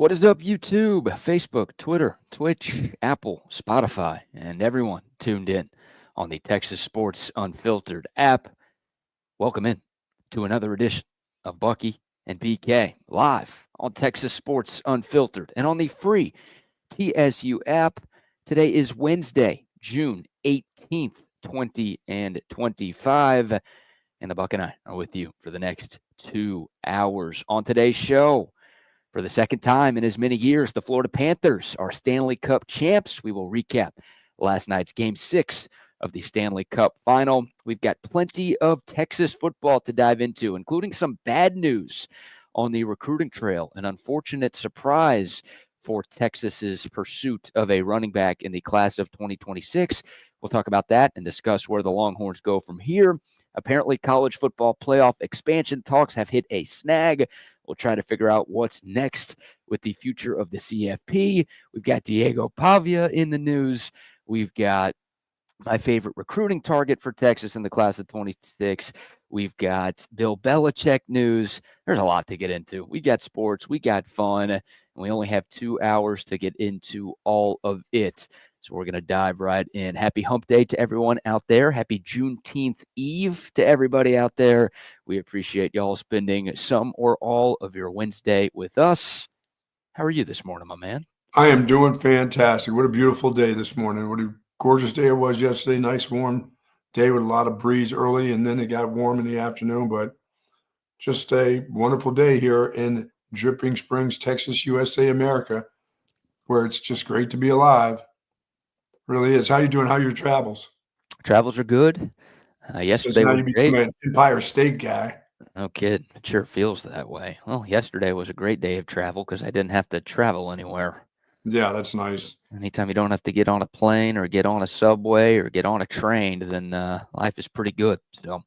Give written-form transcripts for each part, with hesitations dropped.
What is up, YouTube, Facebook, Twitter, Twitch, Apple, Spotify, and everyone tuned in on the Texas Sports Unfiltered app? Welcome in to another edition of Bucky and BK live on Texas Sports Unfiltered and on the free TSU app. Today is Wednesday, June 18th, 2025, and the Buck and I are with you for the next 2 hours. On today's show, for the second time in as many years, the Florida Panthers are Stanley Cup champs. We will recap last night's Game 6 of the Stanley Cup Final. We've got plenty of Texas football to dive into, including some bad news on the recruiting trail, an unfortunate surprise for Texas's pursuit of a running back in the class of 2026. We'll talk about that and discuss where the Longhorns go from here. Apparently, college football playoff expansion talks have hit a snag. We'll try to figure out what's next with the future of the CFP. We've got Diego Pavia in the news. We've got my favorite recruiting target for Texas in the class of 26. We've got Bill Belichick news. There's a lot to get into. We got sports. We got fun. And we only have 2 hours to get into all of it. So we're going to dive right in. Happy Hump Day to everyone out there. Happy Juneteenth Eve to everybody out there. We appreciate y'all spending some or all of your Wednesday with us. How are you this morning, my man? I am doing fantastic. What a beautiful day this morning. What a gorgeous day it was yesterday. Nice warm day with a lot of breeze early, and then it got warm in the afternoon. But just a wonderful day here in Dripping Springs, Texas, USA, America, where it's just great to be alive. Really is. How you doing? How are your travels? Travels are good. Yesterday Now was you great. become an Empire State guy. No kid. It sure feels that way. Well, yesterday was a great day of travel because I didn't have to travel anywhere. Yeah, that's nice. Anytime you don't have to get on a plane or get on a subway or get on a train, then life is pretty good. So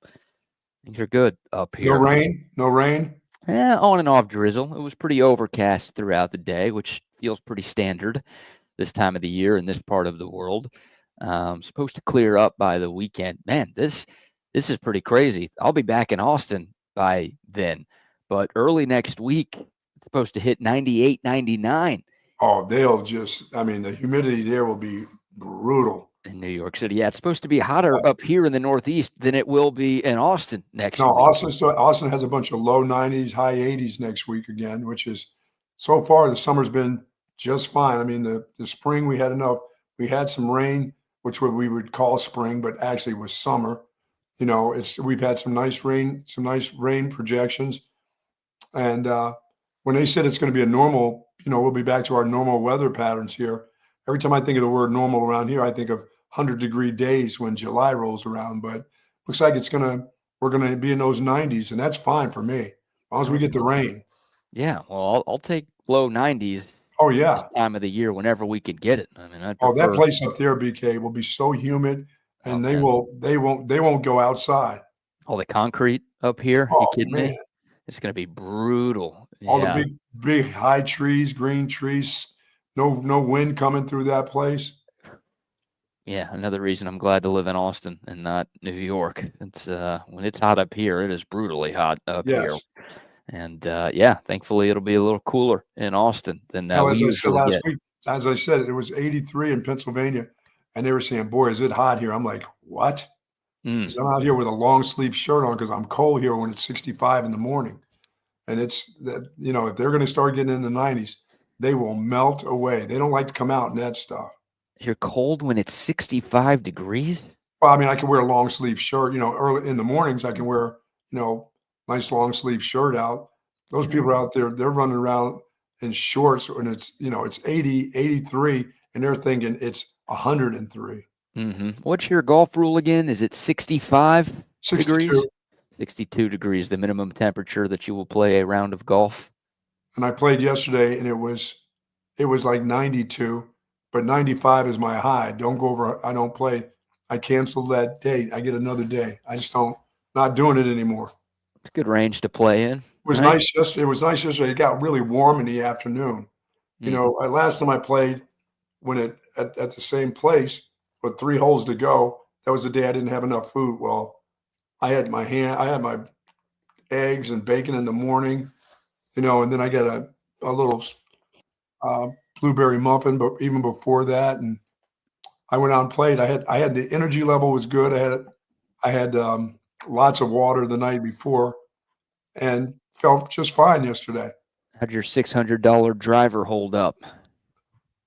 things are good up here. No rain? No rain? Yeah, on and off drizzle. It was pretty overcast throughout the day, which feels pretty standard this time of the year in this part of the world. Supposed to clear up by the weekend. Man, this is pretty crazy. I'll be back in Austin by then, but early next week, it's supposed to hit 98, 99. Oh, the humidity there will be brutal. In New York City. Yeah, it's supposed to be hotter up here in the Northeast than it will be in Austin next No, week. Austin has a bunch of low 90s, high 80s next week again, which is so far the summer's been just fine. I mean, the spring we had enough. We had some rain, which we would call spring, but actually was summer. You know, we've had some nice rain projections. And when they said it's going to be a normal, we'll be back to our normal weather patterns here. Every time I think of the word normal around here, I think of 100-degree days when July rolls around. But looks like we're gonna be in those 90s, and that's fine for me, as long as we get the rain. Yeah, well, I'll take low 90s. Oh yeah, this time of the year whenever we can get it. I mean, that place up there, BK, will be so humid, and they won't go outside. All the concrete up here. Oh, you kidding man. me? It's gonna be brutal. All the big high trees, green trees. No wind coming through that place. Yeah, another reason I'm glad to live in Austin and not New York. It's when it's hot up here, it is brutally hot up here. And thankfully it'll be a little cooler in Austin than we usually get. Week, as I said, it was 83 in Pennsylvania, and they were saying, "Boy, is it hot here?" I'm like, "What?" Because I'm out here with a long sleeve shirt on because I'm cold here when it's 65 in the morning, and it's that if they're going to start getting in the 90s, they will melt away. They don't like to come out in that stuff. You're cold when it's 65 degrees? Well, I mean, I can wear a long sleeve shirt. Early in the mornings, I can wear nice long sleeve shirt out. Those people out there, they're running around in shorts, and it's 80, 83, and they're thinking it's 103. Mm-hmm. What's your golf rule again? Is it 65 degrees? 62 degrees, the minimum temperature that you will play a round of golf. And I played yesterday, and it was like 92, but 95 is my high. Don't go over. I don't play. I canceled that day. I get another day. I just not doing it anymore. It's a good range to play in. It was nice yesterday. It was nice yesterday. It got really warm in the afternoon. Last time I played at the same place with 3 holes to go, that was the day I didn't have enough food. Well, I had my eggs and bacon in the morning, and then I got a little blueberry muffin, but even before that, and I went out and played. I had the energy level was good. I had lots of water the night before, and felt just fine yesterday. How'd your $600 driver hold up?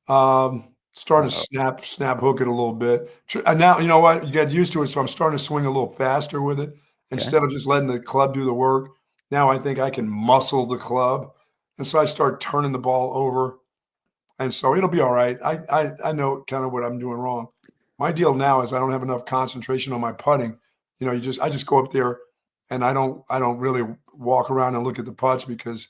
Starting to snap hook it a little bit. And now, you know what? You get used to it, so I'm starting to swing a little faster with it instead of just letting the club do the work. Now I think I can muscle the club, and so I start turning the ball over, and so it'll be all right. I know kind of what I'm doing wrong. My deal now is I don't have enough concentration on my putting. You know, I just go up there, and I don't really walk around and look at the putts because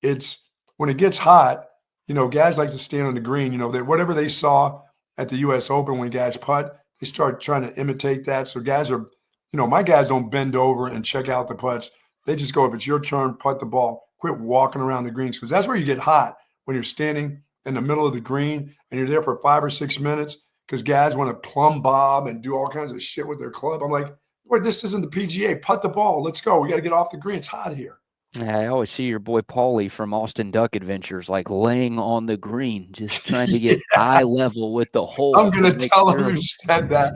it's when it gets hot. You know, guys like to stand on the green. You know, whatever they saw at the U.S. Open when guys putt, they start trying to imitate that. So guys are, you know, my guys don't bend over and check out the putts. They just go, if it's your turn, putt the ball. Quit walking around the greens because that's where you get hot when you're standing in the middle of the green and you're there for 5 or 6 minutes because guys want to plumb bob and do all kinds of shit with their club. I'm like, boy, this isn't the PGA. Putt the ball. Let's go. We got to get off the green. It's hot here. I always see your boy Paulie from Austin Duck Adventures like laying on the green, just trying to get eye level with the hole. I'm going to tell him you said that.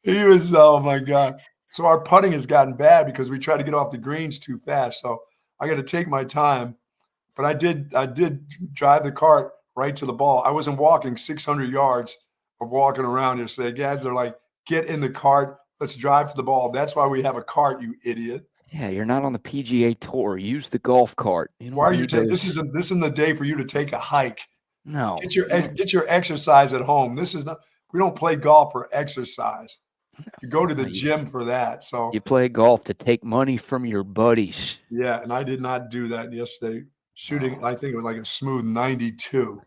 He was, oh my God. So our putting has gotten bad because we try to get off the greens too fast. So I got to take my time. But I did drive the cart right to the ball. I wasn't walking 600 yards of walking around yesterday. Guys are like, get in the cart. Let's drive to the ball. That's why we have a cart, you idiot. Yeah, you're not on the PGA Tour. Use the golf cart. Why are you taking this? Isn't the day for you to take a hike. No. Get your exercise at home. This is not. We don't play golf for exercise. You go to the gym for that. So you play golf to take money from your buddies. Yeah, and I did not do that yesterday. Shooting, I think it was like a smooth 92.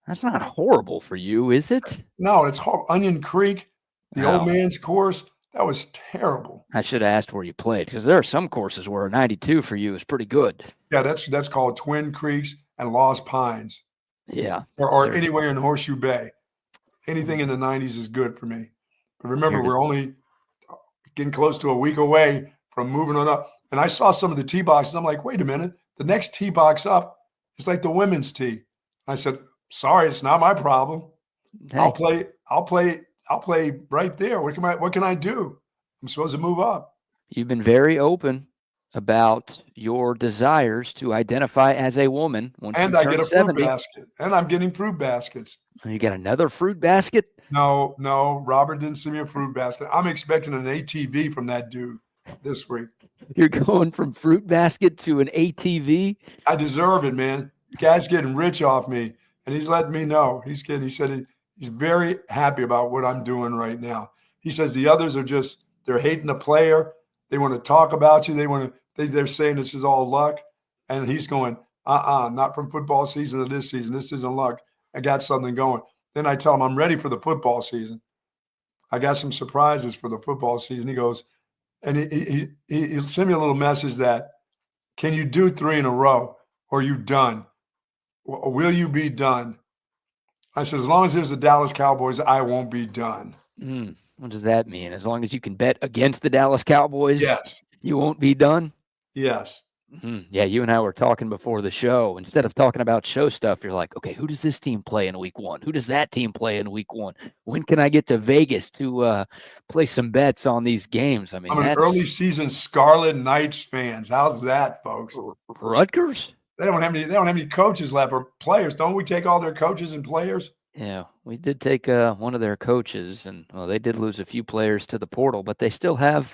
That's not horrible for you, is it? No, it's Onion Creek, the old man's course. That was terrible. I should have asked where you played because there are some courses where a 92 for you is pretty good. Yeah, that's called Twin Creeks and Lost Pines. Yeah. Or anywhere in Horseshoe Bay. Anything in the 90s is good for me. But remember, we're only getting close to a week away from moving on up. And I saw some of the tee boxes. I'm like, wait a minute. The next tee box up is like the women's tee. I said, sorry, it's not my problem. Hey. I'll play right there. What can I do? I'm supposed to move up. You've been very open about your desires to identify as a woman. And I get a 70. Fruit basket. And I'm getting fruit baskets. You got another fruit basket? No. Robert didn't send me a fruit basket. I'm expecting an ATV from that dude this week. You're going from fruit basket to an ATV? I deserve it, man. The guy's getting rich off me. And he's letting me know. He said he's very happy about what I'm doing right now. He says the others are just, they're hating the player. They want to talk about you. They're saying this is all luck. And he's going, not from football season to this season. This isn't luck. I got something going. Then I tell him I'm ready for the football season. I got some surprises for the football season. He goes, and he'll send me a little message that, can you do 3 in a row? Or are you done? Will you be done? I said, as long as there's the Dallas Cowboys, I won't be done. What does that mean? As long as you can bet against the Dallas Cowboys, yes, you won't be done? Yes. Yeah, you and I were talking before the show. Instead of talking about show stuff, you're like, okay, who does this team play in week 1? Who does that team play in week 1? When can I get to Vegas to play some bets on these games? I mean, I'm an early season Scarlet Knights fans. How's that, folks? Rutgers? They don't have any coaches left or players. Don't we take all their coaches and players? Yeah, we did take one of their coaches, and they did lose a few players to the portal, but they still have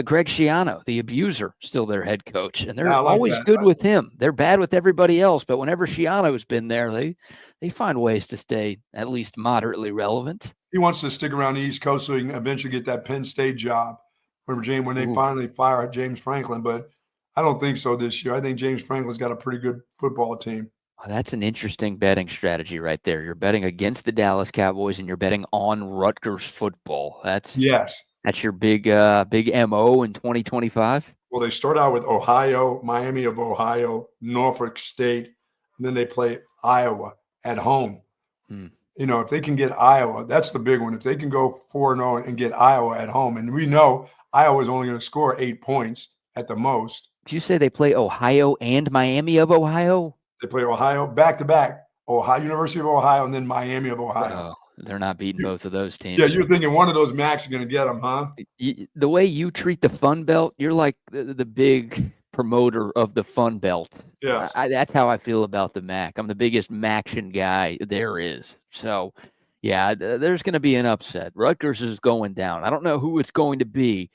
Greg Schiano, the abuser, still their head coach, and they're always good with him. They're bad with everybody else, but whenever Schiano's been there, they find ways to stay at least moderately relevant. He wants to stick around the East Coast so he can eventually get that Penn State job when they finally fire James Franklin, but I don't think so this year. I think James Franklin's got a pretty good football team. That's an interesting betting strategy right there. You're betting against the Dallas Cowboys, and you're betting on Rutgers football. That's your big MO in 2025. Well, they start out with Ohio, Miami of Ohio, Norfolk State, and then they play Iowa at home. You know, if they can get Iowa, that's the big one. If they can go 4-0 and get Iowa at home, and we know Iowa is only going to score 8 points at the most. Did you say they play Ohio and Miami of Ohio? They play Ohio back-to-back, Ohio, University of Ohio, and then Miami of Ohio. They're not beating both of those teams. Yeah, you're thinking one of those Macs are going to get them, huh? The way you treat the Fun Belt, you're like the big promoter of the Fun Belt. Yes. That's how I feel about the MAC. I'm the biggest Maction guy there is. So, yeah, there's going to be an upset. Rutgers is going down. I don't know who it's going to be.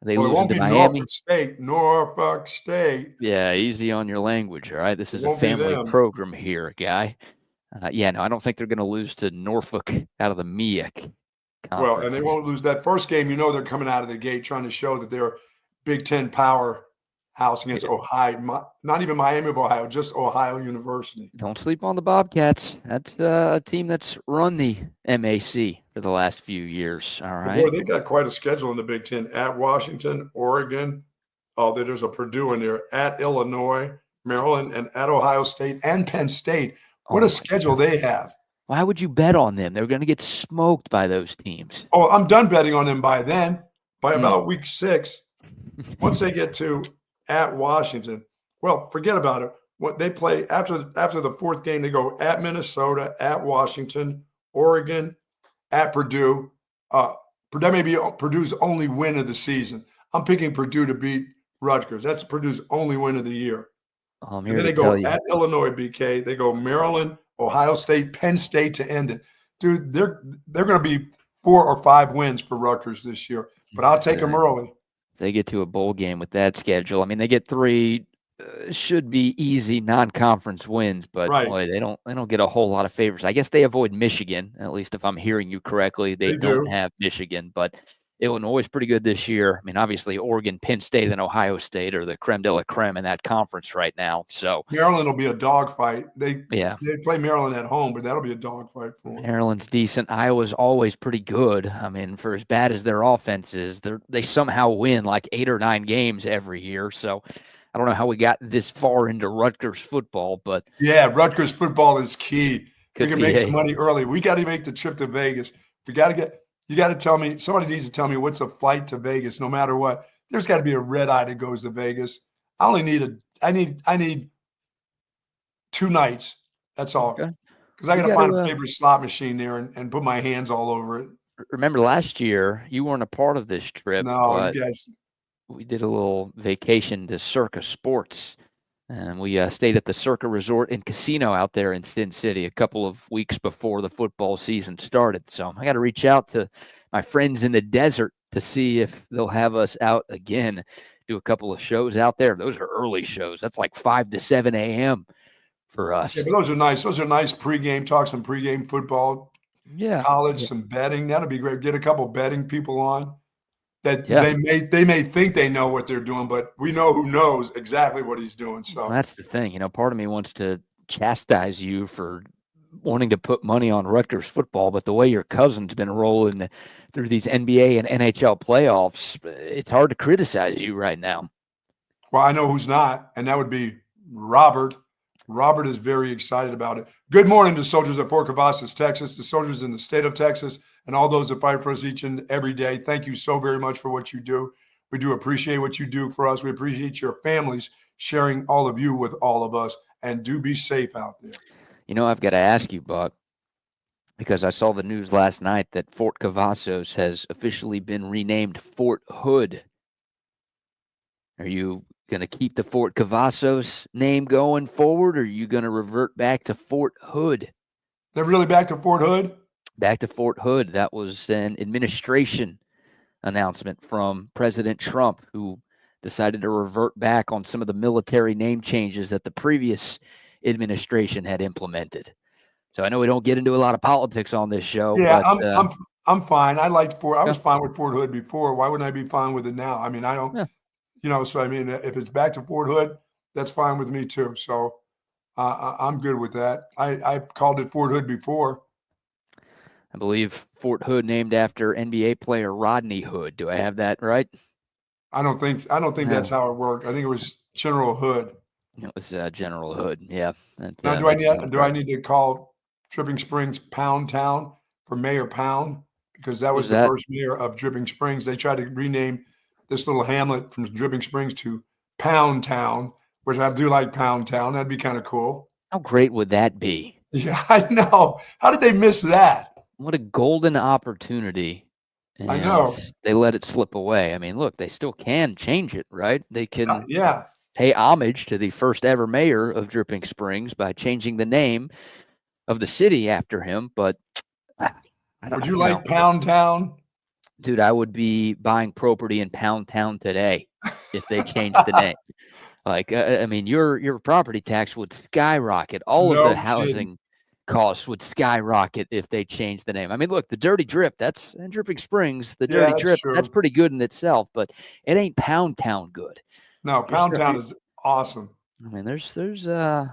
They Well, it lose won't to be Miami. Norfolk State. Yeah, easy on your language, all right? This is a family program here, guy. Yeah, no, I don't think they're going to lose to Norfolk out of the MEAC conference. Well, and they won't lose that first game. You know they're coming out of the gate trying to show that they're Big Ten powerhouse against Ohio. Not even Miami of Ohio, just Ohio University. Don't sleep on the Bobcats. That's a team that's run the MAC for the last few years, all right? Boy, they got quite a schedule in the Big Ten. At Washington, Oregon. Oh, there's a Purdue in there. At Illinois, Maryland, and at Ohio State and Penn State. What a schedule they have. Why would you bet on them? They're going to get smoked by those teams. Oh, I'm done betting on them by then. By about week 6, once they get to at Washington, well, forget about it. What they play after the 4th game, they go at Minnesota, at Washington, Oregon, at Purdue. That may be Purdue's only win of the season. I'm picking Purdue to beat Rutgers. That's Purdue's only win of the year. And then they go at Illinois, BK. They go Maryland, Ohio State, Penn State to end it. Dude, they're going to be 4 or 5 wins for Rutgers this year. But I'll take them early. If they get to a bowl game with that schedule, I mean, they get 3 should be easy non-conference wins, but boy, they don't get a whole lot of favors. I guess they avoid Michigan, at least if I'm hearing you correctly. They don't have Michigan, but Illinois is pretty good this year. I mean, obviously, Oregon, Penn State, and Ohio State are the creme de la creme in that conference right now. So Maryland will be a dogfight. They play Maryland at home, but that'll be a dogfight for them. Maryland's decent. Iowa's always pretty good. I mean, for as bad as their offense is, they somehow win like 8 or 9 games every year. So I don't know how we got this far into Rutgers football, but yeah, Rutgers football is key. We can make some money early. We got to make the trip to Vegas. You got to tell me, somebody needs to tell me what's a flight to Vegas, no matter what. There's got to be a red eye that goes to Vegas. I need 2 nights. That's all. Because I got to find a favorite slot machine there and put my hands all over it. Remember last year, you weren't a part of this trip. No, yes. We did a little vacation to Circa Sports. And we stayed at the Circa Resort and Casino out there in Sin City a couple of weeks before the football season started. So I got to reach out to my friends in the desert to see if they'll have us out again, do a couple of shows out there. Those are early shows. That's like 5 to 7 a.m. for us. Yeah, but those are nice. Those are nice pregame, talk some pregame football, college, some betting. That'd be great. Get a couple betting people on. They may think they know what they're doing, but we know who knows exactly what he's doing. So well, that's the thing. You know, part of me wants to chastise you for wanting to put money on Rutgers football, but the way your cousin's been rolling through these NBA and NHL playoffs, it's hard to criticize you right now. Well, I know who's not, and that would be Robert. Robert is very excited about it. Good morning to soldiers at Fort Cavazos, Texas, the soldiers in the state of Texas, and all those that fight for us each and every day. Thank you so very much for what you do. We do appreciate what you do for us. We appreciate your families sharing all of you with all of us, and do be safe out there. You know, I've got to ask you, Buck, because I saw the news last night that Fort Cavazos has officially been renamed Fort Hood. Are you going to keep the Fort Cavazos name going forward, or are you going to revert back to Fort Hood? They're really back to Fort Hood? Back to Fort Hood. That was an administration announcement from President Trump, who decided to revert back on some of the military name changes that the previous administration had implemented. So I know we don't get into a lot of politics on this show. Yeah, but, I'm fine. I was fine with Fort Hood before. Why wouldn't I be fine with it now? I mean, I don't. Yeah. You know, so I mean, if it's back to Fort Hood, that's fine with me too. So I'm good with that. I called it Fort Hood before. I believe Fort Hood named after NBA player Rodney Hood. Do I have that right? I don't think that's how it worked. I think it was General Hood. It was General Hood. Yeah. Now, do I need to call Dripping Springs Pound Town for Mayor Pound, because that was the first mayor of Dripping Springs. They tried to rename this little hamlet from Dripping Springs to Pound Town, which I do like Pound Town. That'd be kind of cool. How great would that be? Yeah, I know. How did they miss that? What a golden opportunity, I and know. they let it slip away. I mean, look, they still can change it, right? They can Yeah. pay homage to the first ever mayor of Dripping Springs by changing the name of the city after him, but I Would don't, you like Pound Town? dude, I would be buying property in Pound Town today if they changed the name. Like, I mean, your property tax would skyrocket. All of the No kidding. housing costs would skyrocket if they changed the name. I mean, look, the Dirty Drip, that's in Dripping Springs. The Yeah, Dirty that's Drip, that's true. pretty good in itself, but it ain't Pound Town good. No, You're Pound start, Town you're, is awesome. I mean, there's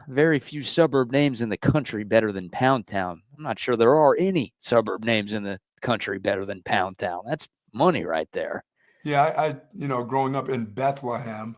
very few suburb names in the country better than Pound Town. I'm not sure there are any suburb names in the country better than Pound Town. That's money right there. Yeah, I growing up in Bethlehem,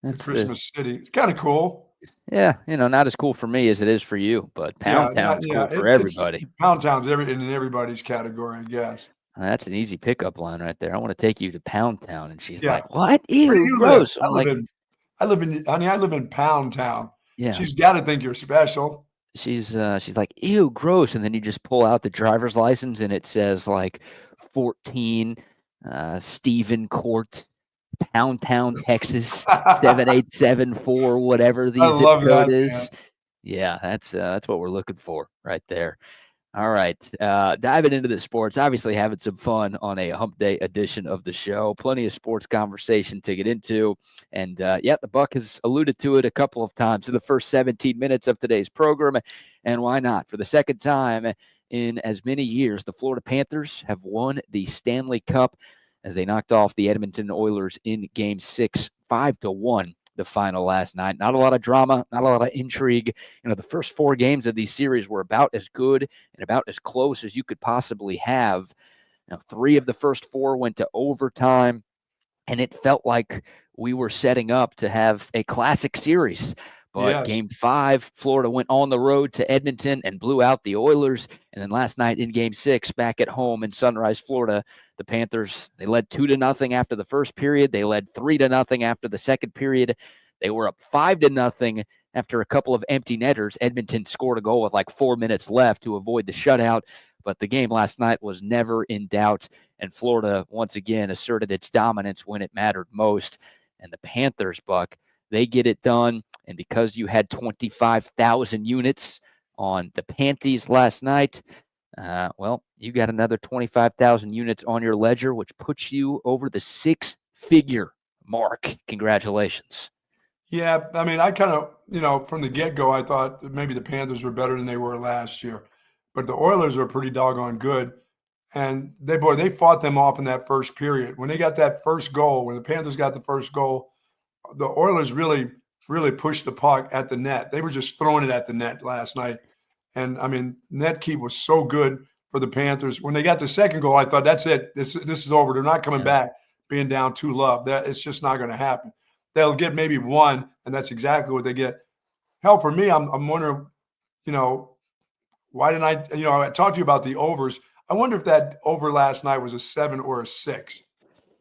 the That's the Christmas city, it's kind of cool. Yeah, not as cool for me as it is for you, but Yeah, Pound Town's cool for it's everybody. Pound Town's in everybody's category, I guess. That's an easy pickup line right there. I want to take you to Pound Town, and she's Yeah. like, "What? Where do Ew, you live? gross." I'm like, Honey, I live in Pound Town. "Yeah." She's got to think you're special. She's like, "Ew, gross," and then you just pull out the driver's license, and it says like 14 Stephen Court, Pound Town, Texas 78744, whatever I the zip love code that, man. is. Yeah, that's what we're looking for right there. All right. Diving into the sports, obviously having some fun on a hump day edition of the show. Plenty of sports conversation to get into. And yeah, the Buck has alluded to it a couple of times in the first 17 minutes of today's program. And why not? For the second time in as many years, the Florida Panthers have won the Stanley Cup as they knocked off the Edmonton Oilers in Game 6, 5-1. The final last night. Not a lot of drama, not a lot of intrigue. The first 4 games of these series were about as good and about as close as you could possibly have. Now, 3 of the first 4 went to overtime, and it felt like we were setting up to have a classic series. But Yes. Game 5, Florida went on the road to Edmonton and blew out the Oilers. And then last night in Game 6, back at home in Sunrise, Florida, the Panthers, they led 2-0 after the first period. They led 3-0 after the second period. They were up 5-0 after a couple of empty netters. Edmonton scored a goal with like 4 minutes left to avoid the shutout. But the game last night was never in doubt. And Florida, once again, asserted its dominance when it mattered most. And the Panthers, Buck, they get it done. And because you had 25,000 units on the Panties last night, well, you got another 25,000 units on your ledger, which puts you over the 6-figure mark. Congratulations. Yeah, I mean, I kind of, from the get-go, I thought that maybe the Panthers were better than they were last year. But the Oilers are pretty doggone good. And they fought them off in that first period. When they got that first goal, when the Panthers got the first goal, the Oilers really, really pushed the puck at the net. They were just throwing it at the net last night. And I mean, net keep was so good for the Panthers. When they got the second goal, I thought, that's it. This is over. They're not coming back being down 2-0. That it's just not going to happen. They'll get maybe one, and that's exactly what they get. Hell, for me, I'm wondering, why didn't I talked to you about the overs. I wonder if that over last night was a 7 or a 6,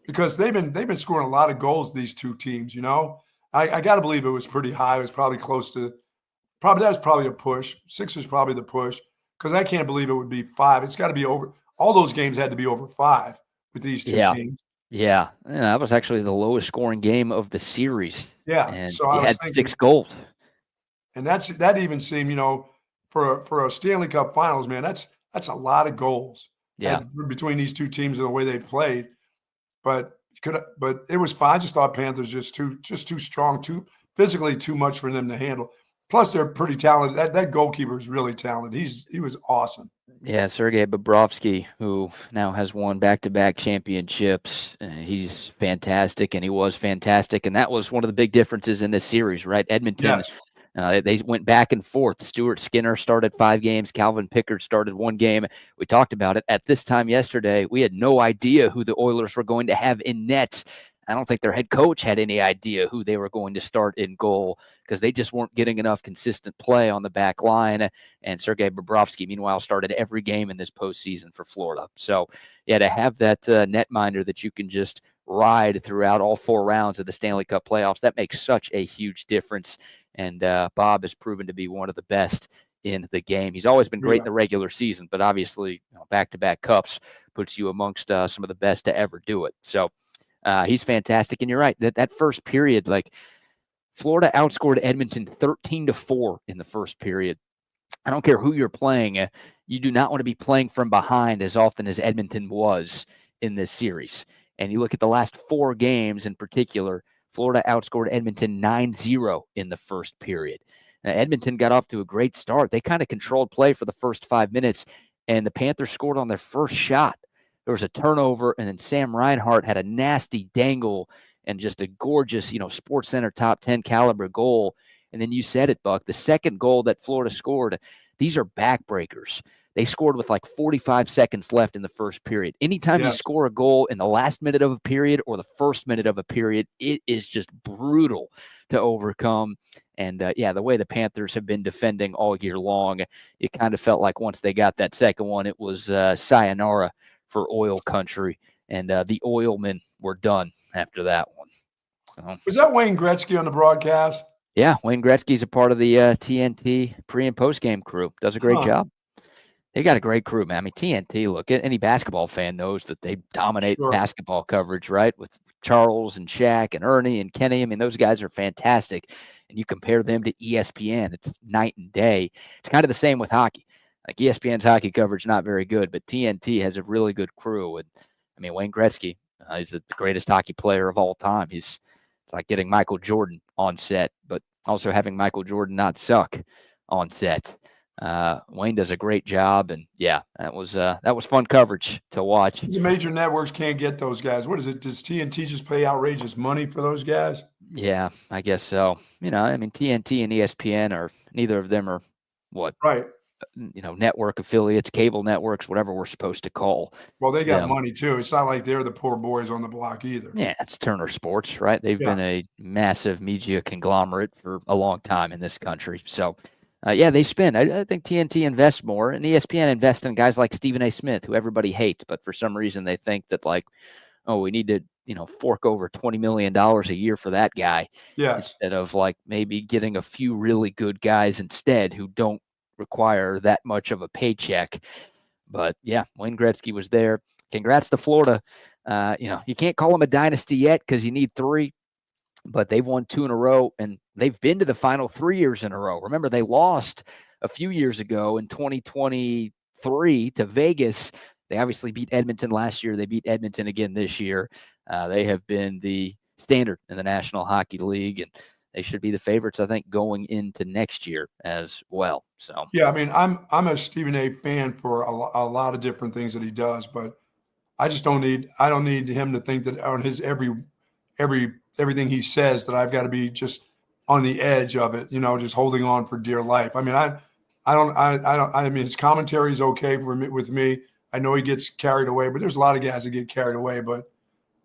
because they've been scoring a lot of goals, these two teams. I got to believe it was pretty high. It was probably close to that was probably a push. 6 was probably the push, because I can't believe it would be 5. It's got to be over. All those games had to be over 5 with these two teams. Yeah, that was actually the lowest scoring game of the series. Yeah, And so you I was had thinking, 6 goals. and that even seemed, for a Stanley Cup Finals, man, that's a lot of goals. Yeah. Between these two teams and the way they played. But it was fine. I just thought Panthers just too strong, too physically too much for them to handle. Plus, they're pretty talented. That goalkeeper is really talented. He was awesome. Yeah, Sergei Bobrovsky, who now has won back-to-back championships. He's fantastic, and he was fantastic. And that was one of the big differences in this series, right? Edmonton, Yes. they went back and forth. Stuart Skinner started 5 games. Calvin Pickard started 1 game. We talked about it. At this time yesterday, we had no idea who the Oilers were going to have in net. I don't think their head coach had any idea who they were going to start in goal, because they just weren't getting enough consistent play on the back line. And Sergei Bobrovsky, meanwhile, started every game in this postseason for Florida. So, yeah, to have that netminder that you can just ride throughout all 4 rounds of the Stanley Cup playoffs, that makes such a huge difference. And Bob has proven to be one of the best in the game. He's always been great in the regular season, but obviously back-to-back cups puts you amongst some of the best to ever do it. So he's fantastic. And you're right, that first period, like Florida outscored Edmonton 13-4 in the first period. I don't care who you're playing. You do not want to be playing from behind as often as Edmonton was in this series. And you look at the last 4 games in particular, Florida outscored Edmonton 9-0 in the first period. Now, Edmonton got off to a great start. They kind of controlled play for the first 5 minutes, and the Panthers scored on their first shot. There was a turnover, and then Sam Reinhart had a nasty dangle and just a gorgeous, Sports Center top 10 caliber goal. And then you said it, Buck, the second goal that Florida scored, these are backbreakers. They scored with like 45 seconds left in the first period. Anytime you score a goal in the last minute of a period or the first minute of a period, it is just brutal to overcome. And, the way the Panthers have been defending all year long, it kind of felt like once they got that second one, it was sayonara for oil country. And the oilmen were done after that one. So, was that Wayne Gretzky on the broadcast? Yeah, Wayne Gretzky's a part of the TNT pre- and post-game crew. Does a great job. They got a great crew, man. I mean, TNT, look, any basketball fan knows that they dominate basketball coverage, right? With Charles and Shaq and Ernie and Kenny. I mean, those guys are fantastic. And you compare them to ESPN, it's night and day. It's kind of the same with hockey. Like ESPN's hockey coverage, not very good, but TNT has a really good crew. And I mean, Wayne Gretzky, he's the greatest hockey player of all time. It's like getting Michael Jordan on set, but also having Michael Jordan not suck on set. Wayne does a great job, and that was fun coverage to watch. The major networks can't get those guys. What is it? Does TNT just pay outrageous money for those guys? Yeah, I guess so. I mean, TNT and ESPN neither of them are what? Right. Network affiliates, cable networks, whatever we're supposed to call. Well, they got money too. It's not like they're the poor boys on the block either. Yeah, it's Turner Sports, right? They've been a massive media conglomerate for a long time in this country. So, they spend. I think TNT invests more, and ESPN invests in guys like Stephen A. Smith, who everybody hates, but for some reason they think that we need to, fork over $20 million a year for that guy. Instead of maybe getting a few really good guys instead who don't require that much of a paycheck. But Wayne Gretzky was there. Congrats to Florida. You can't call them a dynasty yet because you need 3, but they've won 2 in a row, and they've been to the final 3 years in a row. Remember, they lost a few years ago in 2023 to Vegas. They obviously beat Edmonton last year. They beat Edmonton again this year. They have been the standard in the National Hockey League, and they should be the favorites, I think, going into next year as well. So I mean, I'm a Stephen A. fan for a lot of different things that he does, but I don't need him to think that on his everything he says that I've got to be just on the edge of it, just holding on for dear life. I mean, I mean, his commentary is okay with me. I know he gets carried away, but there's a lot of guys that get carried away, but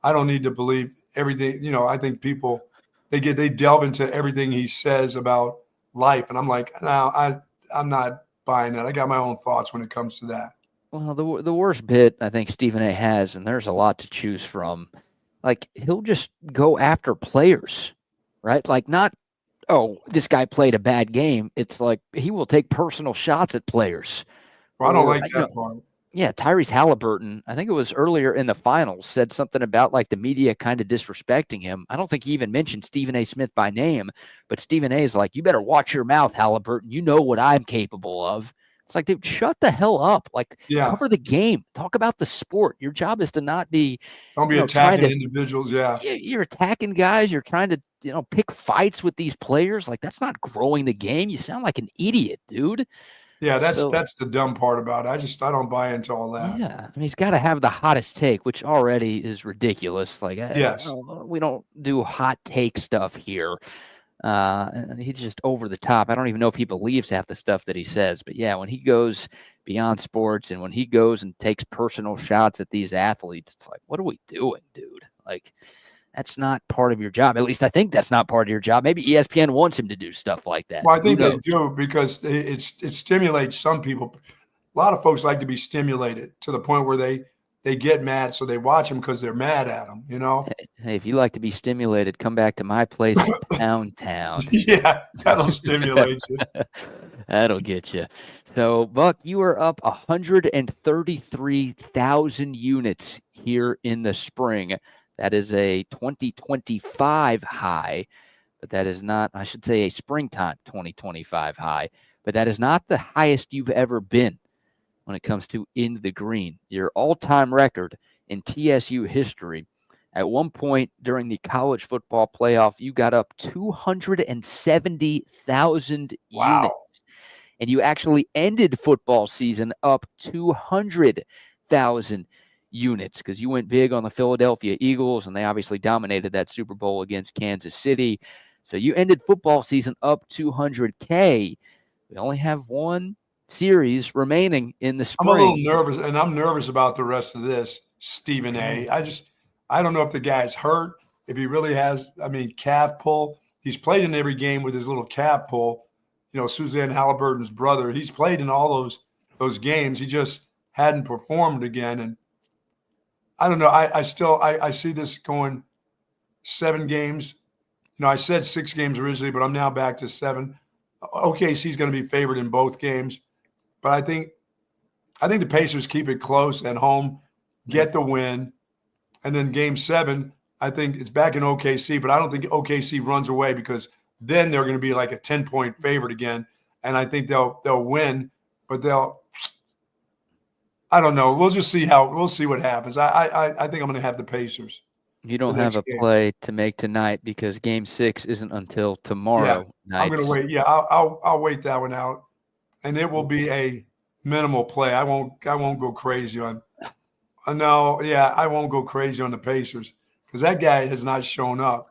I don't need to believe everything. I think people, they delve into everything he says about life. And I'm like, no, I'm not buying that. I got my own thoughts when it comes to that. Well, the worst bit I think Stephen A. has, and there's a lot to choose from, he'll just go after players, right? Not, this guy played a bad game. It's like he will take personal shots at players. Well, I don't like that part. Yeah, Tyrese Halliburton, I think it was earlier in the finals, said something about the media kind of disrespecting him. I don't think he even mentioned Stephen A. Smith by name, but Stephen A. is like, you better watch your mouth, Halliburton. You know what I'm capable of. It's like, dude, shut the hell up. Cover the game. Talk about the sport. Your job is to not be. Don't be attacking individuals. Yeah. You're attacking guys. You're trying to, pick fights with these players. That's not growing the game. You sound like an idiot, dude. Yeah, that's the dumb part about it. I don't buy into all that. Yeah, I mean, he's got to have the hottest take, which already is ridiculous. Yes, we don't do hot take stuff here. And he's just over the top. I don't even know if he believes half the stuff that he says. But when he goes beyond sports and when he goes and takes personal shots at these athletes, it's like, what are we doing, dude? That's not part of your job. At least I think that's not part of your job. Maybe ESPN wants him to do stuff like that. Well, I think they do because it stimulates some people. A lot of folks like to be stimulated to the point where they they get mad, so they watch them because they're mad at them. Hey, if you like to be stimulated, come back to my place in Pound Town. Yeah, that'll stimulate you. That'll get you. So, Buck, you are up 133,000 units here in the spring. That is a 2025 high, but that is not, I should say, a springtime 2025 high, but that is not the highest you've ever been when it comes to in the green. Your all-time record in TSU history. At one point during the college football playoff, you got up 270,000 Wow. units. And you actually ended football season up 200,000 units because you went big on the Philadelphia Eagles, and they obviously dominated that Super Bowl against Kansas City. So you ended football season up 200K. We only have one series remaining in the spring. I'm a little nervous, and I'm nervous about the rest of this, Stephen A. I don't know if the guy's hurt, if he really has, calf pull. He's played in every game with his little calf pull. Suzanne Halliburton's brother. He's played in all those games. He just hadn't performed again. And I don't know. I see this going 7 games. I said 6 games originally, but I'm now back to 7. OKC's going to be favored in both games. But I think the Pacers keep it close at home, get the win, and then Game 7, I think it's back in OKC. But I don't think OKC runs away because then they're going to be like a 10-point favorite again, and I think they'll win. But I don't know. We'll just see we'll see what happens. I think I'm going to have the Pacers. You don't have a play to make tonight because Game 6 isn't until tomorrow night. I'm going to wait. Yeah, I'll wait that one out. And it will be a minimal play. I won't go crazy on. I won't go crazy on the Pacers because that guy has not shown up,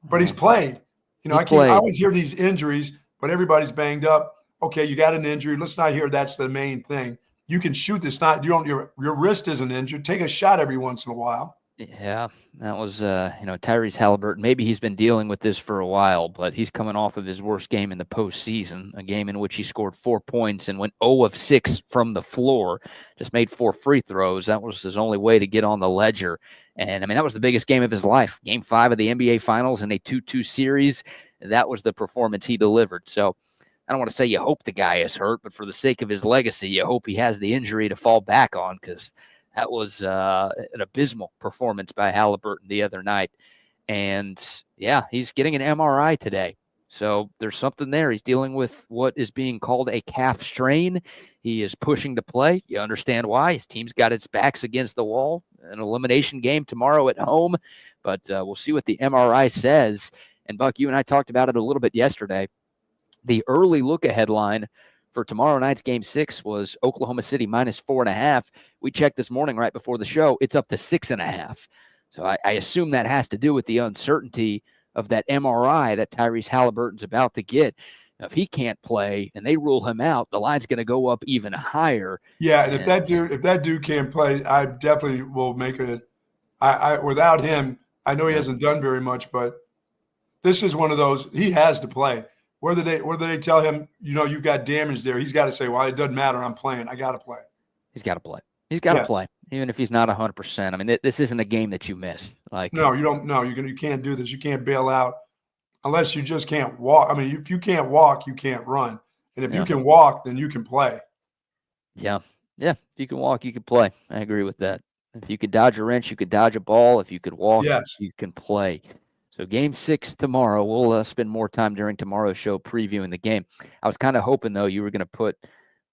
but he's played. I always hear these injuries, but everybody's banged up. Okay, you got an injury. Let's not hear that's the main thing. You can shoot this. Your wrist isn't injured. Take a shot every once in a while. Yeah, that was, Tyrese Halliburton. Maybe he's been dealing with this for a while, but he's coming off of his worst game in the postseason, a game in which he scored 4 points and went 0 of 6 from the floor, just made 4 free throws. That was his only way to get on the ledger. And, that was the biggest game of his life. Game 5 of the NBA Finals in a 2-2 series. That was the performance he delivered. So I don't want to say you hope the guy is hurt, but for the sake of his legacy, you hope he has the injury to fall back on because that was an abysmal performance by Halliburton the other night. And, he's getting an MRI today. So there's something there. He's dealing with what is being called a calf strain. He is pushing to play. You understand why. His team's got its backs against the wall. An elimination game tomorrow at home. But we'll see what the MRI says. And, Buck, you and I talked about it a little bit yesterday. The early look-ahead line for tomorrow night's Game 6 was Oklahoma City -4.5. We checked this morning right before the show. It's up to 6.5. So I assume that has to do with the uncertainty of that MRI that Tyrese Halliburton's about to get. Now, if he can't play and they rule him out, the line's going to go up even higher. Yeah, and if that dude can't play, I definitely will make it. Without him, I know he hasn't done very much, but this is one of those. He has to play. Whether they tell him, you've got damage there, he's got to say, well, it doesn't matter. I'm playing. I got to play. He's got to play. He's got to play, even if he's not 100%. This isn't a game that you miss. No, you don't. No, you can't do this. You can't bail out unless you just can't walk. If you can't walk, you can't run. And if you can walk, then you can play. Yeah. If you can walk, you can play. I agree with that. If you could dodge a wrench, you could dodge a ball. If you could walk, you can play. So Game 6 tomorrow. We'll spend more time during tomorrow's show previewing the game. I was kind of hoping, though, you were going to put,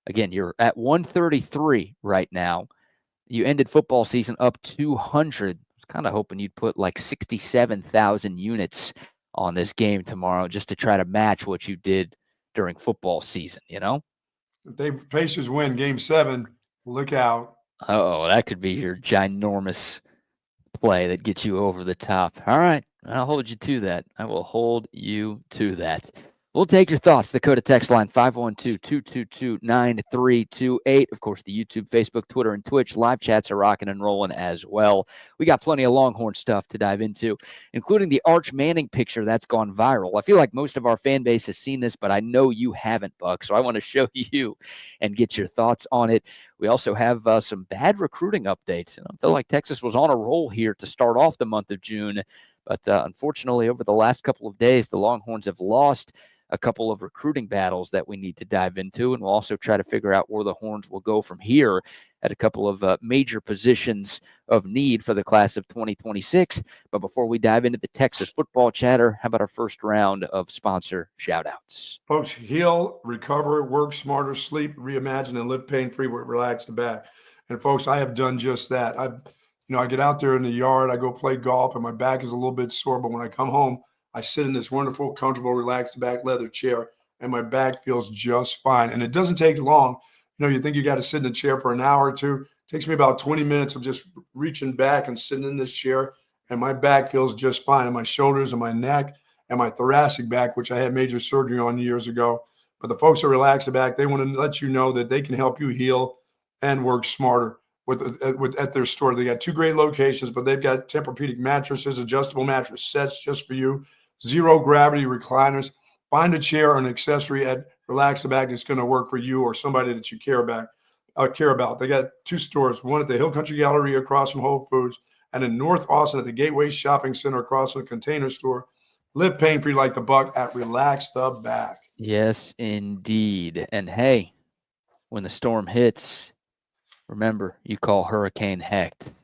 again, you're at 133 right now. You ended football season up 200. I was kind of hoping you'd put like 67,000 units on this game tomorrow just to try to match what you did during football season, If the Pacers win Game 7, look out. Oh, that could be your ginormous play that gets you over the top. All right. I'll hold you to that. I will hold you to that. We'll take your thoughts. The Dakota text line 512-222-9328. Of course, the YouTube, Facebook, Twitter, and Twitch live chats are rocking and rolling as well. We got plenty of Longhorn stuff to dive into, including the Arch Manning picture that's gone viral. I feel like most of our fan base has seen this, but I know you haven't, Buck. So I want to show you and get your thoughts on it. We also have some bad recruiting updates. And I feel like Texas was on a roll here to start off the month of June. But unfortunately, over the last couple of days, the Longhorns have lost a couple of recruiting battles that we need to dive into, and we'll also try to figure out where the Horns will go from here at a couple of major positions of need for the class of 2026. But before we dive into the Texas football chatter, how about our first round of sponsor shout-outs? Folks, heal, recover, work smarter, sleep, reimagine, and live pain-free with Relax the Back. And folks, I have done just that. I get out there in the yard, I go play golf, and my back is a little bit sore, but when I come home, I sit in this wonderful, comfortable, relaxed back leather chair, and my back feels just fine. And it doesn't take long. You think you got to sit in a chair for an hour or two. It takes me about 20 minutes of just reaching back and sitting in this chair, and my back feels just fine. And my shoulders and my neck and my thoracic back, which I had major surgery on years ago. But the folks at Relax the Back, they want to let you know that they can help you heal and work smarter at their store. They got 2 great locations, but they've got Tempur-Pedic mattresses, adjustable mattress sets just for you. Zero gravity recliners. Find a chair or an accessory at Relax the Back that's going to work for you or somebody that you care about. They got 2 stores, one at the Hill Country Gallery across from Whole Foods, and in North Austin at the Gateway Shopping Center across from the Container Store. Live pain-free like the Buck at Relax the Back. Yes, indeed. And hey, when the storm hits, remember, you call Hurricane Hecht.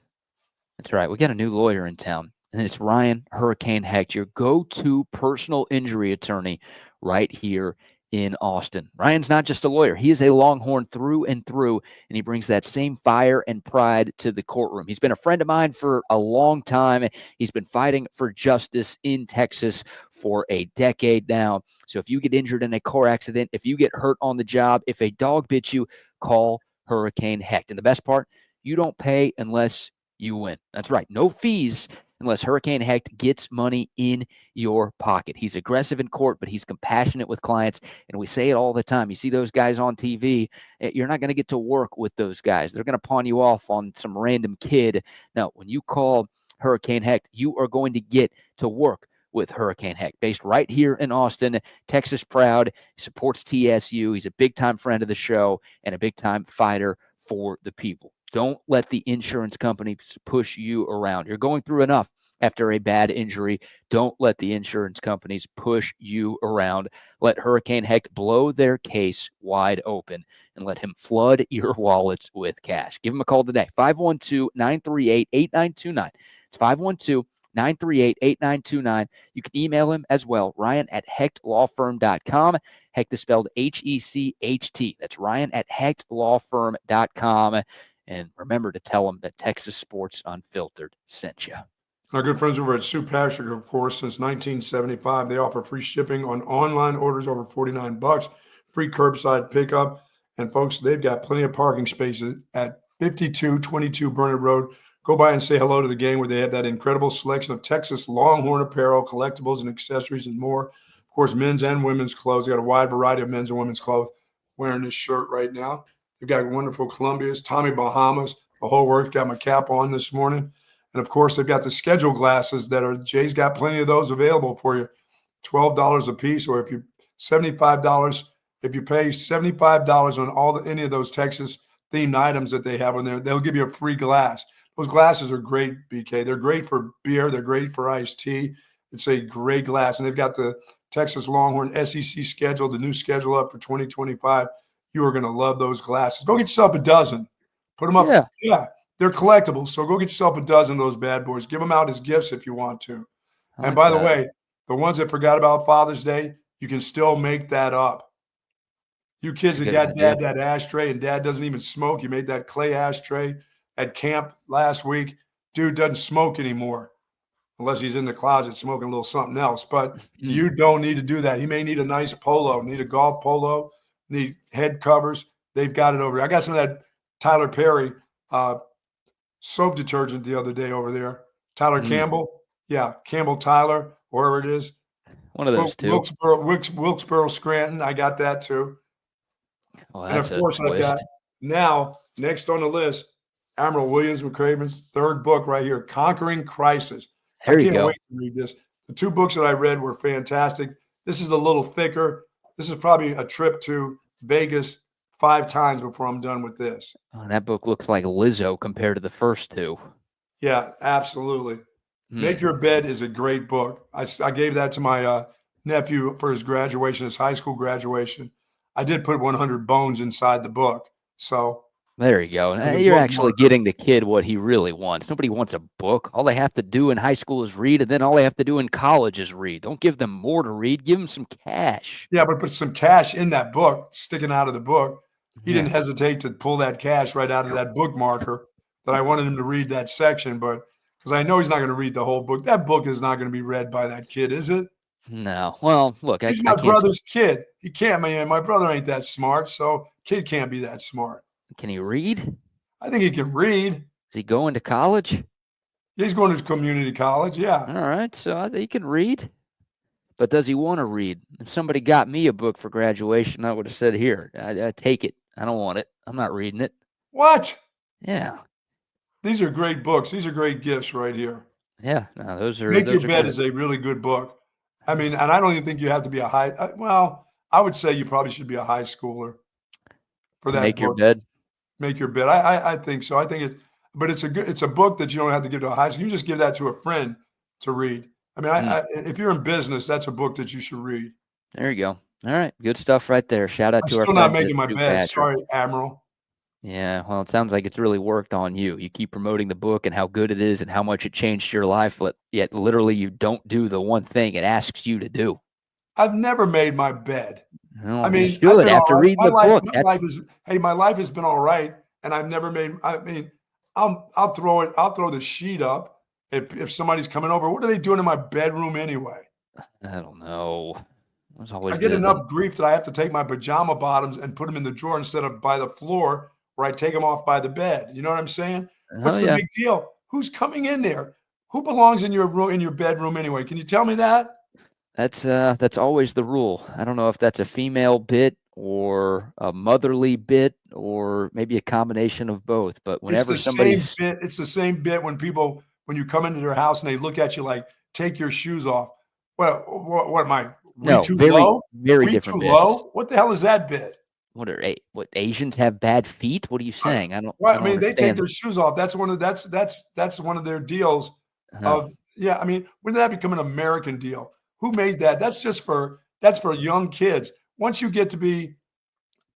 That's right. We got a new lawyer in town. And it's Ryan Hurricane Hecht, your go-to personal injury attorney right here in Austin. Ryan's not just a lawyer. He is a Longhorn through and through, and he brings that same fire and pride to the courtroom. He's been a friend of mine for a long time. He's been fighting for justice in Texas for a decade now. So if you get injured in a car accident, if you get hurt on the job, if a dog bit you, call Hurricane Hecht. And the best part, you don't pay unless you win. That's right. No fees unless Hurricane Hecht gets money in your pocket. He's aggressive in court, but he's compassionate with clients. And we say it all the time. You see those guys on TV, you're not going to get to work with those guys. They're going to pawn you off on some random kid. No, when you call Hurricane Hecht, you are going to get to work with Hurricane Hecht, based right here in Austin, Texas proud. He supports TSU. He's a big-time friend of the show and a big-time fighter for the people. Don't let the insurance companies push you around. You're going through enough after a bad injury. Don't let the insurance companies push you around. Let Hurricane Hecht blow their case wide open and let him flood your wallets with cash. Give him a call today, 512-938-8929. It's 512-938-8929. You can email him as well, ryan@hechtlawfirm.com. Hecht is spelled Hecht. That's ryan@hechtlawfirm.com. And remember to tell them that Texas Sports Unfiltered sent you. Our good friends over at Sue Patrick, of course, since 1975, they offer free shipping on online orders over $49, free curbside pickup. And folks, they've got plenty of parking spaces at 5222 Burnett Road. Go by and say hello to the gang where they have that incredible selection of Texas Longhorn apparel, collectibles, and accessories and more. Of course, men's and women's clothes. They got a wide variety of men's and women's clothes. Wearing this shirt right now. They've got wonderful Columbias, Tommy Bahamas, the whole works. Got my cap on this morning. And, of course, they've got the schedule glasses Jay's got plenty of those available for you, $12 a piece. Or if you $75, if you pay $75 on any of those Texas-themed items that they have on there, they'll give you a free glass. Those glasses are great, BK. They're great for beer. They're great for iced tea. It's a great glass. And they've got the Texas Longhorn SEC schedule, the new schedule up for 2025. You are going to love those glasses. Go get yourself a dozen. Put them up. Yeah, they're collectibles. So go get yourself a dozen of those bad boys. Give them out as gifts if you want to. And by the way, the ones that forgot about Father's Day, you can still make that up. You kids that got dad that ashtray and dad doesn't even smoke. You made that clay ashtray at camp last week. Dude doesn't smoke anymore unless he's in the closet smoking a little something else. But you don't need to do that. He may need a nice polo, need a golf polo, need head covers. They've got it over there. I got some of that Tyler Perry soap detergent the other day over there. Tyler Campbell. Yeah, Campbell Tyler, wherever it is. One of those two. Wilkesboro, Scranton. I got that too. Well, And that's of course, a I've got twist. now next on the list, Admiral Williams McCraven's third book right here, Conquering Crisis. I There you can't go. wait to read this. The two books that I read were fantastic. This is a little thicker. This is probably a trip to Vegas 5 times before I'm done with this. Oh, that book looks like Lizzo compared to the first two. Yeah, absolutely. Make Your Bed is a great book. I gave that to my nephew for his graduation, his high school graduation. I did put 100 bones inside the book. So There you go. as a You're bookmark. actually getting the kid what he really wants. Nobody wants a book. All they have to do in high school is read, and then all they have to do in college is read. Don't give them more to read. Give them some cash. Yeah, but put some cash in that book, sticking out of the book. He Yeah. didn't hesitate to pull that cash right out of that bookmarker that I wanted him to read that section, but because I know he's not going to read the whole book. That book is not going to be read by that kid, is it? No. Well, look, He's I my can't. brother's kid. He can't, man. My brother ain't that smart, so kid can't be that smart. Can he read? I think he can read. Is he going to college? He's going to community college, yeah. All right. So I think he can read. But does he want to read? If somebody got me a book for graduation, I would have said, here, I take it. I don't want it. I'm not reading it. What? Yeah. These are great books. These are great gifts right here. Yeah. No, those are. Make those Your are Bed good. is a really good book. I mean, and I don't even think you have to be a high. Well, I would say you probably should be a high schooler for that Make book. Your Bed. Make Your Bed. I think so. I think it, but it's a book that you don't have to give to a high school. You just give that to a friend to read. I mean, if you're in business, that's a book that you should read. There you go. All right. Good stuff right there. Shout out I'm to our still not friends at making my Stu bed. Patrick. Sorry, Admiral. Yeah, well, it sounds like it's really worked on you. You keep promoting the book and how good it is and how much it changed your life, yet literally you don't do the one thing it asks you to do. I've never made my bed. Well, I mean, you I've should been after all right. reading the book. My life has been all right, and I've never made. I mean, I'll throw it. I'll throw the sheet up if somebody's coming over. What are they doing in my bedroom anyway? I don't know. I get enough grief that I have to take my pajama bottoms and put them in the drawer instead of by the floor where I take them off by the bed. You know what I'm saying? What's the big deal? Who's coming in there? Who belongs in your room, in your bedroom anyway? Can you tell me that? That's always the rule. I don't know if that's a female bit or a motherly bit or maybe a combination of both. But whenever it's the same bit when you come into their house and they look at you like, take your shoes off. Well, what am I? Low? Very different bits. Low? What the hell is that bit? What Asians have bad feet? What are you saying? I don't. Well, I mean, they take their shoes off. That's one of their deals. Oh. I mean, when did that become an American deal? Who made that? That's for young kids. Once you get to be,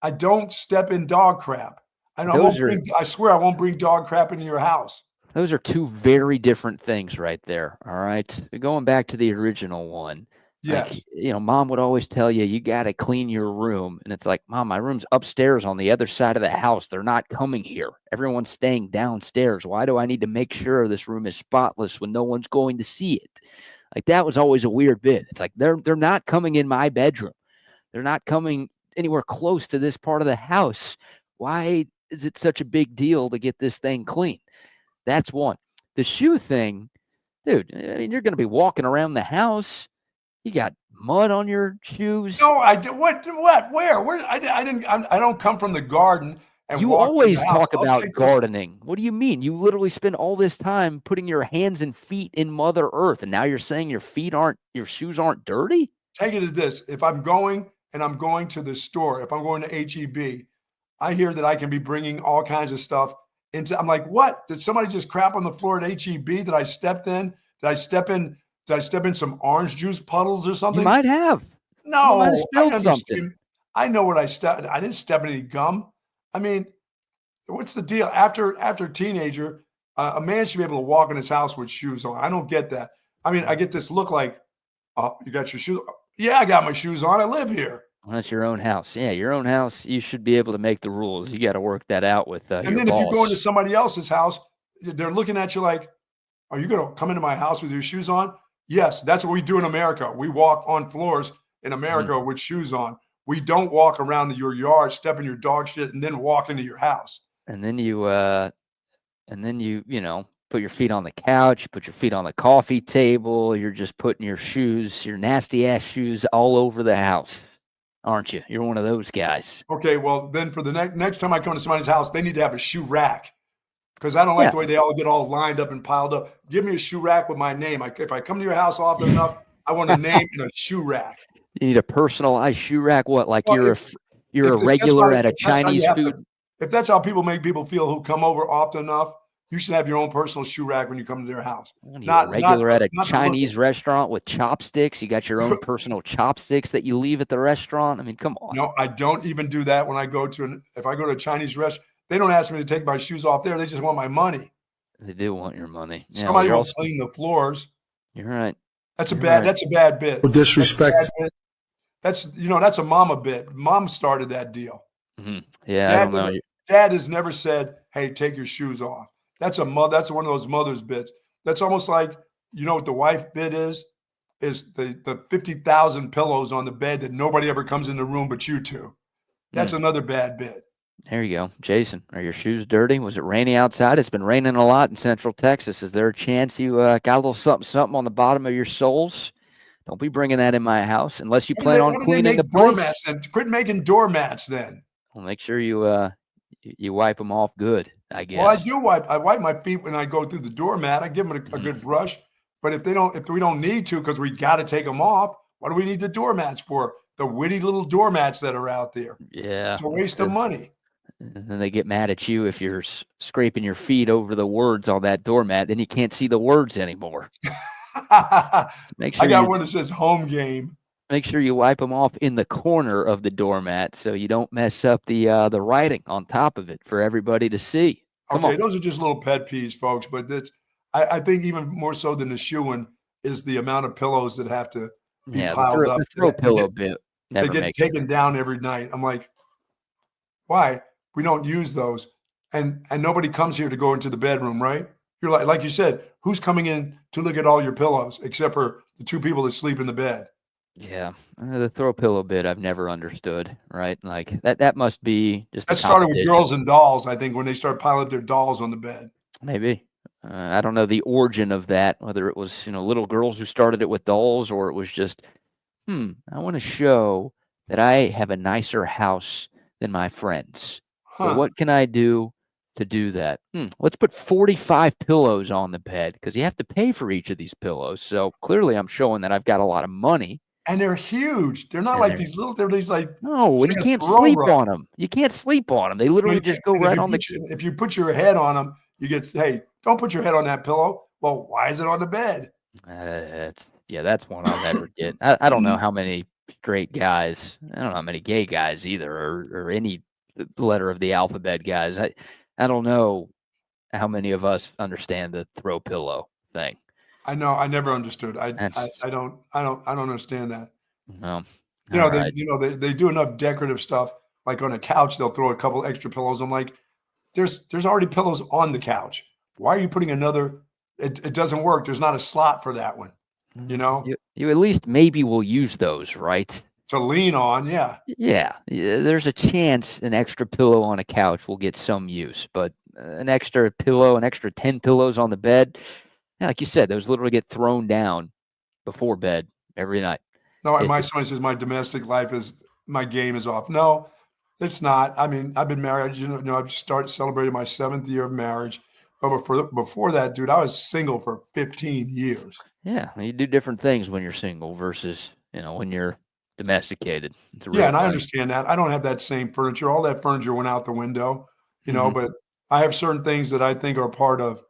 I don't step in dog crap. I swear I won't bring dog crap into your house. Those are two very different things right there. All right. Going back to the original one. Yes. Like, Mom would always tell you got to clean your room. And it's like, Mom, my room's upstairs on the other side of the house. They're not coming here. Everyone's staying downstairs. Why do I need to make sure this room is spotless when no one's going to see it? Like, that was always a weird bit. It's like, they're not coming in my bedroom. They're not coming anywhere close to this part of the house. Why is it such a big deal to get this thing clean? That's one. The shoe thing, dude, I mean, you're going to be walking around the house. You got mud on your shoes. No, I did. What? Where? I don't come from the garden. And you always talk about gardening. What do you mean? You literally spend all this time putting your hands and feet in Mother Earth, and now you're saying your shoes aren't dirty? Take it as this: if I'm going to the store, if I'm going to HEB, I hear that I can be bringing all kinds of stuff into. I'm like, what? Did somebody just crap on the floor at HEB that I stepped in? Did I step in some orange juice puddles or something? You might have. No, might have spilled something. I know what I stepped. I didn't step in any gum. I mean, what's the deal? After teenager, a man should be able to walk in his house with shoes on. I don't get that. I mean, I get this look like, oh, you got your shoes? Yeah, I got my shoes on. I live here. Well, that's your own house. Yeah, your own house. You should be able to make the rules. You got to work that out with and your then boss. If you go into somebody else's house, they're looking at you like, are you going to come into my house with your shoes on? Yes, that's what we do in America. We walk on floors in America with shoes on. We don't walk around your yard, step in your dog shit, and then walk into your house. And then you put your feet on the couch, put your feet on the coffee table. You're just putting your shoes, your nasty ass shoes, all over the house, aren't you? You're one of those guys. Okay, well then for the next time I come to somebody's house, they need to have a shoe rack because I don't like Yeah. the way they all get all lined up and piled up. Give me a shoe rack with my name. If I come to your house often enough, I want a name and a shoe rack. You need a personalized shoe rack. What? Like Well, you're a regular at a Chinese food. If that's how people make people feel who come over often enough, you should have your own personal shoe rack when you come to their house. You're a regular at a Chinese restaurant with chopsticks. You got your own personal chopsticks that you leave at the restaurant. I mean, come on. No, I don't even do that when I go to if I go to a Chinese restaurant. They don't ask me to take my shoes off there. They just want my money. They do want your money. Somebody will clean the floors. You're right. That's a bad bit. With disrespect. That's a mama bit. Mom started that deal. Mm-hmm. Yeah, I don't know. Dad has never said, "Hey, take your shoes off." That's one of those mother's bits. That's almost like, you know what the wife bit is the 50,000 pillows on the bed that nobody ever comes in the room but you two. That's another bad bit. There you go. Jason, are your shoes dirty? Was it rainy outside? It's been raining a lot in Central Texas. Is there a chance you got a little something on the bottom of your soles? Don't be bringing that in my house unless you plan on cleaning the doormats. Then quit making doormats. Then well, make sure you wipe them off good. I guess. Well, I do wipe. I wipe my feet when I go through the doormat. I give them a good brush. But if we don't need to because we got to take them off, what do we need the doormats for? The witty little doormats that are out there. Yeah, it's a waste of money. And then they get mad at you if you're scraping your feet over the words on that doormat. Then you can't see the words anymore. Make sure I got one that says home game. Make sure you wipe them off in the corner of the doormat so you don't mess up the writing on top of it for everybody to see. Okay, those are just little pet peeves, folks. But I think even more so than the shoeing is the amount of pillows that have to be piled up. The throw pillow bit. They get taken down every night. I'm like, why? We don't use those. And nobody comes here to go into the bedroom, right? You're like you said, who's coming in to look at all your pillows except for the two people that sleep in the bed? Yeah. The throw pillow bit I've never understood, right? Like that must be just that started with girls and dolls, I think, when they started piling up their dolls on the bed. Maybe. I don't know the origin of that, whether it was, little girls who started it with dolls or it was just, I want to show that I have a nicer house than my friends. So what can I do to do that? Let's put 45 pillows on the bed because you have to pay for each of these pillows. So clearly I'm showing that I've got a lot of money. And they're huge. They're not like these little, they're these like. No, and you can't sleep on them. You can't sleep on them. They literally just go right on the. If you put your head on them, you get, hey, don't put your head on that pillow. Well, why is it on the bed? That's one I'll never get. I don't know how many straight guys, I don't know how many gay guys either, or any letter of the alphabet guys. I don't know how many of us understand the throw pillow thing. I know. I never understood. I don't understand that. No. They do enough decorative stuff. Like on a couch, they'll throw a couple extra pillows. I'm like, there's already pillows on the couch. Why are you putting another? It doesn't work. There's not a slot for that one. You at least maybe will use those, right? To lean on, yeah. Yeah. There's a chance an extra pillow on a couch will get some use, but an extra pillow, an extra 10 pillows on the bed. Like you said, those literally get thrown down before bed every night. No, my son says my domestic life my game is off. No, it's not. I mean, I've been married. I've started celebrating my 7th year of marriage. But before that, dude, I was single for 15 years. Yeah, you do different things when you're single versus when you're domesticated. Yeah, and I understand that. I don't have that same furniture. All that furniture went out the window. But I have certain things that I think are part of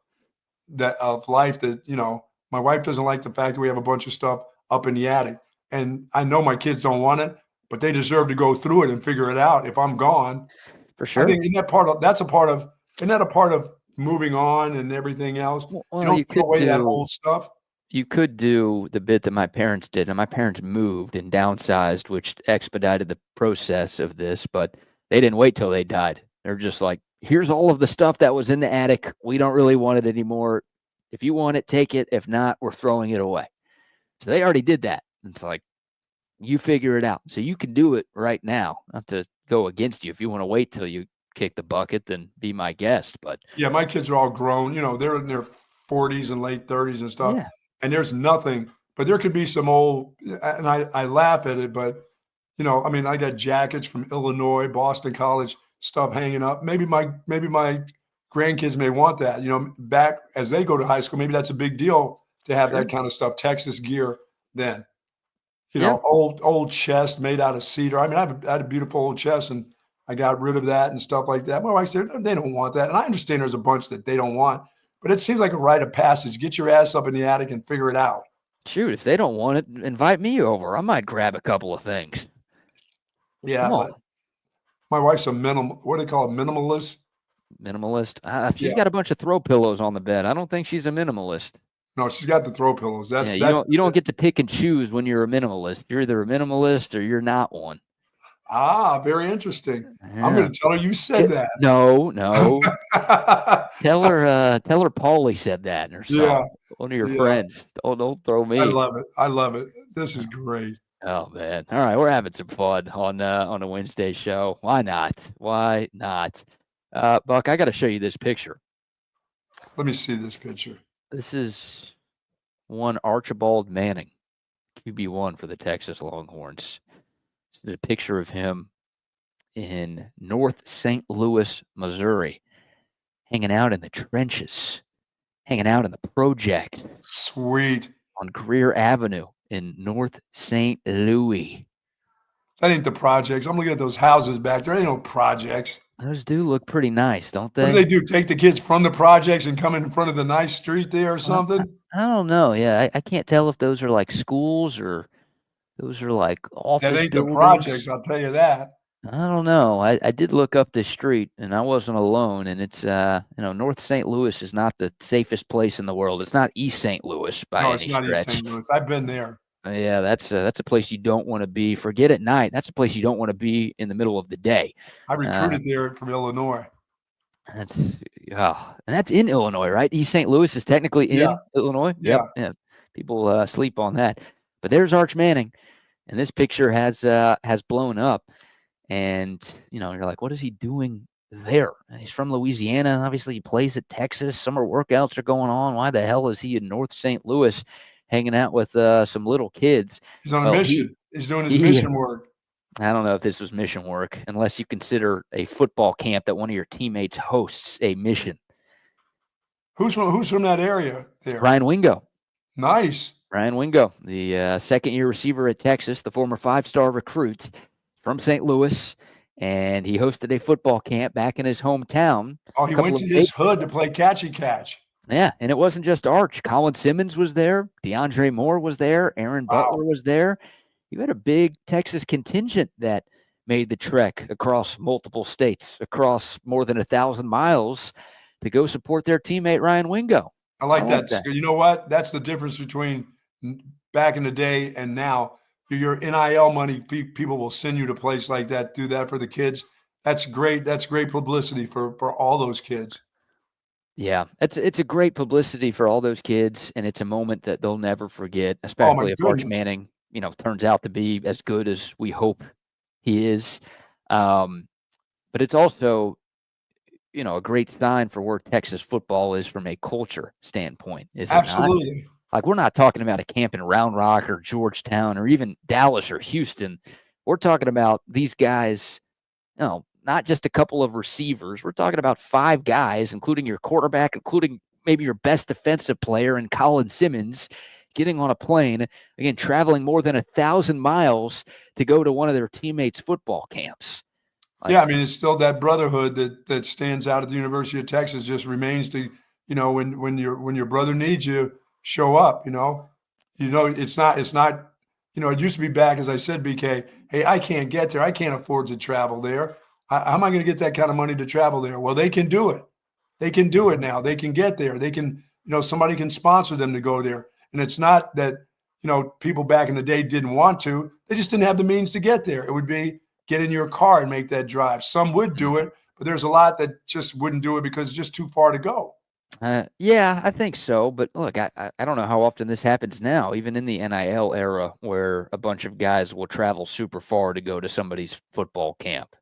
life that, my wife doesn't like the fact that we have a bunch of stuff up in the attic. And I know my kids don't want it, but they deserve to go through it and figure it out if I'm gone. For sure. I think isn't that a part of moving on and everything else? Well, you don't throw away that old stuff. You could do the bit that my parents did, and my parents moved and downsized, which expedited the process of this, but they didn't wait till they died. They're just like, here's all of the stuff that was in the attic. We don't really want it anymore. If you want it, take it. If not, we're throwing it away. So they already did that. It's like, you figure it out. So you can do it right now. Not to go against you. If you want to wait till you kick the bucket, then be my guest. But yeah, my kids are all grown. They're in their 40s and late 30s and stuff. Yeah. And there's nothing, but there could be some old, and I laugh at it, but I mean, I got jackets from Illinois, Boston College stuff hanging up. Maybe my grandkids may want that. Back as they go to high school, maybe that's a big deal to have Sure. that kind of stuff. Texas gear then. Yeah. Old chest made out of cedar. I mean, I had a beautiful old chest, and I got rid of that and stuff like that. My wife said they don't want that, and I understand there's a bunch that they don't want, but it seems like a rite of passage. Get your ass up in the attic and figure it out. Shoot, if they don't want it, invite me over. I might grab a couple of things. Yeah, Come on. but my wife's a what do they call it? Minimalist. Minimalist. She's Yeah. got a bunch of throw pillows on the bed. I don't think she's a minimalist. No, she's got the throw pillows. That's you don't get to pick and choose when you're a minimalist. You're either a minimalist or you're not one. Very interesting. Yeah. I'm going to tell her you said that. No. tell her Paulie said that in her song. Yeah. One of your friends. Don't throw me. I love it. This is great. Oh man. All right, we're having some fun on a Wednesday show. Why not? Buck, I got to show you this picture. Let me see this picture. This is one Archibald Manning, QB1 for the Texas Longhorns. This is a picture of him in North St. Louis, Missouri, hanging out in the trenches, hanging out in the project. Sweet. On Greer Avenue in North St. Louis. That ain't the projects. I'm looking at those houses back there. Ain't no projects. Those do look pretty nice, don't they? What do they do? Take the kids from the projects and come in front of the nice street there or something? I don't know. Yeah, I can't tell if those are like schools or those are like office That ain't buildings. the projects, I'll tell you that. I don't know. I did look up this street, and I wasn't alone. And it's North St. Louis is not the safest place in the world. It's not East St. Louis by any stretch. No, it's not East St. Louis. I've been there. Yeah, that's a place you don't want to be. Forget at night. That's a place you don't want to be in the middle of the day. I recruited there from Illinois. And that's in Illinois, right? East St. Louis is technically in Illinois. Yeah. Yep. People sleep on that. But there's Arch Manning, and this picture has blown up. And you're like, what is he doing there? He's from Louisiana. Obviously, he plays at Texas. Summer workouts are going on. Why the hell is he in North St. Louis hanging out with some little kids? He's on a mission. He's doing his mission work. I don't know if this was mission work, unless you consider a football camp that one of your teammates hosts a mission. Who's from that area there? Ryan Wingo. Nice. Ryan Wingo, the second-year receiver at Texas, the former 5-star recruit from St. Louis, and he hosted a football camp back in his hometown. Oh, he went to his hood to play catchy-catch. Yeah, and it wasn't just Arch. Colin Simmons was there. DeAndre Moore was there. Aaron Butler was there. You had a big Texas contingent that made the trek across multiple states, across more than 1,000 miles to go support their teammate Ryan Wingo. I like that. You know what? That's the difference between back in the day and now. Your NIL money, people will send you to a place like that, do that for the kids. That's great. That's great publicity for all those kids. Yeah, it's a great publicity for all those kids, and it's a moment that they'll never forget, especially if Arch Manning, turns out to be as good as we hope he is. But it's also, a great sign for where Texas football is from a culture standpoint, is it not? Absolutely. Like, we're not talking about a camp in Round Rock or Georgetown or even Dallas or Houston. We're talking about these guys, not just a couple of receivers. We're talking about 5 guys, including your quarterback, including maybe your best defensive player and Colin Simmons, getting on a plane, again, traveling more than 1,000 miles to go to one of their teammates' football camps. I mean, it's still that brotherhood that stands out at the University of Texas. Just remains to, when your brother needs you, show up. It's not. It used to be back, as I said, BK. Hey, I can't get there. I can't afford to travel there. How am I going to get that kind of money to travel there? Well, they can do it. They can do it now. They can get there. They can. Somebody can sponsor them to go there. And it's not that people back in the day didn't want to. They just didn't have the means to get there. It would be get in your car and make that drive. Some would do it, but there's a lot that just wouldn't do it because it's just too far to go. Yeah, I think so. But look, I don't know how often this happens now, even in the NIL era, where a bunch of guys will travel super far to go to somebody's football camp.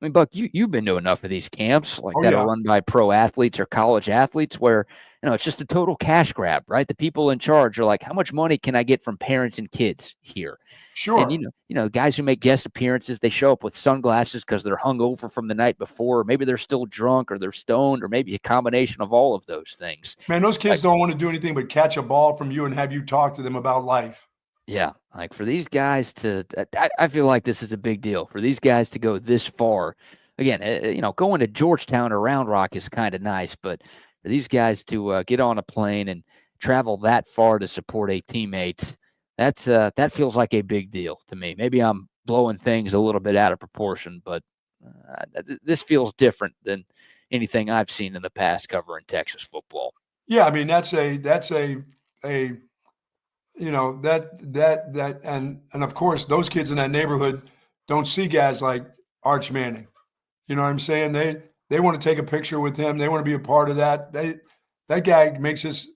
I mean, Buck, you've been to enough of these camps like Oh that are yeah, run by pro athletes or college athletes where, it's just a total cash grab, right? The people in charge are like, how much money can I get from parents and kids here? And sure. guys who make guest appearances, they show up with sunglasses because they're hungover from the night before, or maybe they're still drunk, or they're stoned, or maybe a combination of all of those things. Man, those kids Like, don't want to do anything but catch a ball from you and have you talk to them about life. yeah, like for these guys I feel like this is a big deal for these guys to go this far. Again, going to Georgetown or Round Rock is kind of nice, but for these guys to get on a plane and travel that far to support a teammate, that feels like a big deal to me. Maybe I'm blowing things a little bit out of proportion, but this feels different than anything I've seen in the past covering Texas football. Yeah, I mean that's a that and of course those kids in that neighborhood don't see guys like Arch Manning. You know what I'm saying? They want to take a picture with him. They want to be a part of that. That guy makes his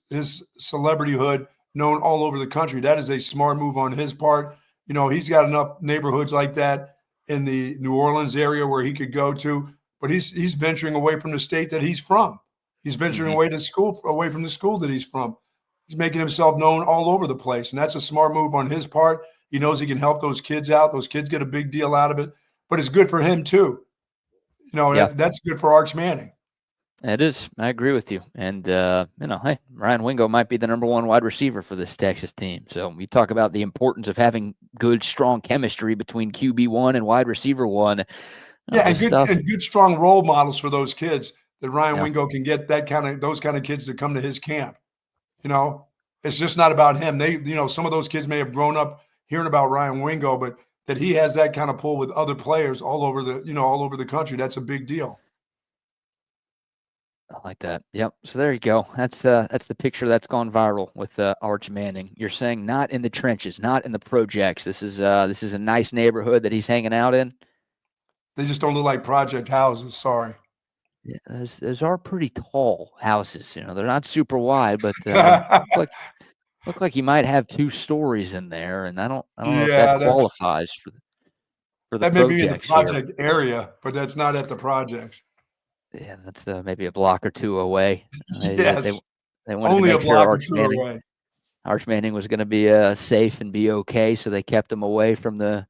celebrityhood known all over the country. That is a smart move on his part. He's got enough neighborhoods like that in the New Orleans area where he could go to, but he's venturing away from the state that he's from. He's venturing Hmm. away from the school that he's from. He's making himself known all over the place, and that's a smart move on his part. He knows he can help those kids out. Those kids get a big deal out of it, but it's good for him too. Yeah. That's good for Arch Manning. It is. I agree with you. And, hey, Ryan Wingo might be the number one wide receiver for this Texas team. So we talk about the importance of having good, strong chemistry between QB1 and wide receiver one. Yeah, This and stuff. good strong role models for those kids that Ryan Yeah. Wingo can get those kind of kids to come to his camp. You know, it's just not about him. Some of those kids may have grown up hearing about Ryan Wingo, but that he has that kind of pull with other players all over the country. That's a big deal. I like that. Yep. So there you go. That's the picture that's gone viral with Arch Manning. You're saying not in the trenches, not in the projects. This is a nice neighborhood that he's hanging out in. They just don't look like project houses. Sorry. Yeah, those are pretty tall houses. They're not super wide, but look like you might have 2 stories in there, and I don't know if that Yeah, qualifies for the that may be in the projects here. project area, but that's not at the projects. Yeah, that's maybe a block or 2 away. Yes, They wanted to only a make sure block or two away. Arch Manning was going to be safe and be okay, so they kept him away from the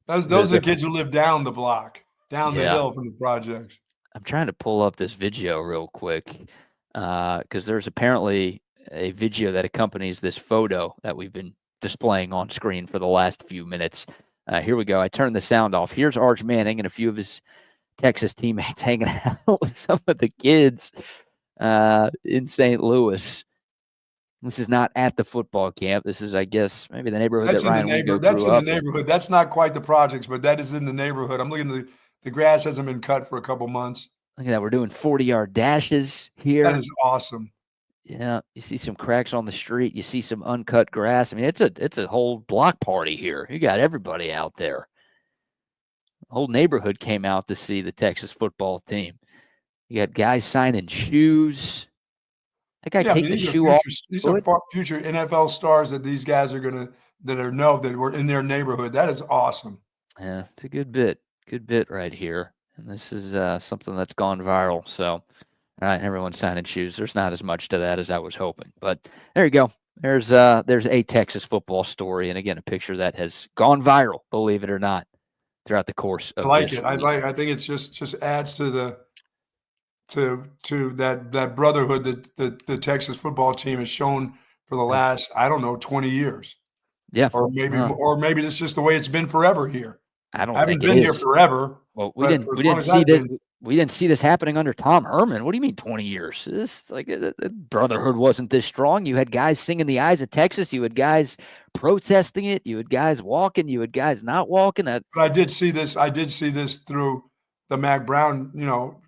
Those are the the. kids who live down the block, down the Yeah. hill from the projects. I'm trying to pull up this video real quick because there's apparently a video that accompanies this photo that we've been displaying on screen for the last few minutes. Here we go. I turned the sound off. Here's Arch Manning and a few of his Texas teammates hanging out with some of the kids in St. Louis. This is not at the football camp. This is, I guess, maybe the neighborhood that Ryan Wingo That's grew in the up in. neighborhood. That's not quite the projects, but that is in the neighborhood. I'm looking at the grass hasn't been cut for a couple months. Look at that. We're doing 40-yard dashes That here. is awesome. Yeah, you see some cracks on the street. You see some uncut grass. I mean, it's a whole block party here. You got everybody out there. The whole neighborhood came out to see the Texas football team. You got guys signing shoes. That guy Yeah, I take mean the shoe off. these are future NFL stars that these guys are gonna that were in their neighborhood. That is awesome. Yeah, it's a good bit right here. And this is something that's gone viral. So, all right, everyone's signing shoes. There's not as much to that as I was hoping, but there you go. There's a Texas football story, and again, a picture that has gone viral, believe it or not, throughout the course I of like this it. week. I think it's just adds to that brotherhood that the Texas football team has shown for the last, I don't know, 20 years. Yeah, Or maybe it's just the way it's been forever here. I don't I haven't think it been here is. forever, Well, but for as long as I've been, we didn't see this happening under Tom Herman. What do you mean 20 years? This like the brotherhood wasn't this strong. You had guys singing the eyes of Texas. You had guys protesting it. You had guys walking. You had guys not walking. but I did see this through the Mac Brown,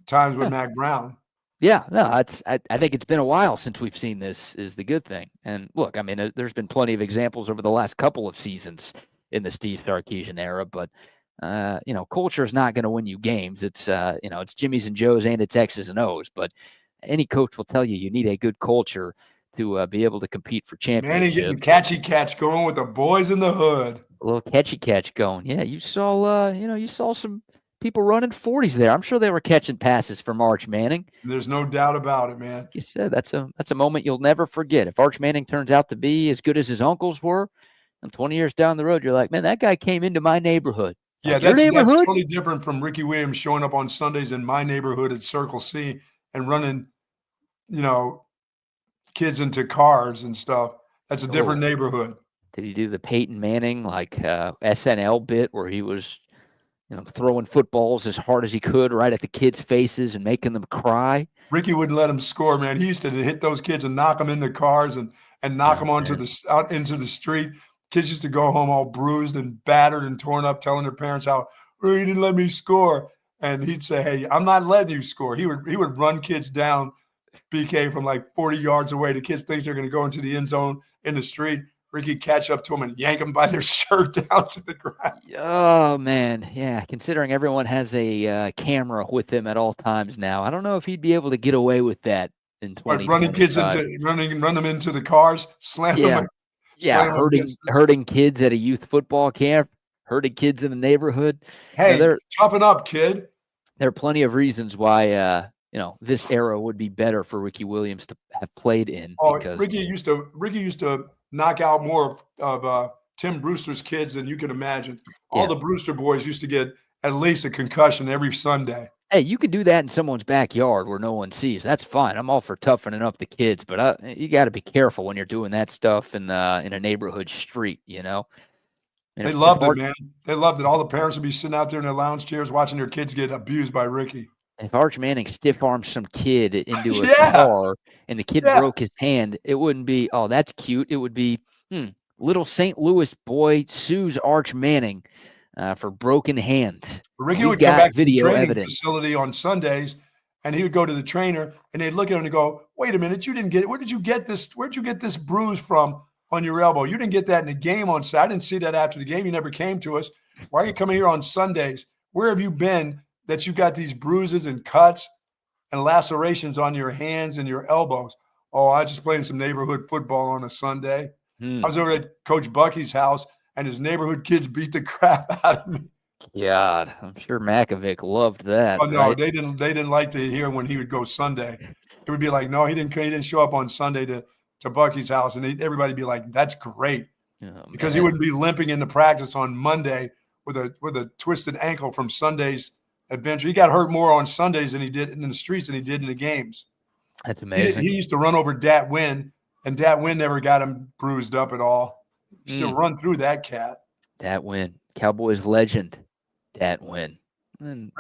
times with Yeah, Mac Brown. yeah, no, I think it's been a while since we've seen this. Is the good thing. And look, I mean, there's been plenty of examples over the last couple of seasons in the Steve Sarkisian era, but culture is not going to win you games. It's Jimmy's and Joe's and it's X's and O's. But any coach will tell you need a good culture to be able to compete for Manny getting championships. catchy catch going with the boys in the hood. A little catchy catch going. Yeah, you saw some people running 40s there. I'm sure they were catching passes from Arch Manning. There's no doubt about it, man. Like you said, that's a moment you'll never forget. If Arch Manning turns out to be as good as his uncles were, and 20 years down the road, you're like, man, that guy came into my neighborhood. Yeah, like, your that's neighborhood? totally different from Ricky Williams showing up on Sundays in my neighborhood at Circle C and running, kids into cars and stuff. That's a different neighborhood. Did he do the Peyton Manning SNL bit where he was, throwing footballs as hard as he could right at the kids' faces and making them cry? Ricky wouldn't let him score, man. He used to hit those kids and knock them into cars and knock them out into the street. Kids used to go home all bruised and battered and torn up, telling their parents how, oh, he didn't let me score. And he'd say, hey, I'm not letting you score. He would run kids down, BK, from like 40 yards away. The kids think they're going to go into the end zone in the street. Ricky catch up to them and yank them by their shirt down to the ground. Oh, man. Yeah, considering everyone has a camera with them at all times now, I don't know if he'd be able to get away with that in 2025. Running kids run them into the cars, slam them. Yeah, hurting kids at a youth football camp, hurting kids in the neighborhood. Hey, toughen up, kid. There are plenty of reasons why this era would be better for Ricky Williams to have played in. Oh, Ricky used to knock out more of Tim Brewster's kids than you can imagine. All the Brewster boys used to get at least a concussion every Sunday. Hey, you could do that in someone's backyard where no one sees. That's fine. I'm all for toughening up the kids, but you got to be careful when you're doing that stuff in a neighborhood street, And they loved it, man. They loved it. All the parents would be sitting out there in their lounge chairs watching their kids get abused by Ricky. If Arch Manning stiff-armed some kid into a car and the kid broke his hand, it wouldn't be, oh, that's cute. It would be, little St. Louis boy sues Arch Manning for broken hands. Ricky would come back to the training facility on Sundays, and he would go to the trainer, and they'd look at him and go, wait a minute, you didn't get it. Where'd you get this bruise from on your elbow? You didn't get that in the game on Saturday. I didn't see that after the game. You never came to us. Why are you coming here on Sundays? Where have you been that you got these bruises and cuts and lacerations on your hands and your elbows? Oh, I was just playing some neighborhood football on a Sunday. I was over at Coach Bucky's house, and his neighborhood kids beat the crap out of me. God, I'm sure Makovic loved that. Oh no, right? They didn't like to hear when he would go Sunday. It would be like, no, he didn't show up on Sunday to Bucky's house, and everybody'd be like, that's great, because he wouldn't be limping into practice on Monday with a twisted ankle from Sunday's adventure. He got hurt more on Sundays than he did in the streets than he did in the games. That's amazing. He used to run over Dat Wynn, and Dat Wynn never got him bruised up at all. He used to run through that cat. Dat Wynn, Cowboys legend. Dat Wynn. And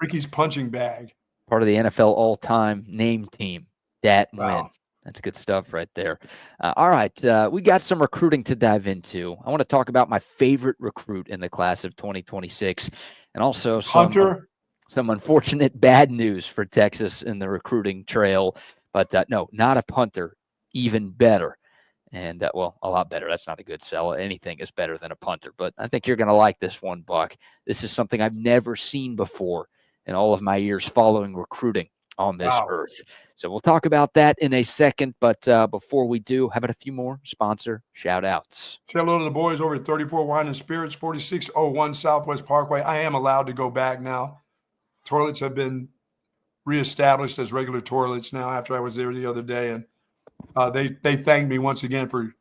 Ricky's punching bag. Part of the NFL all-time name team. Dat Wynn. That's good stuff right there. All right, we got some recruiting to dive into. I want to talk about my favorite recruit in the class of 2026, and also some unfortunate bad news for Texas in the recruiting trail. But no, not a punter, even better. And, a lot better. That's not a good sell. Anything is better than a punter. But I think you're going to like this one, Buck. This is something I've never seen before in all of my years following recruiting on this earth. So we'll talk about that in a second. But before we do, how about a few more sponsor shout-outs? Say hello to the boys over at 34 Wine and Spirits, 4601 Southwest Parkway. I am allowed to go back now. Toilets have been reestablished as regular toilets now after I was there the other day. And they thanked me once again for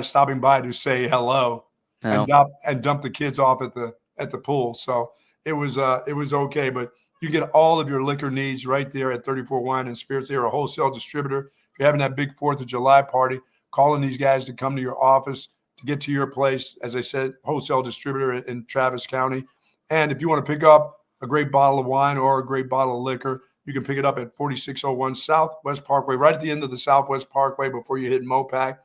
stopping by to say hello and dump the kids off at the pool. So it was okay, but you get all of your liquor needs right there at 34 Wine and Spirits. They're a wholesale distributor. If you're having that big 4th of July party, calling these guys to come to your office to get to your place. As I said, wholesale distributor in Travis County. And if you want to pick up a great bottle of wine or a great bottle of liquor, you can pick it up at 4601 Southwest Parkway, right at the end of the Southwest Parkway before you hit Mopac,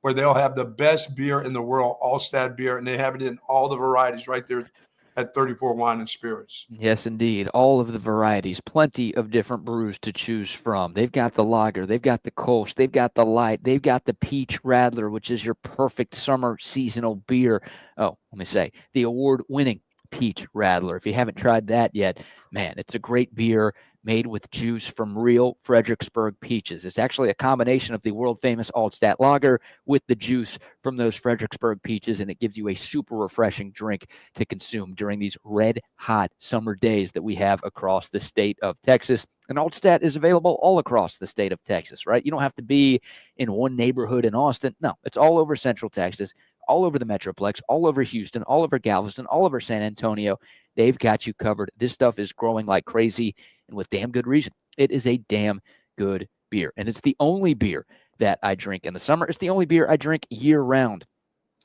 where they'll have the best beer in the world, Altstadt Beer, and they have it in all the varieties right there at 34 Wine and Spirits. Yes, indeed. All of the varieties, plenty of different brews to choose from. They've got the lager, they've got the Kolsch, they've got the light, they've got the Peach Radler, which is your perfect summer seasonal beer. Oh, let me say, the award-winning Peach Radler. If you haven't tried that yet, man, it's a great beer. made with juice from real Fredericksburg peaches. It's actually a combination of the world-famous Altstadt lager with the juice from those Fredericksburg peaches, and it gives you a super refreshing drink to consume during these red-hot summer days that we have across the state of Texas. And Altstadt is available all across the state of Texas, right? You don't have to be in one neighborhood in Austin. No, it's all over Central Texas, all over the Metroplex, all over Houston, all over Galveston, all over San Antonio. They've got you covered. This stuff is growing like crazy, and with damn good reason. It is a damn good beer, and it's the only beer that I drink in the summer. It's the only beer I drink year-round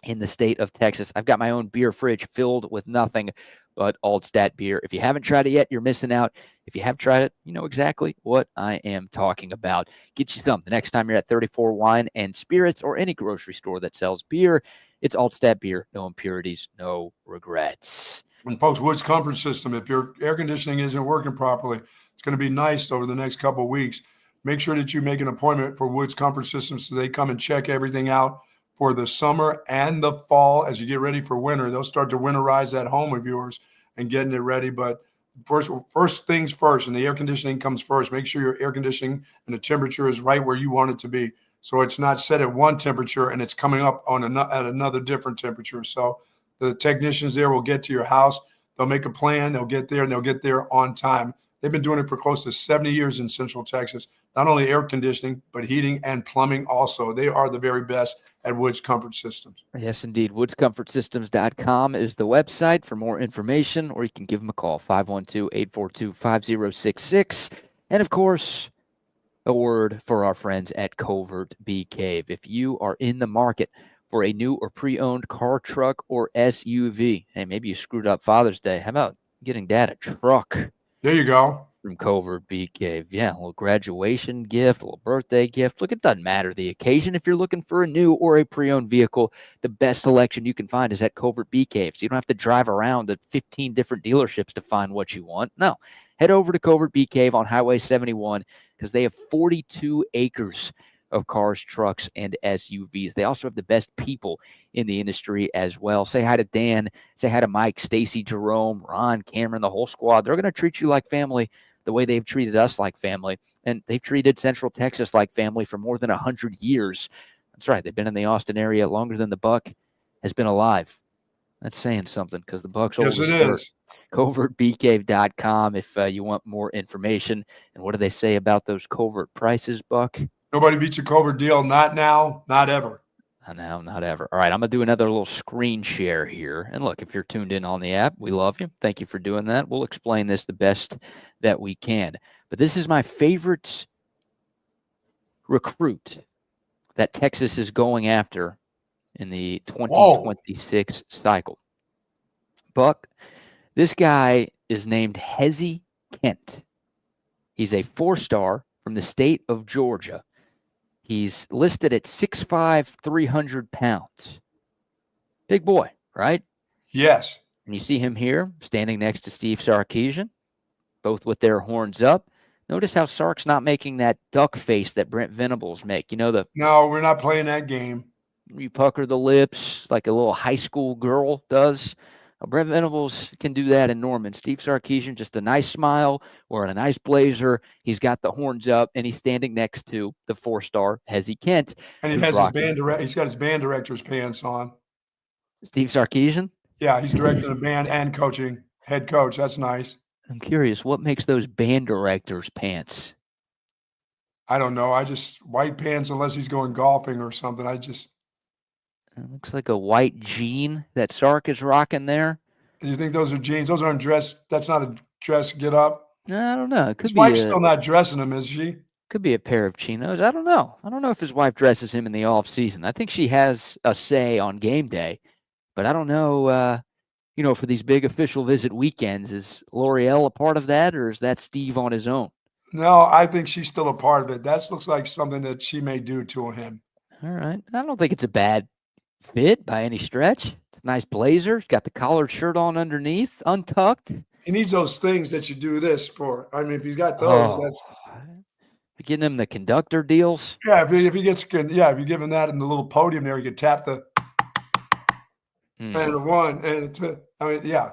in the state of Texas. I've got my own beer fridge filled with nothing but Altstadt beer. If you haven't tried it yet, you're missing out. If you have tried it, you know exactly what I am talking about. Get you some the next time you're at 34 Wine and Spirits or any grocery store that sells beer. It's Altstadt beer. No impurities, no regrets. And folks, Wood's Comfort System, if your air conditioning isn't working properly, it's going to be nice over the next couple of weeks. Make sure that you make an appointment for Wood's Comfort System so they come and check everything out for the summer and the fall. As you get ready for winter, they'll start to winterize that home of yours and getting it ready. But first things first, and the air conditioning comes first. Make sure your air conditioning and the temperature is right where you want it to be. So it's not set at one temperature and it's coming up on at another different temperature. So the technicians there will get to your house. They'll make a plan. They'll get there, and they'll get there on time. They've been doing it for close to 70 years in Central Texas, not only air conditioning, but heating and plumbing also. They are the very best at Woods Comfort Systems. Yes, indeed. WoodsComfortSystems.com is the website for more information, or you can give them a call, 512-842-5066. And, of course, a word for our friends at Covert Bee Cave. If you are in the market for a new or pre-owned car, truck, or SUV. Hey, maybe you screwed up Father's Day. How about getting Dad a truck? There you go. From Covert Bee Cave. Yeah, a little graduation gift, a little birthday gift. Look, it doesn't matter the occasion. If you're looking for a new or a pre-owned vehicle, the best selection you can find is at Covert Bee Cave. So you don't have to drive around to 15 different dealerships to find what you want. No, head over to Covert Bee Cave on Highway 71 because they have 42 acres of cars, trucks, and SUVs. They also have the best people in the industry as well. Say hi to Dan, say hi to Mike, Stacy, Jerome, Ron, Cameron, the whole squad. They're going to treat you like family the way they've treated us like family, and they've treated Central Texas like family for more than 100 years. That's right. They've been in the Austin area longer than the Buck has been alive. That's saying something because the Buck's old. Yes, it is. CovertBeeCave.com if you want more information. And what do they say about those Covert prices, Buck? Nobody beats a Covert deal. Not now, not ever. Not now, not ever. All right, I'm going to do another little screen share here. And look, if you're tuned in on the app, we love you. Thank you for doing that. We'll explain this the best that we can. But this is my favorite recruit that Texas is going after in the 2026 cycle. Buck, this guy is named Hezzy Kent. He's a 4-star from the state of Georgia. He's listed at 6'5", 300 pounds. Big boy, right? Yes. And you see him here standing next to Steve Sarkisian, both with their horns up. Notice how Sark's not making that duck face that Brent Venables make. You know, No, we're not playing that game. You pucker the lips like a little high school girl does. Brent Venables can do that in Norman. Steve Sarkisian, just a nice smile, wearing a nice blazer. He's got the horns up, and he's standing next to the 4-star Hezzy Kent. And he has he's got his band director's pants on. Steve Sarkisian? Yeah, he's directing a band and coaching, head coach. That's nice. I'm curious, what makes those band director's pants? I don't know. White pants unless he's going golfing or something. It looks like a white jean that Sark is rocking there. Do you think those are jeans? Those aren't dress. That's not a dress get up. I don't know. His wife's still not dressing him, is she? Could be a pair of chinos. I don't know. I don't know if his wife dresses him in the off season. I think she has a say on game day, but I don't know. For these big official visit weekends, is L'Oreal a part of that, or is that Steve on his own? No, I think she's still a part of it. That looks like something that she may do to him. All right. I don't think it's a bad fit by any stretch. It's a nice blazer. He's got the collared shirt on underneath, untucked. He needs those things that you do this for. I mean, if he's got those, that's. You're getting him the conductor deals. Yeah, if you give him that in the little podium there, you could tap the and a 1 and a 2. I mean, yeah.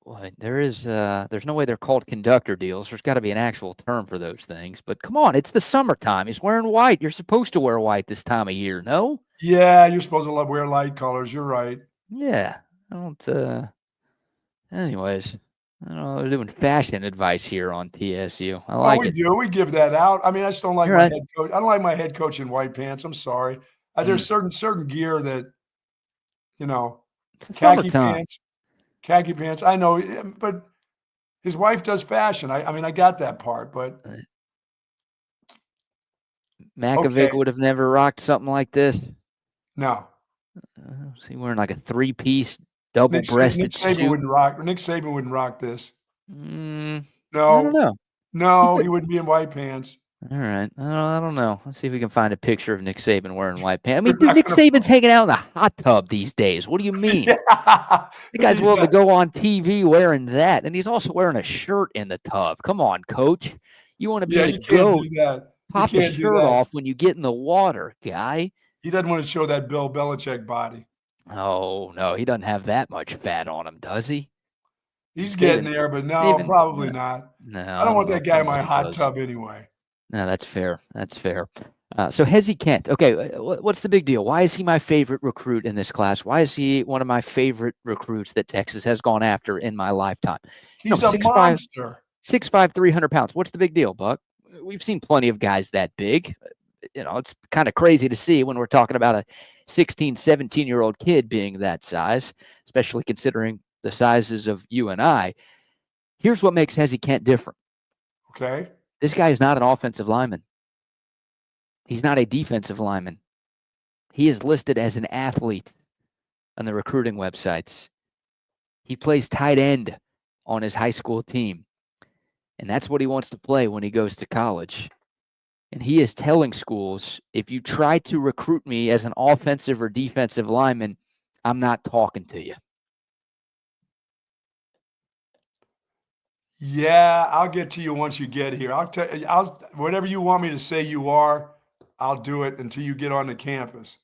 Well, there's no way they're called conductor deals. There's got to be an actual term for those things. But come on, it's the summertime. He's wearing white. You're supposed to wear white this time of year, no? Yeah, you're supposed to wear light colors. You're right. Yeah. I don't. Anyways, I don't know. We're doing fashion advice here on TSU. I Oh, like we it. do. We give that out. I mean, I just don't like You're my right. head coach. I don't like my head coach in white pants. I'm sorry. Mm. There's certain gear that, you know, It's the khaki summertime. pants, khaki pants. I know, but his wife does fashion. I mean, I got that part, but Makovic okay. would have never rocked something like this. No. Is he wearing like a three-piece, Nick double-breasted Saban suit? wouldn't rock. Nick Saban wouldn't rock this. Mm, I don't No, know. He no, could. he wouldn't be in white pants. All right. I don't know. Let's see if we can find a picture of Nick Saban wearing white pants. I mean, We're dude, not Nick gonna. Saban's hanging out in the hot tub these days. What do you mean? Yeah, The guy's willing to yeah, go on TV wearing that, and he's also wearing a shirt in the tub. Come on, coach. You want to be yeah. the You can't do GOAT. that. You Pop the can't do shirt that. off when you get in the water, guy. He doesn't want to show that Bill Belichick body. Oh, no, he doesn't have that much fat on him, does he? He's getting Saban, there, but no, Saban, probably not. no, I I don't don't want know that if guy in my anybody hot does. tub anyway. No, that's fair. That's fair. So Hezi Kent. Okay, what's the big deal? Why is he my favorite recruit in this class? Why is he one of my favorite recruits that Texas has gone after in my lifetime? You know, He's a monster. 6'5", 300 pounds. What's the big deal, Buck? We've seen plenty of guys that big. You know, it's kind of crazy to see when we're talking about a 16, 17-year-old kid being that size, especially considering the sizes of you and I. Here's what makes Hezi Kent different. Okay. This guy is not an offensive lineman. He's not a defensive lineman. He is listed as an athlete on the recruiting websites. He plays tight end on his high school team. And that's what he wants to play when he goes to college. And he is telling schools, if you try to recruit me as an offensive or defensive lineman, I'm not talking to you. Yeah, I'll get to you once you get here. I'll tell you, whatever you want me to say you are, I'll do it until you get on the campus.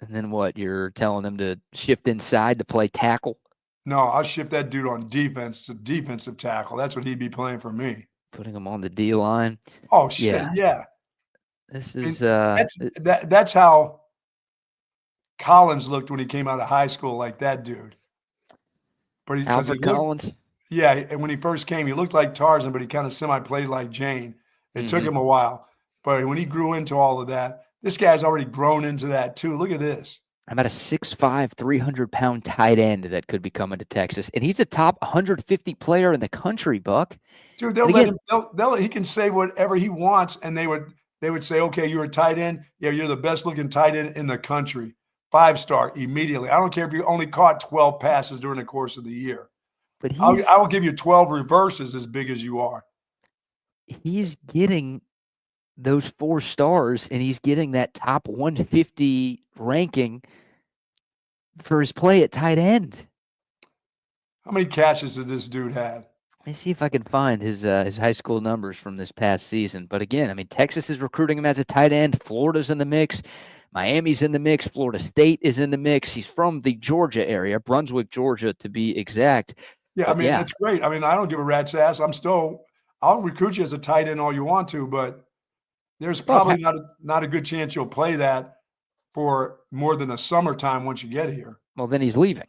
And then what? You're telling him to shift inside to play tackle? No, I'll shift that dude on defense to defensive tackle. That's what he'd be playing for me. Putting him on the D line? Oh shit, Yeah. yeah. This I mean, is that's how Collins looked when he came out of high school, like that dude. But because he Albert looked, Collins. yeah, and when he first came, he looked like Tarzan, but he kind of semi-played like Jane. It took Mm-hmm. him a while, but when he grew into all of that, this guy's already grown into that too. Look at this. I'm at a 6'5", 300-pound tight end that could be coming to Texas. And he's a top 150 player in the country, Buck. Dude, they'll And let again, him. He can say whatever he wants, and they would say, okay, you're a tight end. Yeah, you're the best looking tight end in the country. 5-star immediately. I don't care if you only caught 12 passes during the course of the year. but I will give you 12 reverses as big as you are. he's getting those 4 stars, and he's getting that top 150 ranking for his play at tight end. How many catches did this dude have? Let me see if I can find his high school numbers from this past season. But again, I mean, Texas is recruiting him as a tight end. Florida's in the mix. Miami's in the mix. Florida State is in the mix. He's from the Georgia area, Brunswick, Georgia, to be exact. Yeah, I But mean, yeah, it's great. I mean, I don't give a rat's ass. I'll recruit you as a tight end all you want to, but there's Buck, probably not a good chance you'll play that for more than a summertime once you get here. well, then he's leaving.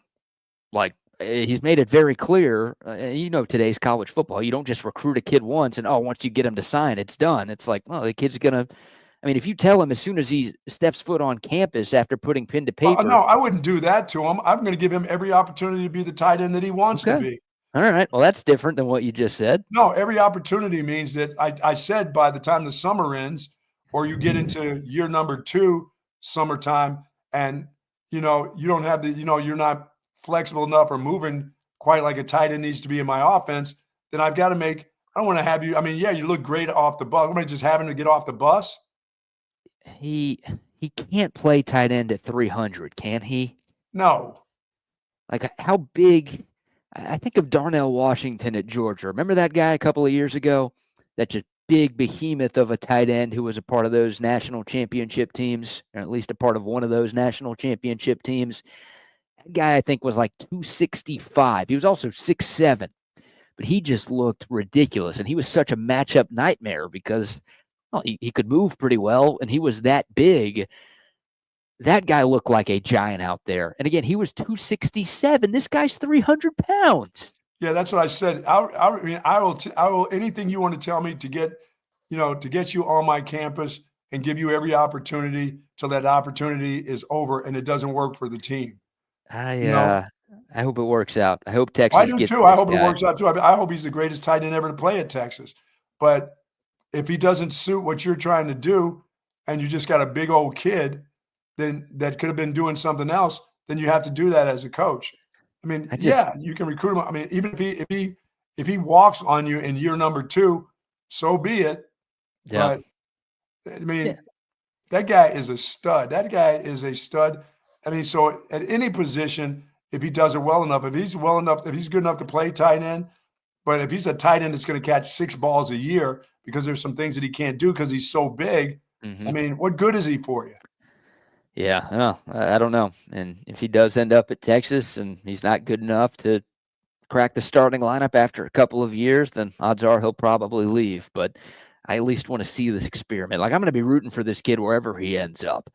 Like, he's made it very clear. You know, today's college football, you don't just recruit a kid once and, once you get him to sign, it's done. It's like, well, the kid's going to, I mean, if you tell him as soon as he steps foot on campus after putting pen to paper. No, I wouldn't do that to him. I'm going to give him every opportunity to be the tight end that he wants to Okay. be. All right. Well, that's different than what you just said. No, every opportunity means that I said by the time the summer ends or you get into year number 2, summertime, and, you don't have you're not flexible enough or moving quite like a tight end needs to be in my offense, then I don't want to have you. I mean, yeah, you look great off the bus. I'm going to just have him to get off the bus. He can't play tight end at 300, can he? No. Like, how big? I think of Darnell Washington at Georgia. Remember that guy a couple of years ago? That just big behemoth of a tight end who was a part of those national championship teams, or at least a part of one of those national championship teams. That guy, I think, was like 265. He was also 6'7", but he just looked ridiculous. And he was such a matchup nightmare because he could move pretty well, and he was that big. That guy looked like a giant out there. And again, he was 267. This guy's 300 pounds. Yeah, that's what I said. I will anything you want to tell me to get, to get you on my campus and give you every opportunity till that opportunity is over and it doesn't work for the team. I hope it works out. I hope I Texas do gets too. I this hope it guy. works out too. I hope he's the greatest tight end ever to play at Texas. But if he doesn't suit what you're trying to do, and you just got a big old kid, then that could have been doing something else, then you have to do that as a coach. I mean, you can recruit him. I mean, even if he walks on you in year number 2, so be it. Yeah. But I mean, that guy is a stud. That guy is a stud. I mean, so at any position, if he does it well enough, if he's good enough to play tight end, but if he's a tight end that's going to catch 6 balls a year because there's some things that he can't do because he's so big, I mean, what good is he for you? Yeah, I don't know. And if he does end up at Texas and he's not good enough to crack the starting lineup after a couple of years, then odds are he'll probably leave. But I at least want to see this experiment. Like, I'm going to be rooting for this kid wherever he ends up.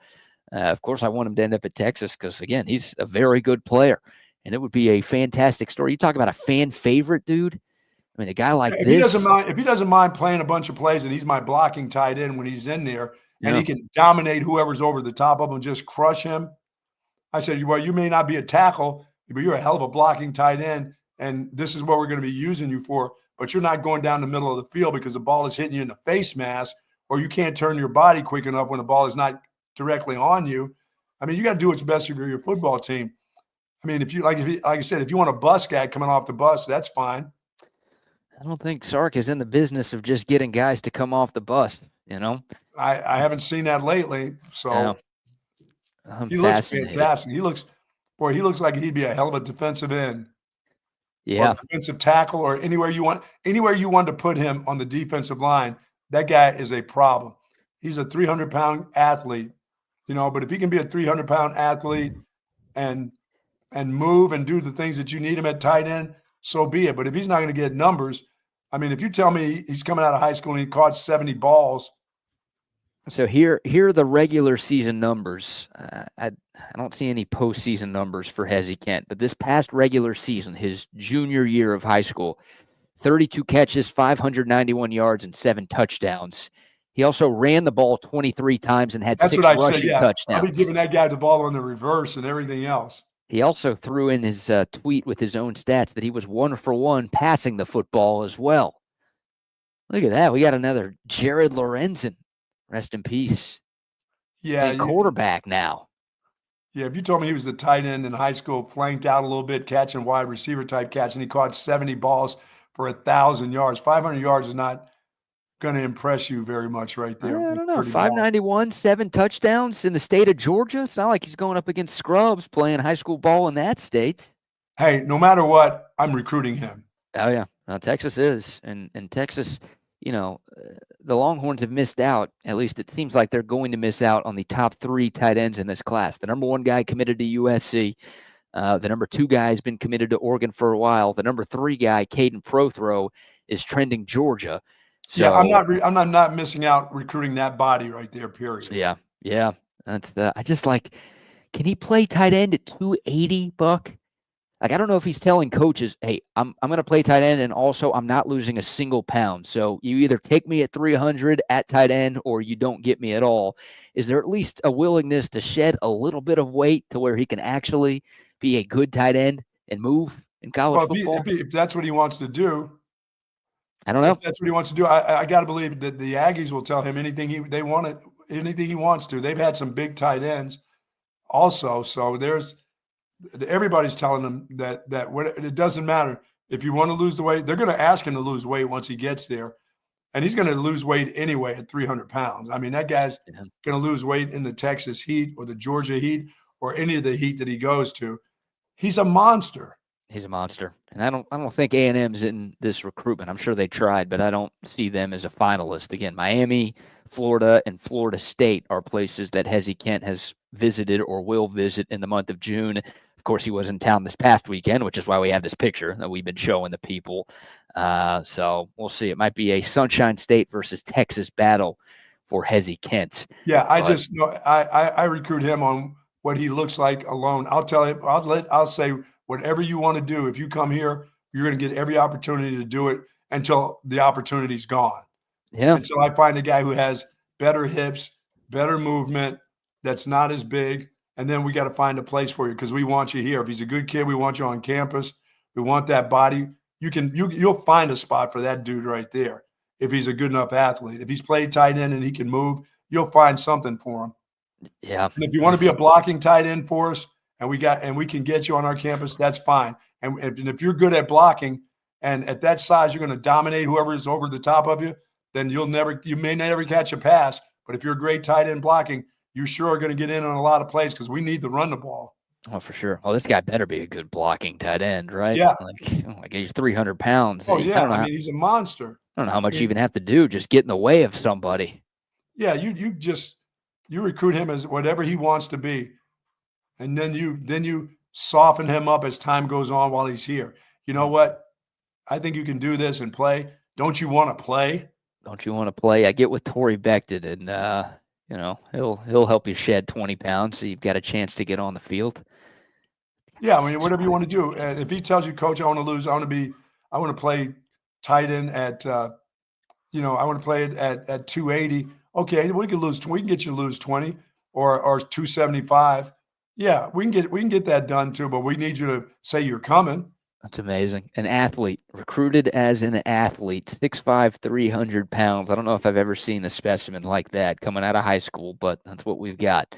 Of course, I want him to end up at Texas because, again, he's a very good player. And it would be a fantastic story. You talk about a fan favorite, dude. I mean, a guy like if this. If he doesn't mind playing a bunch of plays and he's my blocking tight end when he's in there and he can dominate whoever's over the top of him, just crush him. I said, well, you may not be a tackle, but you're a hell of a blocking tight end. And this is what we're going to be using you for. But you're not going down the middle of the field because the ball is hitting you in the face mask, or you can't turn your body quick enough when the ball is not directly on you. I mean, you got to do what's best for your football team. I mean, if I said, if you want a bus guy coming off the bus, that's fine. I don't think Sark is in the business of just getting guys to come off the bus, I haven't seen that lately, so he looks fantastic. He looks like he'd be a hell of a defensive end. Yeah. Or defensive tackle, or anywhere you want to put him on the defensive line. That guy is a problem. He's a 300-pound athlete, but if he can be a 300-pound athlete and move and do the things that you need him at tight end, so be it. But if he's not going to get numbers, I mean, if you tell me he's coming out of high school and he caught 70 balls. So here are the regular season numbers. I don't see any postseason numbers for Hezzy Kent, but this past regular season, his junior year of high school, 32 catches, 591 yards, and 7 touchdowns. He also ran the ball 23 times and had 6 rushing touchdowns. I'll be giving that guy the ball on the reverse and everything else. He also threw in his tweet with his own stats that he was 1 for 1 passing the football as well. Look at that. We got another Jared Lorenzen. Rest in peace. Yeah. Quarterback now. Yeah, if you told me he was the tight end in high school, flanked out a little bit, catching wide receiver type catch, and he caught 70 balls for 1,000 yards. 500 yards is not going to impress you very much right there. I don't know. 591, 7 touchdowns in the state of Georgia. It's not like he's going up against Scruggs playing high school ball in that state. Hey, no matter what, I'm recruiting him. Oh, yeah. No, Texas is. And Texas, the Longhorns have missed out. At least it seems like they're going to miss out on the top 3 tight ends in this class. The number 1 guy committed to USC. The number 2 guy has been committed to Oregon for a while. The number 3 guy, Caden Prothrow, is trending Georgia. So, yeah, I'm not missing out recruiting that body right there, period. Yeah. That's I just like, can he play tight end at 280, Buck? Like, I don't know if he's telling coaches, hey, I'm going to play tight end, and also I'm not losing a single pound. So you either take me at 300 at tight end or you don't get me at all. Is there at least a willingness to shed a little bit of weight to where he can actually be a good tight end and move in college football? If that's what he wants to do. I don't know. If that's what he wants to do. I got to believe that the Aggies will tell him anything he wants to. They've had some big tight ends also. So everybody's telling them that it doesn't matter. If you want to lose the weight, they're going to ask him to lose weight once he gets there. And he's going to lose weight anyway at 300 pounds. I mean, that guy's going to lose weight in the Texas heat or the Georgia heat or any of the heat that he goes to. He's a monster. He's a monster. And I don't think A&M's in this recruitment. I'm sure they tried, but I don't see them as a finalist. Again, Miami, Florida, and Florida State are places that Hezzy Kent has visited or will visit in the month of June. Of course, he was in town this past weekend, which is why we have this picture that we've been showing the people. So we'll see. It might be a Sunshine State versus Texas battle for Hezzy Kent. Yeah, I just know I recruit him on what he looks like alone. I'll tell him, I'll say whatever you want to do. If you come here, you're going to get every opportunity to do it until the opportunity's gone. Yeah. Until I find a guy who has better hips, better movement, that's not as big, and then we got to find a place for you because we want you here. If he's a good kid, we want you on campus. We want that body. You'll find a spot for that dude right there. If he's a good enough athlete, if he's played tight end and he can move, you'll find something for him. Yeah. And if you want to be a blocking tight end for us, and we can get you on our campus, that's fine. And if you're good at blocking, and at that size you're going to dominate whoever is over the top of you, then you may never catch a pass. But if you're a great tight end blocking, you sure are going to get in on a lot of plays because we need to run the ball. Oh, for sure. Well, this guy better be a good blocking tight end, right? Yeah. Like he's 300 pounds. Oh, yeah. I mean, he's a monster. I don't know how much you even have to do, just get in the way of somebody. Yeah, you recruit him as whatever he wants to be. And then you soften him up as time goes on while he's here. You know what? I think you can do this and play. Don't you want to play? Don't you want to play? I get with Torrey Becton, and he'll help you shed 20 pounds, so you've got a chance to get on the field. Yeah, I mean, whatever you want to do. And if he tells you, Coach, I want to lose, I want to play tight end at, I want to play it at 280. Okay, we can get you to lose 20 or 275. Yeah, we can get that done too, but we need you to say you're coming. That's amazing. An athlete, recruited as an athlete, 6'5", 300 pounds. I don't know if I've ever seen a specimen like that coming out of high school, but that's what we've got.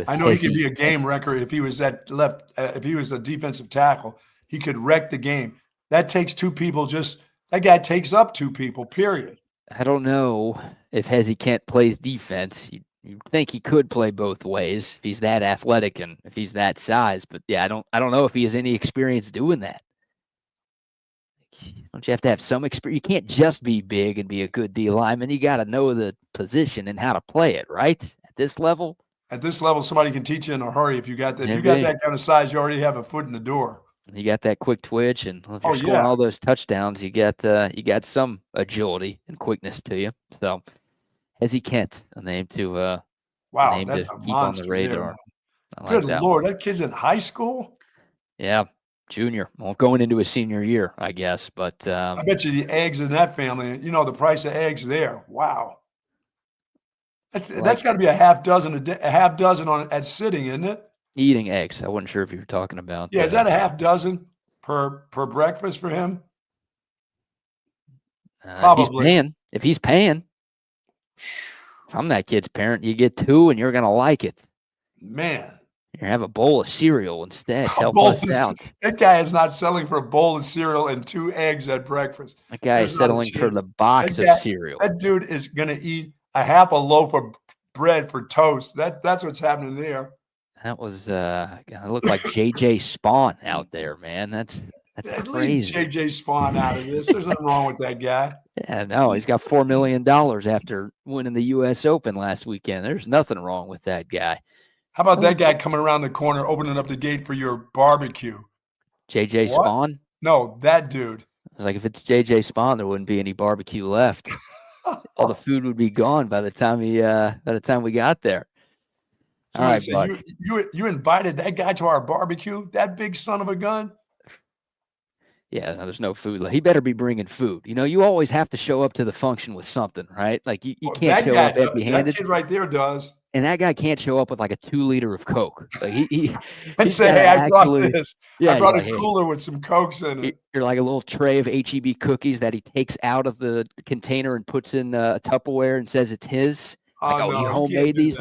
I know he could be a game wrecker if he was at left. If he was a defensive tackle, he could wreck the game. That takes two people. That guy takes up two people. Period. I don't know if Hezzy Kent plays defense. You think he could play both ways if he's that athletic and if he's that size, but yeah, I don't know if he has any experience doing that. Don't you have to have some experience? You can't just be big and be a good D lineman. You got to know the position and how to play it, right? At this level. At this level, somebody can teach you in a hurry. If you got that kind of size, you already have a foot in the door. You got that quick twitch, and if you're scoring all those touchdowns, you got some agility and quickness to you. So, Hezzy Kent, a name to that's a keep monster on the radar. Good Lord, that kid's in high school? Yeah, junior. Well, going into his senior year, I guess. But I bet you the eggs in that family, the price of eggs there. Wow. That's got to be a half dozen at sitting, isn't it? Eating eggs. I wasn't sure if you were talking about. Yeah, is that a half dozen per breakfast for him? Probably. If he's paying. If I'm that kid's parent, you get two, and you're gonna like it. Man, you have a bowl of cereal instead. Help us out. That guy is not selling for a bowl of cereal and 2 eggs at breakfast. That guy is settling for the box of cereal. That dude is gonna eat a half a loaf of bread for toast. That's what's happening there. That was it looked like JJ Spawn out there, man. That's crazy. Leave JJ Spawn out of this. There's nothing wrong with that guy. Yeah, no, he's got $4 million after winning the U.S. Open last weekend. There's nothing wrong with that guy. How about that guy coming around the corner, opening up the gate for your barbecue? JJ Spawn? No, that dude. I was like, if it's JJ Spawn, there wouldn't be any barbecue left. All the food would be gone by the time we got there. So all right, Buck. You invited that guy to our barbecue? That big son of a gun? Yeah, no, there's no food. He better be bringing food. You always have to show up to the function with something, right? Like you can't show up empty-handed. That kid right there does. And that guy can't show up with like a 2-liter of Coke. Like and say, hey, I brought this. Yeah, I brought a cooler with some Cokes in it. You're like a little tray of H-E-B cookies that he takes out of the container and puts in a Tupperware and says it's his. You homemade these?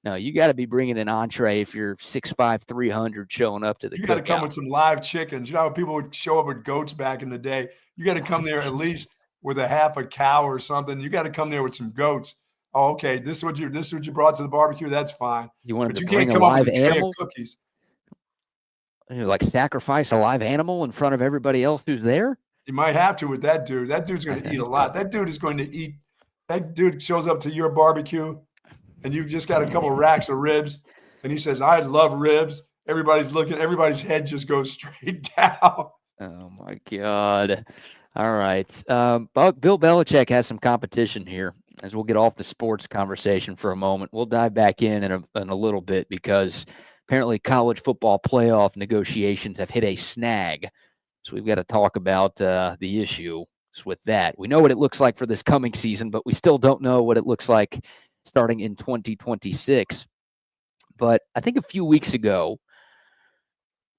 No, you got to be bringing an entree if you're 6'5", 300 showing up to the cookout. You got to come with some live chickens. You know how people would show up with goats back in the day? You got to come there at least with a half a cow or something. You got to come there with some goats. Oh, okay. This is what you brought to the barbecue. That's fine. But you can't come up with a tray of cookies. Like sacrifice a live animal in front of everybody else who's there? You might have to with that dude. That dude's going to eat a lot. That dude is going to eat. That dude shows up to your barbecue, and you've just got a couple racks of ribs, and he says, I love ribs, everybody's looking. Everybody's head just goes straight down. Oh my God. All right. Bill Belichick has some competition here. As we'll get off the sports conversation for a moment, we'll dive back in a little bit because apparently college football playoff negotiations have hit a snag. So we've got to talk about the issue with that. We know what it looks like for this coming season, but we still don't know what it looks like starting in 2026. But I think a few weeks ago,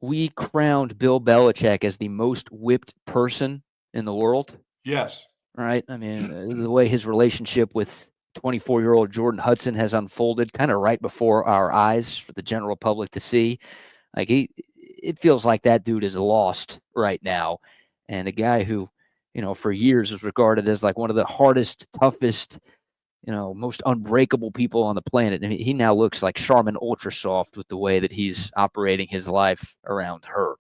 we crowned Bill Belichick as the most whipped person in the world. Yes. Right? I mean, the way his relationship with 24-year-old Jordan Hudson has unfolded kind of right before our eyes for the general public to see. Like it feels like that dude is lost right now. And a guy who, for years was regarded as like one of the hardest, toughest, most unbreakable people on the planet. I mean, he now looks like Charmin Ultra Soft with the way that he's operating his life around her.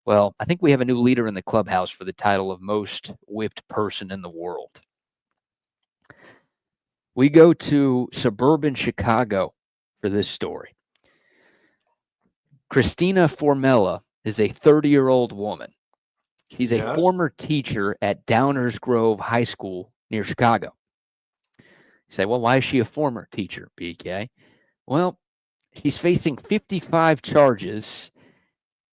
Well, I think we have a new leader in the clubhouse for the title of most whipped person in the world. We go to suburban Chicago for this story. Christina Formella is a 30-year-old woman. She's a former teacher at Downers Grove High School near Chicago. You say, well, why is she a former teacher, BK? Well, she's facing 55 charges,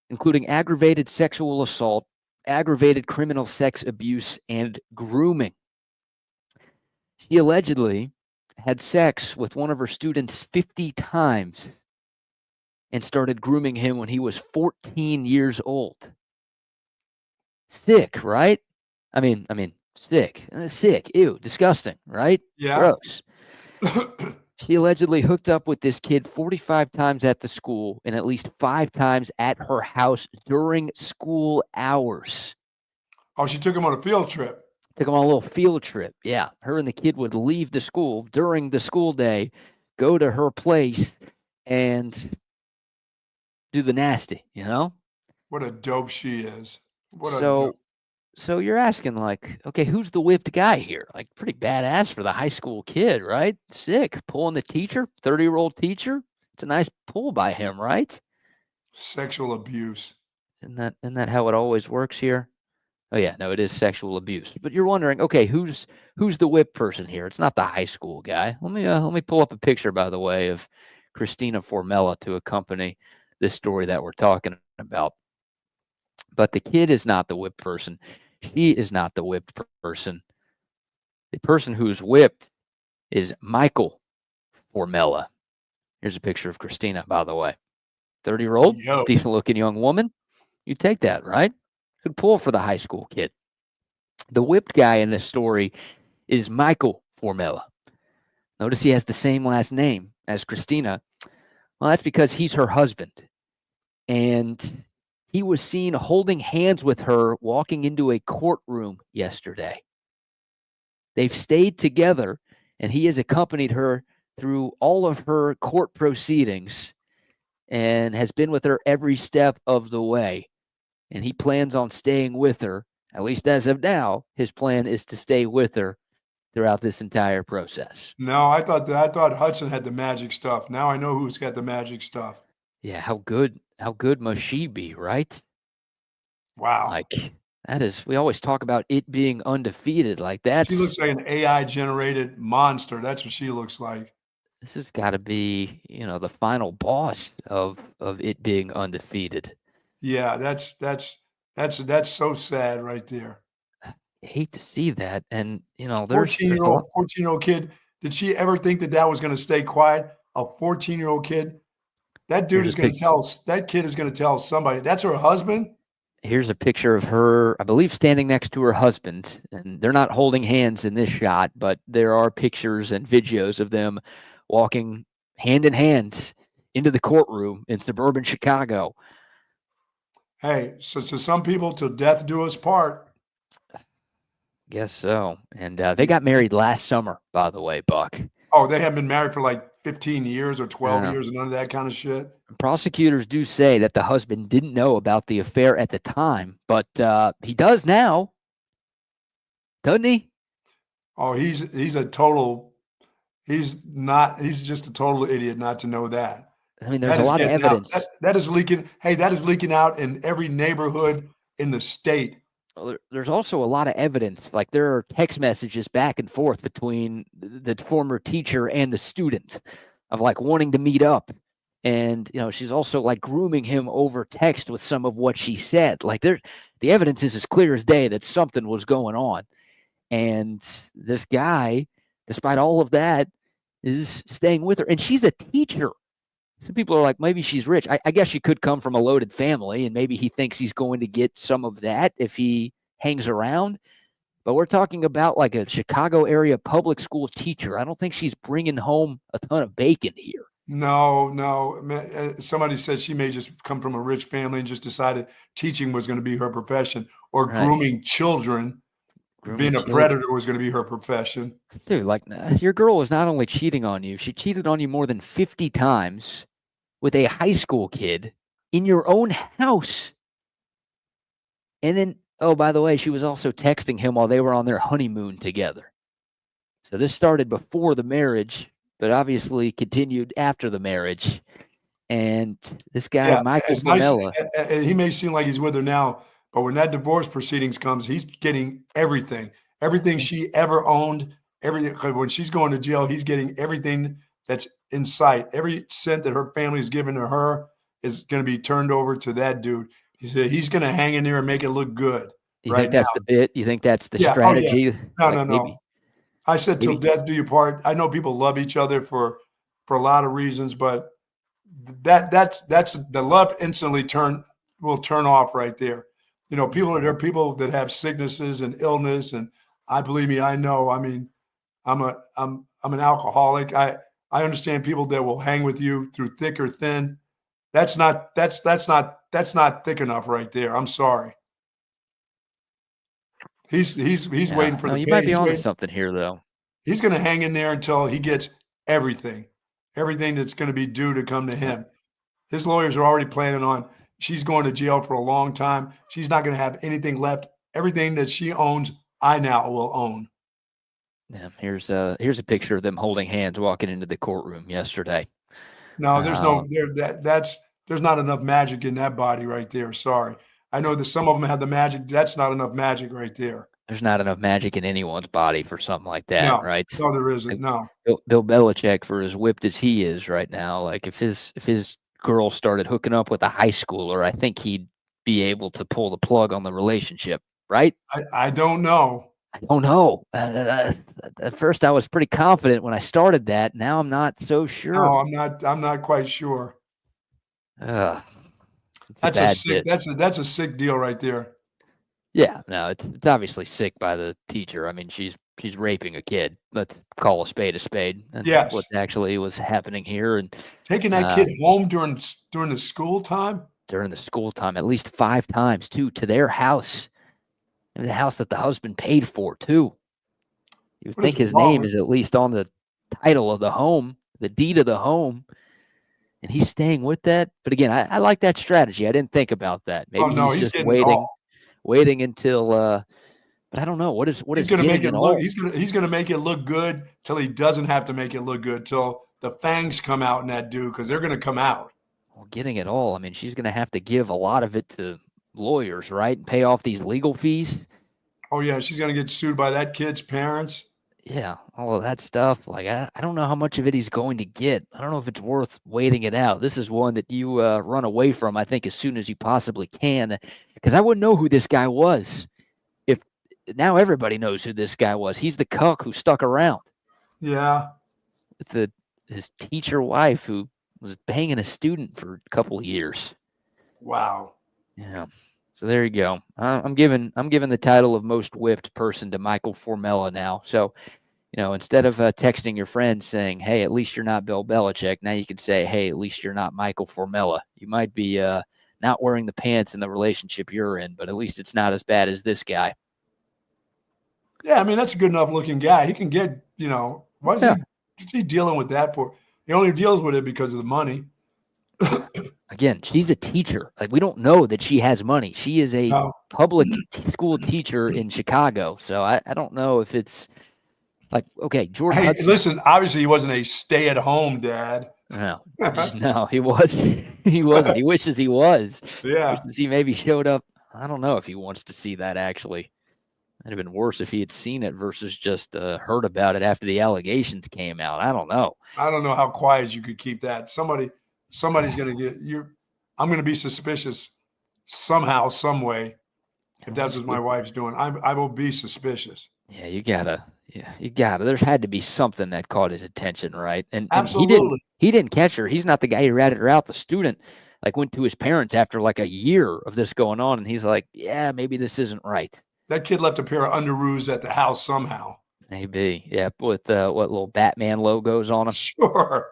including aggravated sexual assault, aggravated criminal sex abuse, and grooming. She allegedly had sex with one of her students 50 times and started grooming him when he was 14 years old. Sick, right? I mean, sick. Sick. Ew, disgusting, right? Yeah. Gross. She allegedly hooked up with this kid 45 times at the school and at least 5 times at her house during school hours. Oh, she took him on a field trip. Took him on a little field trip. Yeah. Her and the kid would leave the school during the school day, go to her place, and do the nasty, What a dope she is. So you're asking, like, okay, who's the whipped guy here? Like, pretty badass for the high school kid, right? Sick. Pulling the teacher, 30-year-old teacher. It's a nice pull by him, right? Sexual abuse. Isn't that how it always works here? Oh, yeah, no, it is sexual abuse. But you're wondering, okay, who's the whipped person here? It's not the high school guy. Let me pull up a picture, by the way, of Christina Formella to accompany this story that we're talking about. But the kid is not the whipped person. She is not the whipped person. The person who's whipped is Michael Formella. Here's a picture of Christina, by the way. 30-year-old, decent-looking young woman. You take that, right? Good pull for the high school kid. The whipped guy in this story is Michael Formella. Notice he has the same last name as Christina. Well, that's because he's her husband. And he was seen holding hands with her walking into a courtroom yesterday. They've stayed together, and he has accompanied her through all of her court proceedings and has been with her every step of the way. And he plans on staying with her, at least as of now. His plan is to stay with her throughout this entire process. No, I thought Hudson had the magic stuff. Now I know who's got the magic stuff. Yeah, how good must she be, right? Wow. Like, that is, we always talk about it being undefeated. Like, She looks like an AI-generated monster. That's what she looks like. This has got to be, the final boss of it being undefeated. Yeah, that's so sad right there. I hate to see that. And, there's 14-year-old kid. Did she ever think that was going to stay quiet? A 14-year-old kid? That dude is going to tell, that kid is going to tell somebody. That's her husband? Here's a picture of her, I believe, standing next to her husband. And they're not holding hands in this shot, but there are pictures and videos of them walking hand in hand into the courtroom in suburban Chicago. Hey, so to some people, till death do us part. Guess so. And they got married last summer, by the way, Buck. Oh, they have been married for like 15 years or 12 years and none of that kind of shit? Prosecutors do say that the husband didn't know about the affair at the time, but he does now. Doesn't he? Oh, he's just a total idiot not to know that. I mean, there's a lot of evidence. That is leaking. Hey, that is leaking out in every neighborhood in the state. Well, there's also a lot of evidence. Like there are text messages back and forth between the former teacher and the student of like wanting to meet up. And, she's also like grooming him over text with some of what she said. Like the evidence is as clear as day that something was going on. And this guy, despite all of that, is staying with her. And she's a teacher. Some people are like, maybe she's rich. I guess she could come from a loaded family, and maybe he thinks he's going to get some of that if he hangs around. But we're talking about like a Chicago area public school teacher. I don't think she's bringing home a ton of bacon here. No. Somebody said she may just come from a rich family and just decided teaching was going to be her profession, or grooming children. Being a predator was going to be her profession. Dude, like your girl was not only cheating on you, she cheated on you more than 50 times with a high school kid in your own house. And then, oh, by the way, she was also texting him while they were on their honeymoon together. So this started before the marriage, but obviously continued after the marriage. And this guy, Michael Formella. He may seem like he's with her now, but when that divorce proceedings comes, he's getting everything she ever owned, everything. When she's going to jail, he's getting everything that's in sight. Every cent that her family's given to her is going to be turned over to that dude. He said he's going to hang in there and make it look good. You think that's the bit? You think that's the strategy? Oh, yeah. No. I said till death do you part. I know people love each other for a lot of reasons, but that's the love instantly will turn off right there. There are people that have sicknesses and illness, and believe me, I know. I mean, I'm an alcoholic. I understand people that will hang with you through thick or thin. That's not thick enough right there. I'm sorry. He's waiting for the. You might be on something here, though. He's going to hang in there until he gets everything that's going to be due to come to him. His lawyers are already planning on. She's going to jail for a long time. She's not going to have anything left. Everything that she owns, I now will own. Yeah, here's a picture of them holding hands walking into the courtroom yesterday. No, there's there's not enough magic in that body right there. Sorry. I know that some of them have the magic. That's not enough magic right there. There's not enough magic in anyone's body for something like that, right? No, there isn't. Like, no. Bill Belichick, for as whipped as he is right now, like if his girl started hooking up with a high schooler, I think he'd be able to pull the plug on the relationship, right? I don't know. I don't know. At first, I was pretty confident when I started that. Now I'm not so sure. No, I'm not quite sure. That's a sick deal right there. Yeah, no, it's obviously sick by the teacher. I mean, she's raping a kid. Let's call a spade a spade. And yes. What actually was happening here, and taking that kid home during the school time. During the school time, at least 5 times too, to their house, and the house that the husband paid for too. You would think his name is at least on the title of the home, the deed of the home, and he's staying with that. But again, I like that strategy. I didn't think about that. Maybe he's just waiting until. But I don't know what is he's going to make it look. He's going to make it look good till he doesn't have to make it look good. Till the fangs come out in that dude, because they're going to come out. Well, getting it all. I mean, she's going to have to give a lot of it to lawyers, right, and pay off these legal fees. Oh yeah, she's going to get sued by that kid's parents. Yeah, all of that stuff. Like I don't know how much of it he's going to get. I don't know if it's worth waiting it out. This is one that you run away from, I think, as soon as you possibly can, because I wouldn't know who this guy was. If now everybody knows who this guy was. He's the cuck who stuck around. Yeah, with his teacher wife who was banging a student for a couple of years. Wow. Yeah. So there you go. I'm giving the title of most whipped person to Michael Formella now. So, instead of texting your friend saying, "Hey, at least you're not Bill Belichick," now you can say, "Hey, at least you're not Michael Formella. You might be not wearing the pants in the relationship you're in, but at least it's not as bad as this guy." Yeah, I mean, that's a good enough looking guy. He can get, what's he dealing with that for? He only deals with it because of the money. Again, she's a teacher. Like, we don't know that she has money. She is a public school teacher in Chicago. So I don't know if it's like, okay, Jordan Hudson. Listen, obviously he wasn't a stay-at-home dad. No, no, he wasn't. He wasn't. He wishes he was. Yeah. Wishes he maybe showed up. I don't know if he wants to see that, actually. It'd have been worse if he had seen it versus just heard about it after the allegations came out. I don't know. I don't know how quiet you could keep that. Somebody's going to get you. I'm going to be suspicious somehow, some way. If that's what my wife's doing, I will be suspicious. Yeah, you gotta. Yeah, you gotta. There's had to be something that caught his attention, right? And Absolutely. he didn't catch her. He's not the guy who ratted her out. The student went to his parents after like a year of this going on, and he's like, "Yeah, maybe this isn't right." That kid left a pair of underoos at the house somehow. Maybe, yeah, with what little Batman logos on them. Sure.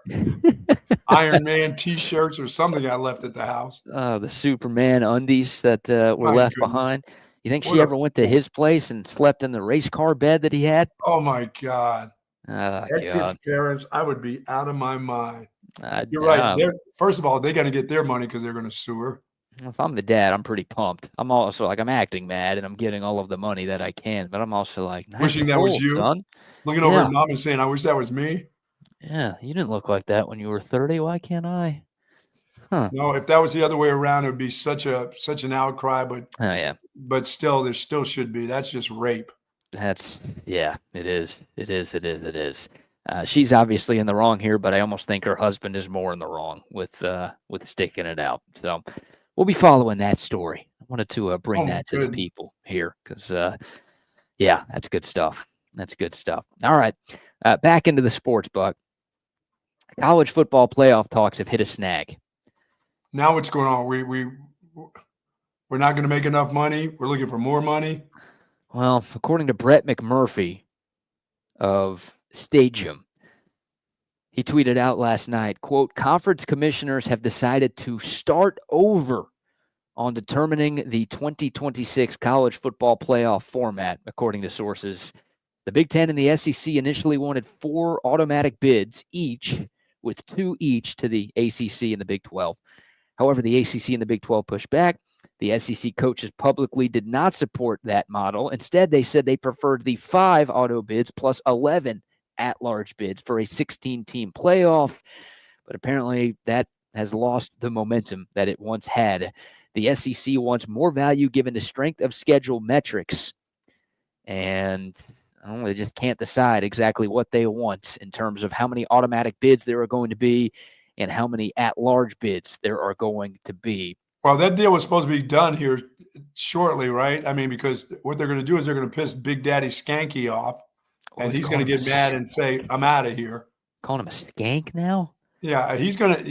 Iron Man T-shirts or something I left at the house. The Superman undies that were left behind. You think she ever went to his place and slept in the race car bed that he had? Oh my God! That kid's parents, I would be out of my mind. You're right. First of all, they're going to get their money because they're going to sue her. If I'm the dad, I'm pretty pumped. I'm also like, I'm acting mad and I'm getting all of the money that I can, but I'm also like, wishing that was you, son. Looking over at mom and saying, I wish that was me. Yeah, you didn't look like that when you were 30. Why can't I? Huh. No, if that was the other way around, it would be such an outcry, but still, there still should be. That's just rape. It is. She's obviously in the wrong here, but I almost think her husband is more in the wrong with sticking it out. So we'll be following that story. I wanted to bring that to the people here because, that's good stuff. That's good stuff. All right, back into the sports, Buck. College football playoff talks have hit a snag. Now what's going on? We're not going to make enough money. We're looking for more money. Well, according to Brett McMurphy of Stadium, he tweeted out last night, quote, conference commissioners have decided to start over on determining the 2026 college football playoff format, according to sources. The Big Ten and the SEC initially wanted 4 automatic bids each, with 2 each to the ACC and the Big 12. However, the ACC and the Big 12 pushed back. The SEC coaches publicly did not support that model. Instead, they said they preferred the 5 auto bids plus 11 at-large bids for a 16-team playoff. But apparently that has lost the momentum that it once had. The SEC wants more value given to strength of schedule metrics. And they just can't decide exactly what they want in terms of how many automatic bids there are going to be and how many at-large bids there are going to be. Well, that deal was supposed to be done here shortly, right? I mean, because what they're going to do is they're going to piss Big Daddy Skanky off, and he's going to get mad and say, "I'm out of here." Calling him a skank now? Yeah, he's gonna go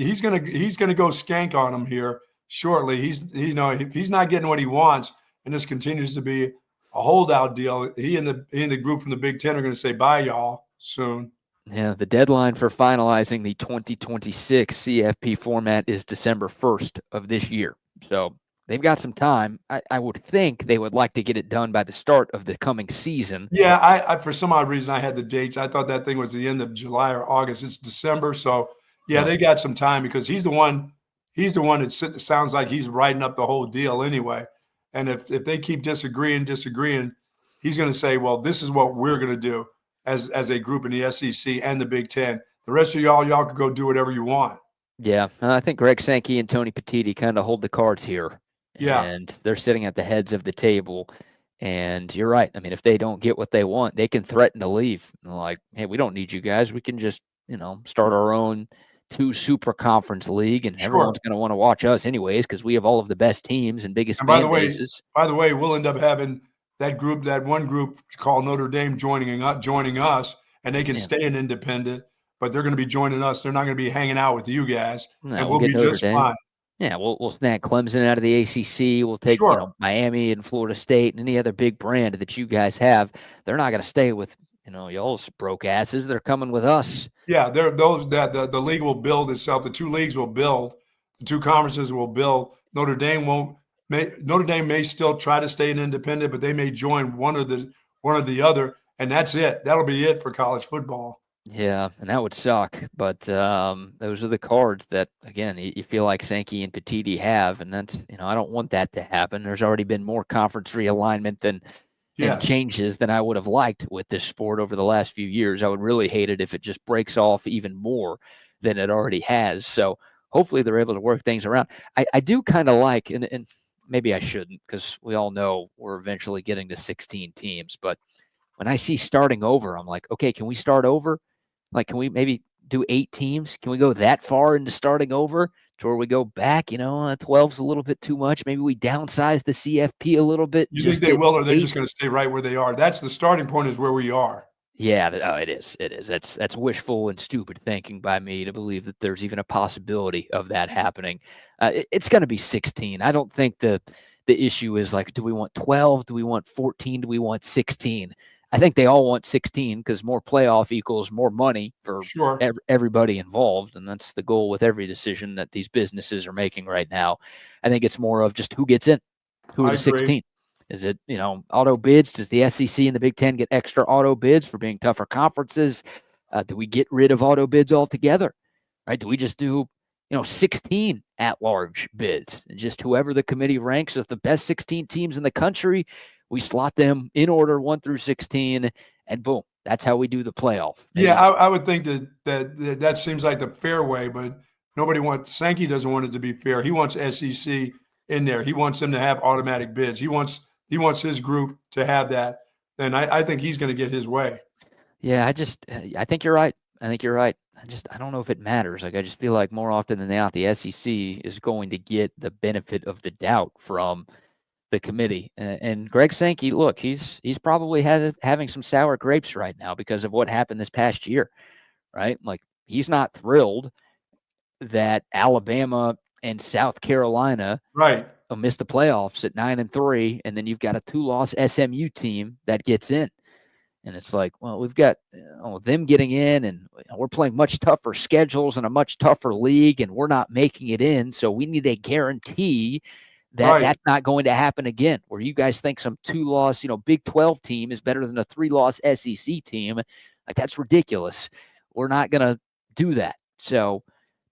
skank on him here shortly. If he's not getting what he wants, and this continues to be a holdout deal, he and the group from the Big Ten are going to say bye, y'all, soon. Yeah, the deadline for finalizing the 2026 CFP format is December 1st of this year. So they've got some time. I would think they would like to get it done by the start of the coming season. Yeah, I for some odd reason I had the dates. I thought that thing was the end of July or August. It's December. So yeah, they got some time because he's the one that sounds like he's writing up the whole deal anyway. And if they keep disagreeing, he's going to say, well, this is what we're going to do as a group in the SEC and the Big Ten. The rest of y'all could go do whatever you want. Yeah, I think Greg Sankey and Tony Petitti kind of hold the cards here. Yeah. And they're sitting at the heads of the table. And you're right. I mean, if they don't get what they want, they can threaten to leave. Like, hey, we don't need you guys. We can just, start our own 2 super conference league, and everyone's going to want to watch us anyways because we have all of the best teams and biggest fan bases. By the way, we'll end up having that one group called Notre Dame joining us, and they can stay an independent, but they're going to be joining us. They're not going to be hanging out with you guys, and we'll be just fine. Yeah, we'll snag Clemson out of the ACC. We'll take Miami and Florida State and any other big brand that you guys have. They're not going to stay with y'all's broke asses. They're coming with us. Yeah, the league will build itself. The 2 leagues will build. The 2 conferences will build. Notre Dame may still try to stay an independent, but they may join one or the other, and that's it. That'll be it for college football. Yeah, and that would suck. But those are the cards that, again, you feel like Sankey and Petitti have, and that's I don't want that to happen. There's already been more conference realignment and changes than I would have liked with this sport over the last few years. I would really hate it if it just breaks off even more than it already has. So hopefully they're able to work things around. I do kind of like, and maybe I shouldn't, because we all know we're eventually getting to 16 teams. But when I see starting over, I'm like, okay, can we start over? Like, can we maybe do 8 teams? Can we go that far into starting over to where we go back? 12's a little bit too much. Maybe we downsize the CFP a little bit. You think they will, or they're just going to stay right where they are? That's the starting point, is where we are. Yeah, it is. It is. That's wishful and stupid thinking by me to believe that there's even a possibility of that happening. It's going to be 16. I don't think the issue is like, do we want 12? Do we want 14? Do we want 16? I think they all want 16 because more playoff equals more money for everybody involved, and that's the goal with every decision that these businesses are making right now. I think it's more of just who gets in, who are the 16. Is it, auto bids? Does the SEC and the Big Ten get extra auto bids for being tougher conferences? Do we get rid of auto bids altogether? Right? Do we just do, 16 at-large bids? And just whoever the committee ranks as the best 16 teams in the country, we slot them in order 1 through 16, and boom, that's how we do the playoff. Maybe. Yeah, I would think that seems like the fair way, but nobody wants – Sankey doesn't want it to be fair. He wants SEC in there. He wants them to have automatic bids. He wants his group to have that, and I think he's going to get his way. Yeah, I think you're right. I don't know if it matters. Like, I just feel like more often than not, the SEC is going to get the benefit of the doubt from the committee. And Greg Sankey, look, he's probably having some sour grapes right now because of what happened this past year, right? Like, he's not thrilled that Alabama and South Carolina missed the playoffs at 9-3, and then you've got a 2-loss SMU team that gets in. And it's like, well, we've got them getting in, and we're playing much tougher schedules and a much tougher league, and we're not making it in. So we need a guarantee that that's not going to happen again, where you guys think some 2-loss, Big 12 team is better than a 3-loss SEC team. Like, that's ridiculous. We're not going to do that. So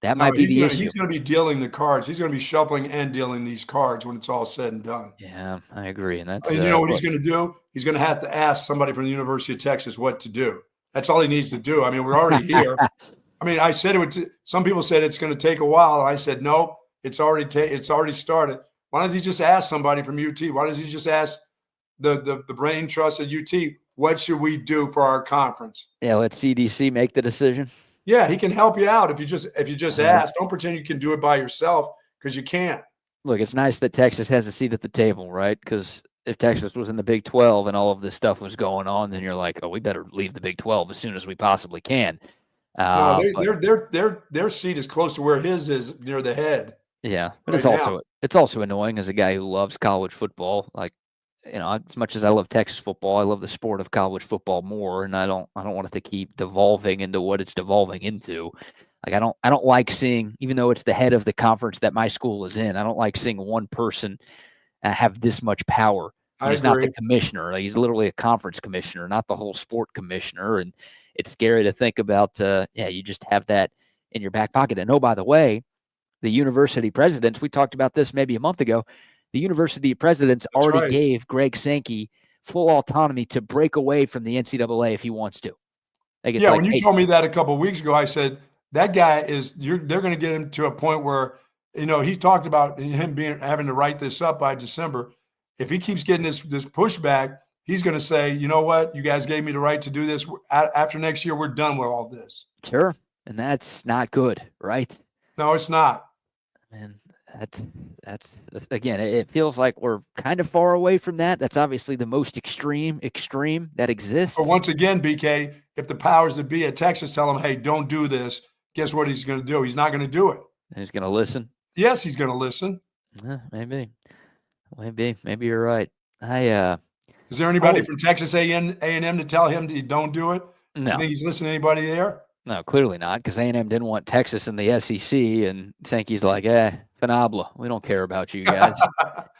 that might be the issue. He's going to be dealing the cards. He's going to be shuffling and dealing these cards when it's all said and done. Yeah, I agree. And that's you know what he's going to do? He's going to have to ask somebody from the University of Texas what to do. That's all he needs to do. I mean, we're already here. I mean, I said it would. Some people said it's going to take a while. And I said, no, it's already started. Why doesn't he just ask somebody from UT? Why doesn't he just ask the brain trust at UT, what should we do for our conference? Yeah, let CDC make the decision. Yeah, he can help you out if you just ask. Don't pretend you can do it by yourself, because you can't. Look, it's nice that Texas has a seat at the table, right? Because if Texas was in the Big 12 and all of this stuff was going on, then you're like, oh, we better leave the Big 12 as soon as we possibly can. No, their seat is close to where his is, near the head. Yeah, but it's also annoying as a guy who loves college football. Like, as much as I love Texas football, I love the sport of college football more, and I don't want it to keep devolving into what it's devolving into. Like, I don't like seeing, even though it's the head of the conference that my school is in, I don't like seeing one person have this much power. He's not the commissioner. Like, he's literally a conference commissioner, not the whole sport commissioner. And it's scary to think about, you just have that in your back pocket. And oh, by the way, the university presidents, we talked about this maybe a month ago, the university presidents already gave Greg Sankey full autonomy to break away from the NCAA if he wants to. Like, when you told me that a couple of weeks ago, I said, that guy they're going to get him to a point where, he's talked about him having to write this up by December. If he keeps getting this pushback, he's going to say, you know what, you guys gave me the right to do this. After next year, we're done with all this. Sure. And that's not good, right? No, it's not. And that's again, it feels like we're kind of far away from that. That's obviously the most extreme that exists. But once again, BK, if the powers that be at Texas tell him, hey, don't do this, guess what he's going to do? He's not going to do it. He's going to listen? Yes, he's going to listen. Maybe you're right. Is there anybody from Texas A&M to tell him that he don't do it? No. You think he's listening to anybody there? No, clearly not, because A&M didn't want Texas in the SEC, and Sankey's like, Finabla, we don't care about you guys.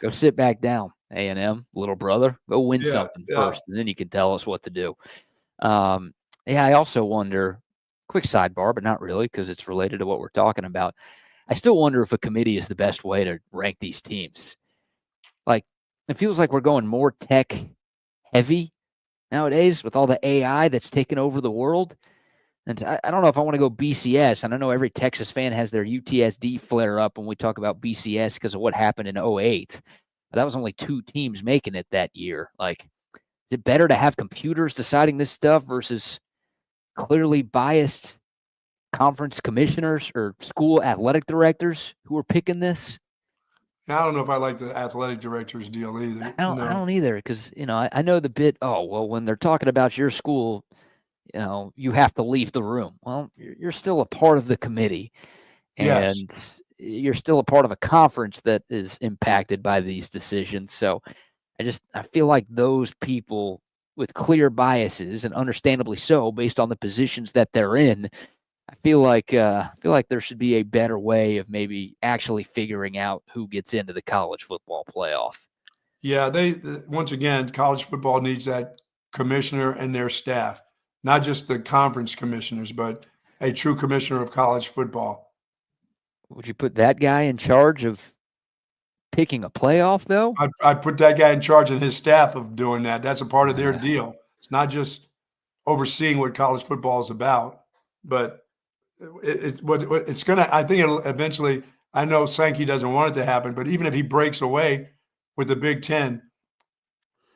Go sit back down, A&M, little brother. Go win something first, and then you can tell us what to do. I also wonder, quick sidebar, but not really, because it's related to what we're talking about. I still wonder if a committee is the best way to rank these teams. Like, it feels like we're going more tech heavy nowadays with all the AI that's taken over the world. And I don't know if I want to go BCS. And I know every Texas fan has their UTSD flare up when we talk about BCS because of what happened in 08. But that was only 2 teams making it that year. Like, is it better to have computers deciding this stuff versus clearly biased conference commissioners or school athletic directors who are picking this? I don't know if I like the athletic director's deal either. I don't either because, I know the bit, when they're talking about your school, you have to leave the room. Well, you're still a part of the committee, Yes. and you're still a part of a conference that is impacted by these decisions. So I feel like those people with clear biases, and understandably so, based on the positions that they're in, I feel like there should be a better way of maybe actually figuring out who gets into the college football playoff. Yeah, once again, college football needs that commissioner and their staff, not just the conference commissioners, but a true commissioner of college football. Would you put that guy in charge of picking a playoff, though? I'd put that guy in charge and his staff of doing that. That's a part of their deal. It's not just overseeing what college football is about, but it's going to, I think it'll eventually, I know Sankey doesn't want it to happen, but even if he breaks away with the Big Ten,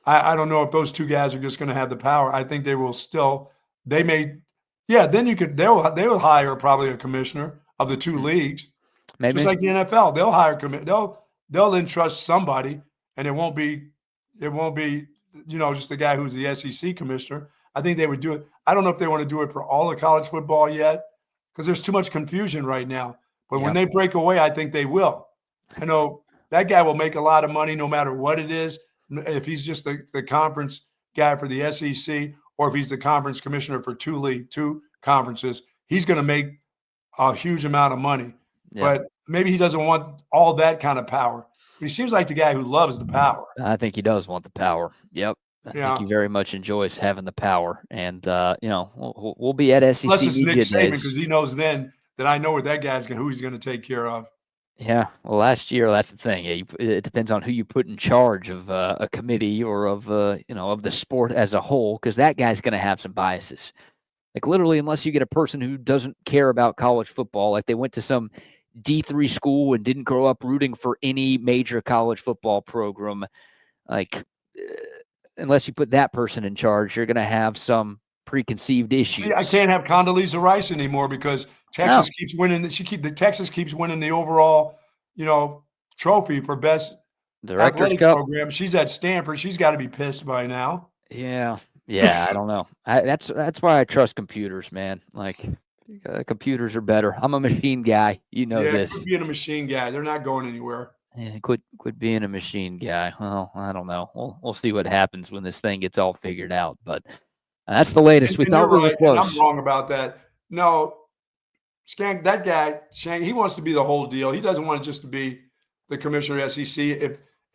I don't know if those 2 guys are just going to have the power. I think they will still, then they'll hire probably a commissioner of the 2 leagues. Maybe. Just like the NFL, they'll hire they'll entrust somebody, and it won't be just the guy who's the SEC commissioner. I think they would do it. I don't know if they want to do it for all of college football yet because there's too much confusion right now. But when they break away, I think they will. I know that guy will make a lot of money no matter what it is. If he's just the conference guy for the SEC, or if he's the conference commissioner for 2 conferences, he's going to make a huge amount of money. Yeah. But maybe he doesn't want all that kind of power. But he seems like the guy who loves the power. I think he does want the power. Yep. I think he very much enjoys having the power. And, we'll be at SEC Unless it's Media Nick Saban, Days. because he knows then that I know what that guy's who he's going to take care of. Yeah. Well, last year, that's the thing. It depends on who you put in charge of a committee or of the sport as a whole, because that guy's going to have some biases. Like, literally, unless you get a person who doesn't care about college football, like they went to some D3 school and didn't grow up rooting for any major college football program, like, unless you put that person in charge, you're going to have some preconceived issues. See, I can't have Condoleezza Rice anymore because Texas keeps winning. Texas keeps winning the overall, trophy for best Director's Cup program. She's at Stanford. She's got to be pissed by now. Yeah, I don't know. That's why I trust computers, man. Like, computers are better. I'm a machine guy. This. Quit being a machine guy. They're not going anywhere. Yeah, quit being a machine guy. Well, I don't know. We'll see what happens when this thing gets all figured out. But that's the latest. We thought we were close. I'm wrong about that. No, Skank, that guy, Shank, he wants to be the whole deal. He doesn't want just to be the commissioner of SEC.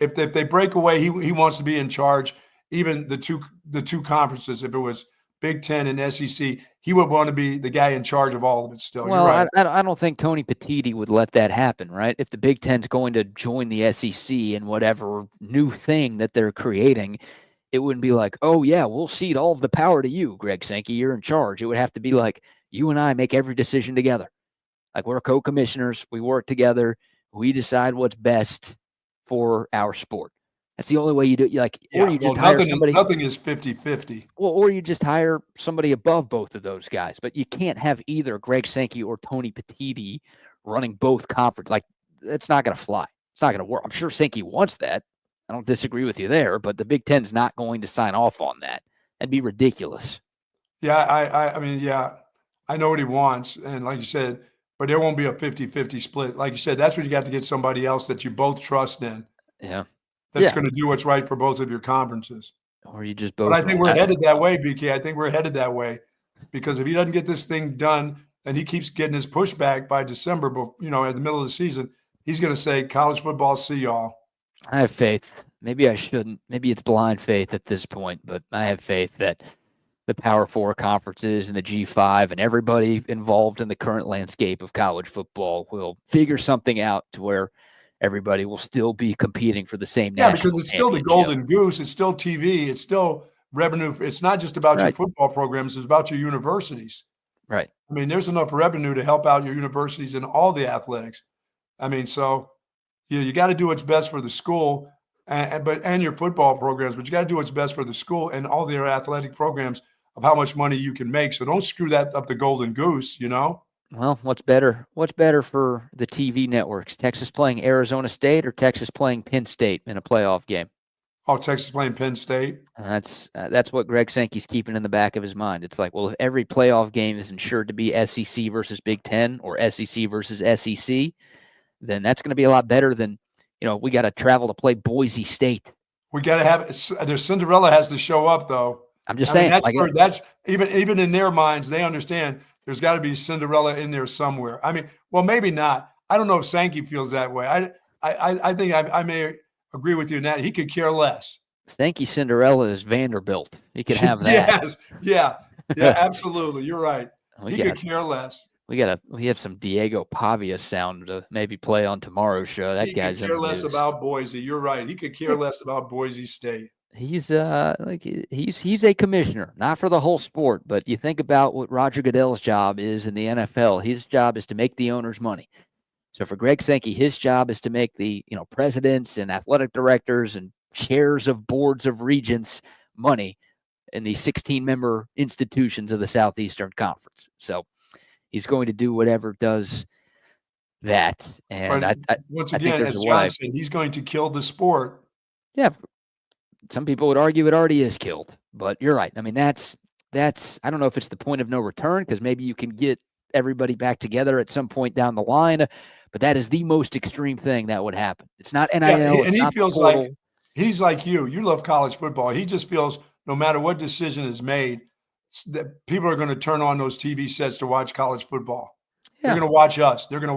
If they break away, he wants to be in charge. Even the two conferences, if it was Big Ten and SEC, he would want to be the guy in charge of all of it still. Well, you're right. I don't think Tony Petitti would let that happen, right? If the Big Ten's going to join the SEC in whatever new thing that they're creating, it wouldn't be like, oh, yeah, we'll cede all of the power to you, Greg Sankey. You're in charge. It would have to be like, you and I make every decision together. Like, we're co-commissioners. We work together. We decide what's best for our sport. That's the only way you do it. Or you just hire somebody. Nothing is 50-50. Well, or you just hire somebody above both of those guys. But you can't have either Greg Sankey or Tony Petitti running both conferences. Like, that's not going to fly. It's not going to work. I'm sure Sankey wants that. I don't disagree with you there, but the Big Ten's not going to sign off on that. That'd be ridiculous. Yeah, I mean, yeah, I know what he wants. And like you said, but there won't be a 50-50 split. Like you said, that's when you got to get somebody else that you both trust in. Yeah. That's going to do what's right for both of your conferences. Or you just both. But I think we're headed that way, BK. I think we're headed that way because if he doesn't get this thing done and he keeps getting his pushback by December, at the middle of the season, he's going to say, college football, see y'all. I have faith. Maybe I shouldn't. Maybe it's blind faith at this point, but I have faith that the Power Four conferences and the G5 and everybody involved in the current landscape of college football will figure something out to where everybody will still be competing for the same national because it's still the golden goose. It's still TV. It's still revenue. It's not just about your football programs. It's about your universities. Right. I mean, there's enough revenue to help out your universities and all the athletics. I mean, so you got to do what's best for the school and your football programs, but you got to do what's best for the school and all their athletic programs of how much money you can make. So don't screw that up the golden goose, you know? Well, what's better? What's better for the TV networks? Texas playing Arizona State or Texas playing Penn State in a playoff game? Oh, Texas playing Penn State. That's what Greg Sankey's keeping in the back of his mind. It's like, well, if every playoff game is ensured to be SEC versus Big Ten or SEC versus SEC, then that's going to be a lot better than, we got to travel to play Boise State. We got to have their Cinderella has to show up, though. I'm just saying. That's even in their minds, they understand there's got to be Cinderella in there somewhere. I mean, well, maybe not. I don't know if Sankey feels that way. I think I may agree with you in that. He could care less. Sankey Cinderella is Vanderbilt. He could have that. Yes. Yeah, absolutely. You're right. He could care less. We have some Diego Pavia sound to maybe play on tomorrow's show. That guy's could care less about Boise. You're right. He could care less about Boise State. He's he's a commissioner, not for the whole sport, but you think about what Roger Goodell's job is in the NFL. His job is to make the owners money. So for Greg Sankey, his job is to make the presidents and athletic directors and chairs of boards of regents money in the 16-member institutions of the Southeastern Conference. So he's going to do whatever does that. And once again, as John said, he's going to kill the sport. Yeah. Some people would argue it already is killed, but you're right. I mean, that's I don't know if it's the point of no return, because maybe you can get everybody back together at some point down the line, but that is the most extreme thing that would happen. It's not NIL. Yeah, and he feels like he's like you. You love college football. He just feels no matter what decision is made, that people are going to turn on those TV sets to watch college football. Yeah. They're going to watch us. They're going to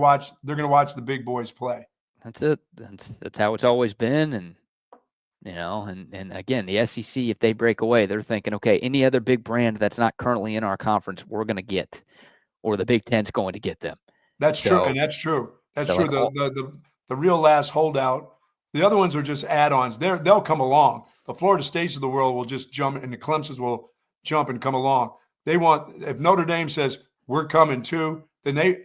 watch the big boys play. That's it. That's how it's always been. And and again, the SEC, if they break away, they're thinking, okay, any other big brand that's not currently in our conference, we're going to get, or the Big Ten's going to get them. That's true, and that's true. That's true. The real last holdout. The other ones are just add-ons. They'll come along. The Florida States of the world will just jump, and the Clemsons will jump and come along. If Notre Dame says we're coming too, then I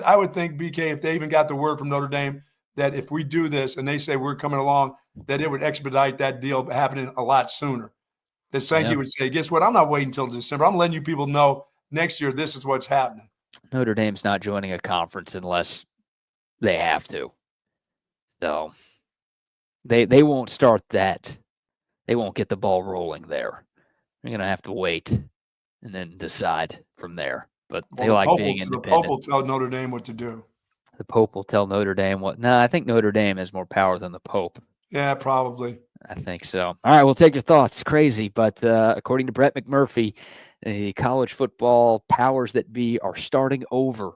would think, BK, if they even got the word from Notre Dame that if we do this and they say we're coming along, that it would expedite that deal happening a lot sooner. That Sankey would say, guess what? I'm not waiting until December. I'm letting you people know next year this is what's happening. Notre Dame's not joining a conference unless they have to. So they won't start that. They won't get the ball rolling there. They're going to have to wait and then decide from there. But they like being independent. The Pope will tell Notre Dame what to do. The Pope will tell Notre Dame what. No, I think Notre Dame has more power than the Pope. Yeah, probably. I think so. All right, we'll take your thoughts. Crazy, but according to Brett McMurphy, the college football powers that be are starting over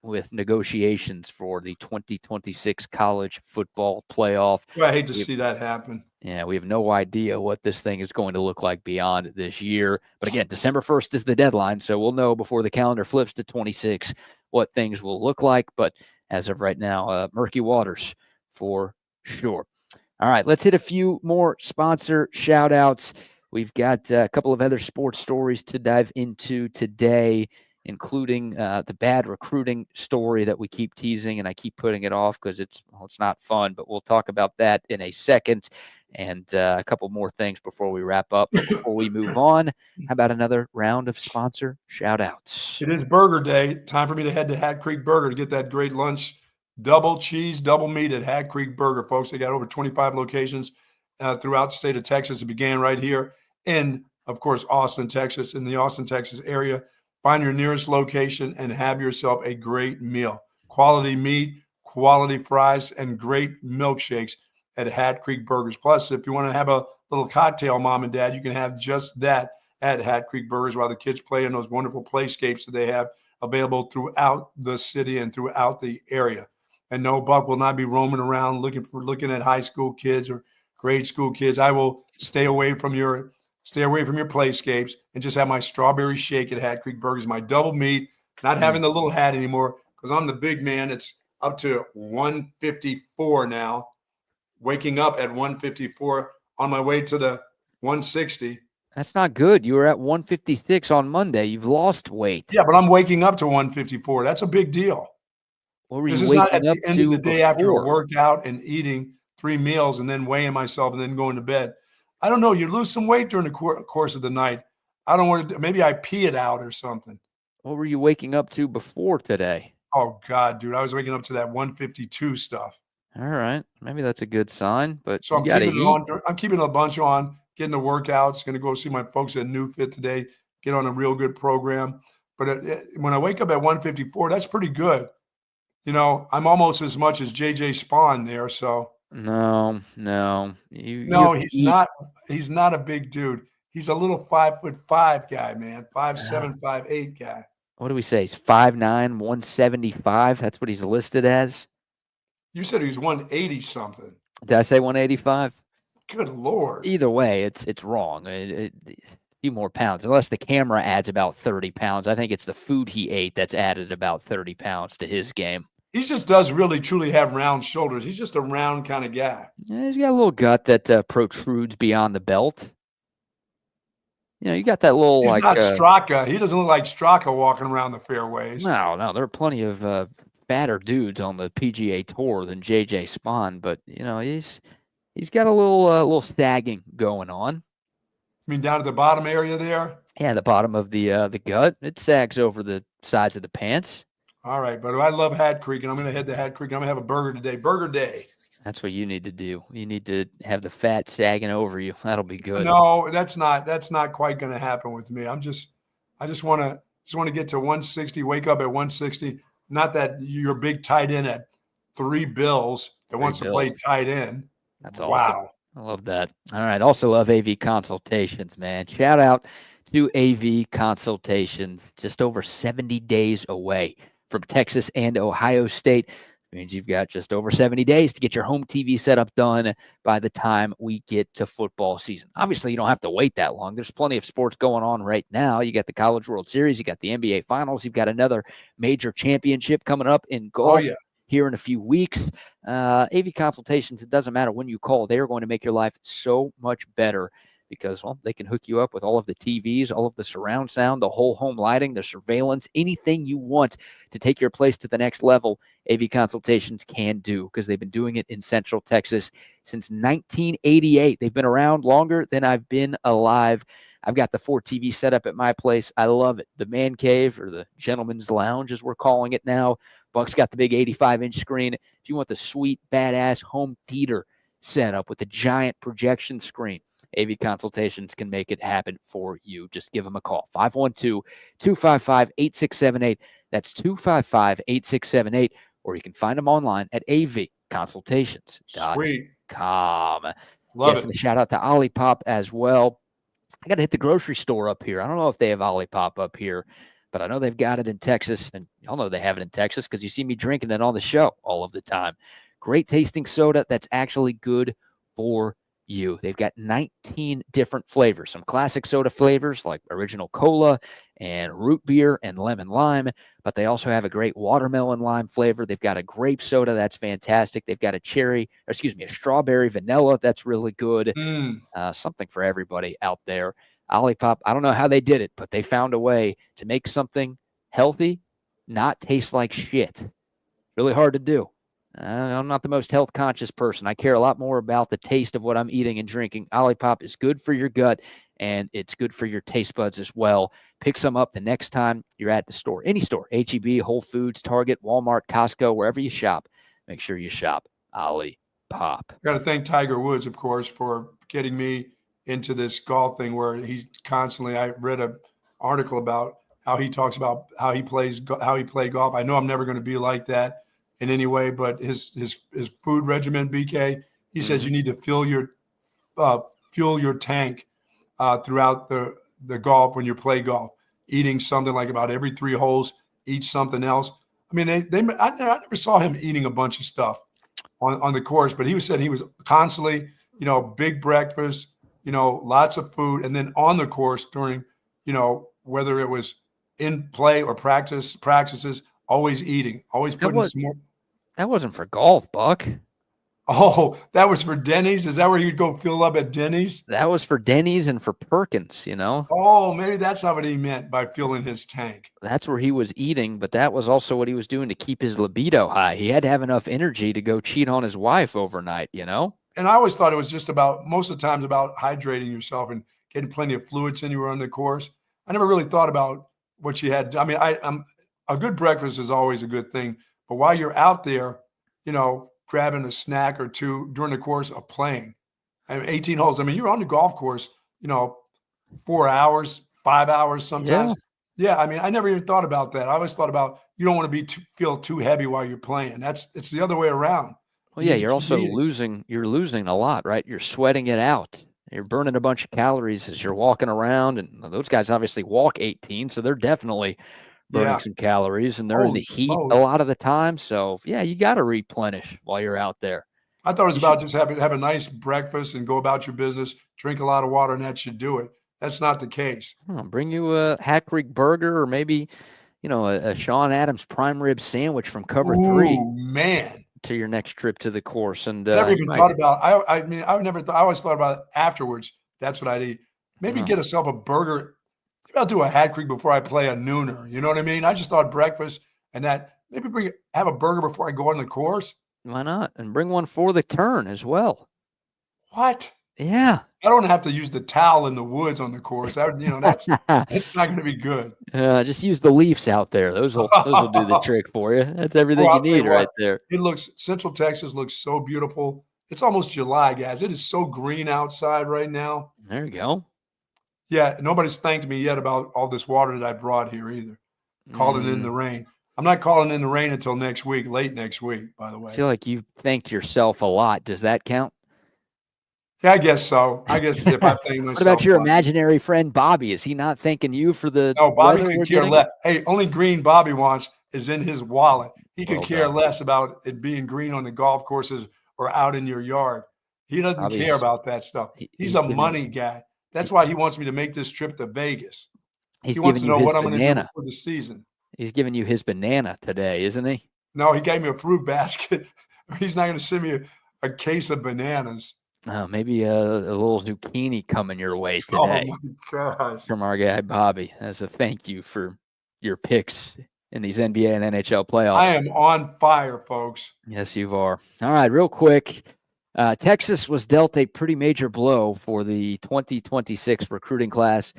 with negotiations for the 2026 college football playoff. Well, I hate to see that happen. Yeah, we have no idea what this thing is going to look like beyond this year. But again, December 1st is the deadline, so we'll know before the calendar flips to 26 what things will look like. But as of right now, murky waters for sure. All right, let's hit a few more sponsor shout-outs. We've got a couple of other sports stories to dive into today, including the bad recruiting story that we keep teasing, and I keep putting it off because it's not fun, but we'll talk about that in a second, and a couple more things before we wrap up. But before we move on, how about another round of sponsor shout-outs? It is Burger Day. Time for me to head to Hat Creek Burger to get that great lunch. Double cheese, double meat at Hat Creek Burger, folks. They got over 25 locations throughout the state of Texas. It began right here in, of course, Austin, Texas, in the Austin, Texas area. Find your nearest location and have yourself a great meal. Quality meat, quality fries, and great milkshakes at Hat Creek Burgers. Plus, if you want to have a little cocktail, mom and dad, you can have just that at Hat Creek Burgers while the kids play in those wonderful playscapes that they have available throughout the city and throughout the area. And no, Buck will not be roaming around looking at high school kids or grade school kids. I will stay away from your playscapes and just have my strawberry shake at Hat Creek Burgers, my double meat, not having the little hat anymore because I'm the big man. It's up to 154 now, waking up at 154 on my way to the 160. That's not good. You were at 156 on Monday. You've lost weight. Yeah, but I'm waking up to 154. That's a big deal. What were This you is not waking at up the end of to the day after a before? workout and eating 3 meals and then weighing myself and then going to bed. I don't know. You lose some weight during the course of the night. I don't want to. Maybe I pee it out or something. What were you waking up to before today? Oh God, dude, I was waking up to that 152 stuff. All right. Maybe that's a good sign, but So you I'm got to keeping it eat. on. I'm keeping a bunch on, getting the workouts. Going to go see my folks at New Fit today. Get on a real good program. But when I wake up at 154, that's pretty good. You know, I'm almost as much as JJ Spawn there. So No, no. You no, have to he's eat. not. He's not a big dude. He's a little 5'5" guy, man. 5'7", 5'8" guy. What do we say? He's 5'9", 175. That's what he's listed as. You said he was 180 something. Did I say 185? Good Lord. Either way, it's wrong. A few more pounds, unless the camera adds about 30 pounds. I think it's the food he ate that's added about 30 pounds to his game. He just does really truly have round shoulders. He's just a round kind of guy. Yeah, he's got a little gut that protrudes beyond the belt. You got that little He's like not Straka. He doesn't look like Straka walking around the fairways. no. There are plenty of fatter dudes on the PGA Tour than JJ Spawn, but he's got a little sagging going on. I mean, down at the bottom area there. Yeah, the bottom of the gut, it sags over the sides of the pants. All right, but I love Hat Creek, and I'm going to head to Hat Creek. I'm going to have a burger today. Burger day. That's what you need to do. You need to have the fat sagging over you. That'll be good. No, that's not quite going to happen with me. I just want to get to 160. Wake up at 160. Not that you're a big tight end at $3 bills that wants to play tight end. That's awesome. Wow. I love that. All right. Also love AV Consultations, man. Shout out to AV Consultations. Just over 70 days away from Texas and Ohio State. Means you've got just over 70 days to get your home TV setup done by the time we get to football season. Obviously, you don't have to wait that long. There's plenty of sports going on right now. You got the College World Series. You got the NBA Finals. You've got another major championship coming up in golf here in a few weeks. AV Consultations, it doesn't matter when you call. They are going to make your life so much better because, well, they can hook you up with all of the TVs, all of the surround sound, the whole home lighting, the surveillance, anything you want to take your place to the next level. AV Consultations can do because they've been doing it in Central Texas since 1988. They've been around longer than I've been alive. I've got the 4 TV setup at my place. I love it. The man cave, or the gentleman's lounge as we're calling it now. Buck's got the big 85-inch screen. If you want the sweet, badass home theater setup with a giant projection screen, AV Consultations can make it happen for you. Just give them a call. 512-255-8678. That's 255-8678. Or you can find them online at avconsultations.com. Love it. And a shout out to OLIPOP as well. I got to hit the grocery store up here. I don't know if they have OLIPOP up here, but I know they've got it in Texas. And y'all know they have it in Texas because you see me drinking it on the show all of the time. Great tasting soda that's actually good for you. They've got 19 different flavors, some classic soda flavors like original cola and root beer and lemon lime, but they also have a great watermelon lime flavor. They've got a grape soda that's fantastic. They've got a strawberry vanilla that's really good. Something for everybody out there. OLIPOP, I don't know how they did it, but they found a way to make something healthy not taste like shit. Really hard to do. I'm not the most health conscious person. I care a lot more about the taste of what I'm eating and drinking. OLIPOP is good for your gut, and it's good for your taste buds as well. Pick some up the next time you're at the store. Any store, H-E-B, Whole Foods, Target, Walmart, Costco, wherever you shop, make sure you shop OLIPOP. Got to thank Tiger Woods, of course, for getting me into this golf thing where he's constantly, I read an article about how he talks about how he played golf. I know I'm never going to be like that in any way, but his food regimen, BK, he says you need to fuel your tank throughout the golf when you play golf, eating something like about every 3 holes, eat something else. I mean, I never saw him eating a bunch of stuff on the course, but he said he was constantly, big breakfast, lots of food. And then on the course during, whether it was in play or practices, always eating, always putting some more. That wasn't for golf, Buck. Oh, that was for Denny's? Is that where you'd go fill up at Denny's? That was for Denny's and for Perkins, you know? Oh, maybe that's what he meant by filling his tank. That's where he was eating, but that was also what he was doing to keep his libido high. He had to have enough energy to go cheat on his wife overnight, you know? And I always thought it was just about, most of the times, about hydrating yourself and getting plenty of fluids in you on the course. I never really thought about what you had. I mean, I'm a good breakfast is always a good thing, but while you're out there, grabbing a snack or two during the course of playing, I mean, 18 holes. I mean, you're on the golf course, 4 hours, 5 hours sometimes. Yeah. Yeah, I mean, I never even thought about that. I always thought about you don't want to feel too heavy while you're playing. It's the other way around. Well, You yeah, need to you're keep also eating. losing a lot, right? You're sweating it out. You're burning a bunch of calories as you're walking around, and those guys obviously walk 18, so they're definitely burning Yeah. some calories, and they're in the Holy heat a moly. lot of the time. So, yeah, you got to replenish while you're out there. I thought it was You should about just have a nice breakfast and go about your business, drink a lot of water, and that should do it. That's not the case. bring you a Hat Creek burger or maybe, a Sean Adams prime rib sandwich from Cover 3 Ooh, man. to your next trip to the course, and I never you even might. thought about I mean, I never thought I always thought about it afterwards. That's what I'd eat. Maybe Oh, get yourself a burger. Maybe I'll do a Hat Creek before I play a nooner. You know what I mean? I just thought breakfast and that maybe have a burger before I go on the course. why not? And bring one for the turn as well. What? Yeah. I don't have to use the towel in the woods on the course. That's not gonna be good. Just use the Leafs out there. Those will do the trick for you. That's Well, everything you I'll tell you need right what, there. Central Texas looks so beautiful. It's almost July, guys. It is so green outside right now. There you go. Yeah, nobody's thanked me yet about all this water that I brought here either. Calling in the Mm, rain. I'm not calling in the rain until next week, late next week, by the I way. feel like you've thanked yourself a lot. Does that count? Yeah, I guess so. I guess if I thank What about myself your a lot. imaginary friend Bobby? Is he not thanking you for the No, Bobby weather could we're care getting? less. Hey, only green Bobby wants is in his wallet. He could Well care done. less about it being green on the golf courses or out in your yard. He doesn't care Bobby's about that stuff. He's he's a giving money guy. That's he- why he wants me to make this trip to Vegas. he's He wants giving to you know his what I'm going to do banana. for the season. He's giving you his banana today, isn't he? No, he gave me a fruit basket. He's not going to send me a case of bananas. Maybe a little zucchini coming your way Oh today my gosh. from our guy Bobby as a thank you for your picks in these NBA and NHL playoffs. I am on fire, folks. Yes, you are. All right, real quick. Texas was dealt a pretty major blow for the 2026 recruiting class.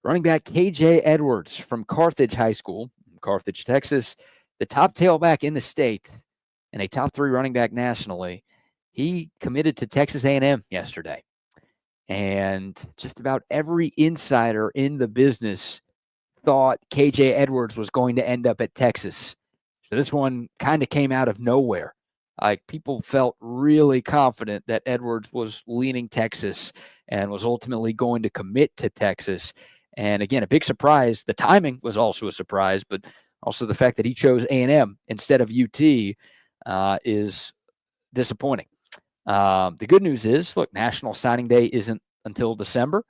Running back KJ Edwards from Carthage High School, Carthage, Texas, the top tailback in the state and a top 3 running back nationally. He committed to Texas A&M yesterday. And just about every insider in the business thought KJ Edwards was going to end up at Texas. So this one kind of came out of nowhere. Like people felt really confident that Edwards was leaning Texas and was ultimately going to commit to Texas. And again, a big surprise. The timing was also a surprise, but also the fact that he chose A&M instead of UT is disappointing. The good news is, look, National Signing Day isn't until December.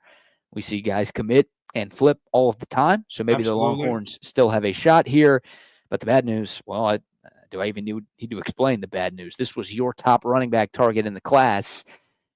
We see guys commit and flip all of the time. So maybe the Absolutely. Longhorns still have a shot here. But the bad news, well, do I even need to explain the bad news? This was your top running back target in the class.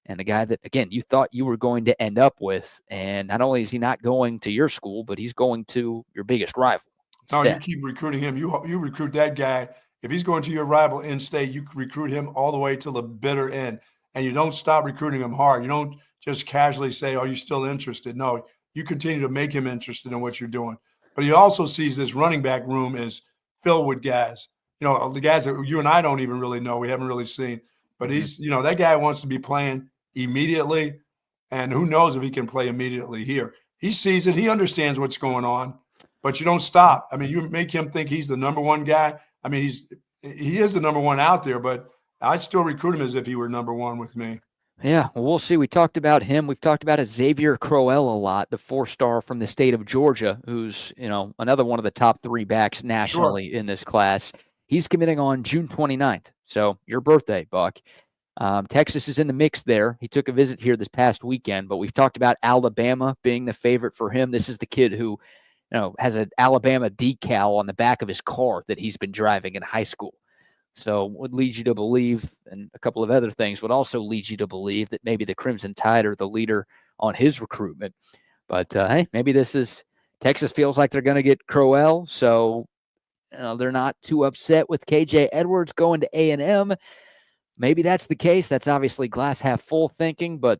And the guy that, again, you thought you were going to end up with. And not only is he not going to your school, but he's going to your biggest rival No, you instead. keep recruiting him. You recruit that guy. If he's going to your rival in state, you recruit him all the way to the bitter end. And you don't stop recruiting him hard. You don't just casually say, "Are you still interested?" No, you continue to make him interested in what you're doing. But he also sees this running back room is filled with guys. The guys that you and I don't even really know. We haven't really seen. But Mhm. that guy wants to be playing immediately. And who knows if he can play immediately here. He sees it. He understands what's going on. But you don't stop. I mean, you make him think he's the number one guy. I mean, he is the number one out there, but I'd still recruit him as if he were number one with me. Yeah, well, we'll see. We talked about him. We've talked about Xavier Crowell a lot, the 4-star from the state of Georgia, who's, another one of the top 3 backs Sure. nationally in this class. He's committing on June 29th. So your birthday, Buck. Texas is in the mix there. He took a visit here this past weekend, but we've talked about Alabama being the favorite for him. This is the kid who, has an Alabama decal on the back of his car that he's been driving in high school. So would lead you to believe, and a couple of other things would also lead you to believe that maybe the Crimson Tide are the leader on his recruitment. But hey, maybe this is Texas feels like they're going to get Crowell, so they're not too upset with KJ Edwards going to A&M. Maybe that's the case. That's obviously glass half full thinking, but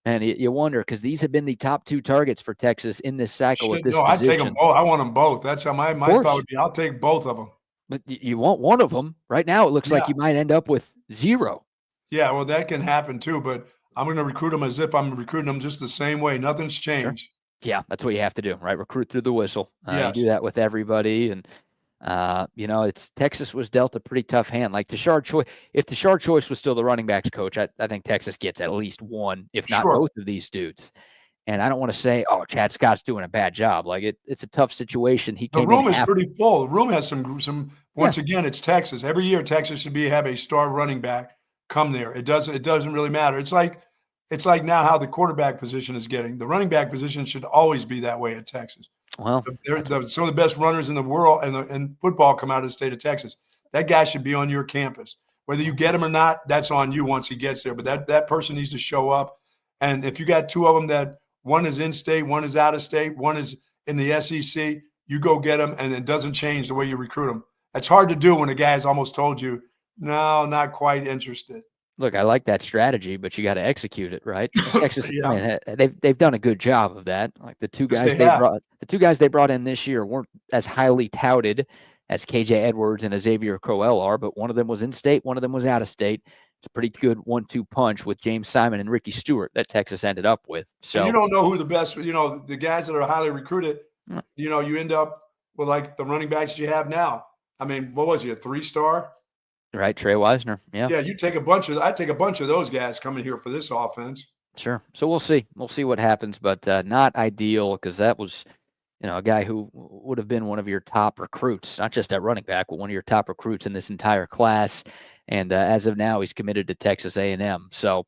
and you wonder because these have been the top 2 targets for Texas in this cycle at this position. I take them both. I want them both. That's how my thought would be. I'll take both of them. But you want one of them. Right now, it looks like you might end up with 0. Yeah, well, that can happen too, but I'm going to recruit them as if I'm recruiting them just the same way. Nothing's changed. Sure. Yeah, that's what you have to do, right? Recruit through the whistle. Yes. You do that with everybody, and it's Texas was dealt a pretty tough hand. Like Tashard Choice, if Tashard Choice was still the running backs coach, I think Texas gets at least one, if not both of these dudes. And I don't want to say, oh, Chad Scott's doing a bad job. Like it's a tough situation. The room is pretty full. The room has some. Once again, it's Texas. Every year, Texas should have a star running back come there. It doesn't really matter. It's like now how the quarterback position is getting. The running back position should always be that way at Texas. Well, some of the best runners in the world and football come out of the state of Texas. That guy should be on your campus. Whether you get him or not, that's on you once he gets there. But that person needs to show up. And if you got 2 of them that one is in state, one is out of state, one is in the SEC, you go get them, and it doesn't change the way you recruit them. It's hard to do when a guy has almost told you, no, not quite interested. Look, I like that strategy, but you got to execute it, right? Texas, I mean, they've done a good job of that. Like the two guys they brought in this year weren't as highly touted as KJ Edwards and Xavier Crowell are, but one of them was in state, one of them was out of state. It's a pretty good 1-2 punch with James Simon and Ricky Stewart that Texas ended up with. So and you don't know who the best, the guys that are highly recruited, you end up with like the running backs you have now. I mean, what was he, a 3-star? Right, Trey Wisner. Yeah. Yeah, I take a bunch of those guys coming here for this offense. Sure. So we'll see. We'll see what happens, but not ideal because that was, a guy who would have been one of your top recruits, not just at running back, but one of your top recruits in this entire class. And as of now, he's committed to Texas A&M. So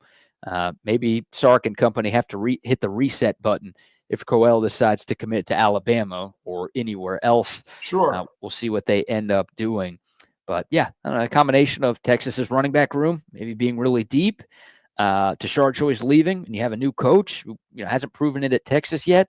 maybe Sark and company have to hit the reset button if Crowell decides to commit to Alabama or anywhere else. Sure. We'll see what they end up doing. But, yeah, a combination of Texas's running back room maybe being really deep, Tashard Choice leaving, and you have a new coach who hasn't proven it at Texas yet.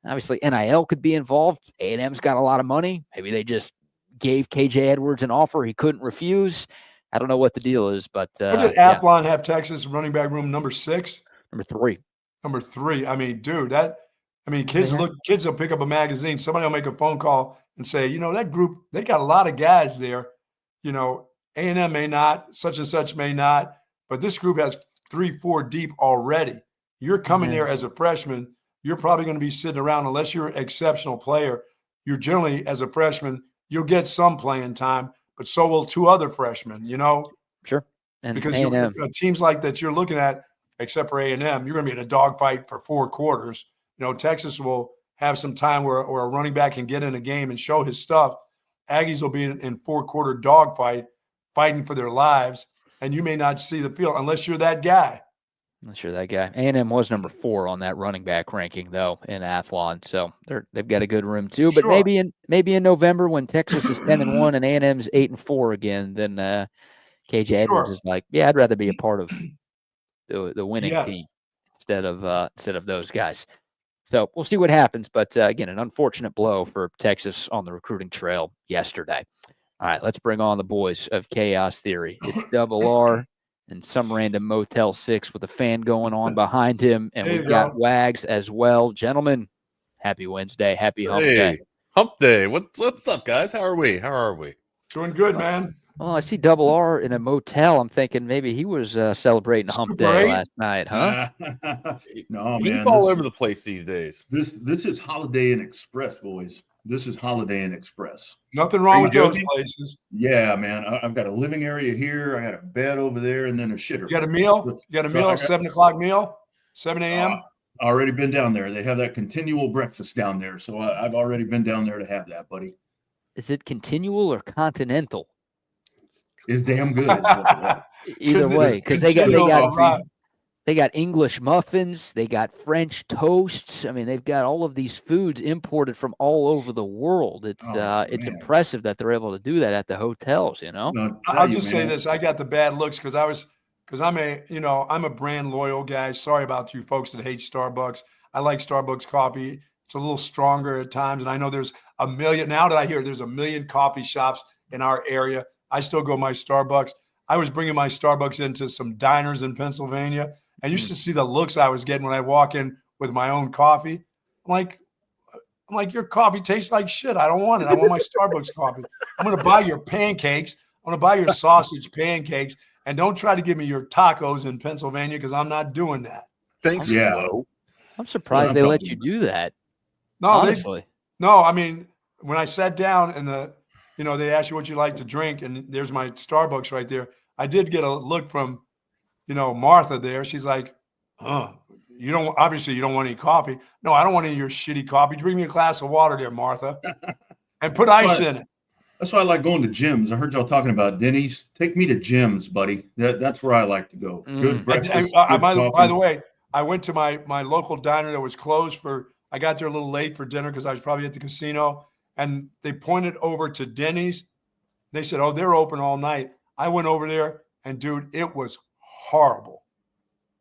Obviously, NIL could be involved. A&M's got a lot of money. Maybe they just gave KJ Edwards an offer he couldn't refuse. I don't know what the deal is, but what did Athlon have Texas running back room number 6? Number 3. Number 3. I mean, dude, kids will pick up a magazine. Somebody will make a phone call and say, that group, they got a lot of guys there. A&M may not, such and such may not, but this group has 3-4 deep already. You're coming there as a freshman. You're probably going to be sitting around unless you're an exceptional player. You're generally, as a freshman, you'll get some playing time, but so will 2 other freshmen, Sure. And because teams like that you're looking at, except for A&M, you're going to be in a dogfight for 4 quarters. Texas will have some time where a running back can get in a game and show his stuff. Aggies will be in 4-quarter dogfight, fighting for their lives, and you may not see the field unless you're that guy. Unless you're that guy. A&M was number 4 on that running back ranking, though, in Athlon, so they've got a good room too. But maybe in November when Texas is 10-1 and A&M's 8-4 again, then KJ Edwards is like, I'd rather be a part of the winning team instead of those guys. So we'll see what happens. But, again, an unfortunate blow for Texas on the recruiting trail yesterday. All right, let's bring on the boys of Chaos Theory. It's Double R and some random Motel 6 with a fan going on behind him. And we've got Wags as well. Gentlemen, happy Wednesday. Happy Hump Day. Hump Day. What's up, guys? How are we? Doing good, man. Well, I see Double R in a motel. I'm thinking maybe he was celebrating Hump Day last night, huh? No, man. He's all over the place these days. This is Holiday Inn Express, boys. This is Holiday Inn Express. Nothing wrong with those places. Yeah, man. I've got a living area here. I got a bed over there, and then a shitter. You got a meal? You got a meal? 7 o'clock meal? 7 a.m.? Already been down there. They have that continual breakfast down there. So I've already been down there to have that, buddy. Is it continual or continental? It's damn good. Either way, because they got They got English muffins. They got French toasts. I mean, they've got all of these foods imported from all over the world. It's Man. impressive that they're able to do that at the hotels. No, I'll just say this: I got the bad looks because I'm a brand loyal guy. Sorry about you folks that hate Starbucks. I like Starbucks coffee. It's a little stronger at times, and I know there's a million. Now that I hear there's a million coffee shops in our area, I still go my Starbucks. I was bringing my Starbucks into some diners in Pennsylvania, and used to see the looks I was getting when I walk in with my own coffee. I'm like, your coffee tastes like shit. I don't want it. I want my Starbucks coffee. I'm going to buy your pancakes. I'm going to buy your sausage pancakes, and don't try to give me your tacos in Pennsylvania because I'm not doing that. Thanks, Yeah. Flo. I'm surprised they let you do that. No, honestly. I mean, when I sat down and they asked you what you like to drink, and there's my Starbucks right there. I did get a look from, Martha there. She's like, you don't want any coffee. No, I don't want any of your shitty coffee. Bring me a glass of water there, Martha, and put ice in it. That's why I like going to gyms. I heard y'all talking about Denny's. Take me to gyms, buddy. That's where I like to go. Good breakfast. By the way, I went to my local diner that was closed I got there a little late for dinner because I was probably at the casino, and they pointed over to Denny's. They said, "Oh, they're open all night." I went over there, and dude, it was horrible.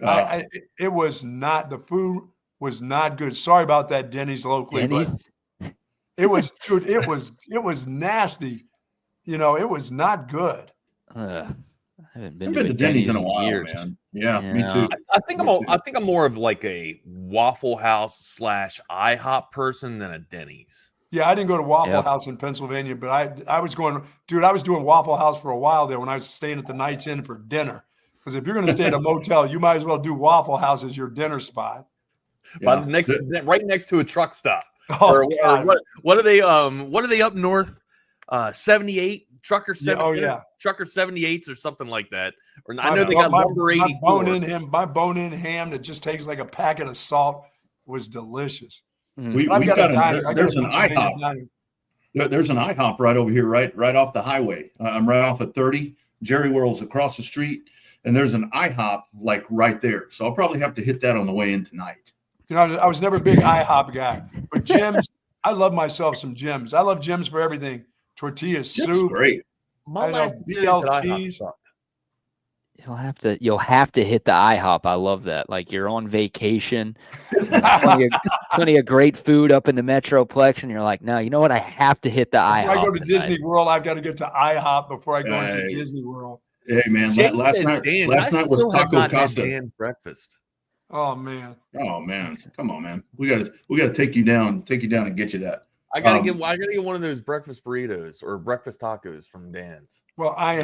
It was not. The food was not good. Sorry about that, Denny's locally, but it was, dude. It was nasty. It was not good. I haven't been, I've been to Denny's in a while, years. man. Yeah, me too. I think I'm more of like a Waffle House / IHOP person than a Denny's. Yeah, I didn't go to Waffle House in Pennsylvania, but I was going, dude, I was doing Waffle House for a while there when I was staying at the Knights Inn for dinner. Because if you're going to stay at a motel, you might as well do Waffle House as your dinner spot. Yeah. Right next to a truck stop. Oh, what are they? What are they up north? 78 Trucker 7. Oh yeah, Trucker 78s or something like that. Or I know they got number 84. My bone-in ham that just tastes like a packet of salt was delicious. There's an IHOP. There's an IHOP right over here, right off the highway. I'm right off of 30. Jerry World's across the street, and there's an IHOP like right there. So I'll probably have to hit that on the way in tonight. I was never a big IHOP guy, but gyms, I love myself some gyms. I love gyms for everything. Tortillas, soup, great. BLTs. You'll have to hit the IHOP. I love that. Like you're on vacation, plenty of great food up in the Metroplex, and you're like, no, you know what? I have to hit the IHOP. Before I go to Disney World, I've got to get to IHOP before I go into Disney World. Hey man, last night was Taco Costa breakfast. Oh man, come on, man. We gotta take you down and get you that. I gotta get one of those breakfast burritos or breakfast tacos from Dan's. Well, I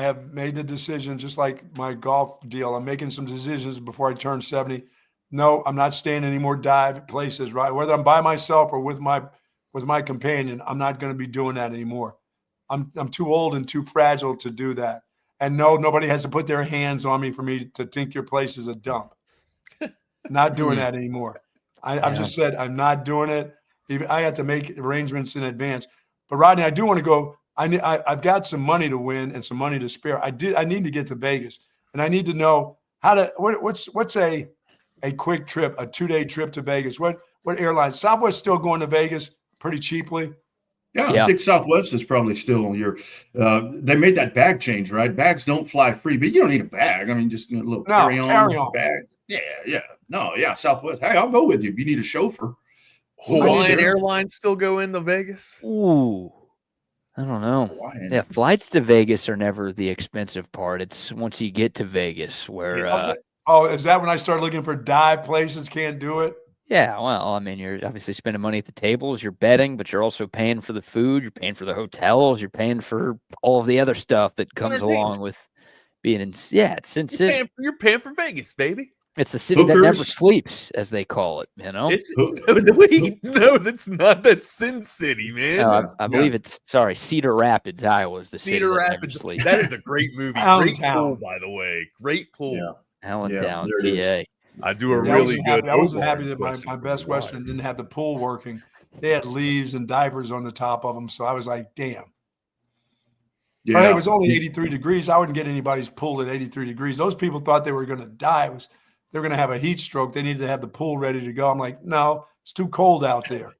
have made the decision, just like my golf deal. I'm making some decisions before I turn 70. No, I'm not staying any more dive places, right? Whether I'm by myself or with my companion, I'm not going to be doing that anymore. I'm too old and too fragile to do that. And no, nobody has to put their hands on me for me to think your place is a dump. Not doing that anymore. I've just said I'm not doing it. I have to make arrangements in advance. But Rodney, I do want to go. I've got some money to win and some money to spare. I need to get to Vegas, and I need to know what's a quick trip, a 2-day trip to Vegas. What airline? Southwest still going to Vegas pretty cheaply? Yeah, I think Southwest is probably still they made that bag change, right? Bags don't fly free, but you don't need a bag. I mean, just a little carry-on bag. Yeah. Southwest. Hey, I'll go with you if you need a chauffeur. Hawaiian Airlines still go into Vegas? Ooh. I don't know. Hawaiian. Yeah, flights to Vegas are never the expensive part. It's once you get to Vegas where is that when I start looking for dive places, can't do it? Yeah, well, I mean, you're obviously spending money at the tables, you're betting, but you're also paying for the food, you're paying for the hotels, you're paying for all of the other stuff that comes along with being in. Yeah, it's Sin City. You're paying for Vegas, baby. It's the city that never sleeps, as they call it. Wait, no, that's not. That's Sin City, man. I believe it's Cedar Rapids, Iowa is the city. Cedar Rapids. That is a great movie. Great pool, by the way. Great pool. Yeah. Allentown, PA. I do a really good. I wasn't happy that my Best Western didn't have the pool working. They had leaves and diapers on the top of them, so I was like, "Damn." Yeah. But it was only 83 degrees. I wouldn't get anybody's pool at 83 degrees. Those people thought they were going to die. They were going to have a heat stroke. They needed to have the pool ready to go. I'm like, no, it's too cold out there.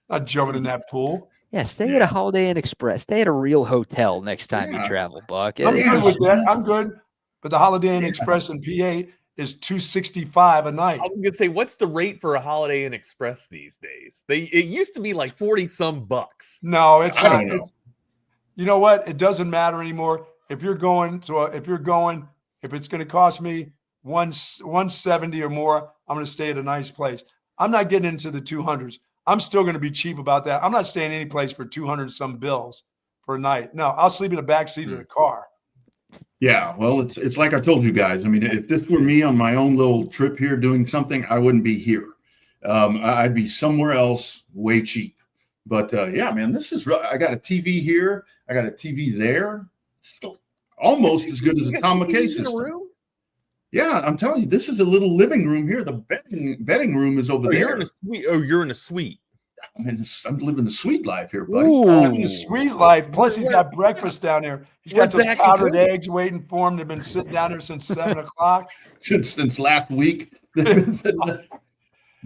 Not jumping in that pool. Yeah, stay at a Holiday Inn Express. Stay at a real hotel next time you travel, Buck. I'm good with that. I'm good. But the Holiday Inn Express in PA is $265 a night. I was gonna say, what's the rate for a Holiday Inn Express these days? It used to be like 40-some bucks. No, it's not. You know what? It doesn't matter anymore. If it's going to cost me $170 or more, I'm going to stay at a nice place. I'm not getting into the 200s. I'm still going to be cheap about that. I'm not staying any place for 200 some bills for a night. No, I'll sleep in the back seat of the car. Yeah, well, it's like I told you guys. I mean, if this were me on my own little trip here doing something, I wouldn't be here. I'd be somewhere else, way cheap. But yeah, man, this is. I got a TV here. I got a TV there. Still almost as good as a Tom McKay system. Yeah, I'm telling you, this is a little living room here. The betting room is over there. You're in a suite. Oh, you're in a suite. I'm living the sweet life here, buddy. I'm living the sweet life. Plus, he's got breakfast down there. He's got those powdered eggs waiting for him. They've been sitting down there since 7 o'clock. Since last week.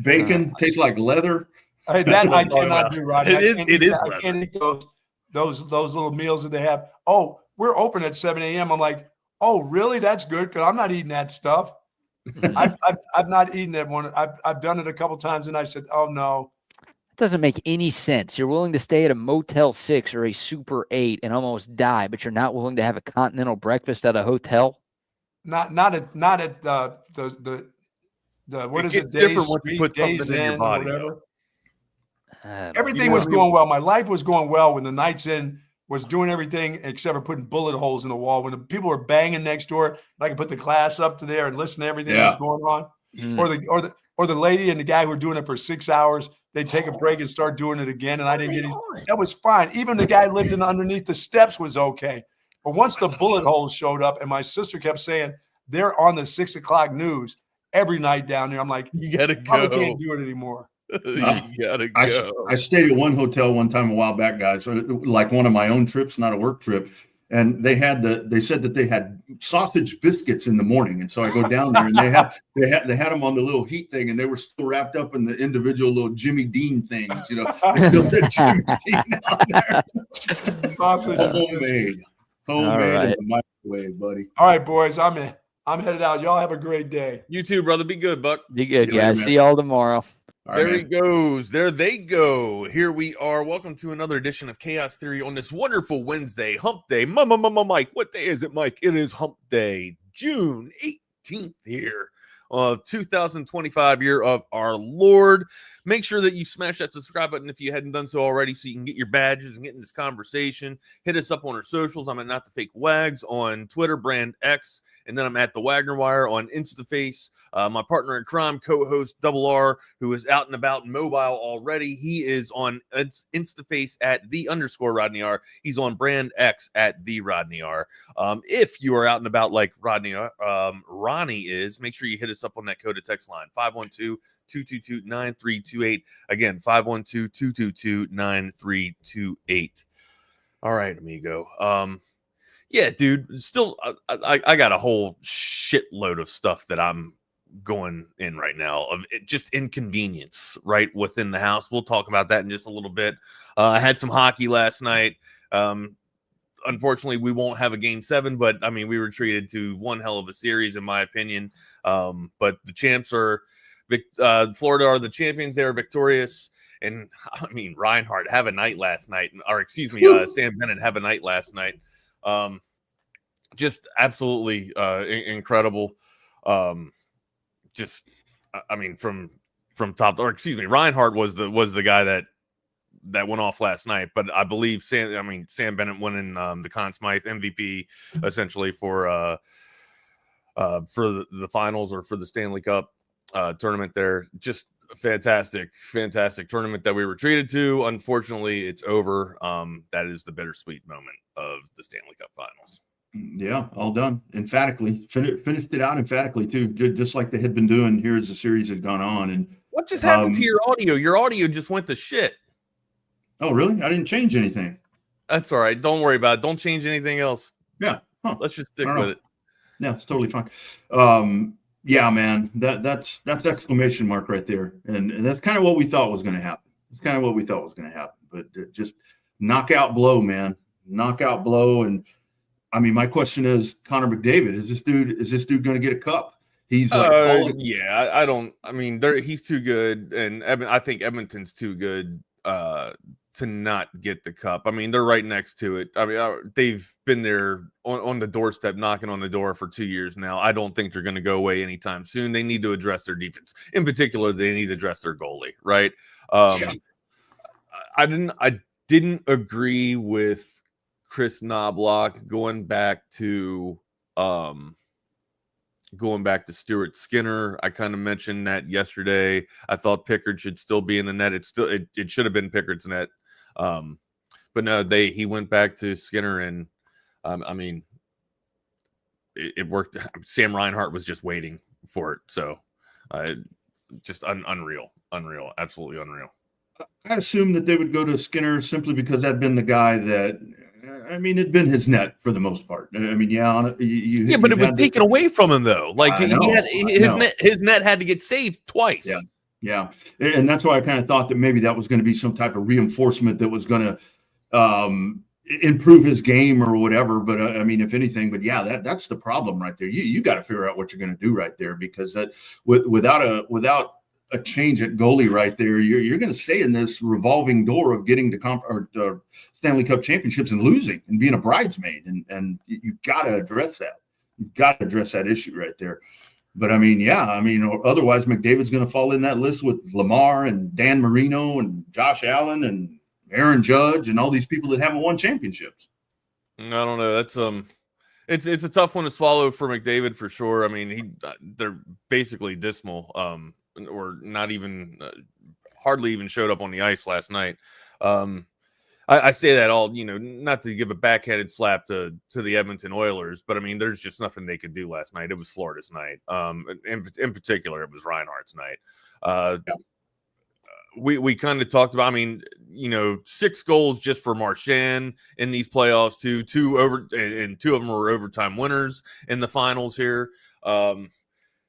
Bacon tastes like leather. That I cannot do, Rodney. It is. I can't eat those little meals that they have. Oh, we're open at 7 a.m. I'm like, oh, really? That's good because I'm not eating that stuff. I've not eaten that one. I've done it a couple times, and I said, oh no. It doesn't make any sense. You're willing to stay at a Motel 6 or a Super 8 and almost die, but you're not willing to have a continental breakfast at a hotel? Not at the what is it? Different once you put something in your body. Everything was going well. My life was going well when the Nights Inn was doing everything except for putting bullet holes in the wall. When the people were banging next door, I could put the glass up to there and listen to everything that was going on. Mm. Or the lady and the guy who were doing it for 6 hours, they'd take a break and start doing it again. And I didn't get it. That was fine. Even the guy living underneath the steps was okay. But once the bullet holes showed up, and my sister kept saying they're on the 6 o'clock news every night down there, I'm like, you gotta go. I can't do it anymore. You gotta go. I stayed at one hotel one time a while back, guys, like one of my own trips, not a work trip. And they said that they had sausage biscuits in the morning. And so I go down there and they had them on the little heat thing, and they were still wrapped up in the individual little Jimmy Dean things, you know. They still had Jimmy Dean out there. Sausage homemade right. In the microwave, buddy. All right, boys, I'm headed out. Y'all have a great day. You too, brother. Be good, Buck. Be good, guys. See y'all tomorrow. There he goes. There they go. Here we are. Welcome to another edition of Chaos Theory on this wonderful Wednesday, Hump Day. Mike, what day is it, Mike? It is Hump Day, June 18th here of 2025, year of our Lord. Make sure that you smash that subscribe button if you hadn't done so already so you can get your badges and get in this conversation. Hit us up on our socials. I'm at Not the Fake Wags on Twitter, Brand X, and then I'm at the Wagner Wire on InstaFace. My partner in crime, co-host Double R, who is out and about and mobile already. He is on InstaFace at _Rodney R. He's on Brand X at the Rodney R. If you are out and about like Ronnie is, make sure you hit us up on that code of text line 512-222-9328. Again, 512-222-9328. All right, amigo. Yeah, dude, still, I got a whole shitload of stuff that I'm going in right now of just inconvenience right within the house. We'll talk about that in just a little bit. I had some hockey last night. Unfortunately, we won't have a game 7, but I mean, we were treated to one hell of a series, in my opinion. But the champs are Florida are the champions. They are victorious. And I mean, Reinhardt have a night last night, or excuse me, Sam Bennett have a night last night. Just absolutely incredible. Just, I mean, from top, or excuse me, Reinhardt was the guy that went off last night. But I believe Sam Bennett won in the Conn Smythe MVP essentially for the finals or for the Stanley Cup tournament there. Just a fantastic tournament that we were treated to. Unfortunately, it's over. That is the bittersweet moment of the Stanley Cup Finals. Yeah, all done emphatically. Finished it out emphatically too, just like they had been doing here as the series had gone on. And what just happened to your audio? Your audio just went to shit. Oh, really? I didn't change anything. That's all right. Don't worry about it. Don't change anything else. Yeah. Huh. Let's just stick with it. Yeah, it's totally fine. Yeah, man, that's exclamation mark right there. And that's kind of what we thought was going to happen. It's kind of what we thought was going to happen. But just knockout blow, man. Knockout blow. And I mean, my question is, Connor McDavid, is this dude going to get a cup? He's like, yeah, I don't. I mean, he's too good, and I think Edmonton's too good to not get the cup. I mean, they're right next to it. I mean, they've been there on the doorstep, knocking on the door for 2 years now. I don't think they're going to go away anytime soon. They need to address their defense. In particular, they need to address their goalie, right? I didn't agree with Chris Knobloch going back to Stuart Skinner. I kind of mentioned that yesterday. I thought Pickard should still be in the net. It should have been Pickard's net. But no, he went back to Skinner, and I mean, it worked. Sam Reinhart was just waiting for it. So just unreal, absolutely unreal. I assumed that they would go to Skinner simply because that'd been the guy that, I mean, it'd been his net for the most part. I mean, but it was taken away from him though. Like his net had to get saved twice. Yeah. And that's why I kind of thought that maybe that was going to be some type of reinforcement that was going to improve his game or whatever. But I mean, if anything, but yeah, that's the problem right there. You got to figure out what you're going to do right there, because that without a change at goalie right there, you're going to stay in this revolving door of getting to Stanley Cup championships and losing and being a bridesmaid. And you got to address that. You've got to address that issue right there. But I mean, otherwise McDavid's going to fall in that list with Lamar and Dan Marino and Josh Allen and Aaron Judge and all these people that haven't won championships. I don't know. That's it's a tough one to swallow for McDavid for sure. I mean, they're basically dismal, or not even hardly even showed up on the ice last night. I say that all, not to give a backhanded slap to the Edmonton Oilers, but I mean, there's just nothing they could do last night. It was Florida's night. In particular, it was Reinhart's night. We kind of talked about, I mean, 6 goals just for Marchand in these playoffs, two of them were overtime winners in the finals here.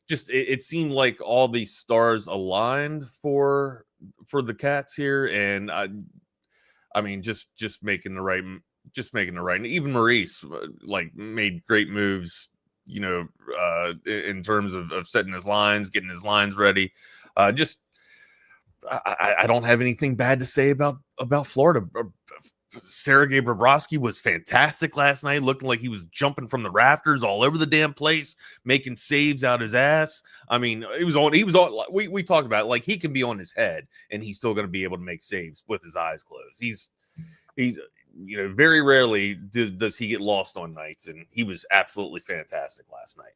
It seemed like all these stars aligned for the Cats here, and I mean, just making the right. Even Maurice made great moves, in terms of setting his lines, getting his lines ready. I don't have anything bad to say about Florida. Sergei Bobrovsky was fantastic last night, looking like he was jumping from the rafters all over the damn place, making saves out his ass. I mean, he was on. We talked about it, like he can be on his head and he's still going to be able to make saves with his eyes closed. He's very rarely does he get lost on nights, and he was absolutely fantastic last night.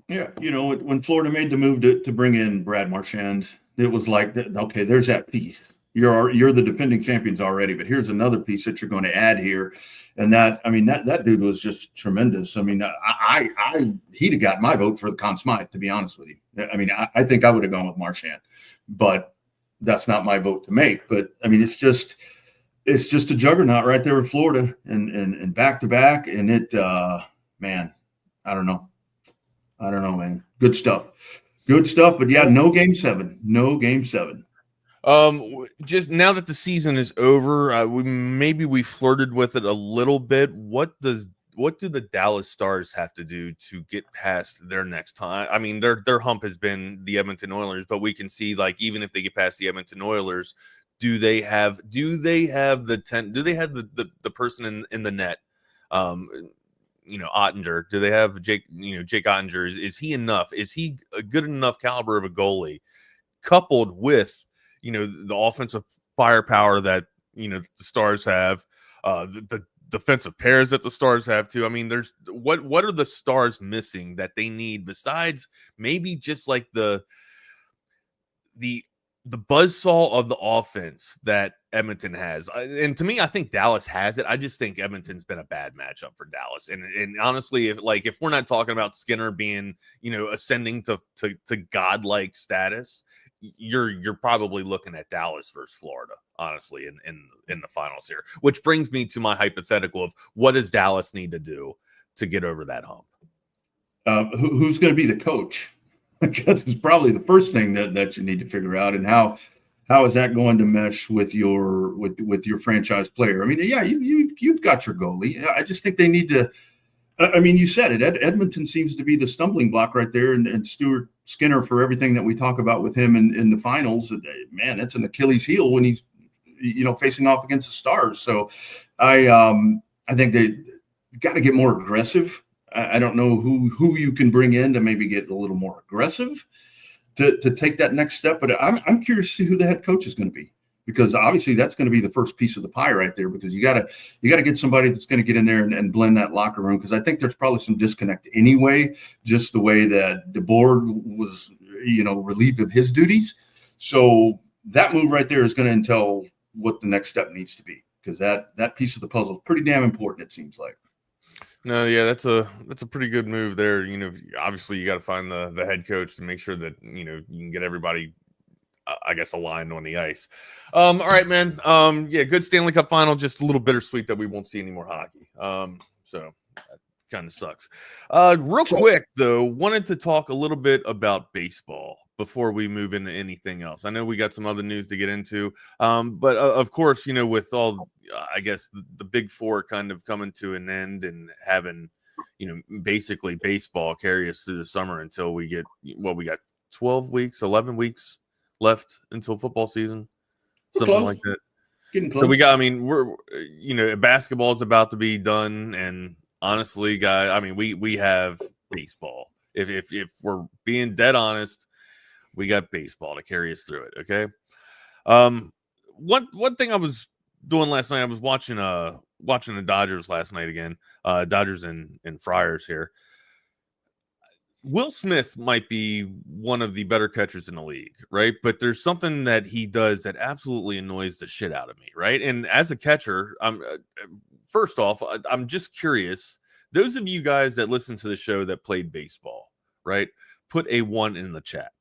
Yeah, when Florida made the move to bring in Brad Marchand, it was like, okay, there's that piece. You're the defending champions already, but here's another piece that you're going to add here. And that dude was just tremendous. I mean, he'd have got my vote for the Conn Smythe, to be honest with you. I mean, I think I would have gone with Marchand, but that's not my vote to make. But I mean, it's just a juggernaut right there with Florida and back to back. And it, man, I don't know, man. Good stuff. But yeah, no game seven. Just now that the season is over, we flirted with it a little bit. What do the Dallas Stars have to do to get past their next time? I mean, their hump has been the Edmonton Oilers, but we can see, like, even if they get past the Edmonton Oilers, do they have the person in the net? Ottinger. Do they have Jake Ottinger? Is he enough? Is he a good enough caliber of a goalie, coupled with the offensive firepower that the Stars have, the defensive pairs that the Stars have too? I mean, there's what are the Stars missing that they need besides maybe just like the buzzsaw of the offense that Edmonton has? And to me, I think Dallas has it. I just think Edmonton's been a bad matchup for Dallas. And honestly, if we're not talking about Skinner being, ascending to godlike status, you're probably looking at Dallas versus Florida, honestly, in the finals here. Which brings me to my hypothetical of what does Dallas need to do to get over that hump? Who's going to be the coach? That's probably the first thing that you need to figure out, and how is that going to mesh with your franchise player? I mean, yeah, you've got your goalie. I just think they need to. I mean, you said it. Edmonton seems to be the stumbling block right there, and Stuart Skinner, for everything that we talk about with him in the finals, man, that's an Achilles heel when he's facing off against the Stars. So I think they got to get more aggressive. I don't know who you can bring in to maybe get a little more aggressive to take that next step. But I'm curious to see who the head coach is going to be, because obviously that's going to be the first piece of the pie right there, because you got to get somebody that's going to get in there and blend that locker room, because I think there's probably some disconnect anyway, just the way that DeBoer was, relieved of his duties. So that move right there is going to entail what the next step needs to be, because that piece of the puzzle is pretty damn important, it seems like. No, yeah, that's a pretty good move there. Obviously you got to find the head coach to make sure that, you can get everybody, I guess, aligned on the ice. All right, man. Yeah, good Stanley Cup final. Just a little bittersweet that we won't see any more hockey. So that kind of sucks. Real quick though, wanted to talk a little bit about baseball before we move into anything else. I know we got some other news to get into, but of course, with all, I guess, the big four kind of coming to an end and having, basically baseball carry us through the summer until we get, we got 12 weeks, 11 weeks left until football season, something like that. Getting close. So we're, basketball is about to be done, and honestly, guys, I mean, we have baseball. If we're being dead honest, we got baseball to carry us through it. Okay. One thing I was doing last night, I was watching the Dodgers last night again. Dodgers and Friars here. Will Smith might be one of the better catchers in the league, right? But there's something that he does that absolutely annoys the shit out of me, right? And as a catcher, first off, I'm just curious. Those of you guys that listen to the show that played baseball, right? Put a 1 in the chat.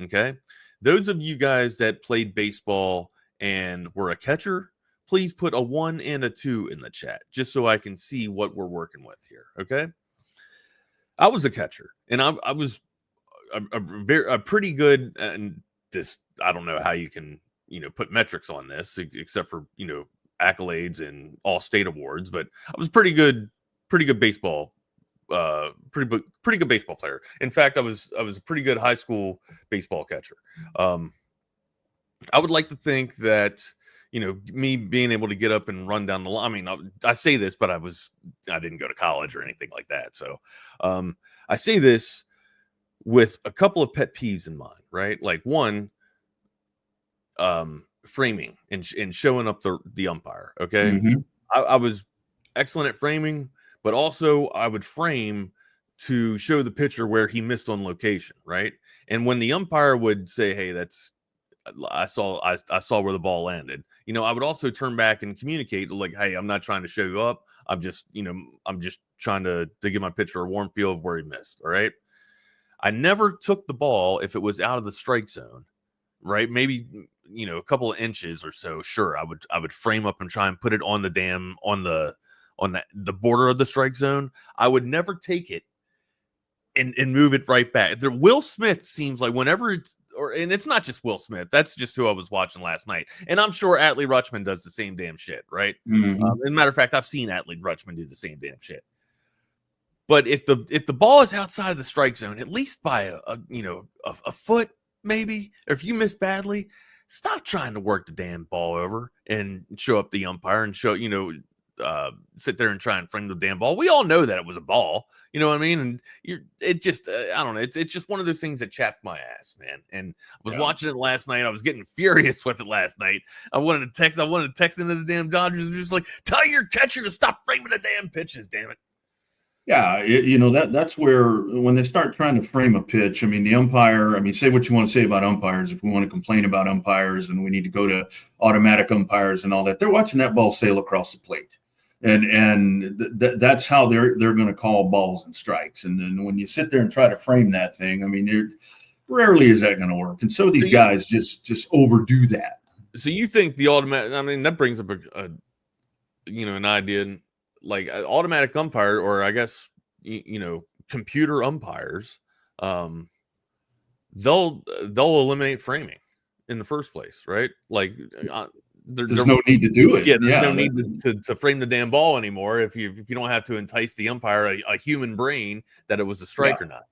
Okay. Those of you guys that played baseball and were a catcher, please put a 1 and a 2 in the chat, just so I can see what we're working with here. Okay. I was a catcher, and I was a pretty good, and this, I don't know how you can, put metrics on this except for, accolades and all state awards, but I was pretty good baseball, pretty good baseball player. In fact, I was a pretty good high school baseball catcher. I would like to think that, me being able to get up and run down the line. I mean, I say this, but I didn't go to college or anything like that. So I say this with a couple of pet peeves in mind, right? Like one, framing and showing up the umpire. Okay. Mm-hmm. I was excellent at framing, but also I would frame to show the pitcher where he missed on location. Right. And when the umpire would say, hey, I saw where the ball landed. I would also turn back and communicate like, hey, I'm not trying to show you up. I'm just trying to give my pitcher a warm feel of where he missed. All right. I never took the ball if it was out of the strike zone, right? Maybe, a couple of inches or so. Sure. I would frame up and try and put it on the border of the strike zone. I would never take it and move it right back. Will Smith seems like whenever and it's not just Will Smith. That's just who I was watching last night. And I'm sure Adley Rutschman does the same damn shit, right? Mm-hmm. As a matter of fact, I've seen Adley Rutschman do the same damn shit. But if the ball is outside of the strike zone, at least by a foot, maybe, or if you miss badly, stop trying to work the damn ball over and show up the umpire and show, sit there and try and frame the damn ball. We all know that it was a ball, you know what I mean? And it just, I don't know. It's just one of those things that chapped my ass, man. And I was watching it last night. I was getting furious with it last night. I wanted to text into the damn Dodgers and just like, tell your catcher to stop framing the damn pitches, damn it. Yeah, that's where when they start trying to frame a pitch, I mean, the umpire, say what you want to say about umpires. If we want to complain about umpires and we need to go to automatic umpires and all that, they're watching that ball sail across the plate. And that's how they're going to call balls and strikes. And then when you sit there and try to frame that thing, Rarely is that going to work. And so these guys just overdo that. So you think the automatic? I mean, that brings up an idea like automatic umpire, or I guess computer umpires. They'll eliminate framing in the first place, right? Like there's no need to do it. Yeah, there's no need to frame the damn ball anymore if you don't have to entice the umpire a human brain that it was a strike or not.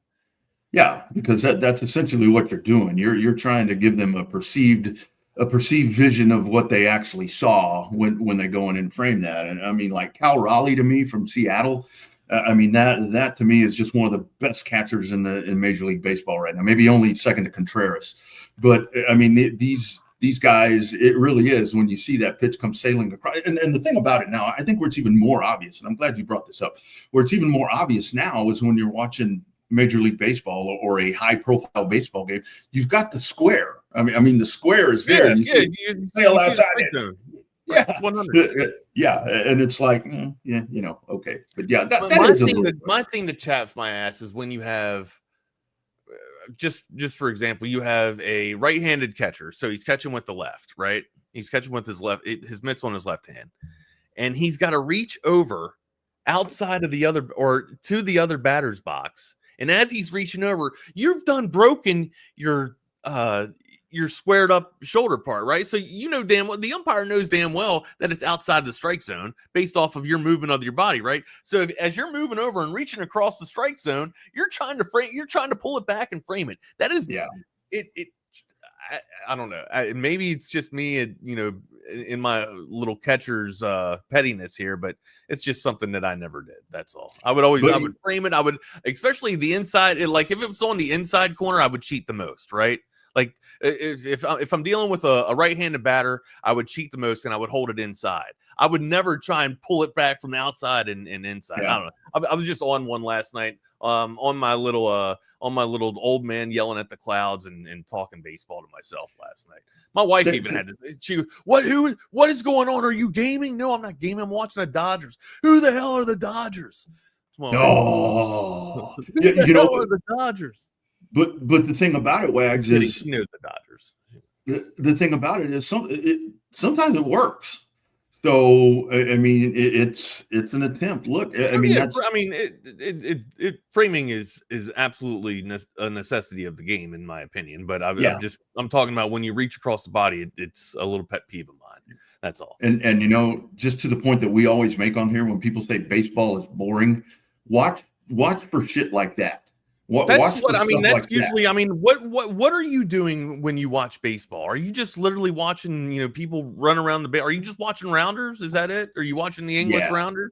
Yeah, because that's essentially what you're doing. You're trying to give them a perceived vision of what they actually saw when they go in and frame that. And I mean, like Cal Raleigh to me from Seattle, I mean that to me is just one of the best catchers in Major League Baseball right now. Maybe only second to Contreras, but I mean these guys, it really is when you see that pitch come sailing across. And the thing about it now, I think where it's even more obvious, and I'm glad you brought this up, where it's even more obvious now is when you're watching Major League Baseball or a high-profile baseball game, you've got the square. I mean, the square is there. You sail outside it. Yeah, 100. Yeah, and it's like, okay, but yeah, my thing that chaps my ass is when you have just for example, you have a right-handed catcher, so he's catching with the left, right? He's catching with his mitts on his left hand, and he's got to reach over outside of the other or to the other batter's box. And as he's reaching over, you've broken your squared up shoulder part, right? So damn well, the umpire knows damn well that it's outside the strike zone based off of your movement of your body, right? So as you're moving over and reaching across the strike zone, you're trying to pull it back and frame it. That is, I don't know. Maybe it's just me, in my little catcher's pettiness here, but it's just something that I never did. That's all. I would frame it. I would, especially the inside. Like if it was on the inside corner, I would cheat the most, right? Like if I'm dealing with a right-handed batter, I would cheat the most and I would hold it inside. I would never try and pull it back from the outside and inside. Yeah. I don't know. I was just on one last night, on my little old man yelling at the clouds and talking baseball to myself last night. My wife even had to. What is going on? Are you gaming? No, I'm not gaming. I'm watching the Dodgers. Who the hell are the Dodgers? No, are the Dodgers? But the thing about it, Wags, is the Dodgers. The thing about it is sometimes it works. So I mean, it's an attempt. Look, framing is absolutely a necessity of the game, in my opinion. But I'm talking about when you reach across the body, it's a little pet peeve of mine. That's all. And just to the point that we always make on here, when people say baseball is boring, watch for shit like that. That's usually. I mean, what are you doing when you watch baseball? Are you just literally watching, people run around the base? Are you just watching rounders? Is that it? Are you watching the English rounder?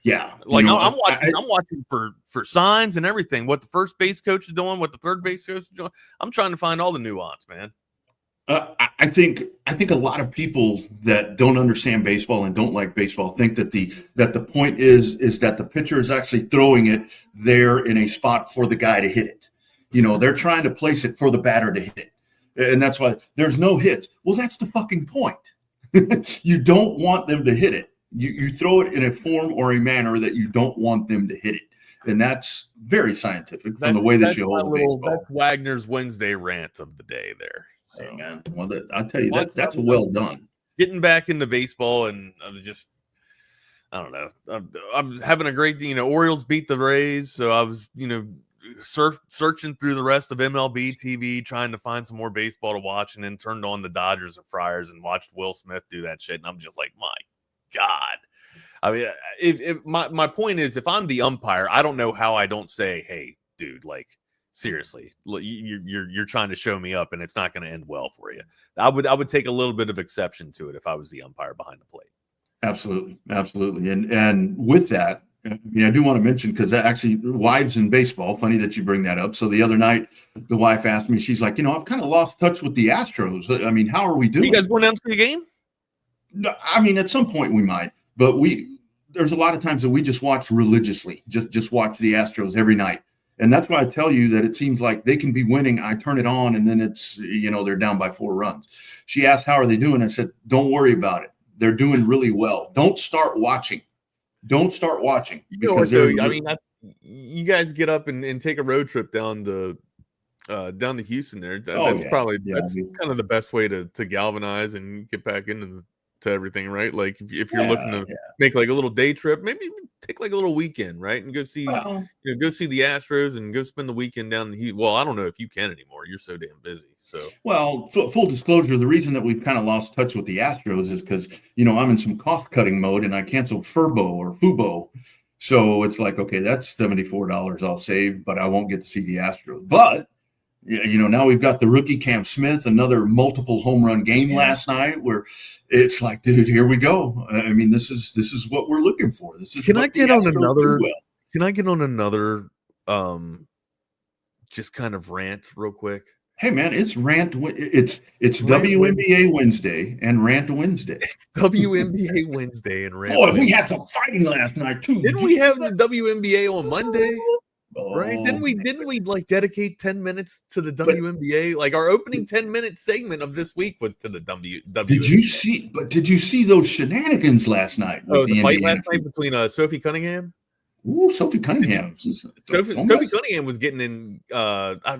Yeah. Like I'm watching for signs and everything. What the first base coach is doing, what the third base coach is doing. I'm trying to find all the nuance, man. I think a lot of people that don't understand baseball and don't like baseball think that the point is that the pitcher is actually throwing it there in a spot for the guy to hit it. They're trying to place it for the batter to hit it. And that's why there's no hits. Well, that's the fucking point. You don't want them to hit it. You throw it in a form or a manner that you don't want them to hit it. And that's very scientific from the way that you hold baseball. That's Wagner's Wednesday rant of the day there. So, hey man, well, I tell you that's well done. Getting back into baseball, and I don't know. I was having a great, Orioles beat the Rays, so I was, searching through the rest of MLB TV, trying to find some more baseball to watch, and then turned on the Dodgers and Friars and watched Will Smith do that shit, and I'm just like, my God. I mean, if my point is, if I'm the umpire, I don't know how I don't say, hey, dude, like, seriously, you're trying to show me up, and it's not going to end well for you. I would take a little bit of exception to it if I was the umpire behind the plate. Absolutely. And with that, I do want to mention, because actually, wives in baseball. Funny that you bring that up. So the other night, the wife asked me, she's like, I've kind of lost touch with the Astros. I mean, how are we doing? Are you guys going down to the game? No, I mean, at some point we might, but there's a lot of times that we just watch religiously, just watch the Astros every night. And that's why I tell you that it seems like they can be winning. I turn it on, and then it's, they're down by 4 runs. She asked, how are they doing? I said, don't worry about it. They're doing really well. Don't start watching. Because you guys get up and take a road trip down to down to Houston there. Oh, That's yeah. probably Yeah, that's kind of the best way to galvanize and get back into to everything, right? Like if you're looking to make like a little day trip, maybe even take like a little weekend, right? And go see go see the Astros and go spend the weekend down in Houston. Well, I don't know if you can anymore. You're so damn busy. So well, full disclosure, the reason that we've kind of lost touch with the Astros is because I'm in some cost cutting mode and I canceled Fubo. So it's like, okay, that's $74 I'll save, but I won't get to see the Astros. But now we've got the rookie Cam Smith, another multiple home run game last night, where it's like, dude, here we go. I mean, this is what we're looking for. This is. Can I get on another just kind of rant real quick? Hey man, it's rant. It's WNBA Wednesday and Rant Wednesday. It's WNBA Wednesday and Rant. Boy, Wednesday. we had some fighting last night too. Didn't we have the WNBA on Monday? Oh, right? Didn't we like dedicate 10 minutes to the WNBA? Like our opening 10-minute segment of this week was to the WNBA. Did you see those shenanigans last night? Oh, the fight last night between Sophie Cunningham. Ooh, Sophie Cunningham. Sophie Cunningham was getting in. I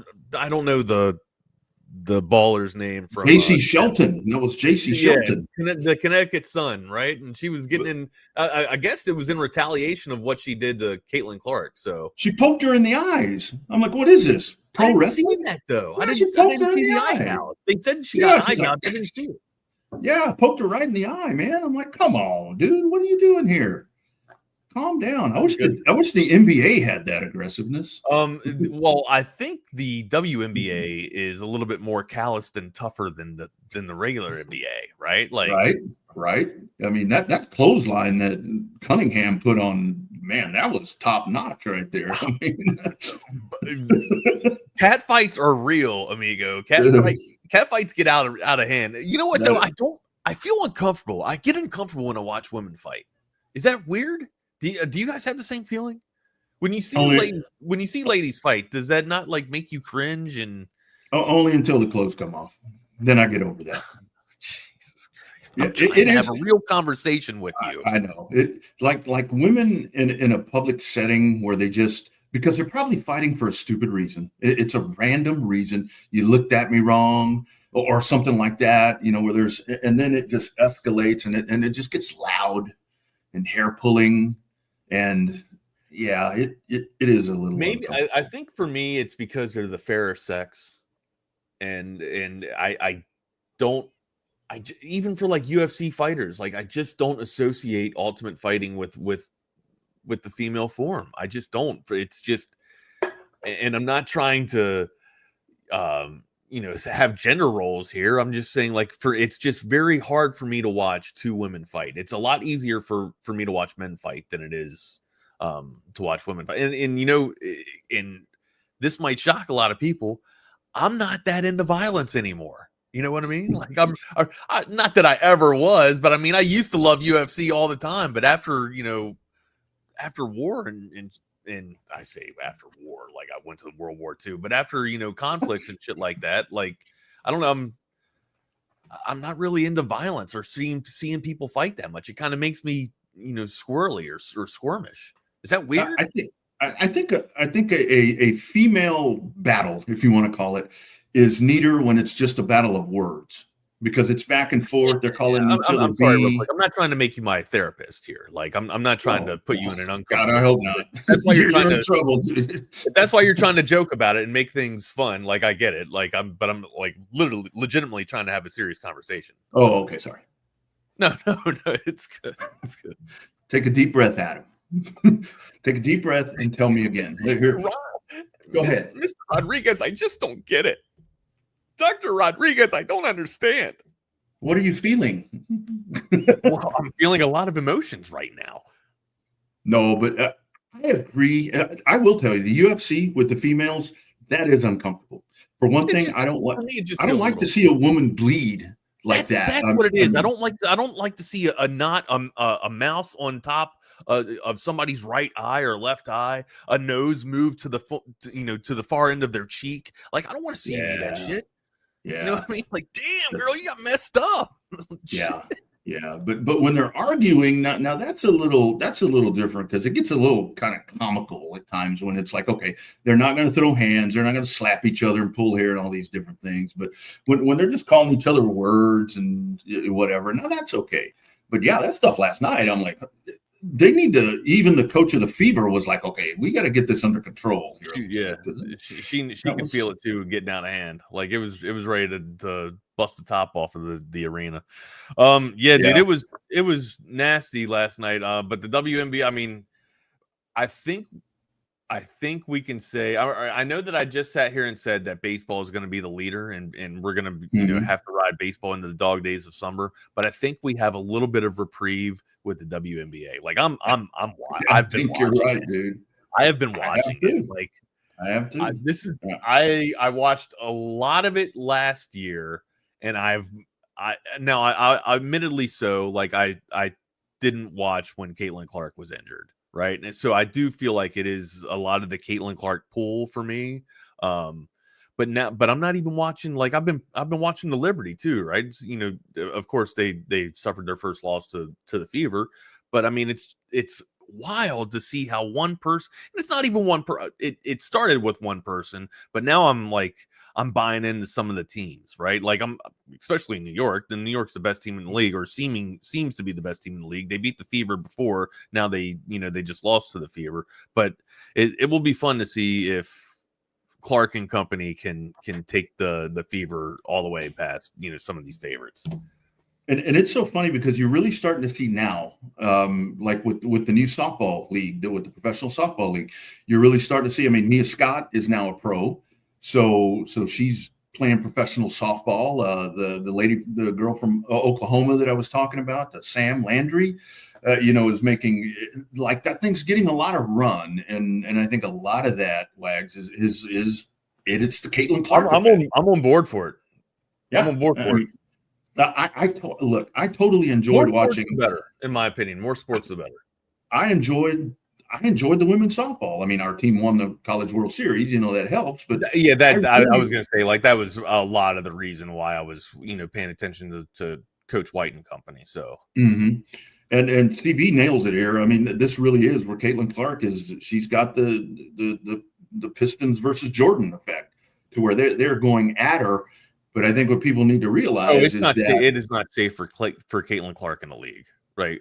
don't know the baller's name from JC Shelton. That was JC Shelton, the Connecticut Sun, right? And she was getting in. I guess it was in retaliation of what she did to Caitlin Clark. So she poked her in the eyes. I'm like, what is this? Pro wrestling? I didn't see that though. I didn't see the eye gouge. They said she got eye gouge. I didn't see it. Yeah, poked her right in the eye, man. I'm like, come on, dude, what are you doing here? Calm down. I wish the NBA had that aggressiveness. Well, I think the WNBA is a little bit more calloused and tougher than the regular NBA, right? Like, right. I mean, that clothesline that Cunningham put on, man, that was top notch right there. I mean, cat fights are real, amigo. Cat fights get out of hand. You know what though? I feel uncomfortable. I get uncomfortable when I watch women fight. Is that weird? Do you guys have the same feeling when you see ladies fight? Does that not like make you cringe? And only until the clothes come off, then I get over that. Jesus Christ! I'm trying to have a real conversation with you. I know it. Like women in a public setting where they just because they're probably fighting for a stupid reason. It's a random reason. You looked at me wrong or something like that. Where and then it just escalates and it just gets loud and hair pulling. And yeah, it is a little. Maybe I think for me it's because they're the fairer sex, and I don't even for like UFC fighters, like I just don't associate Ultimate Fighting with the female form. I just don't. It's just, and I'm not trying to have gender roles here. I'm just saying it's just very hard for me to watch two women fight. It's a lot easier for me to watch men fight than it is to watch women fight. And this might shock a lot of people. I'm not that into violence anymore. You know what I mean? Like not that I ever was, but I mean, I used to love UFC all the time, but after war and I say after war, like I went to World War II, but after, conflicts and shit like that, like, I don't know, I'm not really into violence or seeing people fight that much. It kind of makes me, squirrely or squirmish. Is that weird? I think a female battle, if you want to call it, is neater when it's just a battle of words. Because it's back and forth. They're calling each other. I'm sorry, real quick. I'm not trying to make you my therapist here. Like I'm not trying to put you in an uncomfortable. God, I hope not. That's why you're trying in trouble, dude. That's why you're trying to joke about it and make things fun. Like I get it. Like I'm like literally, legitimately trying to have a serious conversation. Oh, okay, sorry. No, it's good. It's good. Take a deep breath, Adam. Take a deep breath and tell me again. Here. Go ahead, Mr. Rodriguez. I just don't get it. Dr. Rodriguez, I don't understand. What are you feeling? Well, I'm feeling a lot of emotions right now. No, but I agree. I will tell you, the UFC with the females, that is uncomfortable. For one thing, I don't like to see a woman bleed like that. That's what it is. I don't like to see a mouse on top of somebody's right eye or left eye, a nose move to the far end of their cheek. Like I don't want to see any of that shit. Yeah. You know what I mean? Like, damn, girl, you got messed up. Yeah. Yeah, but when they're arguing now that's a little different because it gets a little kind of comical at times when it's like, okay, they're not going to throw hands, they're not going to slap each other and pull hair and all these different things, but when they're just calling each other words and whatever, now that's okay. But yeah, that stuff last night, I'm like, they need to. Even the coach of the Fever was like, okay, we got to get this under control here. She can feel it too, getting out of hand. Like it was ready to bust the top off of the arena. Dude, it was nasty last night. But the WNBA, I mean, I think we can say, I know that I just sat here and said that baseball is going to be the leader and we're going to have to ride baseball into the dog days of summer, but I think we have a little bit of reprieve with the WNBA. Like I've been watching. You're right, dude. I have been watching it. Like I have too. I watched a lot of it last year, and I admittedly so, like I didn't watch when Caitlin Clark was injured. Right. And so I do feel like it is a lot of the Caitlin Clark pool for me. But I'm not even watching, like I've been watching the Liberty too, right? You know, of course they suffered their first loss to the Fever, but I mean it's wild to see how one person, and it's not even one it started with one person, but now I'm buying into some of the teams, right? Like I'm especially in New York. And New York's the best team in the league, or seems to be the best team in the league. They beat the Fever before. Now they just lost to the Fever. But it will be fun to see if Clark and company can take the Fever all the way past some of these favorites. And it's so funny because you're really starting to see now, like with the new softball league, with the professional softball league, you're really starting to see. I mean, Mia Scott is now a pro. So she's playing professional softball. The girl from Oklahoma that I was talking about, Sam Landry, is making, like, that thing's getting a lot of run, and I think a lot of that, Wags, is it's the Caitlin Clark. I'm on board for it. Yeah, I'm on board for it. I totally enjoyed watching. The better, in my opinion. More sports, the better. I enjoyed the women's softball. I mean, our team won the College World Series. That helps. But yeah, I was going to say, like, that was a lot of the reason why I was, paying attention to Coach White and company. So, and CB nails it here. I mean, this really is where Caitlin Clark is. She's got the Pistons versus Jordan effect, to where they're going at her. But I think what people need to realize is that it is not safe for Caitlin Clark in the league, right?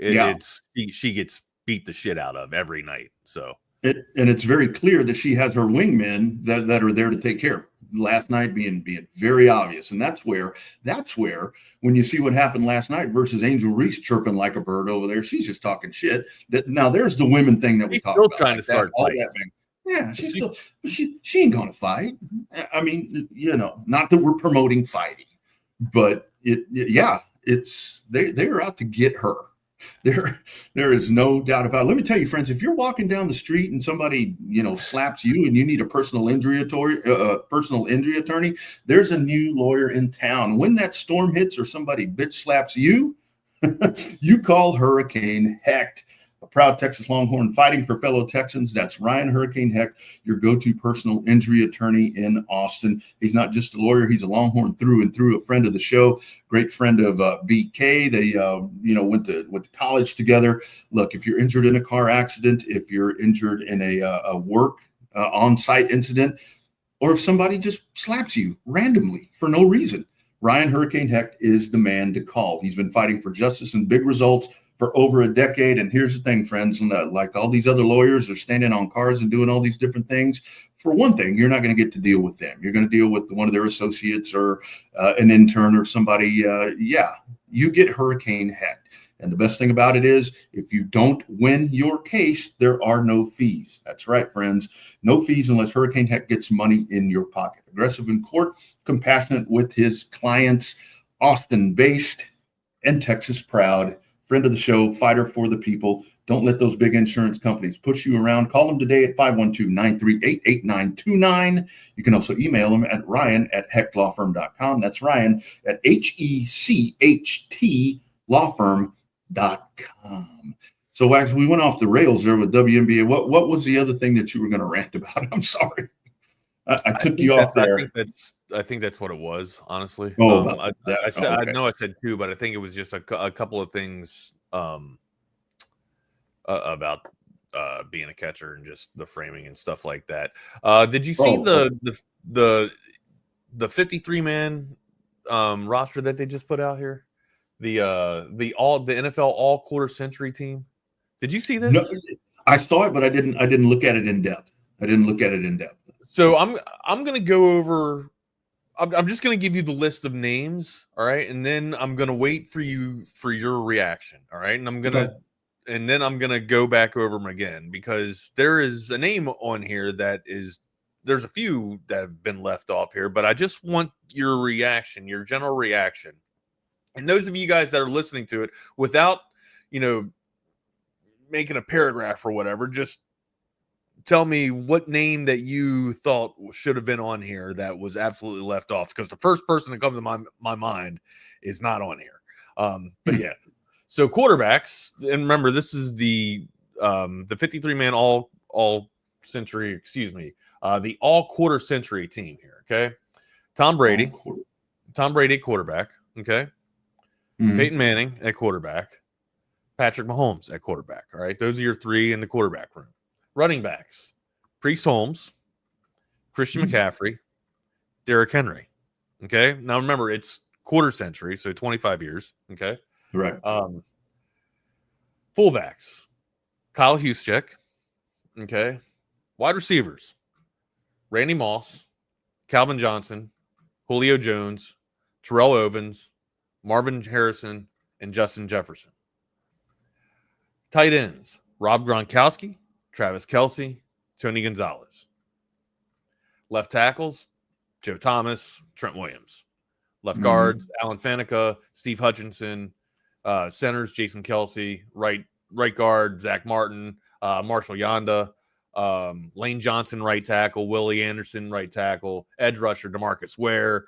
She gets beat the shit out of every night. So and it's very clear that she has her wingmen that are there to take care of. Last night being very obvious, and that's where when you see what happened last night versus Angel Reese chirping like a bird over there, she's just talking shit. That now there's the women thing that we talk about. Trying to start all that thing. Yeah, she ain't gonna fight. I mean, not that we're promoting fighting, but they're out to get her. There is no doubt about it. Let me tell you, friends, if you're walking down the street and somebody slaps you and you need a personal injury attorney, there's a new lawyer in town. When that storm hits or somebody bitch slaps you, you call Hurricane Hecht. A proud Texas Longhorn fighting for fellow Texans. That's Ryan Hurricane Hecht, your go-to personal injury attorney in Austin. He's not just a lawyer; he's a Longhorn through and through. A friend of the show, great friend of BK. They went to college together. Look, if you're injured in a car accident, if you're injured in a work on-site incident, or if somebody just slaps you randomly for no reason, Ryan Hurricane Hecht is the man to call. He's been fighting for justice and big results for over a decade. And here's the thing, friends, like all these other lawyers are standing on cars and doing all these different things. For one thing, you're not going to get to deal with them. You're going to deal with one of their associates or an intern or somebody. You get Hurricane Hecht. And the best thing about it is, if you don't win your case, there are no fees. That's right, friends. No fees unless Hurricane Hecht gets money in your pocket. Aggressive in court, compassionate with his clients, Austin-based and Texas proud. Friend of the show, fighter for the people. Don't let those big insurance companies push you around. Call them today at 512-938-8929. You can also email them at ryan@hechtlawfirm.com. That's Ryan at HECHT lawfirm.com. So, Wags, we went off the rails there with WNBA. What was the other thing that you were going to rant about? I'm sorry. I took you off there. I think that's what it was, honestly. Oh, I said, okay. I know I said 2, but I think it was just a couple of things about being a catcher and just the framing and stuff like that. Did you see the 53-man roster that they just put out here? The NFL all quarter century team. Did you see this? No, I saw it, but I didn't look at it in depth. So I'm gonna go over. I'm just gonna give you the list of names, all right, and then I'm gonna wait for your reaction, all right, and then I'm gonna go back over them again because there is a name on here there's a few that have been left off here, but I just want your reaction, your general reaction. And those of you guys that are listening to it without, making a paragraph or whatever, just tell me what name that you thought should have been on here that was absolutely left off. Because the first person that comes to my mind is not on here. But yeah, so quarterbacks, and remember, this is the 53-man all century, the all quarter century team here. Okay, Tom Brady at quarterback. Okay. Peyton Manning at quarterback, Patrick Mahomes at quarterback. All right. Those are your 3 in the quarterback room. Running backs, Priest Holmes, Christian McCaffrey, Derrick Henry. Okay. Now remember, it's quarter century, so 25 years. Okay. Right. Fullbacks, Kyle Juszczyk. Okay. Wide receivers, Randy Moss, Calvin Johnson, Julio Jones, Terrell Owens, Marvin Harrison, and Justin Jefferson. Tight ends, Rob Gronkowski, Travis Kelce, Tony Gonzalez. Left tackles, Joe Thomas, Trent Williams. Left guards, Alan Faneca, Steve Hutchinson. Centers, Jason Kelce. Right guard, Zach Martin, Marshall Yanda. Lane Johnson, right tackle. Willie Anderson, right tackle. Edge rusher, DeMarcus Ware.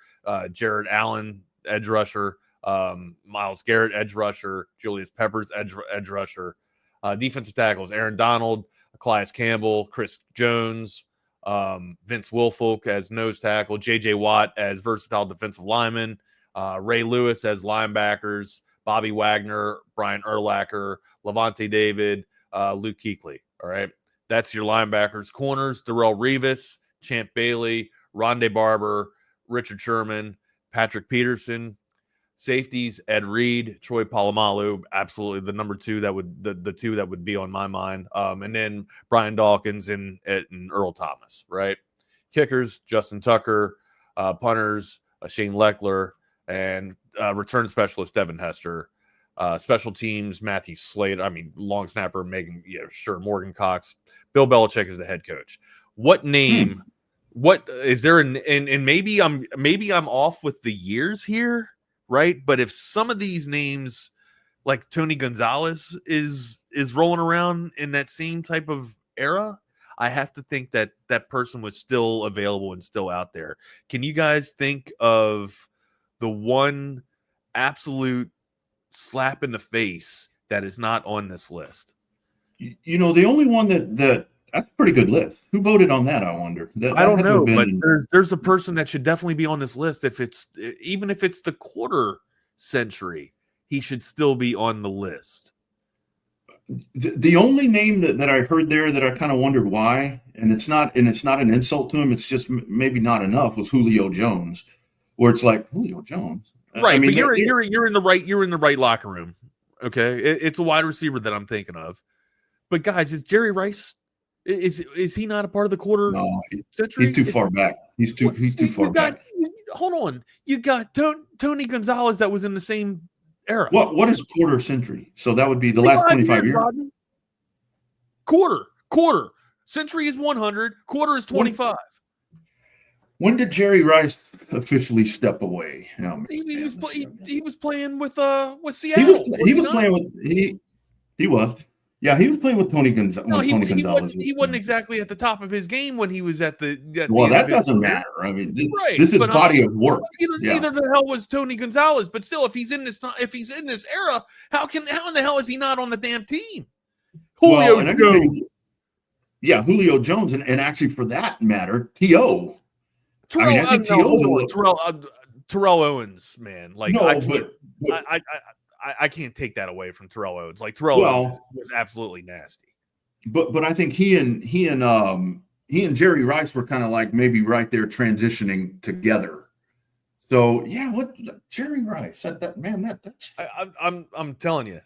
Jared Allen, edge rusher. Myles Garrett, edge rusher. Julius Peppers, edge rusher. Defensive tackles, Aaron Donald, Calais Campbell, Chris Jones, Vince Wilfolk as nose tackle, J.J. Watt as versatile defensive lineman, Ray Lewis as linebackers, Bobby Wagner, Brian Urlacher, Levante David, Luke Kuechly. All right. That's your linebackers. Corners, Darrell Revis, Champ Bailey, Rondé Barber, Richard Sherman, Patrick Peterson. Safeties, Ed Reed, Troy Polamalu, absolutely the number 2 that would the 2 that would be on my mind. And then Brian Dawkins and Earl Thomas, right? Kickers, Justin Tucker, punters, Shane Leckler, and return specialist Devin Hester. Special teams, Matthew Slade, long snapper, Morgan Cox. Bill Belichick is the head coach. What name? What is there? And maybe I'm off with the years here. Right. But if some of these names like Tony Gonzalez is rolling around in that same type of era, I have to think that that person was still available and still out there. Can you guys think of the one absolute slap in the face that is not on this list? The only one that's a pretty good list. Who voted on that? I wonder. I don't know, but there's a person that should definitely be on this list. Even if it's the quarter century, he should still be on the list. The only name that I heard there that I kind of wondered why, and it's not an insult to him, it's just maybe not enough, was Julio Jones, where it's like Julio Jones, right? But you're in the right locker room. Okay, it's a wide receiver that I'm thinking of. But guys, is Jerry Rice? Is he not a part of the quarter century? He's too far back. He's too far back. Hold on. You got Tony Gonzalez that was in the same era. What is quarter century? So that would be the last 25 years. Quarter. Century is 100. Quarter is 25. When did Jerry Rice officially step away? He was playing with Seattle. He was playing with he was. Yeah, he was playing with Tony Gonzalez. No, he wasn't exactly at the top of his game when he was at the. That doesn't matter. This is body of work. Neither the hell was Tony Gonzalez, but still, if he's in this era, how in the hell is he not on the damn team? Julio Jones. Julio Jones, and actually for that matter, T.O. Terrell, I think T.O.'s Terrell Owens, man. Like, no, I can't, I can't take that away from Terrell Owens. Like, Terrell Owens was absolutely nasty. But I think he and Jerry Rice were kind of like maybe right there transitioning together. So yeah, what Jerry Rice? That's. I'm telling you,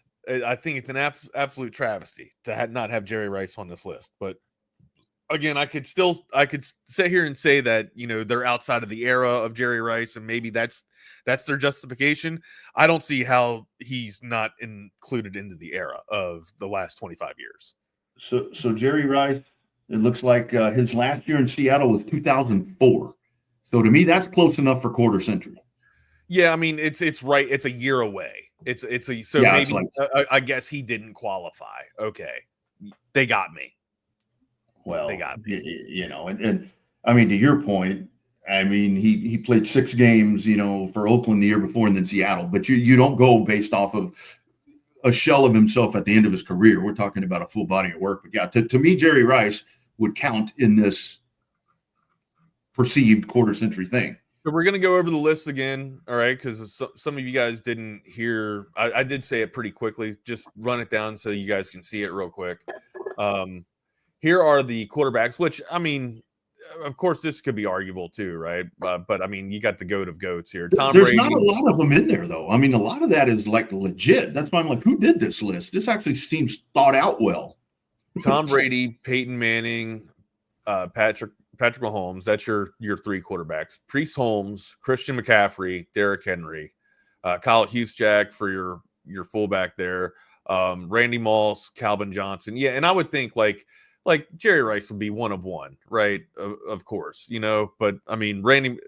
I think it's an absolute travesty to not have Jerry Rice on this list. But again, I could sit here and say that, you know, they're outside of the era of Jerry Rice, and maybe that's their justification. I don't see how he's not included into the era of the last 25 years. So Jerry Rice, it looks like his last year in Seattle was 2004. So to me, that's close enough for quarter century. Yeah, I mean, it's right. It's a year away. Maybe I guess he didn't qualify. Okay, they got me. Well, they got me. You know, and I mean, to your point, I mean, he played 6 games, you know, for Oakland the year before and then Seattle. But you don't go based off of a shell of himself at the end of his career. We're talking about a full body of work. But yeah, to me, Jerry Rice would count in this perceived quarter century thing. So we're going to go over the list again, all right, because some of you guys didn't hear. I did say it pretty quickly. Just run it down so you guys can see it real quick. Here are the quarterbacks, which, I mean, of course, this could be arguable too, right? But I mean, you got the goat of goats here. There's not a lot of them in there, though. I mean, a lot of that is like legit. That's why I'm like, who did this list? This actually seems thought out well. Tom Brady, Peyton Manning, Patrick Mahomes. That's your 3 quarterbacks. Priest Holmes, Christian McCaffrey, Derrick Henry, Kyle Juszczyk for your fullback there. Randy Moss, Calvin Johnson. Yeah, and I would think like Jerry Rice would be one of one, right? Of course, you know. But I mean, Randy,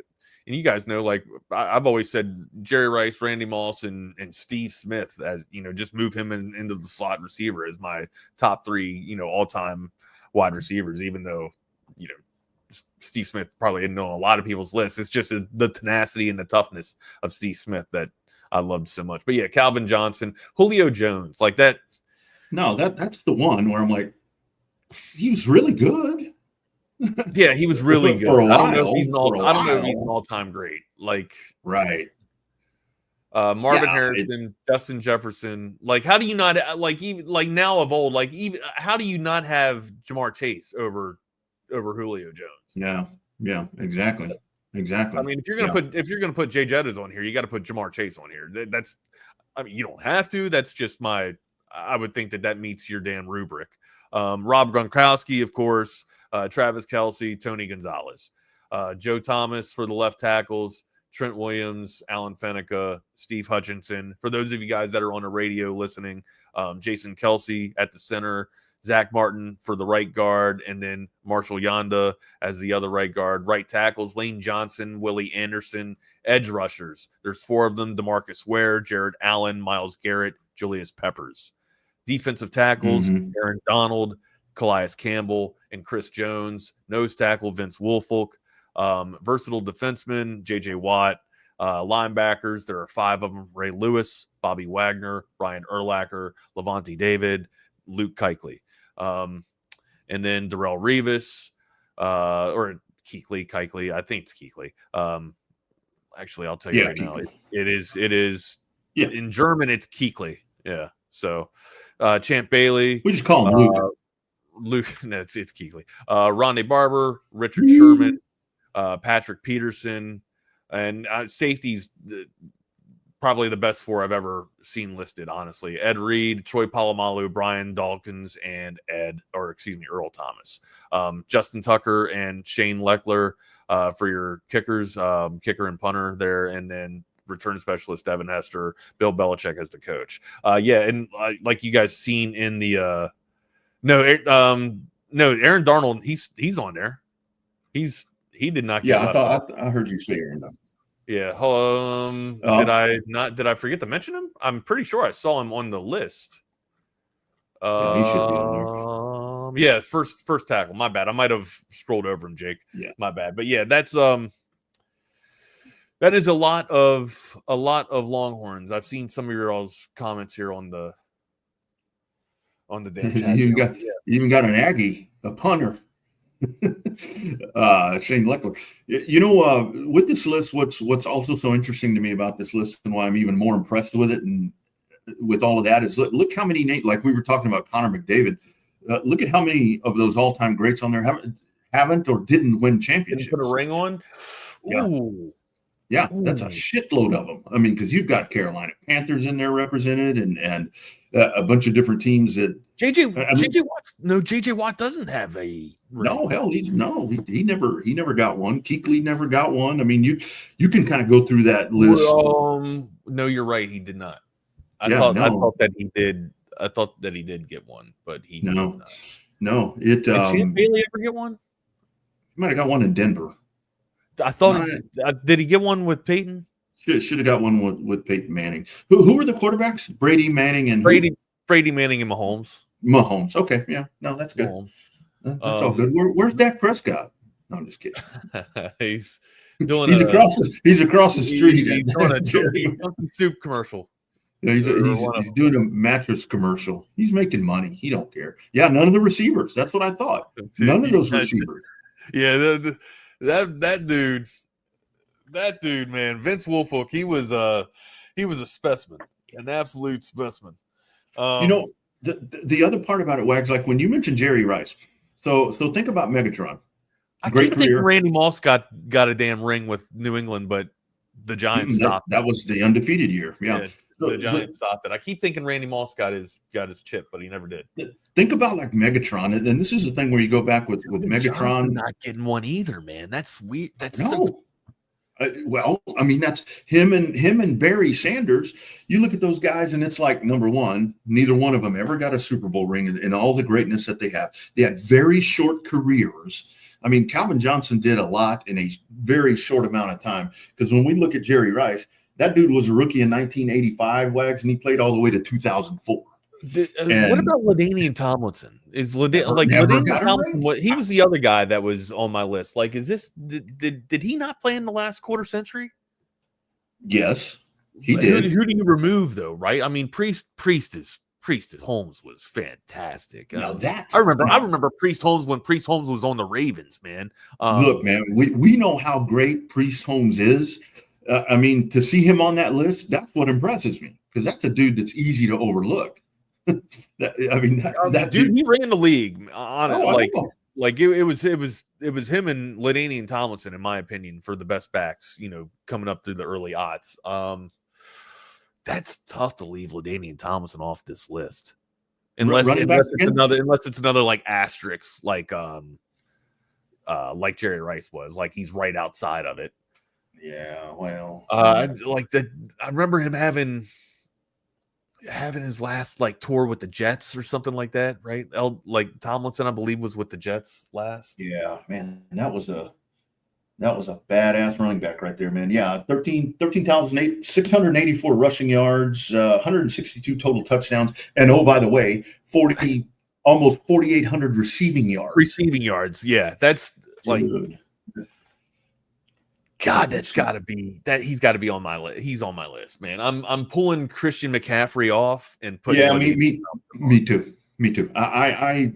and you guys know, like I've always said, Jerry Rice, Randy Moss, and Steve Smith, as you know, just move him into the slot receiver as my top 3, you know, all time wide receivers. Even though, you know, Steve Smith probably isn't on a lot of people's lists. It's just the tenacity and the toughness of Steve Smith that I loved so much. But yeah, Calvin Johnson, Julio Jones, like that. No, that's the one where I'm like, he was really good. Yeah, he was really good. For a while, I don't know if he's an all-time great. Like, right. Marvin Harrison, Justin Jefferson. Like, how do you not even now of old? Like, even how do you not have Jamar Chase over Julio Jones? Yeah, exactly. I mean, if you're gonna put Jay Jettas on here, you got to put Jamar Chase on here. I mean, you don't have to. That's just I would think that meets your damn rubric. Rob Gronkowski, of course, Travis Kelce, Tony Gonzalez, Joe Thomas for the left tackles, Trent Williams, Alan Fenica, Steve Hutchinson. For those of you guys that are on the radio listening, Jason Kelce at the center, Zach Martin for the right guard, and then Marshall Yanda as the other right guard. Right tackles, Lane Johnson, Willie Anderson. Edge rushers, there's 4 of them: DeMarcus Ware, Jared Allen, Myles Garrett, Julius Peppers. Defensive tackles, Aaron Donald, Calais Campbell, and Chris Jones. Nose tackle, Vince Wilfork. Versatile defenseman, J.J. Watt. Linebackers, there are 5 of them: Ray Lewis, Bobby Wagner, Brian Urlacher, Levante David, Luke Kuechly. And then Darrelle Revis, or Kuechly. I think it's Kuechly. Actually, I'll tell you right now. It is. Yeah. In German, it's Kuechly. Yeah. So, Champ Bailey. We just call him Luke. Luke. No, it's Kuechly. Rondé Barber, Richard Sherman, Patrick Peterson, and safeties. Probably the best 4 I've ever seen listed, honestly. Ed Reed, Troy Polamalu, Brian Dawkins, and Earl Thomas. Justin Tucker and Shane Leckler for your kickers, kicker and punter there, and then return specialist Devin Hester, Bill Belichick as the coach. And like you guys seen in the Aaron Darnold, he's on there. He did not get left. I heard you say Aaron Darnold. Yeah. Did I forget to mention him? I'm pretty sure I saw him on the list. Yeah, he should be on there. Yeah, first tackle. My bad. I might have scrolled over him, Jake. Yeah. My bad. But yeah, that is a lot of Longhorns. I've seen some of your all's comments here on the damn chat. You even got an Aggie, a punter. Shane Leckler. You know, with this list, what's also so interesting to me about this list and why I'm even more impressed with it and with all of that is look how many, like we were talking about Connor McDavid, look at how many of those all-time greats on there haven't or didn't win championships. Didn't put a ring on? Ooh. Yeah, that's a shitload of them. I mean, because you've got Carolina Panthers in there represented and a bunch of different teams that JJ Watt doesn't have a ring. No, hell, he never got one. Kuechly never got one. I mean, you can kind of go through that list. No, you're right. He did not. I thought that he did. I thought that he did get one, but he did not. No. Did Champ Bailey ever get one? He might have got one in Denver. I thought. Did he get one with Peyton? Should have got one with Peyton Manning. Who were the quarterbacks? Brady, Manning, and Brady, Manning, and Mahomes. Mahomes. Okay, yeah. No, that's good. That's all good. Where's Dak Prescott? No, I'm just kidding. He's doing. He's across the street. He's doing a chunky soup commercial. Yeah, he's doing a mattress commercial. He's making money. He don't care. Yeah, none of the receivers. That's what I thought. None of those receivers. Yeah, that dude, man, Vince Wilfork. He was a specimen, an absolute specimen. You know, the other part about it, Wags, like when you mentioned Jerry Rice. So think about Megatron. Great career. Randy Moss got a damn ring with New England, but the Giants stopped. That was the undefeated year. Yeah. The Giants stopped it. I keep thinking Randy Moss got his chip, but he never did. Think about like Megatron, and this is the thing where you go back with Megatron. Not getting one either, man. That's weird. That's well, I mean, that's him and Barry Sanders. You look at those guys, and it's like, number one, neither one of them ever got a Super Bowl ring in all the greatness that they have. They had very short careers. I mean, Calvin Johnson did a lot in a very short amount of time. Because when we look at Jerry Rice, that dude was a rookie in 1985, Wags, and he played all the way to 2004. What about LaDainian Tomlinson? Is LaDainian Tomlinson? He was the other guy that was on my list. Like, is this did he not play in the last quarter century? Yes, he did. Who do you remove though? Right? I mean, Priest Holmes was fantastic. I remember Priest Holmes when Priest Holmes was on the Ravens. Man, look, man, we know how great Priest Holmes is. I mean, to see him on that list, that's what impresses me because that's a dude that's easy to overlook. That dude, he ran the league. It was him and LaDainian Tomlinson, in my opinion, for the best backs. You know, coming up through the early aughts. That's tough to leave LaDainian Tomlinson off this list, unless it's another like asterisk, like Jerry Rice was, like he's right outside of it. Yeah, well, I remember him having his last like tour with the Jets or something like that, right? Like Tomlinson, I believe, was with the Jets last. Yeah, man, that was a badass running back right there, man. Yeah, 13,684 rushing yards, 162 total touchdowns, and oh, by the way, almost 4,800 receiving yards. Receiving yards, yeah, that's like. God, that's got to be that. He's got to be on my list. He's on my list, man. I'm pulling Christian McCaffrey off and putting. Yeah, me too. I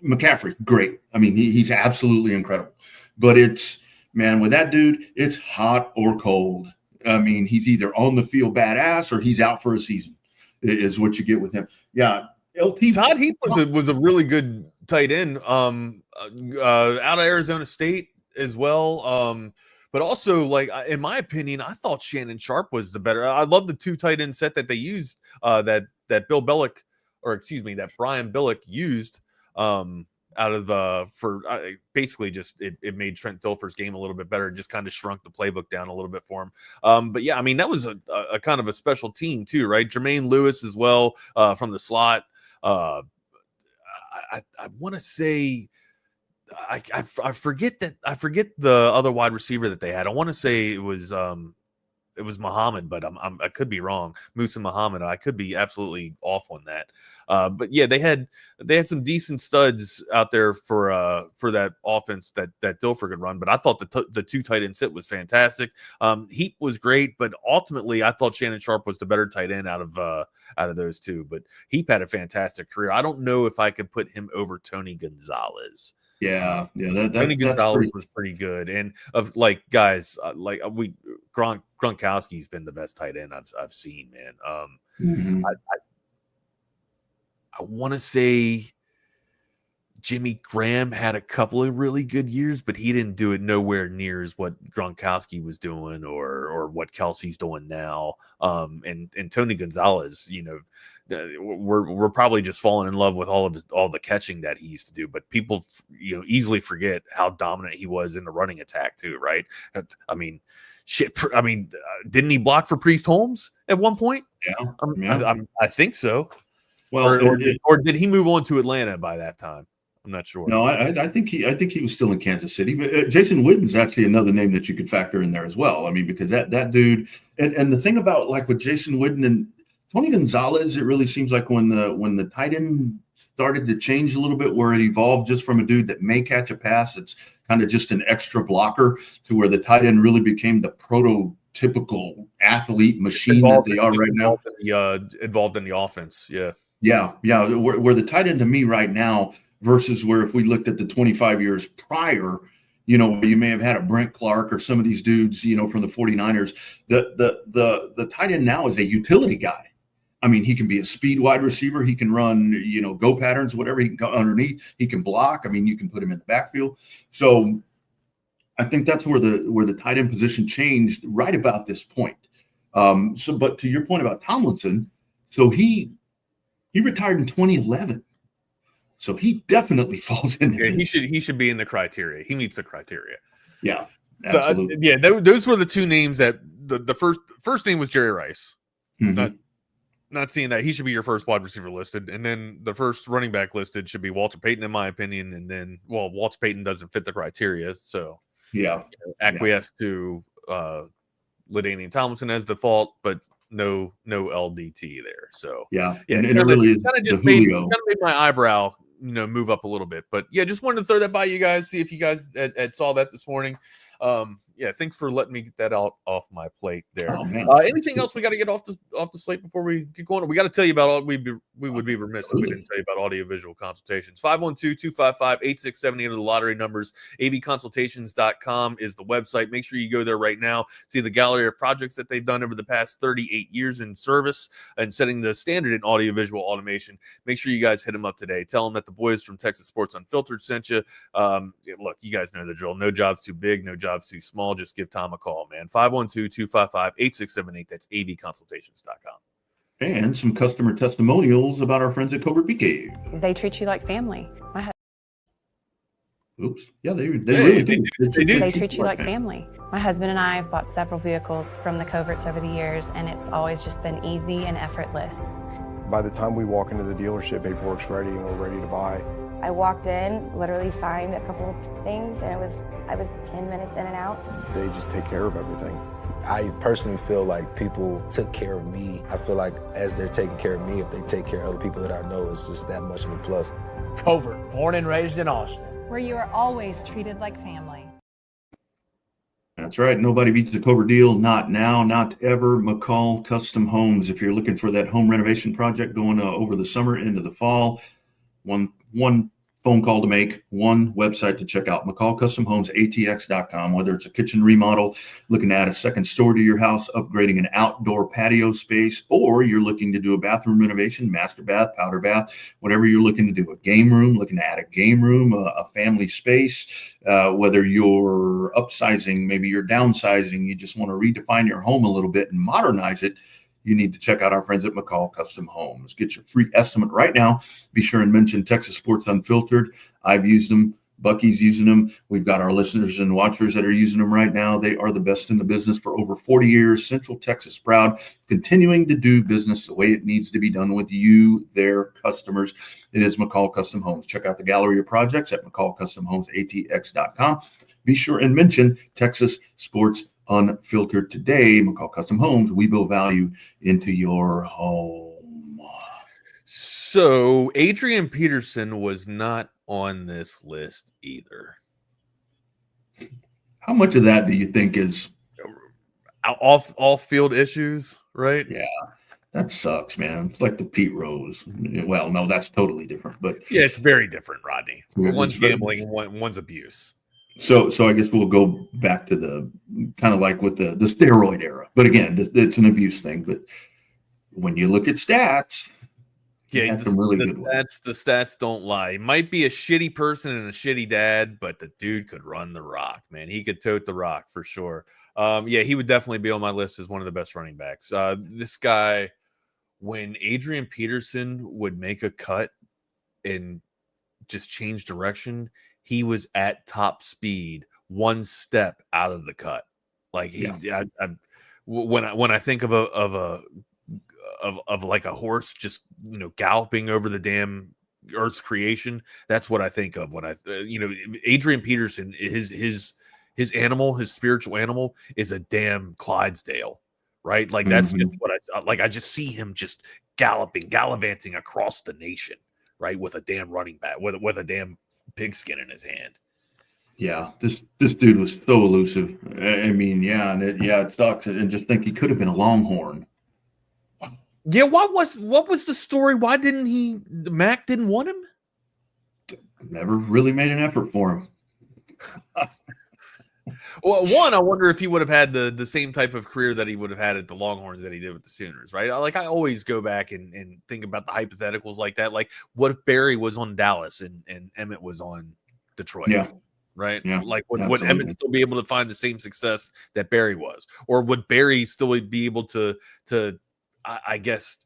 McCaffrey, great. I mean, he's absolutely incredible. But it's, man, with that dude, it's hot or cold. I mean, he's either on the field badass or he's out for a season. Is what you get with him. Yeah, LT Todd Heap was a really good tight end. Out of Arizona State as well. But also, like, in my opinion, I thought Shannon Sharp was the better. I love the two tight end set that they used, that Bill Bellick, that Brian Billick used basically just it made Trent Dilfer's game a little bit better. Just kind of shrunk the playbook down a little bit for him. But yeah, I mean, that was a kind of a special team too, right? Jermaine Lewis as well from the slot. I want to say. I forget the other wide receiver that they had. I want to say it was Muhammad, but I could be wrong. Musa Muhammad. I could be absolutely off on that. But yeah, they had some decent studs out there for that offense that Dilfer could run. But I thought the two tight end sit was fantastic. Heap was great, but ultimately I thought Shannon Sharp was the better tight end out of those two. But Heap had a fantastic career. I don't know if I could put him over Tony Gonzalez. Yeah, Tony that's Gonzalez pretty. was pretty good, and of like guys Gronkowski's been the best tight end I've seen, man. Mhm. I want to say Jimmy Graham had a couple of really good years, but he didn't do it nowhere near as what Gronkowski was doing or what Kelsey's doing now. And Tony Gonzalez, we're probably just falling in love with all the catching that he used to do, but people easily forget how dominant he was in the running attack too, right? I mean, shit. I mean, didn't he block for Priest Holmes at one point? Yeah, I think so. Well, or did he move on to Atlanta by that time? I'm not sure. No, I think he was still in Kansas City. But Jason Witten's actually another name that you could factor in there as well. I mean, because that dude, and the thing about like with Jason Witten and Tony Gonzalez, it really seems like when the tight end started to change a little bit, where it evolved just from a dude that may catch a pass, it's kind of just an extra blocker, to where the tight end really became the prototypical athlete machine that they are right now. Involved in the offense, yeah. Yeah. Where the tight end to me right now versus where if we looked at the 25 years prior, where you may have had a Brent Clark or some of these dudes, from the 49ers, the tight end now is a utility guy. I mean, he can be a speed wide receiver. He can run, go patterns, whatever. He can go underneath. He can block. I mean, you can put him in the backfield. So I think that's where the tight end position changed right about this point. But to your point about Tomlinson, so he retired in 2011. So he definitely falls in there. Yeah, he should be in the criteria. He meets the criteria. Yeah, absolutely. So, those were the two names that the first name was Jerry Rice. Mm-hmm. Not seeing that he should be your first wide receiver listed, and then the first running back listed should be Walter Payton, in my opinion. And then, Walter Payton doesn't fit the criteria, so acquiesce to LaDainian Tomlinson as default, but no LDT there. So and it really is kind of made my eyebrow move up a little bit. But just wanted to throw that by you guys, see if you guys had saw that this morning. Thanks for letting me get that out off my plate there. Anything else we got to get off the slate before we get going? We got to tell you about we would be remiss if we didn't tell you about audiovisual consultations. 512-255-8678 are the lottery numbers. avconsultations.com is the website. Make sure you go there right now. See the gallery of projects that they've done over the past 38 years in service and setting the standard in audiovisual automation. Make sure you guys hit them up today. Tell them that the boys from Texas Sports Unfiltered sent you. Look, you guys know the drill. No job's too big, no job's too small. Just give Tom a call, man. 512-255-8678. That's avconsultations.com. And some customer testimonials about our friends at Covert Bee Cave. They treat you like family. Oops. Yeah, they really do. They treat you like family. My husband and I have bought several vehicles from the Coverts over the years, and it's always just been easy and effortless. By the time we walk into the dealership, paperwork's ready and we're ready to buy. I walked in, literally signed a couple of things, and I was 10 minutes in and out. They just take care of everything. I personally feel like people took care of me. I feel like as they're taking care of me, if they take care of other people that I know, it's just that much of a plus. Covert, born and raised in Austin, where you are always treated like family. That's right. Nobody beats the Covert deal. Not now, not ever. McCall Custom Homes. If you're looking for that home renovation project going over the summer into the fall, one phone call to make, one website to check out, McCall Custom Homes, ATX.com. Whether it's a kitchen remodel, looking to add a second store to your house, upgrading an outdoor patio space, or you're looking to do a bathroom renovation, master bath, powder bath, whatever you're looking to do, a game room, looking to add a game room, a family space, whether you're upsizing, maybe you're downsizing, you just want to redefine your home a little bit and modernize it, you need to check out our friends at McCall Custom Homes. Get your free estimate right now. Be sure and mention Texas Sports Unfiltered. I've used them. Bucky's using them. We've got our listeners and watchers that are using them right now. They are the best in the business for over 40 years. Central Texas proud, continuing to do business the way it needs to be done with you, their customers. It is McCall Custom Homes. Check out the gallery of projects at McCallCustomHomesATX.com. Be sure and mention Texas Sports Unfiltered today. McCall Custom Homes, we build value into your home. So Adrian Peterson was not on this list either. How much of that do you think is off field issues, right? Yeah, That sucks, man. It's like the Pete Rose. Well, no, that's totally different. But yeah, it's very different, Rodney. One's gambling and one's abuse. So I guess we'll go back to the kind of like with the steroid era. But again, it's an abuse thing. But when you look at stats, yeah, the stats don't lie. He might be a shitty person and a shitty dad, but the dude could run the rock, man. He could tote the rock for sure. Yeah, he would definitely be on my list as one of the best running backs. This guy, when Adrian Peterson would make a cut and just change direction, he was at top speed, one step out of the cut. Like when I think of like a horse just galloping over the damn Earth's creation, that's what I think of when Adrian Peterson, his animal, his spiritual animal is a damn Clydesdale, right? Like that's just what I just see him just gallivanting across the nation, right, with a damn running back, with a damn pigskin in his hand. Yeah, this dude was so elusive. I mean, it sucks. And just think he could have been a Longhorn. Yeah, what was the story? Why didn't Mac didn't want him? Never really made an effort for him. Well, I wonder if he would have had the same type of career that he would have had at the Longhorns that he did with the Sooners, right? I always go back and think about the hypotheticals like that. Like, what if Barry was on Dallas and Emmett was on Detroit? Yeah. Right? Yeah, like, would Emmett still be able to find the same success that Barry was? Or would Barry still be able to I guess,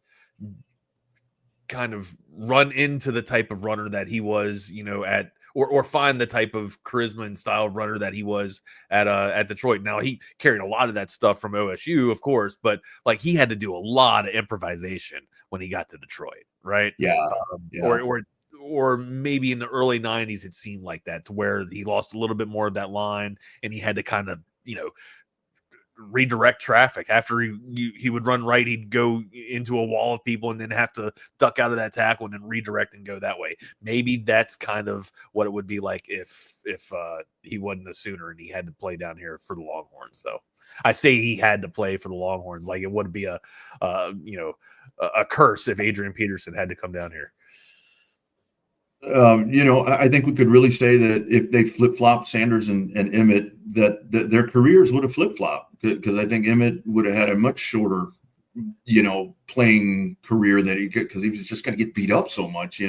kind of run into the type of runner that he was, or find the type of charisma and style of runner that he was at Detroit. Now, he carried a lot of that stuff from OSU, of course, but like he had to do a lot of improvisation when he got to Detroit, right? Yeah. Or maybe in the early 90s, it seemed like that, to where he lost a little bit more of that line and he had to kind of, redirect traffic. After he would run right, he'd go into a wall of people and then have to duck out of that tackle and then redirect and go that way. Maybe that's kind of what it would be like if he wasn't a Sooner and he had to play down here for the Longhorns. Though I say he had to play for the Longhorns, like it would be a curse if Adrian Peterson had to come down here. I think we could really say that if they flip-flopped Sanders and Emmett, that their careers would have flip-flopped, because I think Emmett would have had a much shorter, playing career that he could, because he was just going to get beat up so much.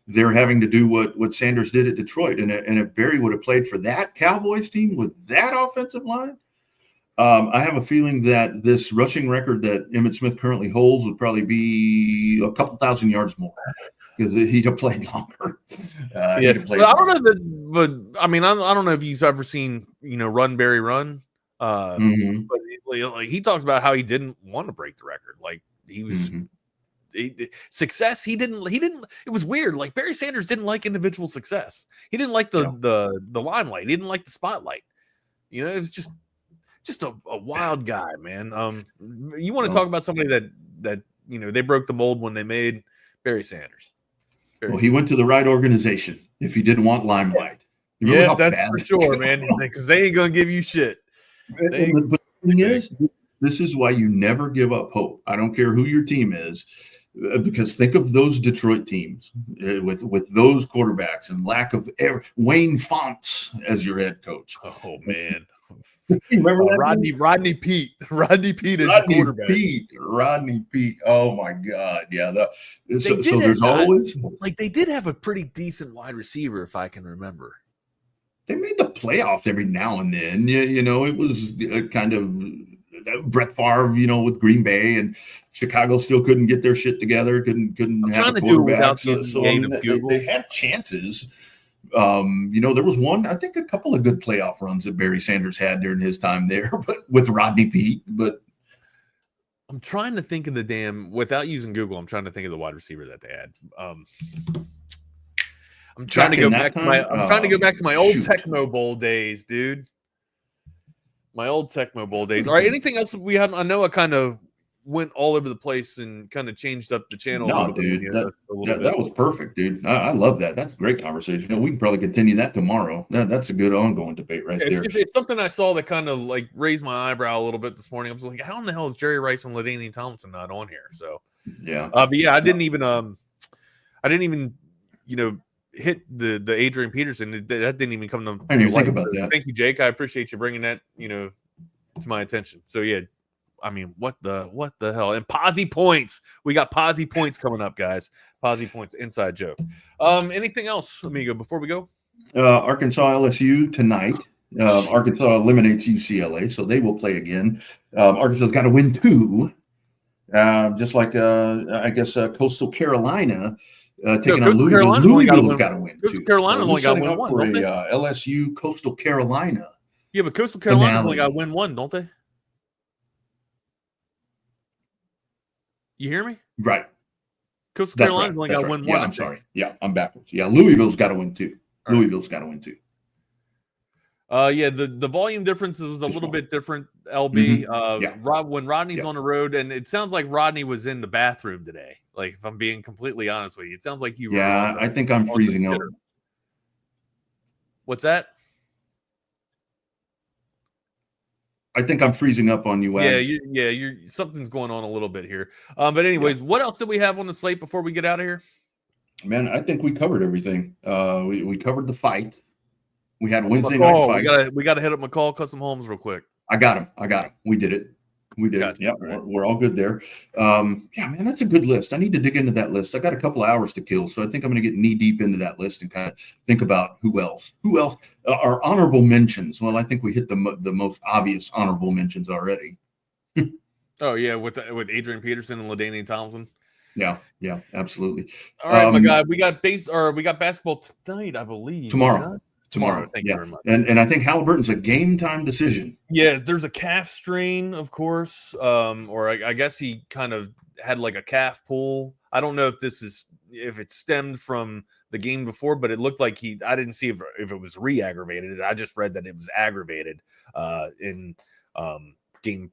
They're having to do what Sanders did at Detroit, and if Barry would have played for that Cowboys team with that offensive line, I have a feeling that this rushing record that Emmitt Smith currently holds would probably be a couple thousand yards more, because he'd have played longer. But I don't know but I mean, I don't know if he's ever seen, Run Barry Run. But he talks about how he didn't want to break the record. Like he was success. He didn't. It was weird. Like Barry Sanders didn't like individual success. He didn't like the limelight. He didn't like the spotlight. It was just a wild guy, man. You want to talk about somebody that they broke the mold when they made Barry Sanders. Well, he went to the right organization if he didn't want limelight. Yeah, that's for sure, man. Because they ain't gonna give you shit. But the thing is, this is why you never give up hope. I don't care who your team is, because think of those Detroit teams with those quarterbacks and lack of Wayne Fonts as your head coach. Oh man. Remember that? Rodney Pete is your quarterback. Rodney Pete. Oh my God. Yeah. So there's always they did have a pretty decent wide receiver, if I can remember. They made the playoffs every now and then. It was kind of Brett Favre, with Green Bay, and Chicago still couldn't get their shit together. Couldn't have a quarterback. They had chances. There was one, I think a couple of good playoff runs that Barry Sanders had during his time there, but with Rodney Pete. But I'm trying to think of without using Google, I'm trying to think of the wide receiver that they had. I'm trying to go back to my old Tecmo Bowl days, dude. My old Tecmo Bowl days. All right, anything else we had? I know I kind of went all over the place and kind of changed up the channel. No, dude, that was perfect, dude. I love that. That's a great conversation. We can probably continue that tomorrow. That's a good ongoing debate right there. It's something I saw that kind of like raised my eyebrow a little bit this morning. I was like, how in the hell is Jerry Rice and LaDainian Tomlinson not on here? So yeah, but yeah, I didn't even hit the Adrian Peterson. That didn't even come to. I didn't even think about that. Thank you, Jake. I appreciate you bringing that to my attention. So yeah. I mean, what the hell? And Posy points. We got Posy points coming up, guys. Posy points, inside joke. Anything else, amigo, before we go? Arkansas LSU tonight. Arkansas eliminates UCLA, so they will play again. Arkansas's got to win 2. Just like I guess Coastal Carolina taking on Louisville. Louisville's got to win 2. Coastal Carolina only got to win 1 for a LSU Coastal Carolina. Yeah, but Coastal Carolina's only got to win 1, don't they? You hear me? Right. Coastal Carolina's only got to win 1. Yeah, I'm sorry. Yeah, I'm backwards. Yeah, Louisville's got to win 2. All Louisville's got to win 2. Yeah, the volume difference was a little bit different, LB. Mm-hmm. When Rodney's on the road, and it sounds like Rodney was in the bathroom today. Like, if I'm being completely honest with you, it sounds like you were. Yeah, I think I'm freezing up. What's that? I think I'm freezing up on you. You're something's going on a little bit here. But anyways, what else did we have on the slate before we get out of here? Man, I think we covered everything. We covered the fight. We had Wednesday night fight. We got to hit up McCall Custom Homes real quick. I got him. We did it. Yeah, we're all good there. Yeah, man, that's a good list. I need to dig into that list. I got a couple of hours to kill, so I think I'm going to get knee deep into that list and kind of think about who else. Our honorable mentions. Well, I think we hit the most obvious honorable mentions already. Oh yeah, with Adrian Peterson and LaDainian Tomlinson. Yeah, absolutely. All right, my guy, we got basketball tonight, I believe. Tomorrow. Thank you very much. And I think Halliburton's a game time decision. Yeah, there's a calf strain, of course. Or I guess he kind of had like a calf pull. I don't know if it stemmed from the game before, but it looked like I didn't see if it was re-aggravated. I just read that it was aggravated in game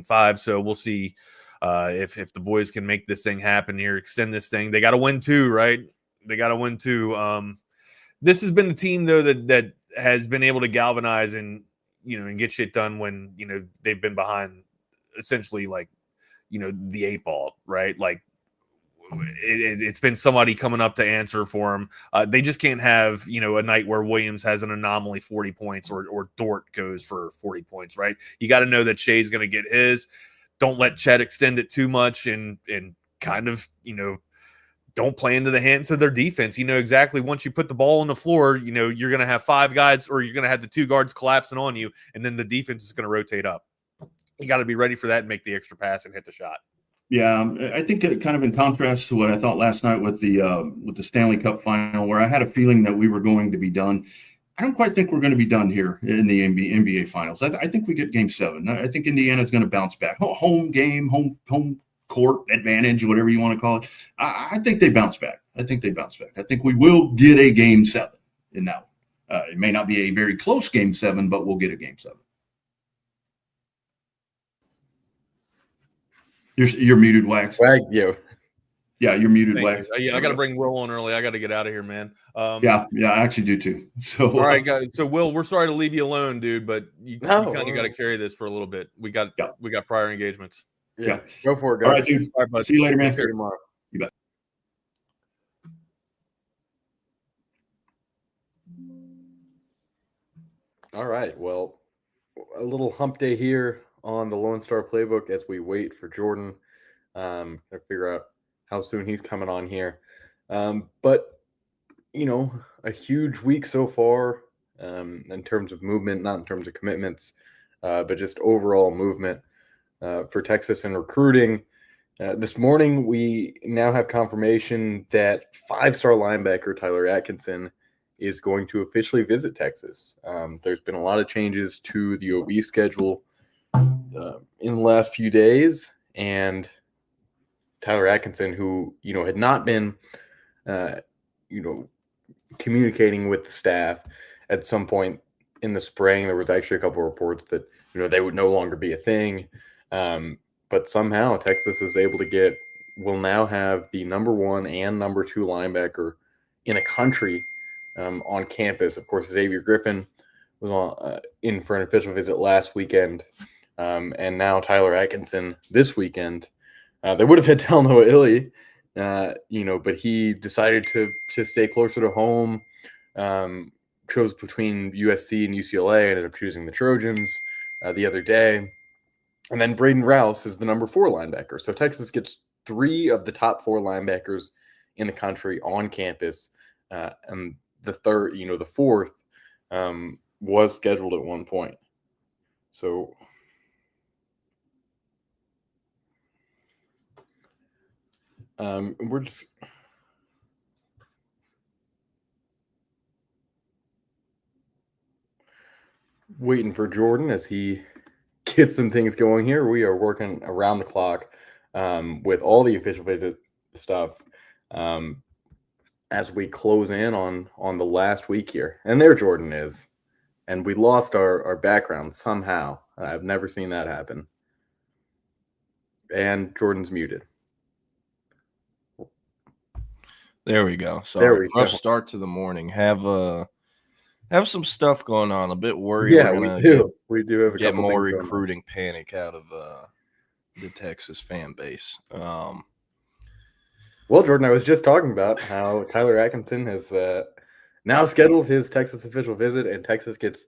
5. So we'll see if the boys can make this thing happen here, extend this thing. They got to win 2, right? They got to win 2. This has been the team though that has been able to galvanize and get shit done when they've been behind, essentially like the 8 ball, right? Like it's been somebody coming up to answer for them. They just can't have a night where Williams has an anomaly 40 points or Dort goes for 40 points, right? You got to know that Shea's going to get his. Don't let Chet extend it too much and kind of don't play into the hands of their defense. Exactly once you put the ball on the floor, you're going to have 5 guys or you're going to have the 2 guards collapsing on you, and then the defense is going to rotate up. You got to be ready for that and make the extra pass and hit the shot. Yeah, I think kind of in contrast to what I thought last night with the Stanley Cup Final, where I had a feeling that we were going to be done. I don't quite think we're going to be done here in the NBA Finals. I think we get Game 7. I think Indiana's going to bounce back. Home game, home court advantage, whatever you want to call it. I think they bounce back. I think we will get a Game 7 in that one. It may not be a very close Game 7, but we'll get a Game 7. You're muted, Wax. Thank you. Yeah, you're muted, Wax. Yeah, I got to bring Will on early. I got to get out of here, man. Yeah, I actually do too. So, all right, guys. So, Will, we're sorry to leave you alone, dude, but you kind of got to carry this for a little bit. We got prior engagements. Yeah, go for it, guys. All right, dude. All right, bud. See you later, man. See you tomorrow. You bet. All right. Well, a little hump day here on the Lone Star Playbook as we wait for Jordan to figure out how soon he's coming on here. But, a huge week so far in terms of movement, not in terms of commitments, but just overall movement for Texas and recruiting. This morning, we now have confirmation that 5-star linebacker Tyler Atkinson is going to officially visit Texas. There's been a lot of changes to the OB schedule in the last few days, and Tyler Atkinson, who had not been communicating with the staff at some point in the spring, there was actually a couple of reports that they would no longer be a thing. But somehow Texas is able to will now have the number 1 and number 2 linebacker in the country on campus. Of course, Xavier Griffin was in for an official visit last weekend, and now Tyler Atkinson this weekend. They would have had Talanoa Illy, but he decided to stay closer to home. Chose between USC and UCLA, ended up choosing the Trojans the other day. And then Braden Rouse is the number 4 linebacker. So Texas gets 3 of the top 4 linebackers in the country on campus. And the fourth was scheduled at one point. So we're just waiting for Jordan as he get some things going here. We are working around the clock with all the official visit stuff as we close in on the last week here. And there Jordan is. And we lost our background somehow. I've never seen that happen. And Jordan's muted. There we go. So rough start to the morning. Have some stuff going on. A bit worried. Yeah, we do. We do have a get couple more things recruiting panic out of the Texas fan base. Well, Jordan, I was just talking about how Tyler Atkinson has now scheduled his Texas official visit, and Texas gets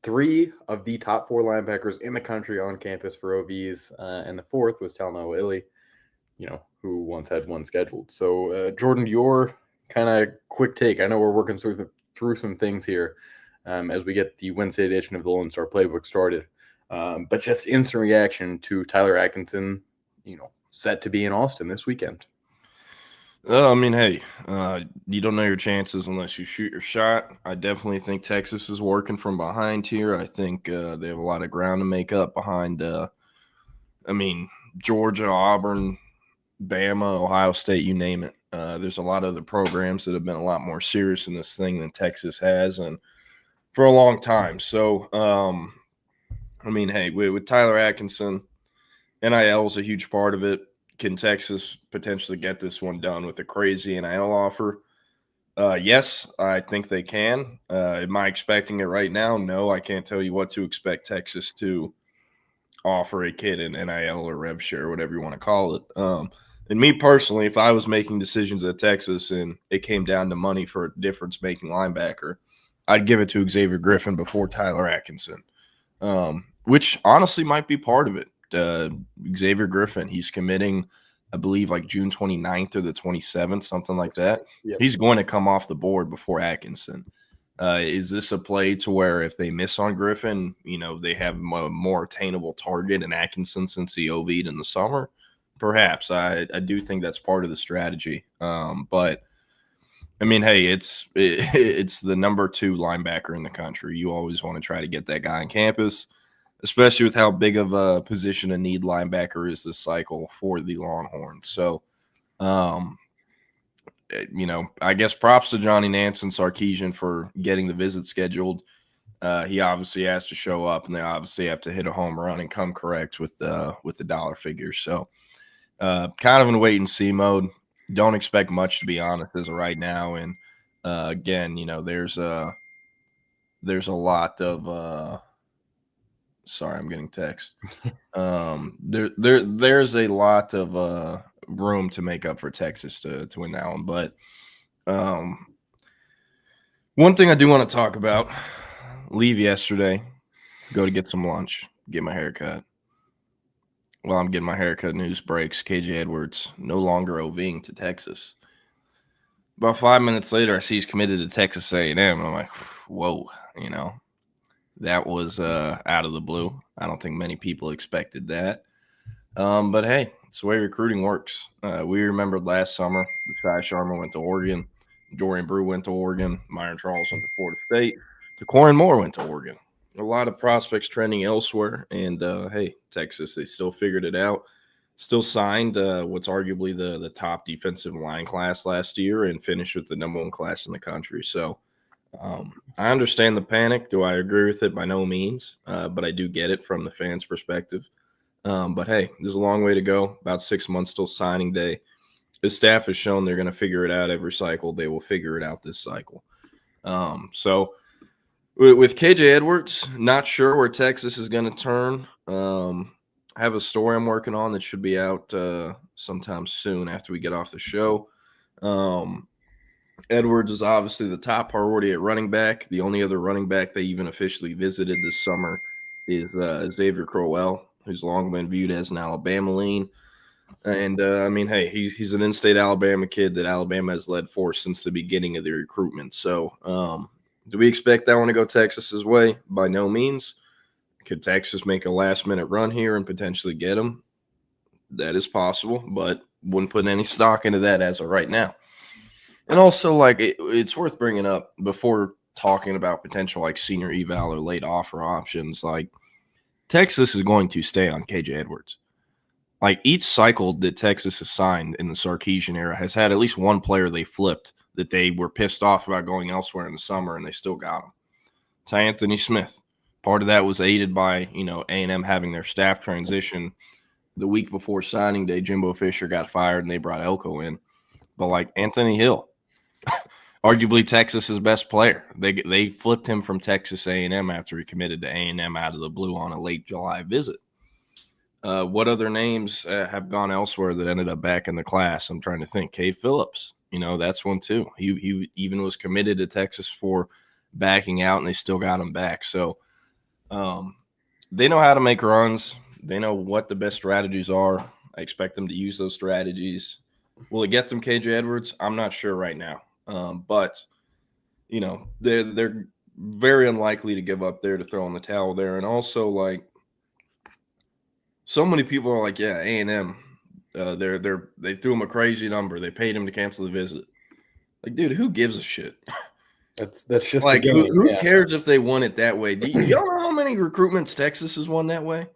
3 of the top 4 linebackers in the country on campus for OVs, and the 4th was Talanoa Illy, who once had 1 scheduled. So, Jordan, your kind of quick take. I know we're working through some things here as we get the Wednesday edition of the Lone Star Playbook started. But just instant reaction to Tyler Atkinson, set to be in Austin this weekend. I mean, hey, you don't know your chances unless you shoot your shot. I definitely think Texas is working from behind here. I think they have a lot of ground to make up behind, Georgia, Auburn, Bama, Ohio State, you name it. There's a lot of other programs that have been a lot more serious in this thing than Texas has, and for a long time. So, hey, with Tyler Atkinson, NIL is a huge part of it. Can Texas potentially get this one done with a crazy NIL offer? Yes, I think they can. Am I expecting it right now? No, I can't tell you what to expect Texas to offer a kid an NIL or rev share, whatever you want to call it. And me personally, if I was making decisions at Texas and it came down to money for a difference-making linebacker, I'd give it to Xavier Griffin before Tyler Atkinson, which honestly might be part of it. Xavier Griffin, he's committing, I believe, like June 29th or the 27th, something like that. Yep. He's going to come off the board before Atkinson. Is this a play to where if they miss on Griffin, they have a more attainable target in Atkinson since he OV'd in the summer? Perhaps. I do think that's part of the strategy. But hey, it's the number 2 linebacker in the country. You always want to try to get that guy on campus, especially with how big of a position a need linebacker is this cycle for the Longhorns. So, I guess props to Johnny Nance and Sarkisian for getting the visit scheduled. He obviously has to show up, and they obviously have to hit a home run and come correct with the dollar figures. So, kind of in wait and see mode. Don't expect much, to be honest, as of right now. And again, there's a lot of sorry, I'm getting text. There's a lot of room to make up for Texas to win that one. But one thing I do want to talk about, leave yesterday, go to get some lunch, get my hair cut. While I'm getting my haircut, news breaks, KJ Edwards no longer OVing to Texas. About 5 minutes later, I see he's committed to Texas A&M, and I'm like, whoa, that was out of the blue. I don't think many people expected that. But hey, it's the way recruiting works. We remembered last summer, Shai Sharma went to Oregon, Dorian Brew went to Oregon, Myron Charles went to Florida State, DeCorin Moore went to Oregon. A lot of prospects trending elsewhere, and hey, Texas, they still figured it out. Still signed what's arguably the top defensive line class last year and finished with the number 1 class in the country. So I understand the panic. Do I agree with it? By no means, but I do get it from the fans' perspective. But hey, there's a long way to go. About 6 months till signing day. The staff has shown they're going to figure it out every cycle. They will figure it out this cycle. So with KJ Edwards, not sure where Texas is going to turn. I have a story I'm working on that should be out sometime soon after we get off the show. Edwards is obviously the top priority at running back. The only other running back they even officially visited this summer is Xavier Crowell, who's long been viewed as an Alabama lean. And, I mean, hey, he's an in-state Alabama kid that Alabama has led for since the beginning of the recruitment. So do we expect that one to go Texas's way? By no means. Could Texas make a last-minute run here and potentially get him? That is possible, but wouldn't put any stock into that as of right now. And also, like, it's worth bringing up before talking about potential, like, senior eval or late offer options. Like, Texas is going to stay on KJ Edwards. Like, each cycle that Texas has signed in the Sarkisian era has had at least one player they flipped that they were pissed off about going elsewhere in the summer, and they still got him. Ty Anthony Smith. Part of that was aided by, A&M having their staff transition. The week before signing day, Jimbo Fisher got fired, and they brought Elko in. But, like, Anthony Hill, arguably Texas's best player. They flipped him from Texas A&M after he committed to A&M out of the blue on a late July visit. What other names have gone elsewhere that ended up back in the class? I'm trying to think. Cade Phillips, that's one too. He even was committed to Texas for backing out, and they still got him back. So they know how to make runs. They know what the best strategies are. I expect them to use those strategies. Will it get them KJ Edwards? I'm not sure right now. But they're very unlikely to give up there, to throw in the towel there. And also, like, so many people are like, yeah, A&M, they threw him a crazy number. They paid him to cancel the visit. Like, dude, who gives a shit? That's just like, the game. Who cares if they won it that way? Do y'all know how many recruitments Texas has won that way?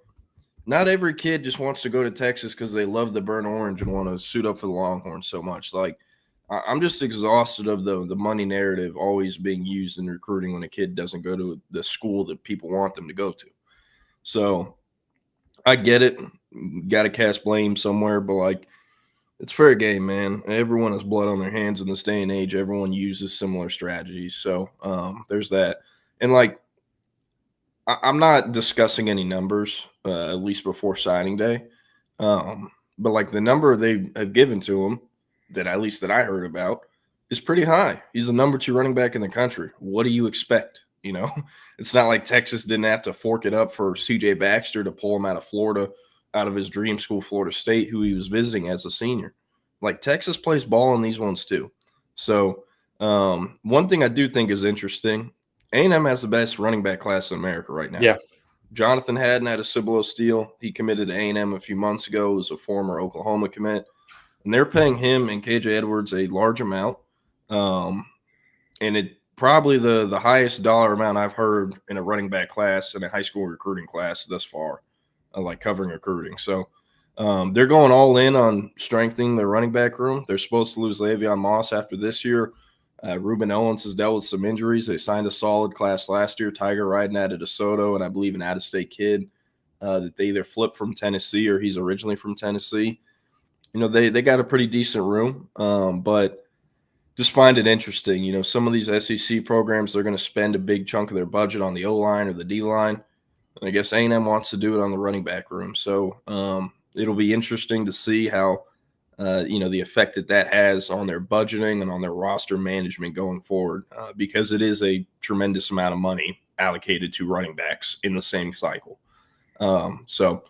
Not every kid just wants to go to Texas because they love the burnt orange and want to suit up for the Longhorns so much. Like, I'm just exhausted of the money narrative always being used in recruiting when a kid doesn't go to the school that people want them to go to. So I get it. Got to cast blame somewhere, but, like, it's fair game, man. Everyone has blood on their hands in this day and age. Everyone uses similar strategies. So there's that. And, like, I'm not discussing any numbers, at least before signing day. But, like, the number they have given to him, that at least that I heard about, is pretty high. He's the number 2 running back in the country. What do you expect? It's not like Texas didn't have to fork it up for CJ Baxter to pull him out of Florida, out of his dream school, Florida State, who he was visiting as a senior. Like, Texas plays ball in these ones too. So one thing I do think is interesting, A&M has the best running back class in America right now. Yeah. Jonathan Hadden had a Cibolo steal. He committed to A&M a few months ago as a former Oklahoma commit. And they're paying him and KJ Edwards a large amount. And it probably the highest dollar amount I've heard in a running back class in a high school recruiting class thus far, like covering recruiting. So they're going all in on strengthening their running back room. They're supposed to lose Le'Veon Moss after this year. Ruben Owens has dealt with some injuries. They signed a solid class last year. Tiger Riding out of DeSoto, and I believe an out-of-state kid that they either flipped from Tennessee or he's originally from Tennessee. They got a pretty decent room, but just find it interesting. Some of these SEC programs, they're going to spend a big chunk of their budget on the O-line or the D-line. And I guess A&M wants to do it on the running back room. So it'll be interesting to see how, the effect that has on their budgeting and on their roster management going forward, because it is a tremendous amount of money allocated to running backs in the same cycle. So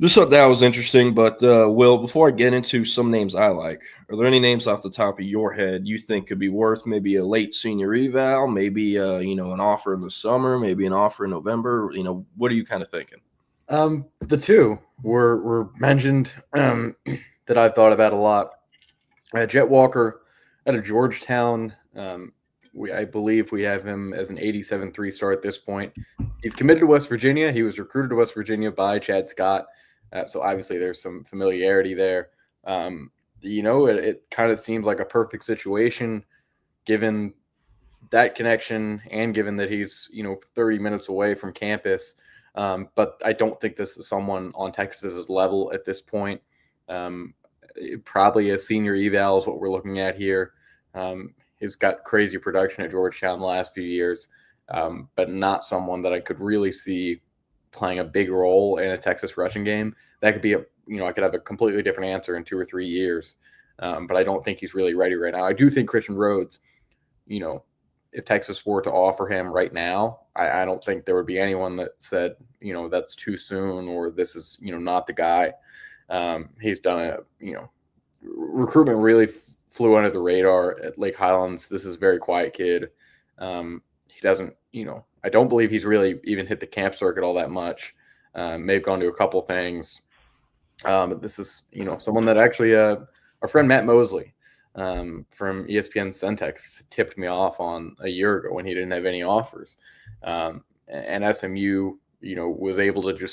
just thought that was interesting. But, Will, before I get into some names I like, are there any names off the top of your head you think could be worth maybe a late senior eval, maybe, an offer in the summer, maybe an offer in November? What are you kind of thinking? The two were mentioned that I've thought about a lot. Jet Walker out of Georgetown. I believe we have him as an 87 3-star at this point. He's committed to West Virginia. He was recruited to West Virginia by Chad Scott. So obviously there's some familiarity there. It kind of seems like a perfect situation given that connection and given that he's, 30 minutes away from campus. But I don't think this is someone on Texas's level at this point. Probably a senior eval is what we're looking at here. He's got crazy production at Georgetown the last few years, but not someone that I could really see playing a big role in a Texas rushing game. That could be I could have a completely different answer in 2 or 3 years. But I don't think he's really ready right now. I do think Christian Rhodes, if Texas were to offer him right now, I don't think there would be anyone that said, that's too soon or this is, not the guy. He's done recruitment really flew under the radar at Lake Highlands. This is a very quiet kid. He doesn't, I don't believe he's really even hit the camp circuit all that much. May have gone to a couple things. But this is, someone that actually, our friend Matt Mosley from ESPN Centex tipped me off on a year ago when he didn't have any offers. And SMU, was able to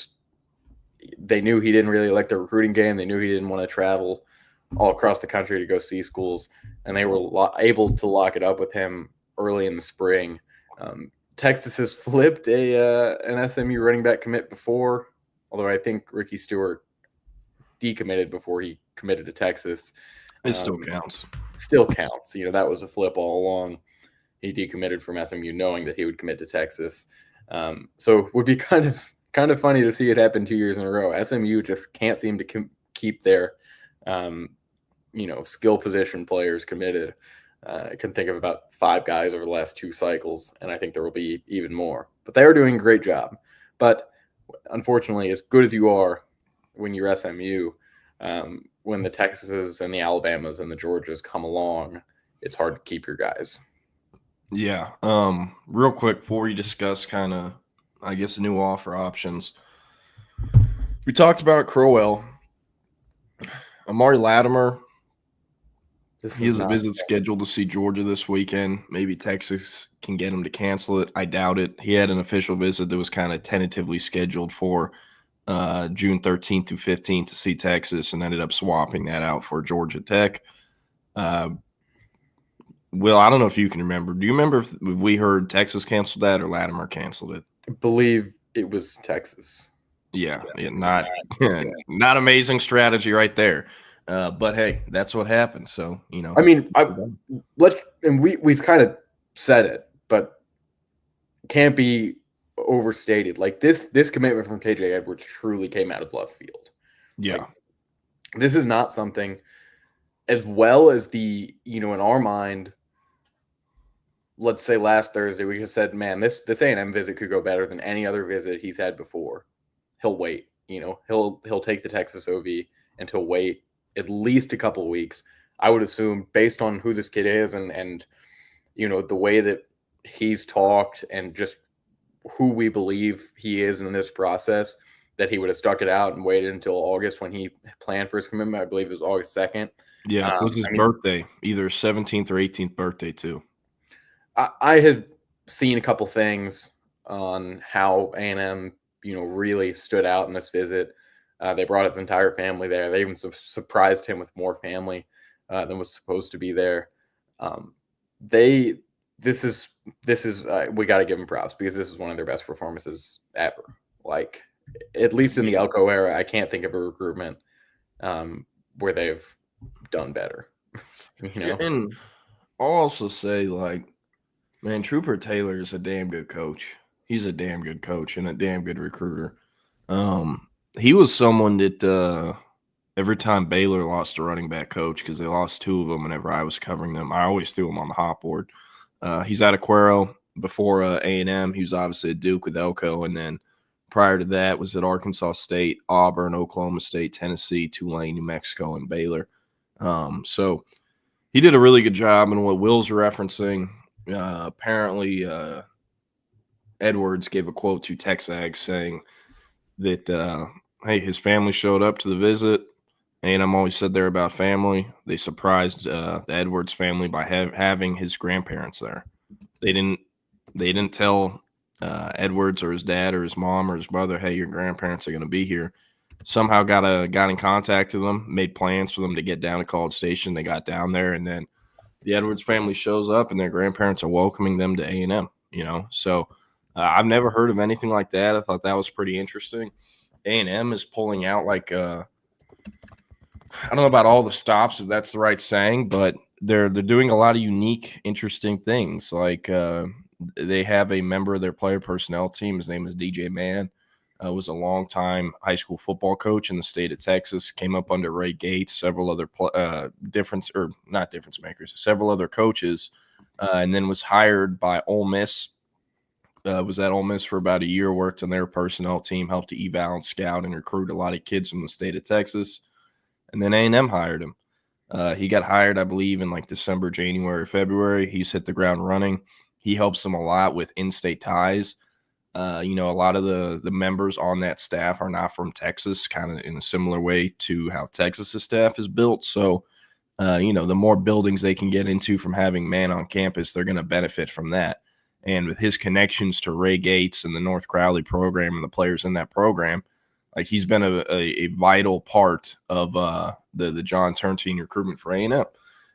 they knew he didn't really like the recruiting game. They knew he didn't want to travel all across the country to go see schools. And they were able to lock it up with him early in the spring. Texas has flipped an SMU running back commit before, although I think Ricky Stewart decommitted before he committed to Texas. It still counts. Still counts. That was a flip all along. He decommitted from SMU knowing that he would commit to Texas. So it would be kind of funny to see it happen 2 years in a row. SMU just can't seem to keep their skill position players committed. I can think of about 5 guys over the last 2 cycles, and I think there will be even more. But they are doing a great job. But unfortunately, as good as you are when you're SMU, when the Texases and the Alabamas and the Georgias come along, it's hard to keep your guys. Yeah. Real quick, before we discuss kind of, I guess, the new offer options, we talked about Crowell. Amari Latimer, he has a visit scheduled to see Georgia this weekend. Maybe Texas can get him to cancel it. I doubt it. He had an official visit that was kind of tentatively scheduled for June 13th through 15th to see Texas, and ended up swapping that out for Georgia Tech. Will, I don't know if you can remember. Do you remember if we heard Texas canceled that or Latimer canceled it? I believe it was Texas. Yeah, not amazing strategy right there. But hey, that's what happened. So, I mean, we've kind of said it, but can't be overstated. Like this commitment from KJ Edwards truly came out of left field. Yeah. Like, this is not something, as well as in our mind, let's say last Thursday, we just said, man, this A&M visit could go better than any other visit he's had before. He'll wait, he'll take the Texas OV and he'll wait at least a couple of weeks. I would assume, based on who this kid is and the way that he's talked and just who we believe he is in this process, that he would have stuck it out and waited until August when he planned for his commitment. I believe it was August 2nd. Yeah, it was his birthday, either 17th or 18th birthday too. I had seen a couple things on how A&M, really stood out in this visit. They brought his entire family there. They even surprised him with more family than was supposed to be there. This is we got to give them props because this is one of their best performances ever. Like, at least in the Elko era, I can't think of a recruitment where they've done better. And I'll also say, like, man, Trooper Taylor is a damn good coach. He's a damn good coach and a damn good recruiter. He was someone that every time Baylor lost a running back coach, because they lost 2 of them whenever I was covering them, I always threw him on the hot board. He's at Aquero before A&M. He was obviously at Duke with Elko, and then prior to that was at Arkansas State, Auburn, Oklahoma State, Tennessee, Tulane, New Mexico, and Baylor. So he did a really good job. And what Will's referencing, apparently Edwards gave a quote to Texag saying that, hey, his family showed up to the visit. A&M always said they're about family. They surprised the Edwards family by having his grandparents there. They didn't tell Edwards or his dad or his mom or his brother, hey, your grandparents are going to be here. Somehow got in contact with them, made plans for them to get down to College Station. They got down there, and then the Edwards family shows up, and their grandparents are welcoming them to A&M. So I've never heard of anything like that. I thought that was pretty interesting. A&M is pulling out like I don't know about all the stops, if that's the right saying, but they're doing a lot of unique, interesting things. Like they have a member of their player personnel team. His name is DJ Mann. Was a longtime high school football coach in the state of Texas. Came up under Ray Gates, several other several other coaches, and then was hired by Ole Miss. Was at Ole Miss for about a year. Worked on their personnel team, helped to eval and scout and recruit a lot of kids from the state of Texas. And then A&M hired him. He got hired, I believe, in like December, January, February. He's hit the ground running. He helps them a lot with in-state ties. A lot of the members on that staff are not from Texas, kind of in a similar way to how Texas's staff is built. So, the more buildings they can get into from having Mann on campus, they're going to benefit from that. And with his connections to Ray Gates and the North Crowley program and the players in that program, like he's been a vital part of the John Turntine recruitment for A&M.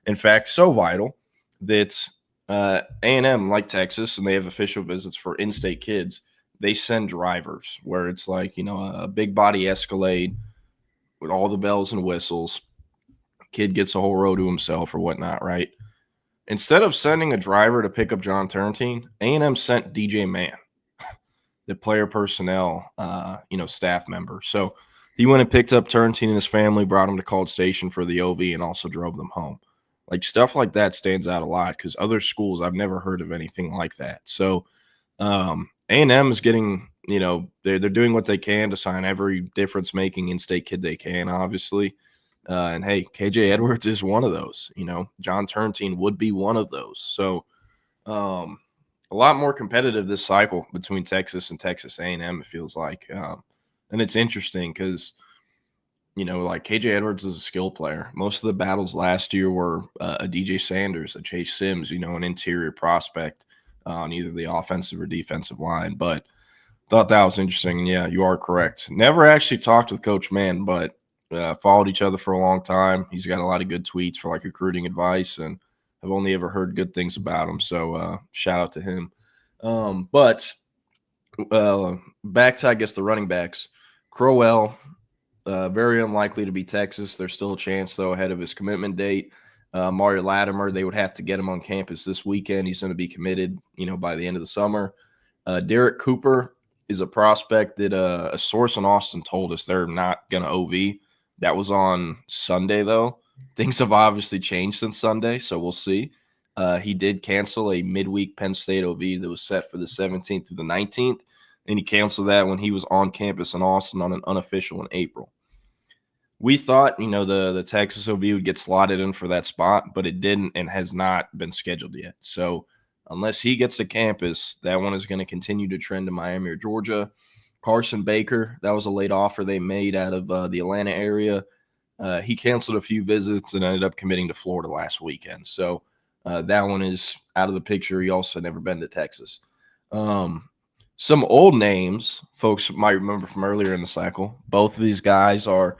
In fact, so vital that A&M, like Texas, and they have official visits for in-state kids, they send drivers where it's like, a big body Escalade with all the bells and whistles. Kid gets a whole row to himself or whatnot, right? Instead of sending a driver to pick up John Turntine, A&M sent DJ Mann, the player personnel, staff member. So he went and picked up Turntine and his family, brought him to College Station for the OV, and also drove them home. Like stuff like that stands out a lot because other schools, I've never heard of anything like that. So A&M is getting, they're doing what they can to sign every difference-making in-state kid they can, obviously. And hey, KJ Edwards is one of those. John Turntine would be one of those. So a lot more competitive this cycle between Texas and Texas A&M, it feels like. And it's interesting because, like KJ Edwards is a skill player. Most of the battles last year were a DJ Sanders, a Chase Sims, an interior prospect on either the offensive or defensive line. But thought that was interesting. Yeah, you are correct. Never actually talked with Coach Mann, but followed each other for a long time. He's got a lot of good tweets for like recruiting advice, and I've only ever heard good things about him. So shout out to him. But back to, I guess, the running backs. Crowell, very unlikely to be Texas. There's still a chance, though, ahead of his commitment date. Mario Latimer, they would have to get him on campus this weekend. He's going to be committed, by the end of the summer. Derek Cooper is a prospect that a source in Austin told us they're not going to OV. That was on Sunday, though. Things have obviously changed since Sunday, so we'll see. He did cancel a midweek Penn State OV that was set for the 17th through the 19th, and he canceled that when he was on campus in Austin on an unofficial in April. We thought, the Texas OV would get slotted in for that spot, but it didn't and has not been scheduled yet. So unless he gets to campus, that one is going to continue to trend to Miami or Georgia. Carson Baker, that was a late offer they made out of the Atlanta area. He canceled a few visits and ended up committing to Florida last weekend. So that one is out of the picture. He also never been to Texas. Some old names folks might remember from earlier in the cycle. Both of these guys are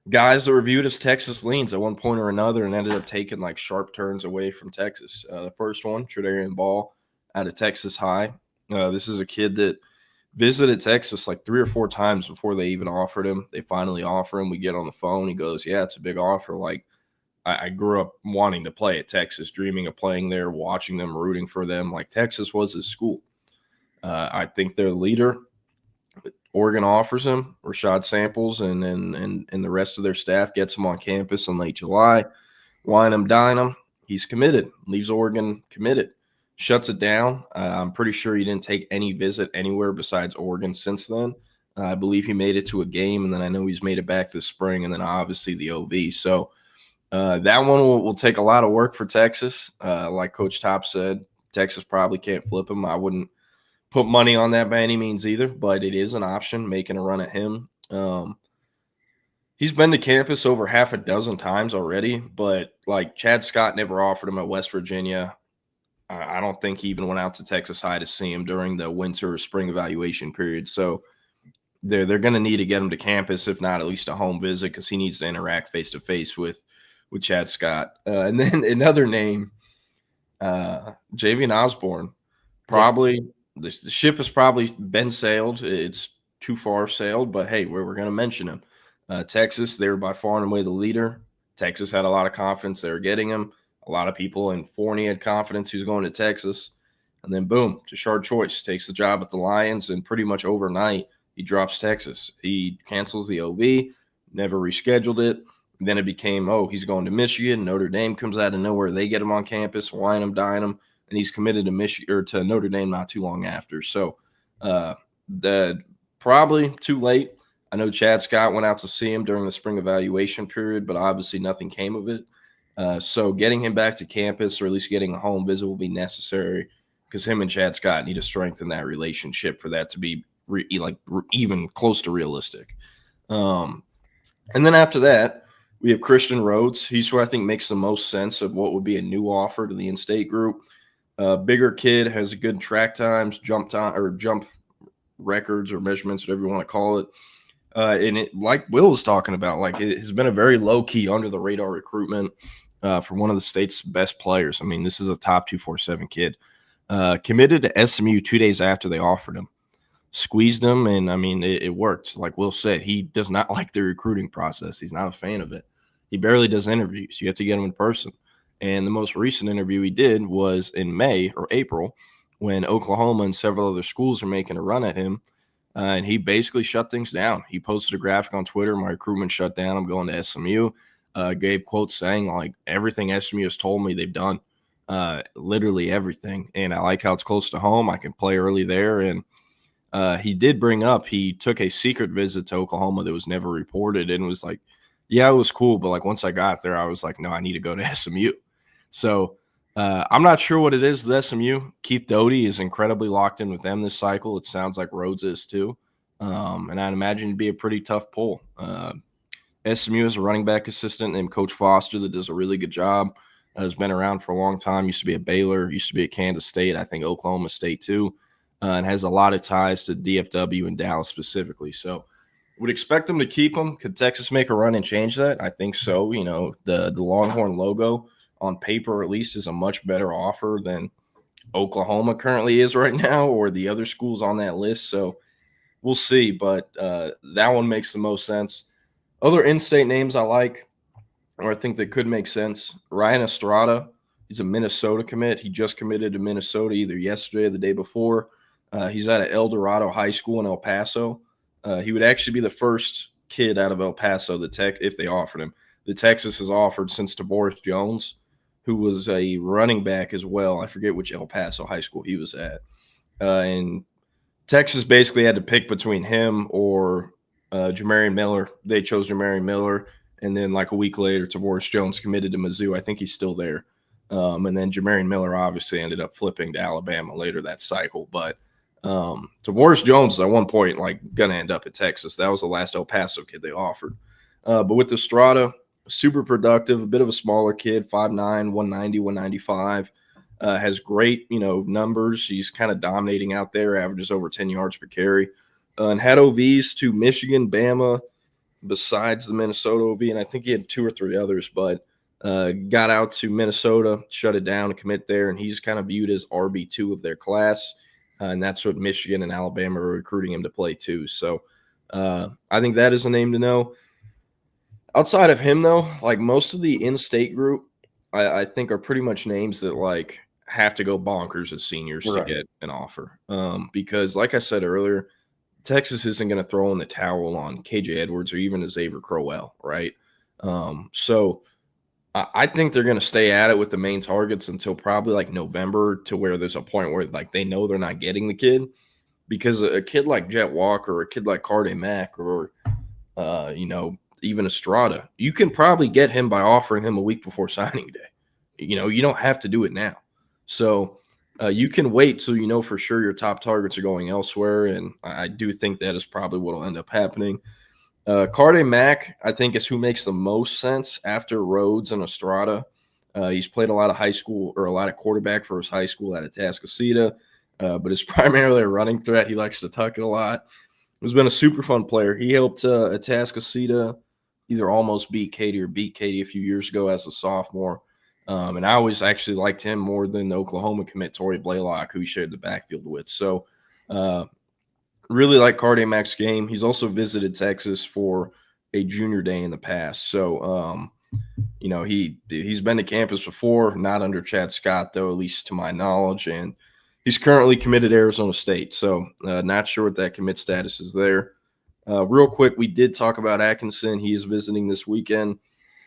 guys that were viewed as Texas leans at one point or another and ended up taking like sharp turns away from Texas. The first one, Tredarian Ball out of Texas High. This is a kid that visited Texas like 3 or 4 times before they even offered him. They finally offer him. We get on the phone. He goes, yeah, it's a big offer. Like I grew up wanting to play at Texas, dreaming of playing there, watching them, rooting for them. Like Texas was his school. I think their leader, Oregon, offers him Rashad Samples, and the rest of their staff gets him on campus in late July. Wine him, dine him. He's committed. Leaves Oregon committed. Shuts it down. I'm pretty sure he didn't take any visit anywhere besides Oregon since then. I believe he made it to a game, and then I know he's made it back this spring, and then obviously the OV. So that one will take a lot of work for Texas. Like Coach Top said, Texas probably can't flip him. I wouldn't put money on that by any means either, but it is an option, making a run at him. He's been to campus over half a dozen times already, but like Chad Scott never offered him at West Virginia. I don't think he even went out to Texas High to see him during the winter or spring evaluation period. So they're going to need to get him to campus, if not at least a home visit, because he needs to interact face-to-face with Chad Scott. And then another name, Javian Osborne, probably the ship has probably been sailed. It's too far sailed, but hey, we're going to mention him. Texas, they were by far and away the leader. Texas had a lot of confidence they were getting him. A lot of people in Forney had confidence he was going to Texas. And then boom, Tashard Choice takes the job at the Lions, and pretty much overnight he drops Texas. He cancels the OV, never rescheduled it. And then it became, he's going to Michigan. Notre Dame comes out of nowhere. They get him on campus, wine him, dine him, and he's committed to Michigan or to Notre Dame not too long after. So probably too late. I know Chad Scott went out to see him during the spring evaluation period, but obviously nothing came of it. So getting him back to campus, or at least getting a home visit, will be necessary, because him and Chad Scott need to strengthen that relationship for that to be even close to realistic. And then after that, we have Christian Rhodes. He's who I think makes the most sense of what would be a new offer to the in-state group. Bigger kid, has a good track times, jump records or measurements, whatever you want to call it. And it, like Will was talking about, it has been a very low-key, under-the-radar recruitment for one of the state's best players. I mean, this is a top 247 kid. Committed to SMU 2 days after they offered him. Squeezed him, and, I mean, it worked. Like Will said, he does not like the recruiting process. He's not a fan of it. He barely does interviews. You have to get him in person. And the most recent interview he did was in May or April, when Oklahoma and several other schools are making a run at him. And he basically shut things down. He posted a graphic on Twitter, "My recruitment shut down. I'm going to SMU." Gave quotes saying, everything SMU has told me they've done. Literally everything. And I like how it's close to home. I can play early there. And he did bring up, he took a secret visit to Oklahoma that was never reported, and was like, yeah, it was cool. But once I got there, I was like, no, I need to go to SMU. So I'm not sure what it is with SMU. Keith Doty is incredibly locked in with them this cycle. It sounds like Rhodes is too. And I'd imagine it'd be a pretty tough pull. SMU is a running back assistant named Coach Foster that does a really good job. Has been around for a long time. Used to be at Baylor. Used to be at Kansas State. I think Oklahoma State too. And has a lot of ties to DFW and Dallas specifically. So would expect them to keep him. Could Texas make a run and change that? I think so. The Longhorn logo on paper at least is a much better offer than Oklahoma currently is right now, or the other schools on that list. So we'll see, but that one makes the most sense. Other in-state names I like, or I think that could make sense. Ryan Estrada, he's a Minnesota commit. He just committed to Minnesota either yesterday or the day before. He's out of El Dorado High School in El Paso. He would actually be the first kid out of El Paso if they offered him. The Texas has offered since DeBoris Jones, who was a running back as well. I forget which El Paso high school he was at. And Texas basically had to pick between him or Jamarian Miller. They chose Jamarian Miller. And then a week later, DeBoris Jones committed to Mizzou. I think he's still there. And then Jamarian Miller obviously ended up flipping to Alabama later that cycle. But DeBoris Jones at one point going to end up at Texas. That was the last El Paso kid they offered. But with Estrada, super productive, a bit of a smaller kid, 5'9", 190, 195, has great, numbers. He's kind of dominating out there, averages over 10 yards per carry, and had OVs to Michigan, Bama, besides the Minnesota OV, and I think he had 2 or 3 others, but got out to Minnesota, shut it down, and commit there, and he's kind of viewed as RB2 of their class, and that's what Michigan and Alabama are recruiting him to play too. So I think that is a name to know. Outside of him, though, most of the in-state group, I think are pretty much names that have to go bonkers as seniors to get an offer. Because, like I said earlier, Texas isn't going to throw in the towel on KJ Edwards or even Xavier Crowell, right? So I think they're going to stay at it with the main targets until probably November, to where there's a point where they know they're not getting the kid, because a kid like Jet Walker or a kid like Carde Mack or even Estrada, you can probably get him by offering him a week before signing day. You don't have to do it now. So you can wait till for sure your top targets are going elsewhere, and I do think that is probably what will end up happening. Carde Mack, I think, is who makes the most sense after Rhodes and Estrada. He's played a lot of high school or a lot of quarterback for his high school out of Atascocita, but is primarily a running threat. He likes to tuck it a lot. He's been a super fun player. He helped Atascocita either almost beat Katy or beat Katy a few years ago as a sophomore. And I always actually liked him more than the Oklahoma commit, Torrey Blaylock, who he shared the backfield with. So really like Cardiac Mac's game. He's also visited Texas for a junior day in the past. So, he's been to campus before, not under Chad Scott, though, at least to my knowledge. And he's currently committed to Arizona State. So not sure what that commit status is there. Real quick, we did talk about Atkinson. He is visiting this weekend.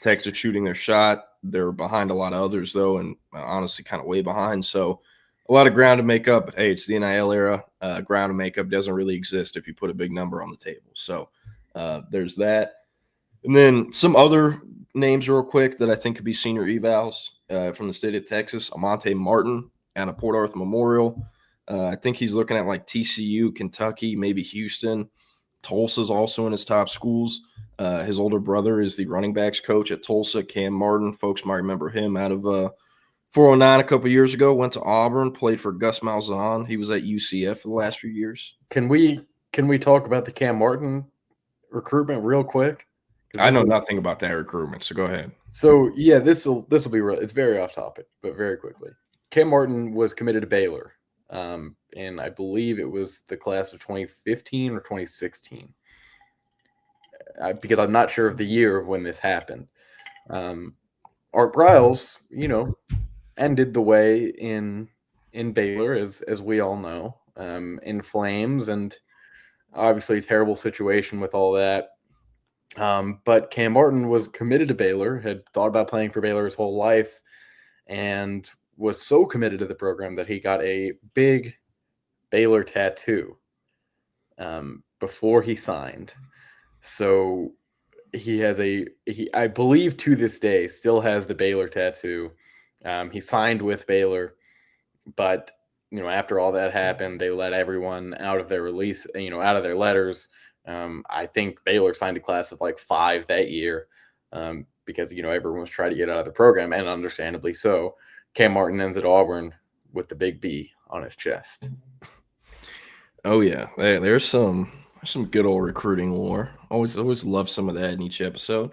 Texas shooting their shot. They're behind a lot of others, though, and honestly kind of way behind. So a lot of ground to make up. But, hey, it's the NIL era. Ground to make up doesn't really exist if you put a big number on the table. So there's that. And then some other names real quick that I think could be senior evals from the state of Texas. Amante Martin out of Port Arthur Memorial. I think he's looking at like TCU, Kentucky, maybe Houston. Tulsa's also in his top schools. His older brother is the running backs coach at Tulsa, Cam Martin. Folks might remember him out of 409 a couple years ago. Went to Auburn, played for Gus Malzahn. He was at UCF for the last few years. Can we talk about the Cam Martin recruitment real quick? I know nothing about that recruitment, so go ahead. So yeah, this will be real. It's very off topic, but very quickly. Cam Martin was committed to Baylor, and I believe it was the class of 2015 or 2016. Because I'm not sure of the year of when this happened. Art Briles, ended the way in Baylor, as we all know, in flames, and obviously a terrible situation with all that. But Cam Martin was committed to Baylor, had thought about playing for Baylor his whole life, and was so committed to the program that he got a big Baylor tattoo before he signed. So he has I believe to this day, still has the Baylor tattoo. He signed with Baylor, but after all that happened, they let everyone out of their release, out of their letters. I think Baylor signed a class of like 5 that year because, everyone was trying to get out of the program, and understandably so. Cam Martin ends at Auburn with the big B on his chest. Oh, yeah. There's some good old recruiting lore. Always love some of that in each episode.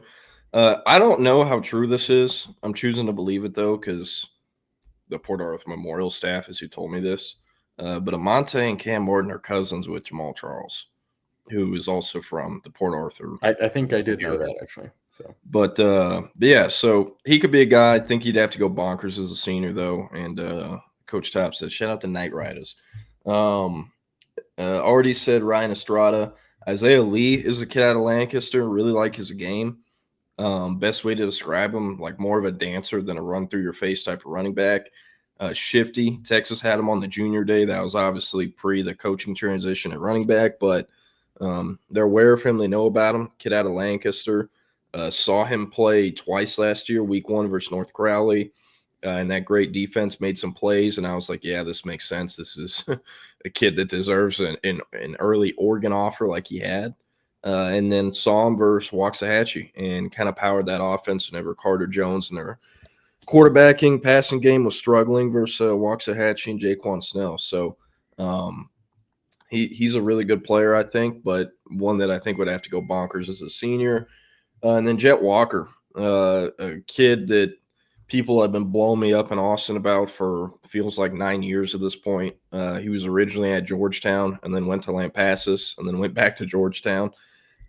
I don't know how true this is. I'm choosing to believe it, though, because the Port Arthur Memorial staff is who told me this. But Amante and Cam Martin are cousins with Jamal Charles, who is also from the Port Arthur. I think I did know that, actually. So, but yeah, so he could be a guy. I think he'd have to go bonkers as a senior, though. And Coach Top says, shout out to Night Riders. Already said Ryan Estrada. Isaiah Lee is a kid out of Lancaster. Really like his game. Best way to describe him, like more of a dancer than a run through your face type of running back. Shifty. Texas had him on the junior day. That was obviously pre the coaching transition at running back, but they're aware of him. They know about him. Kid out of Lancaster. Saw him play twice last year, week 1 versus North Crowley. And that great defense made some plays, and I was like, yeah, this makes sense. This is a kid that deserves an early Oregon offer like he had. And then saw him versus Waxahachie and kind of powered that offense whenever Carter Jones and their quarterbacking passing game was struggling versus Waxahachie and Jaquan Snell. So he's a really good player, I think, but one that I think would have to go bonkers as a senior. And then Jet Walker, a kid that people have been blowing me up in Austin about for feels like 9 years at this point. He was originally at Georgetown and then went to Lampasas and then went back to Georgetown.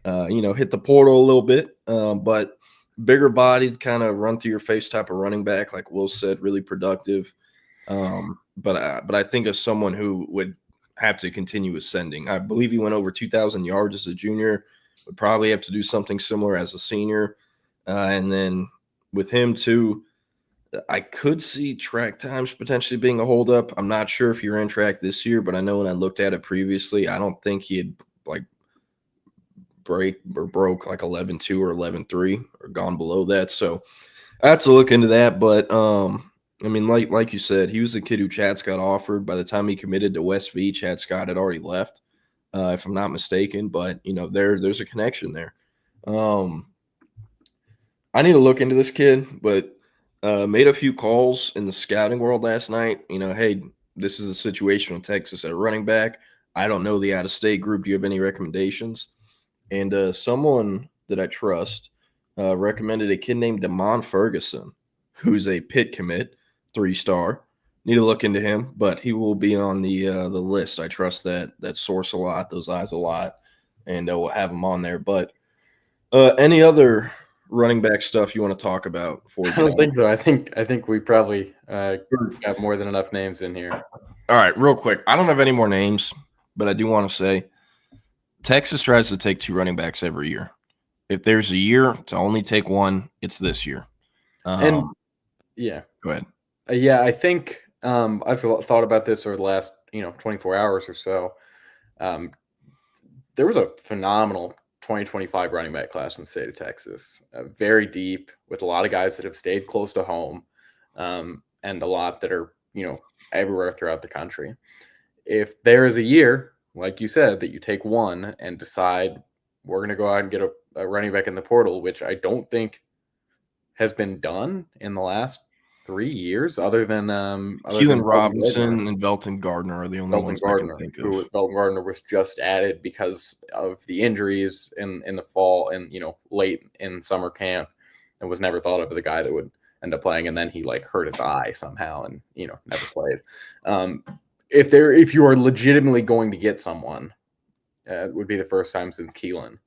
Hit the portal a little bit, but bigger bodied, kind of run through your face type of running back, like Will said, really productive. But I think of someone who would have to continue ascending. I believe he went over 2,000 yards as a junior. Would probably have to do something similar as a senior. And then with him too, I could see track times potentially being a holdup. I'm not sure if you're in track this year, but I know when I looked at it previously, I don't think he had like broke like 11.2 or 11.3 or gone below that. So I have to look into that. But I mean, like you said, he was the kid who Chad Scott offered. By the time he committed to West V, Chad Scott had already left, if I'm not mistaken. But there's a connection there. I need to look into this kid, but made a few calls in the scouting world last night. Hey, this is the situation with Texas at running back. I don't know the out-of-state group. Do you have any recommendations? And someone that I trust recommended a kid named Damon Ferguson, who's a Pitt commit, 3-star. Need to look into him, but he will be on the list. I trust that source a lot, those eyes a lot, and we'll have him on there. But any other running back stuff you want to talk about? I don't think so. I think we probably got more than enough names in here. All right, real quick. I don't have any more names, but I do want to say Texas tries to take 2 running backs every year. If there's a year to only take one, it's this year. And yeah, go ahead. Yeah, I think I've thought about this over the last 24 hours or so. There was a phenomenal 2025 running back class in the state of Texas, very deep, with a lot of guys that have stayed close to home, and a lot that are everywhere throughout the country. If there is a year, like you said, that you take one and decide we're going to go out and get a running back in the portal, which I don't think has been done in the last 3 years, other than Keelan Robinson and Belton Gardner are the only ones I can think of. Belton Gardner was just added because of the injuries in the fall and late in summer camp, and was never thought of as a guy that would end up playing. And then he hurt his eye somehow and never played. If you are legitimately going to get someone, it would be the first time since Keelan,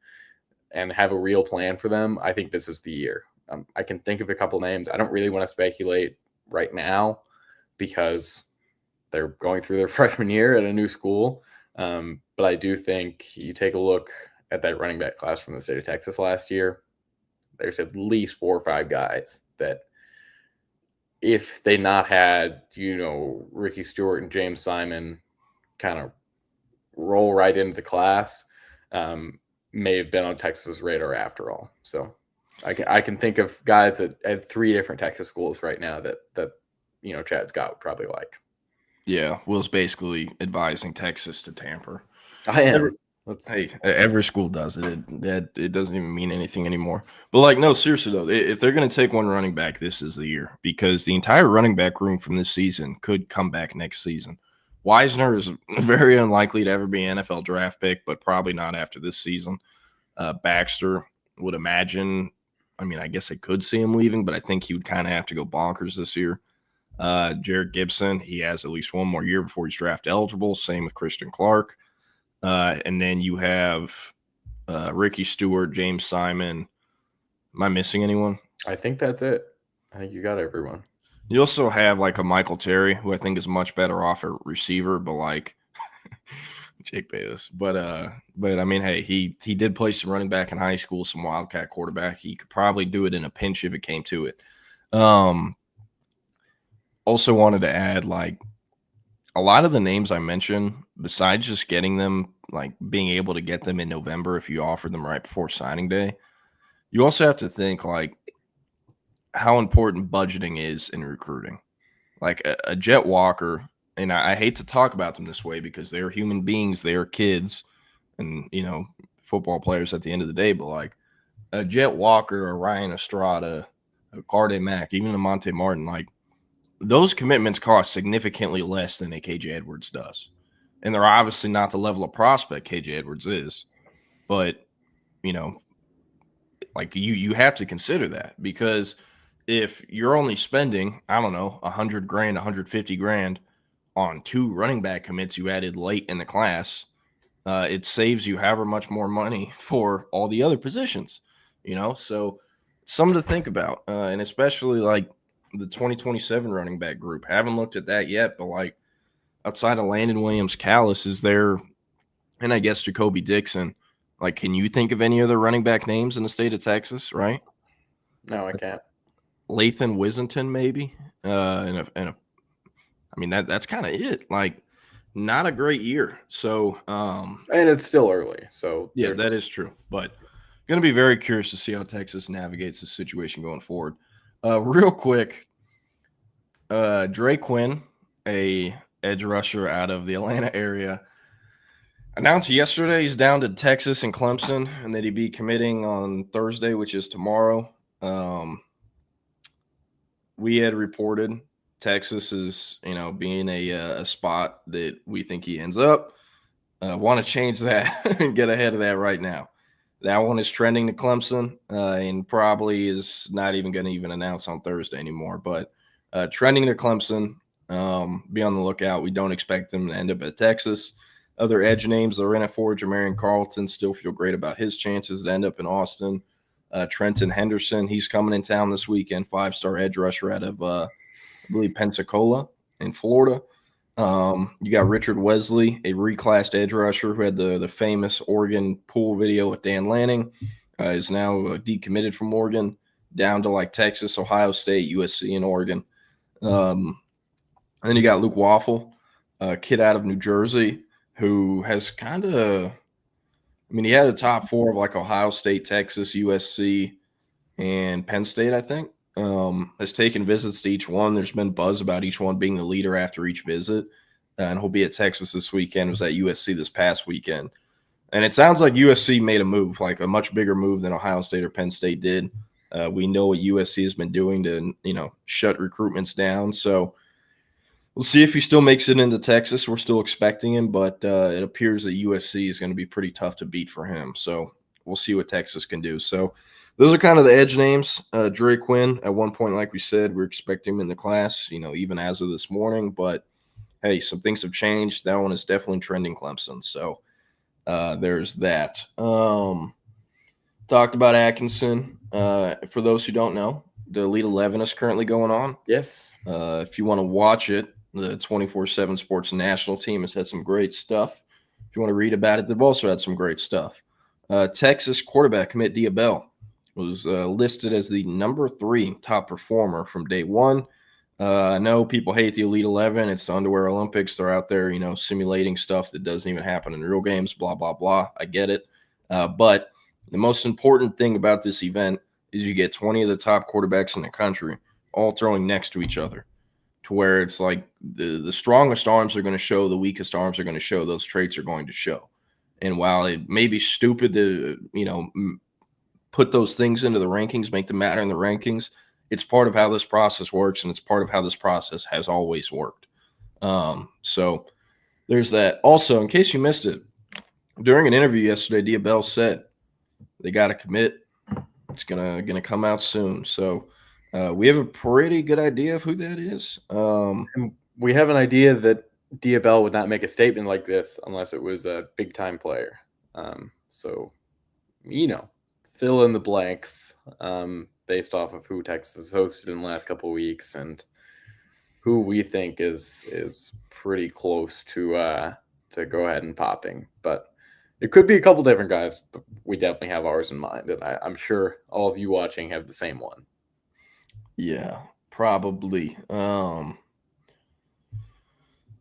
and have a real plan for them. I think this is the year. I can think of a couple names. I don't really want to speculate right now because they're going through their freshman year at a new school. But I do think you take a look at that running back class from the state of Texas last year. There's at least 4 or 5 guys that, if they not had, Ricky Stewart and James Simon kind of roll right into the class, may have been on Texas' radar after all. So I can think of guys at 3 different Texas schools right now that Chad Scott would probably like. Yeah, Will's basically advising Texas to tamper. I am. Hey, every school does it. It doesn't even mean anything anymore. But no, seriously though, if they're going to take one running back, this is the year, because the entire running back room from this season could come back next season. Wisner is very unlikely to ever be an NFL draft pick, but probably not after this season. Baxter would imagine. I guess I could see him leaving, but I think he would kind of have to go bonkers this year. Jared Gibson, he has at least one more year before he's draft eligible. Same with Christian Clark. And then you have Ricky Stewart, James Simon. Am I missing anyone? I think that's it. I think you got everyone. You also have a Michael Terry, who I think is much better off at receiver, but Jake Bayless. But hey, he did play some running back in high school, some Wildcat quarterback. He could probably do it in a pinch if it came to it. Also wanted to add, a lot of the names I mentioned, besides just getting them, being able to get them in November if you offer them right before signing day, you also have to think, how important budgeting is in recruiting. A Jet Walker, and I hate to talk about them this way because they're human beings, they are kids, and, football players at the end of the day, but, a Jet Walker, a Ryan Estrada, a Carde Mack, even a Monte Martin, those commitments cost significantly less than a KJ Edwards does. And they're obviously not the level of prospect KJ Edwards is. But, you have to consider that, because if you're only spending, I don't know, $100,000, $150,000 on 2 running back commits you added late in the class, it saves you however much more money for all the other positions, So something to think about, and especially the 2027 running back group. Haven't looked at that yet, but outside of Landon Williams, Callis is there, and I guess Jacoby Dixon. Can you think of any other running back names in the state of Texas? Right? No, I can't. Lathan Wissington, maybe. That's kind of it. Not a great year. So, and it's still early. So yeah, that is true. But going to be very curious to see how Texas navigates the situation going forward. Real quick, Dre Quinn, a edge rusher out of the Atlanta area, announced yesterday he's down to Texas and Clemson, and that he'd be committing on Thursday, which is tomorrow. We had reported Texas is, being a spot that we think he ends up. Want to change that and get ahead of that right now. That one is trending to Clemson and probably is not even going to even announce on Thursday anymore. But trending to Clemson, be on the lookout. We don't expect them to end up at Texas. Other edge names that are in it for Jamarian Carlton, still feel great about his chances to end up in Austin. Trenton Henderson, he's coming in town this weekend, 5-star edge rusher out of, I believe, Pensacola in Florida. You got Richard Wesley, a reclassed edge rusher who had the famous Oregon pool video with Dan Lanning, is now decommitted from Oregon down to like Texas, Ohio State, USC, and Oregon. And then you got Luke Waffle, a kid out of New Jersey who has kind of – I mean, he had a top 4 of like Ohio State, Texas, USC, and Penn State, I think. Has taken visits to each one. There's been buzz about each one being the leader after each visit. And he'll be at Texas this weekend. Was at USC this past weekend. And it sounds like USC made a move, like a much bigger move than Ohio State or Penn State did. We know what USC has been doing to, shut recruitments down. So we'll see if he still makes it into Texas. We're still expecting him, but it appears that USC is going to be pretty tough to beat for him. So we'll see what Texas can do. So those are kind of the edge names. Dre Quinn, at one point, like we said, we're expecting him in the class, even as of this morning. But, hey, some things have changed. That one is definitely trending Clemson. So there's that. Talked about Atkinson. For those who don't know, the Elite 11 is currently going on. Yes. If you want to watch it, the 24/7 Sports national team has had some great stuff. If you want to read about it, they've also had some great stuff. Texas quarterback commit Diabell was listed as the number 3 top performer from day one. I know people hate the Elite 11. It's the underwear Olympics. They're out there, simulating stuff that doesn't even happen in real games, blah, blah, blah. I get it. But the most important thing about this event is you get 20 of the top quarterbacks in the country all throwing next to each other, to where it's like the strongest arms are going to show, the weakest arms are going to show, those traits are going to show. And while it may be stupid to, put those things into the rankings, make them matter in the rankings, it's part of how this process works, and it's part of how this process has always worked. So there's that. Also, in case you missed it, during an interview yesterday, Diabell said they got to commit. It's gonna come out soon. So we have a pretty good idea of who that is. And we have an idea that Diabell would not make a statement like this unless it was a big-time player. So, fill in the blanks based off of who Texas has hosted in the last couple of weeks and who we think is pretty close to go ahead and popping. But it could be a couple different guys, but we definitely have ours in mind, and I'm sure all of you watching have the same one. Yeah, probably.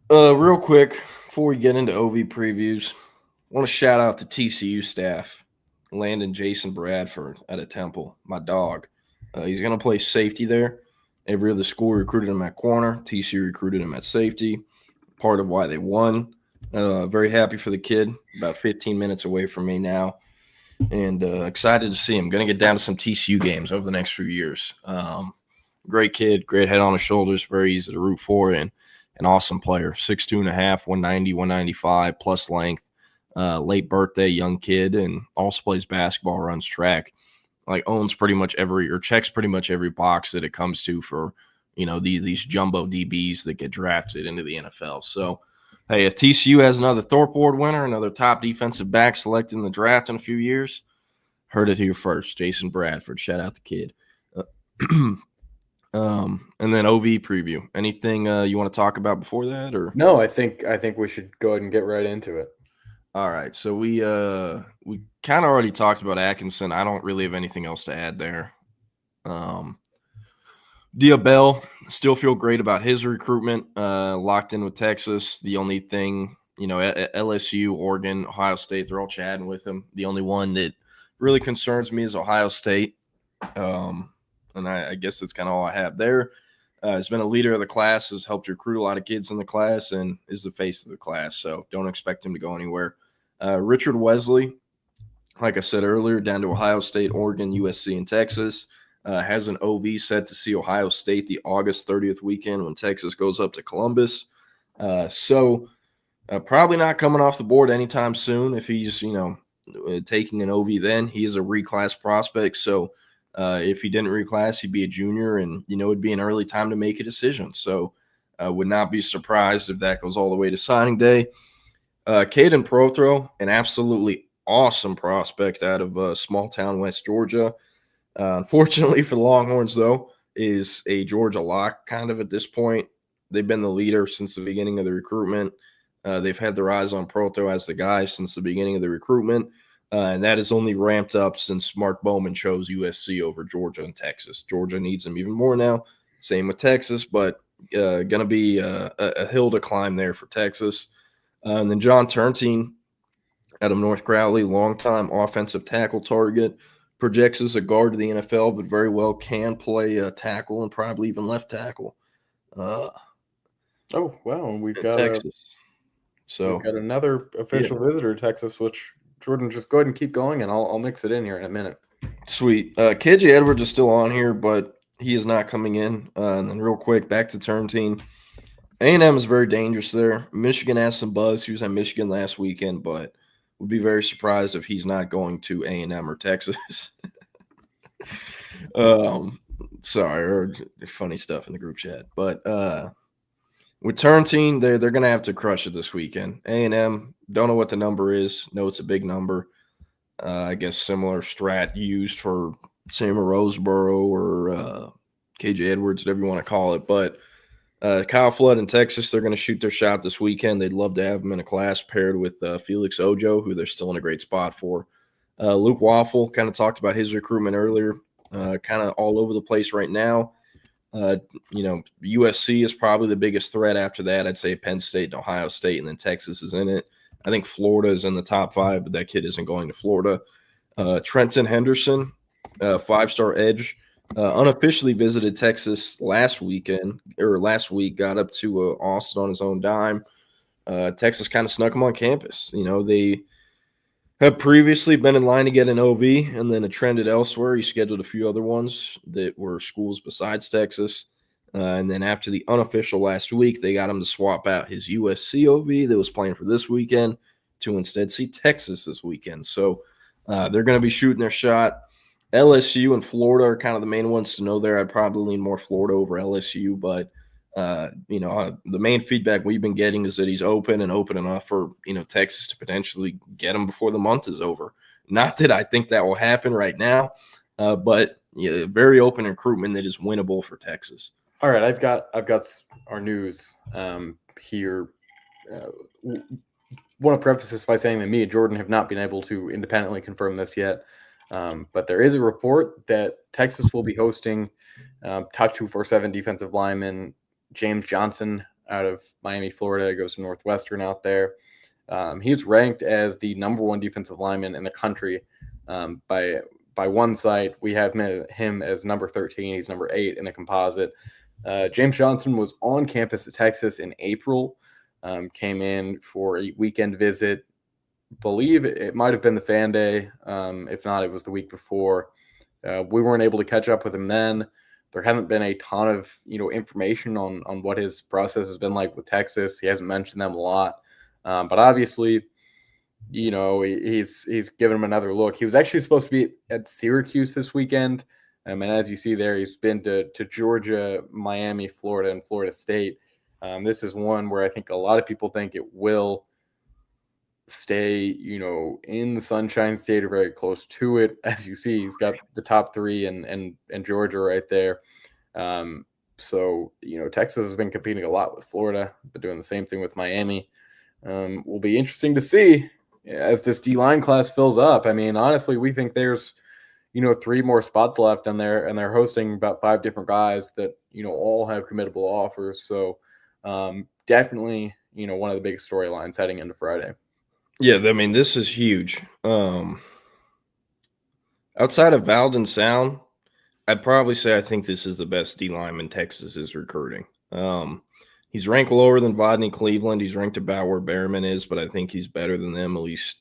Real quick, before we get into OV previews, I want to shout out the TCU staff, Landon Jason Bradford out of Temple, my dog. He's going to play safety there. Every other school recruited him at corner. TCU recruited him at safety. Part of why they won. Very happy for the kid. About 15 minutes away from me now. And excited to see him. Going to get down to some TCU games over the next few years. Great kid, great head on his shoulders, very easy to root for, and an awesome player. 6'2.5", 190, 195, plus length. Late birthday, young kid, and also plays basketball, runs track. Owns pretty much checks pretty much every box that it comes to for, these jumbo DBs that get drafted into the NFL. So, hey, if TCU has another Thorpe Award winner, another top defensive back selected in the draft in a few years, heard it here first. Jason Bradford, shout out the kid. And then OV preview. Anything you want to talk about before that, or no? I think we should go ahead and get right into it. All right. So we kind of already talked about Atkinson. I don't really have anything else to add there. Diabell, still feel great about his recruitment. Locked in with Texas. The only thing, LSU, Oregon, Ohio State, they're all chatting with him. The only one that really concerns me is Ohio State. And I guess that's kind of all I have there. He's been a leader of the class, has helped recruit a lot of kids in the class, and is the face of the class. So don't expect him to go anywhere. Richard Wesley, like I said earlier, down to Ohio State, Oregon, USC, and Texas. Has an OV set to see Ohio State the August 30th weekend when Texas goes up to Columbus. So probably not coming off the board anytime soon if he's, taking an OV then. He is a reclass prospect. So if he didn't reclass, he'd be a junior, and, it'd be an early time to make a decision. So I would not be surprised if that goes all the way to signing day. Caden Prothro, an absolutely awesome prospect out of small town West Georgia. Unfortunately for the Longhorns, though, is a Georgia lock kind of at this point. They've been the leader since the beginning of the recruitment. They've had their eyes on Prothro as the guy since the beginning of the recruitment, and that has only ramped up since Mark Bowman chose USC over Georgia and Texas. Georgia needs him even more now. Same with Texas, but going to be a hill to climb there for Texas. And then John Turntine out of North Crowley, longtime offensive tackle target, projects as a guard to the NFL, but very well can play tackle and probably even left tackle. Oh, well, we've got Texas. So we've got another official visitor to Texas, which Jordan, just go ahead and keep going, and I'll mix it in here in a minute. Sweet. KJ Edwards is still on here, but he is not coming in. And then real quick, back to Turntine. A&M is very dangerous there. Michigan has some buzz. He was at Michigan last weekend, but would be very surprised if he's not going to A&M or Texas. Sorry, or funny stuff in the group chat. But with Turntine, they're going to have to crush it this weekend. A&M, don't know what the number is. Know it's a big number. I guess similar strat used for Sam Roseboro or KJ Edwards, whatever you want to call it. But Kyle Flood in Texas, they're going to shoot their shot this weekend. They'd love to have him in a class paired with Felix Ojo, who they're still in a great spot for. Luke Waffle kind of talked about his recruitment earlier, kind of all over the place right now. USC is probably the biggest threat after that. I'd say Penn State and Ohio State, and then Texas is in it. I think Florida is in the top 5, but that kid isn't going to Florida. Trenton Henderson, 5-star edge, unofficially visited Texas last week, got up to Austin on his own dime. Texas kind of snuck him on campus. They have previously been in line to get an OV, and then it trended elsewhere. He scheduled a few other ones that were schools besides Texas. And then after the unofficial last week, they got him to swap out his USC OV that was playing for this weekend to instead see Texas this weekend. So they're going to be shooting their shot. LSU and Florida are kind of the main ones to know there. I'd probably lean more Florida over LSU, but the main feedback we've been getting is that he's open enough for, Texas to potentially get him before the month is over. Not that I think that will happen right now, but very open recruitment that is winnable for Texas. All right, I've got our news here. Want to preface this by saying that me and Jordan have not been able to independently confirm this yet, but there is a report that Texas will be hosting top 247 defensive lineman James Johnson out of Miami, Florida. Goes to Northwestern out there. He's ranked as the #1 defensive lineman in the country by one site. We have him as number 13. He's number 8 in the composite. James Johnson was on campus at Texas in April, came in for a weekend visit. Believe it might have been the fan day. If not, it was the week before. We weren't able to catch up with him then. There hasn't been a ton of information on what his process has been like with Texas. He hasn't mentioned them a lot, but obviously, he's given him another look. He was actually supposed to be at Syracuse this weekend. And as you see there, he's been to Georgia, Miami, Florida, and Florida State. This is one where I think a lot of people think it will stay, in the Sunshine State or very close to it. As you see, he's got the top 3 and Georgia right there. So, Texas has been competing a lot with Florida, but doing the same thing with Miami. Will be interesting to see as this D-line class fills up. I mean, honestly, we think there's 3 more spots left in there, and they're hosting about 5 different guys that, all have committable offers. So definitely, one of the biggest storylines heading into Friday. Yeah, I mean, this is huge. Outside of Valden Sound, I'd probably say I think this is the best D lineman Texas is recruiting. He's ranked lower than Rodney Cleveland. He's ranked about where Behrman is, but I think he's better than them, at least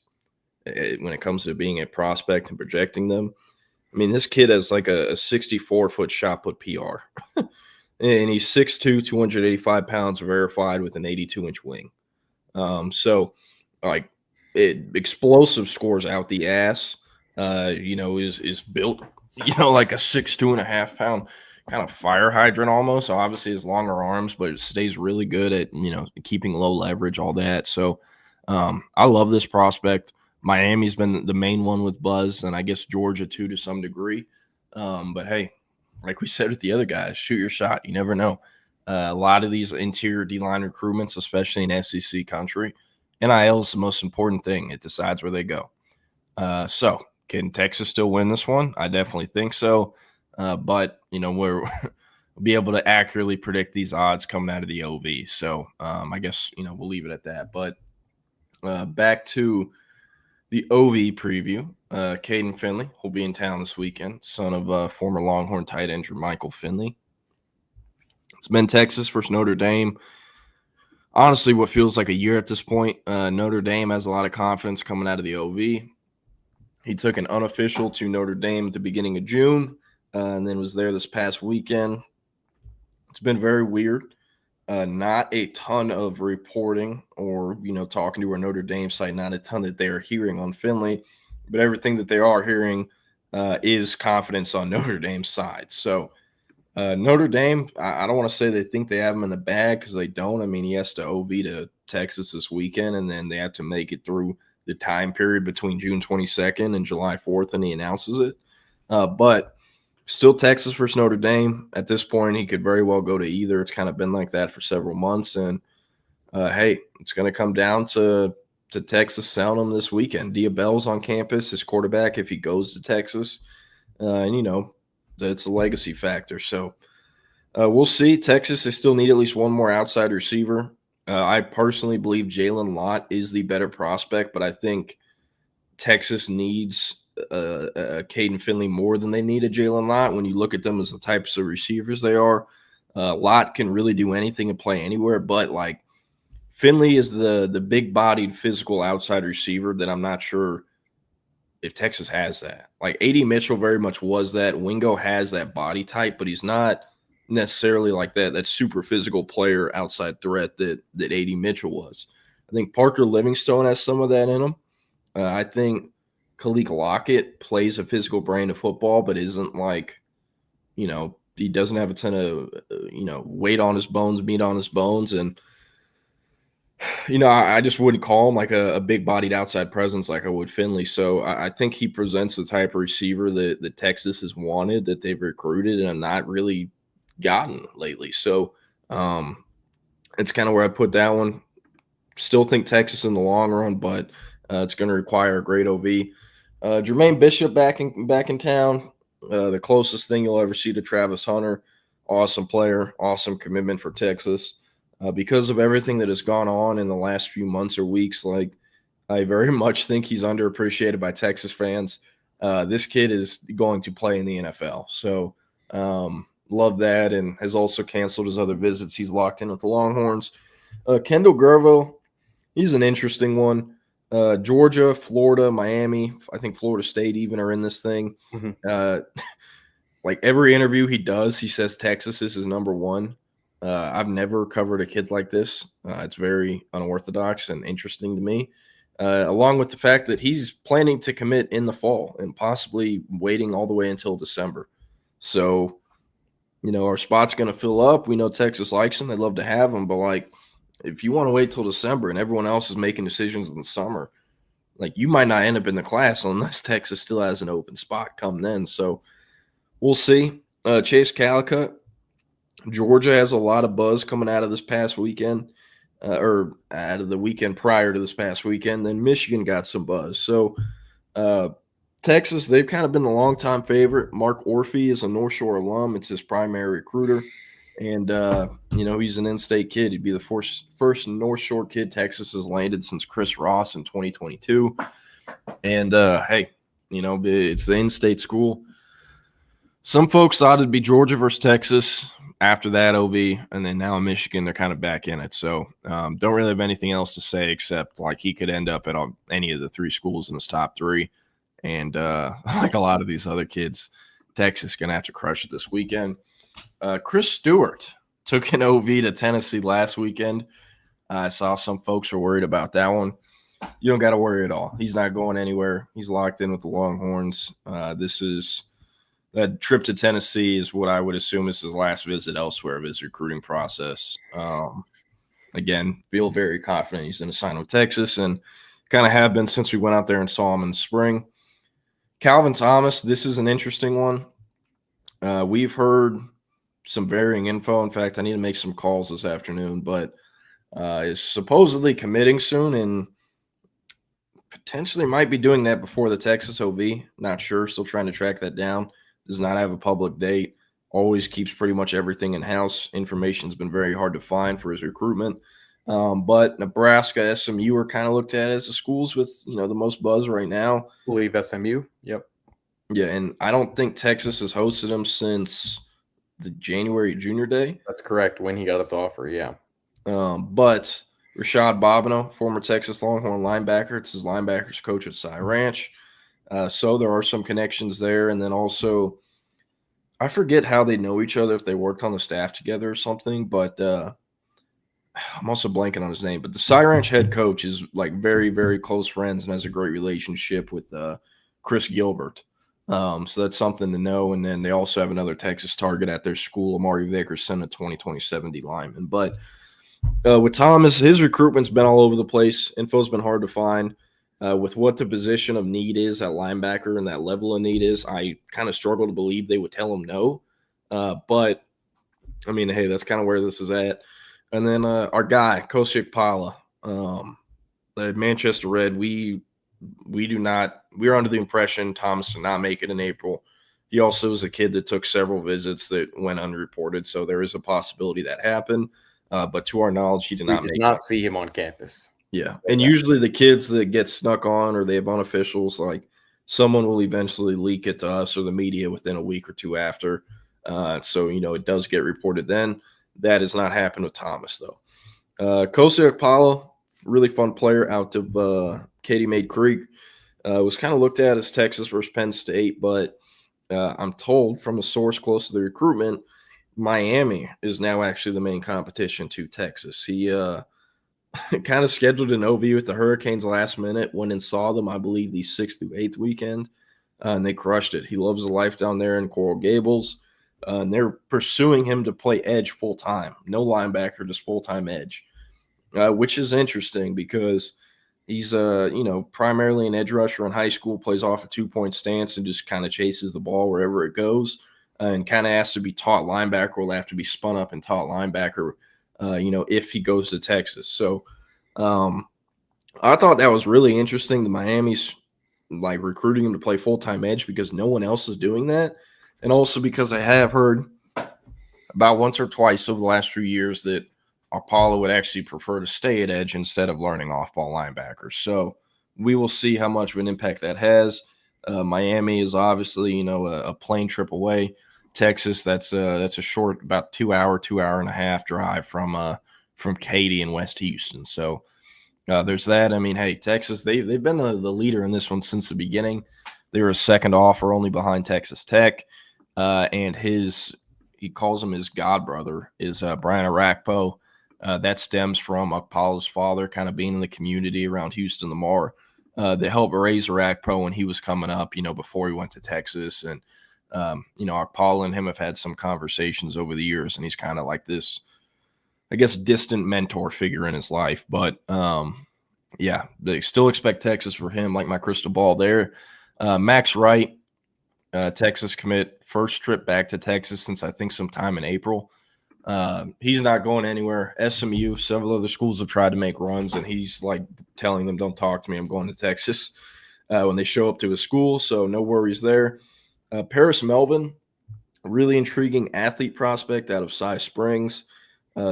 when it comes to being a prospect and projecting them. I mean, this kid has like a 64-foot shot put PR. And he's 6'2", 285 pounds verified with an 82-inch wing. So, like, explosive scores out the ass. Is built, like a 6'2.5" pound kind of fire hydrant almost. So obviously has longer arms, but it stays really good at, keeping low leverage, all that. So I love this prospect. Miami's been the main one with buzz, and I guess Georgia too to some degree. But hey, like we said with the other guys, shoot your shot. You never know. A lot of these interior D-line recruitments, especially in SEC country, NIL is the most important thing. It decides where they go. So can Texas still win this one? I definitely think so. But, we'll be able to accurately predict these odds coming out of the OV. So I guess, we'll leave it at that. But back to the OV preview. Caden Finley will be in town this weekend, son of former Longhorn tight end Michael Finley. It's been Texas versus Notre Dame. Honestly, what feels like a year at this point. Notre Dame has a lot of confidence coming out of the OV. He took an unofficial to Notre Dame at the beginning of June, and then was there this past weekend. It's been very weird. Not a ton of reporting or, talking to our Notre Dame site, not a ton that they are hearing on Finley, but everything that they are hearing is confidence on Notre Dame's side. So Notre Dame, I don't want to say they think they have him in the bag because they don't. I mean, he has to OV to Texas this weekend, and then they have to make it through the time period between June 22nd and July 4th, and he announces it. But still Texas versus Notre Dame. At this point, he could very well go to either. It's kind of been like that for several months. And, hey, it's going to come down to Texas selling him this weekend. Diabell's on campus, his quarterback, if he goes to Texas. And, it's a legacy factor. So we'll see. Texas, they still need at least one more outside receiver. I personally believe Jalen Lott is the better prospect, but I think Texas needs Caden Finley more than they need a Jalen Lott. When you look at them as the types of receivers they are, Lott can really do anything and play anywhere, but like Finley is the big-bodied physical outside receiver that I'm not sure if Texas has that. Like A.D. Mitchell very much was that. Wingo has that body type, but he's not necessarily like that super physical player outside threat that A.D. Mitchell was. I think Parker Livingstone has some of that in him. I think Khalil Lockett plays a physical brand of football, but isn't like, he doesn't have a ton of, weight on his bones, meat on his bones. And, I just wouldn't call him like a big-bodied outside presence like I would Finley. So I think he presents the type of receiver that Texas has wanted, that they've recruited and not really gotten lately. So it's kind of where I put that one. Still think Texas in the long run, but it's going to require a great OV. Jermaine Bishop back in town. The closest thing you'll ever see to Travis Hunter. Awesome player, awesome commitment for Texas. Because of everything that has gone on in the last few months or weeks, like I very much think he's underappreciated by Texas fans. This kid is going to play in the NFL. So love that, and has also canceled his other visits. He's locked in with the Longhorns. Kendall Gervo, he's an interesting one. Georgia, Florida, Miami, I think Florida State even are in this thing. Mm-hmm. Like every interview he does, he says Texas is his number one. I've never covered a kid like this. It's very unorthodox and interesting to me, along with the fact that he's planning to commit in the fall and possibly waiting all the way until December. So, our spot's going to fill up. We know Texas likes him. They'd love to have him. But, like, if you want to wait till December and everyone else is making decisions in the summer, like, you might not end up in the class unless Texas still has an open spot come then. So, we'll see. Chase Calicut. Georgia has a lot of buzz coming out of this past weekend, or out of the weekend prior to this past weekend. Then Michigan got some buzz. So Texas, they've kind of been the longtime favorite. Mark Orphy is a North Shore alum. It's his primary recruiter. And, he's an in-state kid. He'd be the first North Shore kid Texas has landed since Chris Ross in 2022. And, hey, it's the in-state school. Some folks thought it'd be Georgia versus Texas. After that, OV, and then now in Michigan, they're kind of back in it. So don't really have anything else to say except like he could end up at any of the three schools in his top three. And like a lot of these other kids, Texas is going to have to crush it this weekend. Chris Stewart took an OV to Tennessee last weekend. I saw some folks were worried about that one. you don't got to worry at all. He's not going anywhere. He's locked in with the Longhorns. That trip to Tennessee is what I would assume is his last visit elsewhere of his recruiting process. Again, feel very confident he's going to sign with Texas, and kind of have been since we went out there and saw him in the spring. Calvin Thomas, this is an interesting one. We've heard some varying info. In fact, I need to make some calls this afternoon, but is supposedly committing soon and potentially might be doing that before the Texas OV. Not sure. Still trying to track that down. Does not have a public date. Always keeps pretty much everything in-house. Information's been very hard to find for his recruitment. But Nebraska, SMU are kind of looked at as the schools with, the most buzz right now. I believe SMU. Yep. Yeah, and I don't think Texas has hosted him since the January Junior Day. That's correct, when he got his offer, yeah. But Rashad Bobineau, former Texas Longhorn linebacker, it's his linebackers coach at Cy Ranch. So there are some connections there. And then also, I forget how they know each other, if they worked on the staff together or something, but I'm also blanking on his name. But the Cy Ranch head coach is like very, very close friends and has a great relationship with Chris Gilbert. So that's something to know. And then they also have another Texas target at their school, Amari Vickerson, a 2027 D lineman. But with Thomas, his recruitment's been all over the place. Info's been hard to find. With what the position of need is at linebacker and that level of need is, I kind of struggle to believe they would tell him no. But, I mean, hey, that's kind of where this is at. And then our guy, Kosiak Pala, the Manchester Red, we're under the impression Thomas did not make it in April. He also was a kid that took several visits that went unreported, so there is a possibility that happened. But to our knowledge, he did not make it. We did not see him on campus. Yeah, and usually the kids that get snuck on or they have unofficials, like someone will eventually leak it to us or the media within a week or two after. So, it does get reported then. That has not happened with Thomas, though. Kosiak Pala, really fun player out of Katy Maid Creek, was kind of looked at as Texas versus Penn State, but I'm told from a source close to the recruitment, Miami is now actually the main competition to Texas. He kind of scheduled an OV with the Hurricanes last minute, went and saw them, I believe, the 6th through 8th weekend, and they crushed it. He loves the life down there in Coral Gables, and they're pursuing him to play edge full-time. No linebacker, just full-time edge, which is interesting because he's, primarily an edge rusher in high school, plays off a two-point stance and just kind of chases the ball wherever it goes, and kind of has to be taught linebacker, will have to be spun up and taught linebacker, if he goes to Texas. So I thought that was really interesting. The Miami's like recruiting him to play full-time edge because no one else is doing that. And also because I have heard about once or twice over the last few years that Apollo would actually prefer to stay at edge instead of learning off-ball linebackers. So we will see how much of an impact that has. Miami is obviously, a plane trip away. Texas, that's a short, about 2 hour and a half drive from Katy and West Houston. So there's that. I mean, hey, Texas, they've been the leader in this one since the beginning. They were a second offer, only behind Texas Tech, and he calls him his god brother is Brian Arakpo. That stems from Apollo's father kind of being in the community around Houston Lamar. They helped raise Arakpo when he was coming up, before he went to Texas. And Paul and him have had some conversations over the years, and he's kind of like this, I guess, distant mentor figure in his life. But, yeah, they still expect Texas for him, like my crystal ball there. Max Wright, Texas commit, first trip back to Texas since I think sometime in April. He's not going anywhere. SMU, several other schools have tried to make runs, and he's like telling them, don't talk to me, I'm going to Texas when they show up to his school. So no worries there. Paris Melvin, really intriguing athlete prospect out of Cy Springs.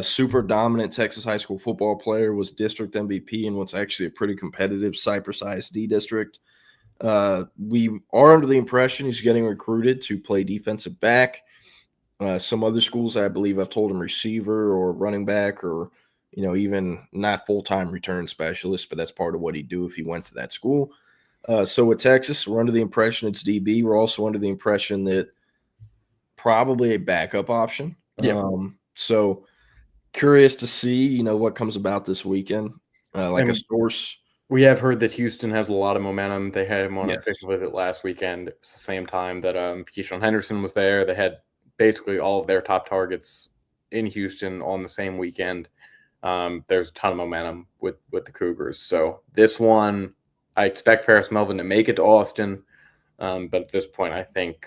Super dominant Texas high school football player, was district MVP in what's actually a pretty competitive Cypress ISD district. We are under the impression he's getting recruited to play defensive back. Some other schools, I believe I've told him receiver or running back or, even not full-time return specialist, but that's part of what he'd do if he went to that school. So with Texas, we're under the impression it's DB. We're also under the impression that probably a backup option. Yeah. So curious to see, what comes about this weekend. A source. We have heard that Houston has a lot of momentum. They had him on an Yes. official visit last weekend. It was the same time that Keyshawn Henderson was there. They had basically all of their top targets in Houston on the same weekend. There's a ton of momentum with the Cougars. So this one, I expect Paris Melvin to make it to Austin. But at this point, I think,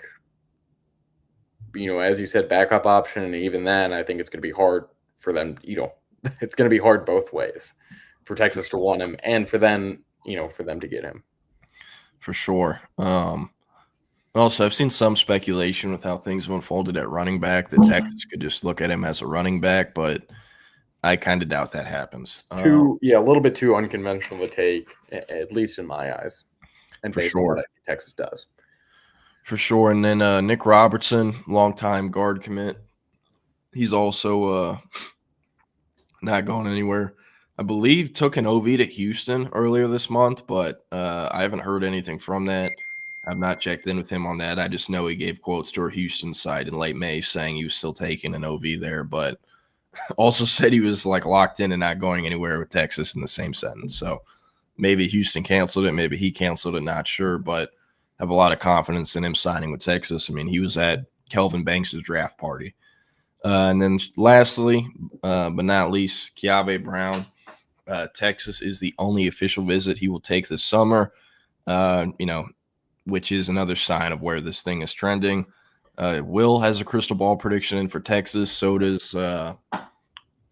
as you said, backup option. And even then, I think it's going to be hard for them. It's going to be hard both ways for Texas to want him and for them to get him. For sure. Also, I've seen some speculation with how things have unfolded at running back that Texas could just look at him as a running back, but I kind of doubt that happens. A little bit too unconventional to take, at least in my eyes. And for based sure, on what Texas does. For sure. And then Nick Robertson, longtime guard commit. He's also not going anywhere. I believe took an OV to Houston earlier this month, but I haven't heard anything from that. I've not checked in with him on that. I just know he gave quotes to our Houston side in late May saying he was still taking an OV there, but also said he was like locked in and not going anywhere with Texas in the same sentence. So maybe Houston canceled it. Maybe he canceled it. Not sure, but I have a lot of confidence in him signing with Texas. I mean, he was at Kelvin Banks' draft party. And then lastly, but not least, Keave Brown. Texas is the only official visit he will take this summer, which is another sign of where this thing is trending. Will has a crystal ball prediction in for Texas. So does the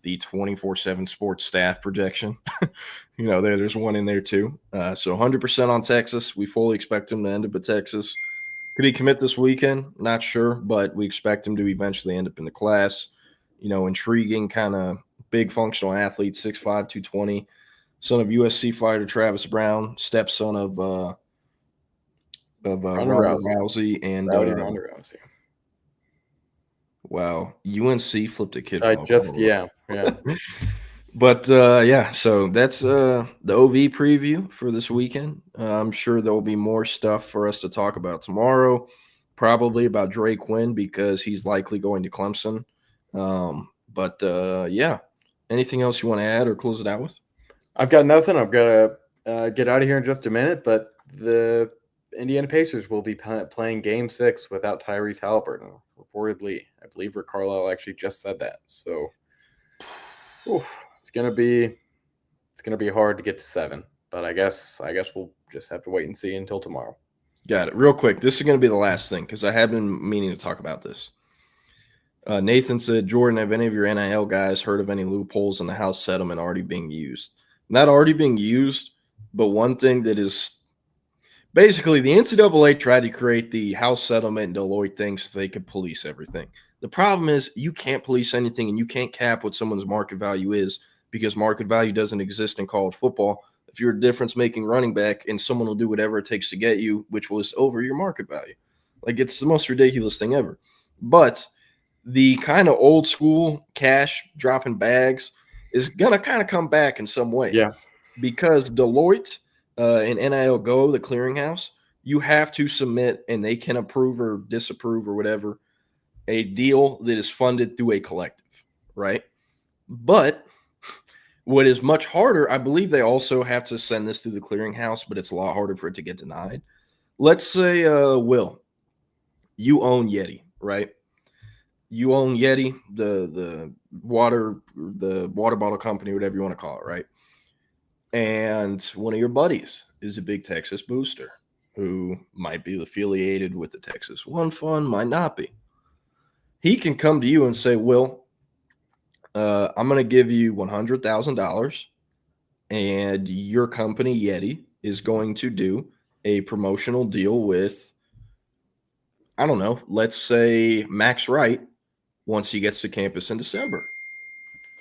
24/7 sports staff projection. There's one in there too. So 100% on Texas. We fully expect him to end up at Texas. Could he commit this weekend? Not sure, but we expect him to eventually end up in the class. Intriguing kind of big functional athlete, 6'5", 220, son of USC fighter Travis Brown, stepson of Rousey and Ronda Rousey. Wow, UNC flipped a kid. Yeah. But so that's the OV preview for this weekend. I'm sure there will be more stuff for us to talk about tomorrow, probably about Drake Quinn because he's likely going to Clemson. Anything else you want to add or close it out with? I've got nothing. I've got to get out of here in just a minute, but the Indiana Pacers will be playing Game 6 without Tyrese Halliburton, reportedly. I believe Rick Carlisle actually just said that. So, it's gonna be hard to get to 7. But I guess we'll just have to wait and see until tomorrow. Got it. Real quick, this is going to be the last thing because I have been meaning to talk about this. Nathan said, Jordan, have any of your NIL guys heard of any loopholes in the House settlement already being used? Not already being used, but one thing that is basically the NCAA tried to create the House settlement and Deloitte thing so they could police everything. The problem is you can't police anything and you can't cap what someone's market value is because market value doesn't exist in college football. If you're a difference-making running back and someone will do whatever it takes to get you, which was over your market value. Like, it's the most ridiculous thing ever. But the kind of old school cash dropping bags is going to kind of come back in some way. Yeah. Because Deloitte and NIL Go, the clearinghouse, you have to submit and they can approve or disapprove or whatever a deal that is funded through a collective, right? But what is much harder, I believe they also have to send this through the clearinghouse, but it's a lot harder for it to get denied. Let's say, Will, you own Yeti, right? You own Yeti, the water bottle company, whatever you want to call it, right? And one of your buddies is a big Texas booster who might be affiliated with the Texas One Fund, might not be. He can come to you and say, Will, I'm going to give you $100,000 and your company, Yeti, is going to do a promotional deal with, I don't know, let's say Max Wright once he gets to campus in December.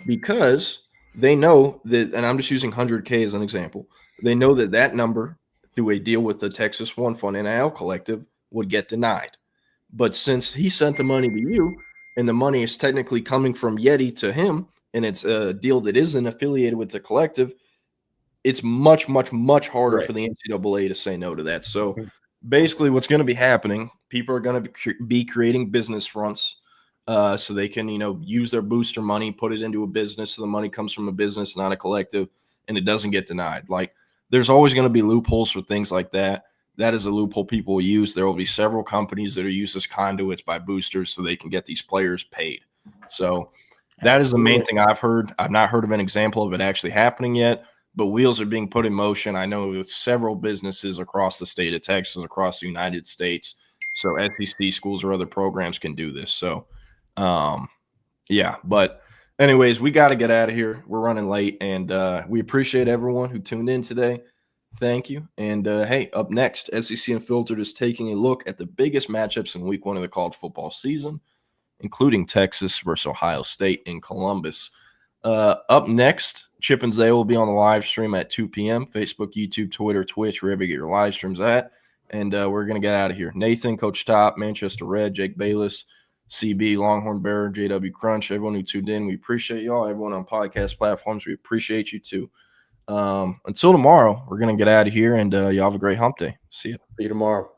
Because they know that, and I'm just using 100K as an example, they know that that number through a deal with the Texas One Fund NIL collective would get denied. But since he sent the money to you and the money is technically coming from Yeti to him, and it's a deal that isn't affiliated with the collective, it's much, much, much harder for the NCAA to say no to that. So basically what's going to be happening, people are going to be creating business fronts so they can, use their booster money, put it into a business so the money comes from a business, not a collective, and it doesn't get denied. Like there's always going to be loopholes for things like that. That is a loophole people will use. There will be several companies that are used as conduits by boosters so they can get these players paid. So that is the main thing I've heard. I've not heard of an example of it actually happening yet, but wheels are being put in motion. I know with several businesses across the state of Texas, across the United States. So SEC schools or other programs can do this. So, yeah. But anyways, we got to get out of here. We're running late, and we appreciate everyone who tuned in today. Thank you. And, hey, up next, SEC Unfiltered is taking a look at the biggest matchups in week 1 of the college football season, including Texas versus Ohio State in Columbus. Up next, Chip and Zay will be on the live stream at 2 p.m. Facebook, YouTube, Twitter, Twitch, wherever you get your live streams at. And we're going to get out of here. Nathan, Coach Top, Manchester Red, Jake Bayless, CB, Longhorn Bearer, JW Crunch, everyone who tuned in, we appreciate y'all. Everyone on podcast platforms, we appreciate you too. Until tomorrow, we're going to get out of here, and y'all have a great hump day. See you. See you tomorrow.